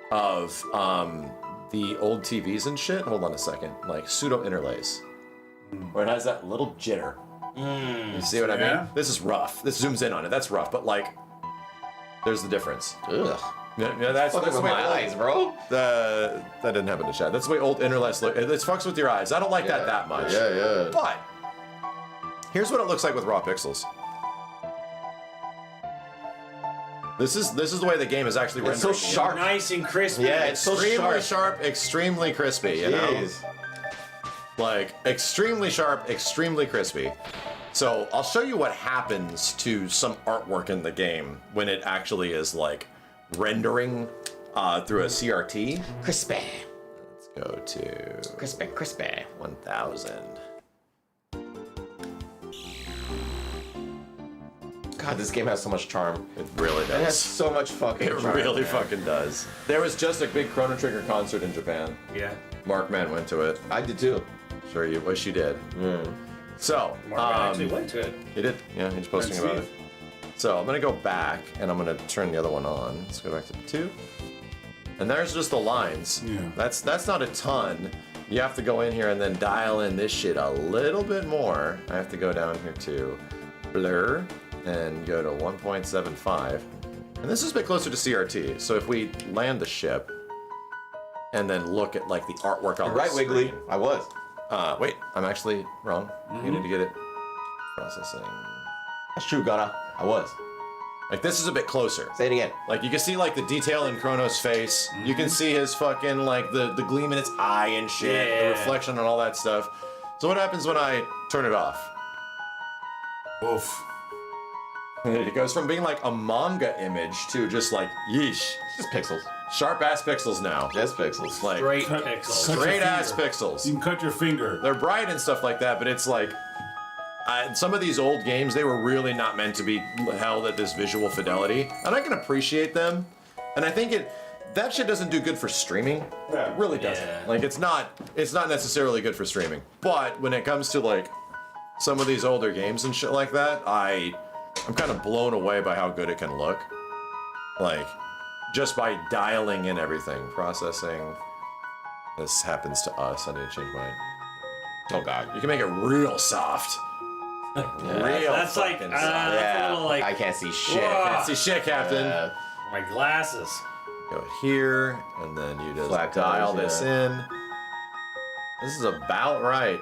of the old TVs and shit. Hold on a second. Like pseudo interlace. Where it has that little jitter. You see what I mean? This is rough. This zooms in on it. That's rough, but like, there's the difference. Ugh. Yeah, that's fucking with my eyes, bro. That didn't happen to chat. That's the way old interlace look. It fucks with your eyes. I don't like that much. Yeah. But here's what it looks like with raw pixels. This is the way the game is actually rendered. It's so sharp. Nice and crispy. Yeah, it's so extremely sharp, extremely crispy. You know, like extremely sharp, extremely crispy. So I'll show you what happens to some artwork in the game when it actually is like rendering through a CRT. Crispy. Let's go to crispy 1000. God, this game has so much charm. It really does. It has so much fucking It charm. really man. fucking does. There was just a big Chrono Trigger concert in Japan. Yeah. Markman went to it. I did too. Sure, you wish you did. So, Mark actually went to it. He did. Yeah, he's posting about it. So I'm gonna go back and I'm gonna turn the other one on. Let's go back to 2. And there's just the lines. Yeah. That's not a ton. You have to go in here and then dial in this shit a little bit more. I have to go down here to blur and go to 1.75. And this is a bit closer to CRT. So if we land the ship and then look at like the artwork on the Right, screen. Wiggly. I was. Wait, I'm actually wrong. You need to get it processing. That's true, Gunna. I was. Like this is a bit closer. Say it again. Like you can see like the detail in Chrono's face. You can see his fucking like the gleam in its eye and shit, the reflection and all that stuff. So what happens when I turn it off? Oof. It goes from being like a manga image to just like yeesh. Just pixels. Sharp ass pixels now. Just pixels. Like Straight pixels. Cut your straight ass finger. pixels. You can cut your finger. They're bright and stuff like that, but it's like some of these old games, they were really not meant to be held at this visual fidelity, and I can appreciate them. And I think that shit doesn't do good for streaming. It really doesn't. Yeah. Like it's not necessarily good for streaming. But when it comes to like some of these older games and shit like that, I'm kind of blown away by how good it can look. Like just by dialing in everything, processing. This happens to us. I need to change mine. Oh god, you can make it real soft. Real that's like, fucking that's soft. a little like, I can't see shit. Can't see shit, Captain. My glasses. Go here, and then you just Flat dial colors, this in. This is about right.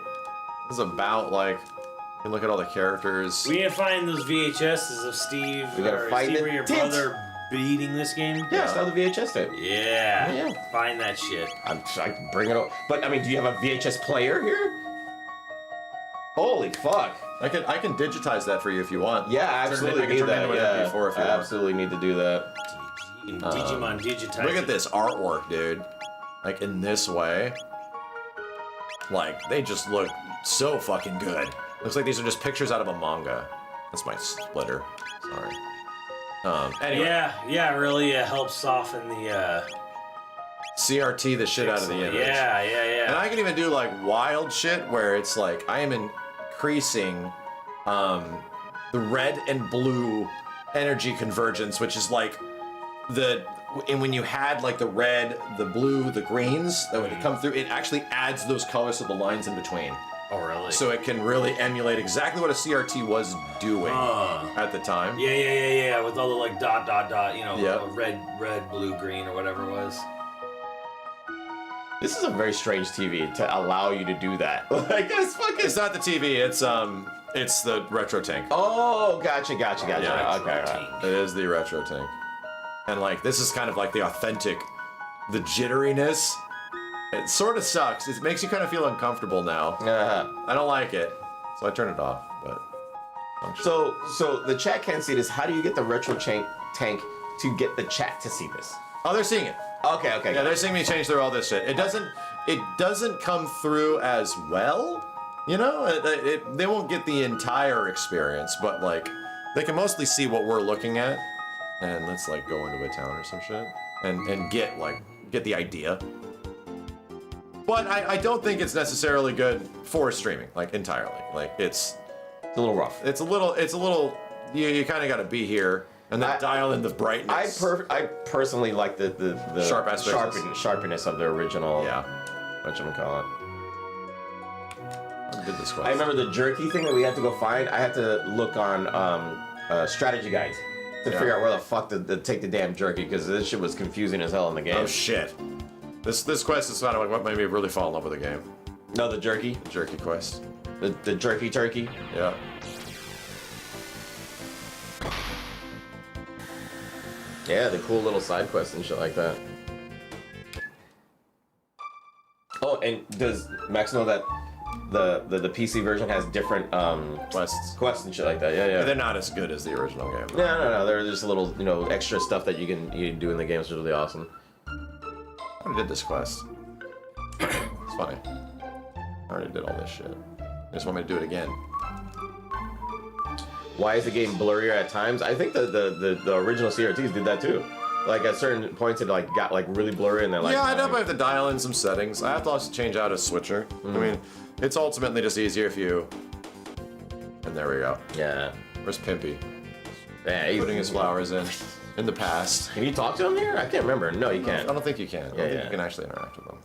This is about like, you can look at all the characters. We need to find those VHSs of Steve, We gotta or find Steve the or your tits. brother beating this game. Yeah, it's not the VHS tape. Yeah. Yeah. Find that shit. I can bring it up. But I mean, do you have a VHS player here? Holy fuck. I can digitize that for you if you want. Yeah, I absolutely can need turn it that. into an Yeah, MP4 if you I want. absolutely need to do that. Digimon digitize. Look at this artwork, dude. Like in this way. Like they just look so fucking good. Looks like these are just pictures out of a manga. That's my splitter. Sorry. Anyway. Yeah, it really helps soften the CRT the shit out of the image. Yeah. And I can even do like wild shit where it's like I am increasing the red and blue energy convergence, which is like and when you had like the red, the blue, the greens that would come through, it actually adds those colors to the lines in between. Oh, really? So it can really emulate exactly what a CRT was doing at the time. Yeah. With all the like dot, you know, Yep. red, blue, green, or whatever it was. This is a very strange TV to allow you to do that. Like it's fucking. It's not the TV. It's the retro tank. Oh, gotcha. Yeah, Okay, right. it is the retro tank. And like this is kind of like the authentic, the jitteriness. It sort of sucks. It makes you kind of feel uncomfortable now. I don't like it, so I turn it off. But so the chat can't see this. How do you get the retro tank to get the chat to see this? Oh, they're seeing it. Okay. Yeah, they're seeing me change through all this shit. It doesn't come through as well. You know, they won't get the entire experience, but like they can mostly see what we're looking at. And let's like go into a town or some shit and get the idea. But I don't think it's necessarily good for streaming, like entirely. Like it's a little rough. It's a little. You kind of got to be here and then dial in the brightness. I personally like the Sharp aspects. sharpness of the original. Yeah. Whatchamacallit. I did this quest. I remember the jerky thing that we had to go find. I had to look on strategy guides to figure out where the fuck to take the damn jerky, because this shit was confusing as hell in the game. Oh shit. This quest is kind of like what made me really fall in love with the game. No, the jerky? The jerky quest. The jerky turkey? Yeah. Yeah, the cool little side quests and shit like that. Oh, and does Max know that the PC version has different quests and shit like that? Yeah. They're not as good as the original game. No. They're just a little, extra stuff that you can do in the game, which is really awesome. I already did this quest. It's funny. I already did all this shit. You just want me to do it again. Why is the game blurrier at times? I think the original CRTs did that too. Like at certain points, it got really blurry, and then Yeah, I definitely have to dial in some settings. I have to also change out a switcher. I mean, it's ultimately just easier if you. And there we go. Yeah. Where's Pimpy? Yeah, he's putting his flowers in the past. Can you talk to him here? I can't remember. No, you can't. I don't think you can. I don't think you can actually interact with him.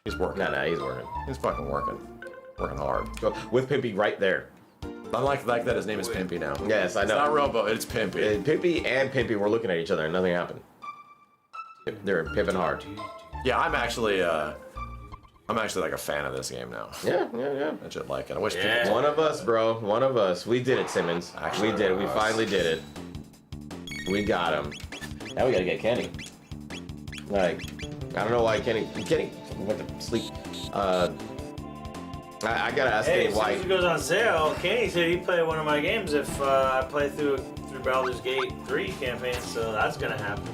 He's working. No, he's working. He's fucking working. Working hard. With Pimpy right there. I like that his name is Pimpy now. Yes, I know. It's not Robo, it's Pimpy. Pimpy and Pimpy were looking at each other and nothing happened. They're pimping hard. Yeah, I'm actually like a fan of this game now. Yeah. I should like it. I wish people. One of us, bro. One of us. We did it, Simmons. Actually, we did. We finally did it. We got him. Now we gotta get Kenny. Like, I don't know why Kenny went to sleep. I gotta ask Kenny why. As soon as it goes on sale, Kenny said he'd play one of my games if I play through Baldur's Gate 3 campaign, so that's gonna happen.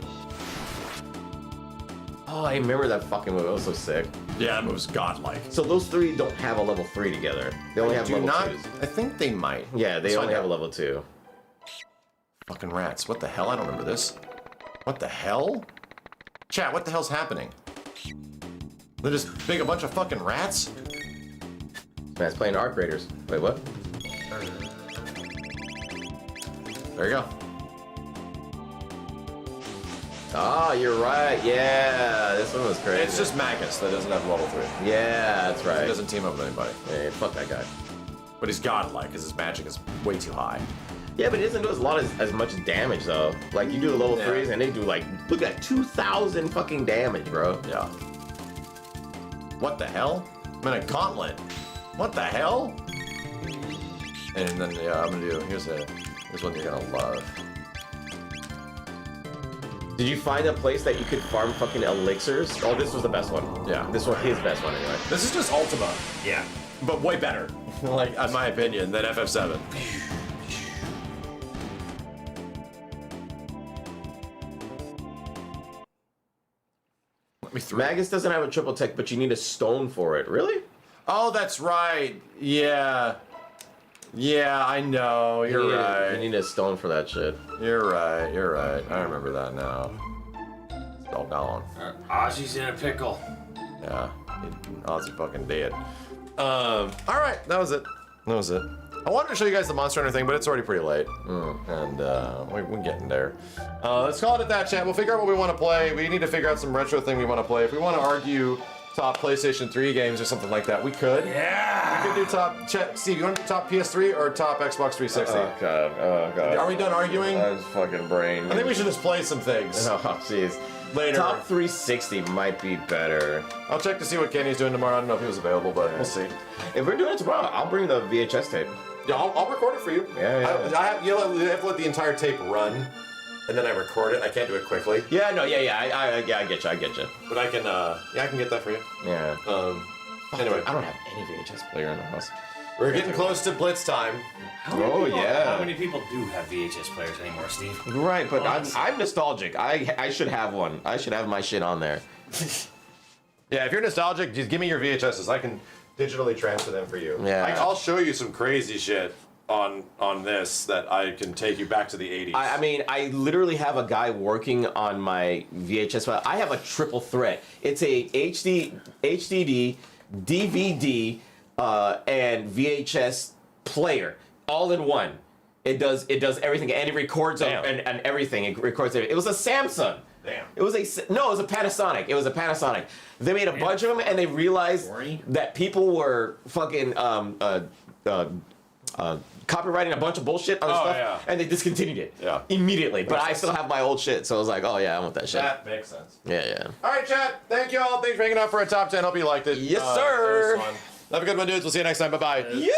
Oh, I remember that fucking movie. It was so sick. Yeah, that movie's godlike. So those three don't have a level 3 together. They only have level 2s. I think they might. Yeah, they only have a level 2. Fucking rats. What the hell? I don't remember this. What the hell? Chat, what the hell's happening? They're just big a bunch of fucking rats? Man's playing Arc Raiders. Wait, what? There you go. Oh, you're right. Yeah, this one was crazy. It's just Magus that doesn't have level 3. Yeah, that's right. He doesn't team up with anybody. Hey, fuck that guy. But he's godlike, because his magic is way too high. Yeah, but he doesn't do as much damage, though. Like, you do the level 3s, and they do, like, look at 2,000 fucking damage, bro. Yeah. What the hell? I'm in a gauntlet. What the hell? And then, yeah, I'm gonna do, here's one you're gonna love. Did you find a place that you could farm fucking elixirs? Oh, this was the best one. Yeah. This was his best one, anyway. This is just Ultima. Yeah. But way better, like, in my opinion, than FF7. Magus doesn't have a triple tech, but you need a stone for it. Really? Oh, that's right. Yeah. Yeah, I know. You're right. You need a stone for that shit. You're right. You're right. I remember that now. It's all gone. Ozzy's in a pickle. Yeah. Ozzy fucking dead. All right. That was it. That was it. I wanted to show you guys the Monster Hunter thing, but it's already pretty late. And we're getting there. Let's call it at that, chat. We'll figure out what we want to play. We need to figure out some retro thing we want to play. If we want to argue top PlayStation 3 games or something like that, we could. Yeah! We could do top... Steve, you want to do top PS3 or top Xbox 360? Oh, God. Oh, God. Are we done arguing? That was fucking brain. I think we should just play some things. Oh, jeez. Later. Top 360 might be better. I'll check to see what Kenny's doing tomorrow. I don't know if he was available, but we'll see. If we're doing it tomorrow, I'll bring the VHS tape. Yeah, I'll record it for you. Yeah. You have to let the entire tape run, and then I record it. I can't do it quickly. Yeah, no, I get you. But I can, I can get that for you. Yeah. Anyway, I don't have any VHS player in the house. We're getting close to Blitz time. Oh yeah. How many people do have VHS players anymore, Steve? Right, but I'm nostalgic. I should have one. I should have my shit on there. Yeah, if you're nostalgic, just give me your VHSs. I can digitally transfer them for you. Yeah. I'll show you some crazy shit on this that I can take you back to the 80s. I mean, I literally have a guy working on my VHS file. I have a triple threat. It's a HDD, DVD, and VHS player all in one. It does everything, and it records and everything. It records everything. It was a Samsung. Damn. It was a Panasonic. It was a Panasonic. They made a bunch of them, and they realized that people were fucking copywriting a bunch of bullshit on stuff, and they discontinued it immediately. But I still have my old shit, so I was like, oh yeah, I want that shit. That makes sense. Yeah. All right, chat. Thank you all. Thanks for hanging out for a top 10. Hope you liked it. Yes, sir. It was fun. Have a good one, dudes. We'll see you next time. Bye-bye. Yeah.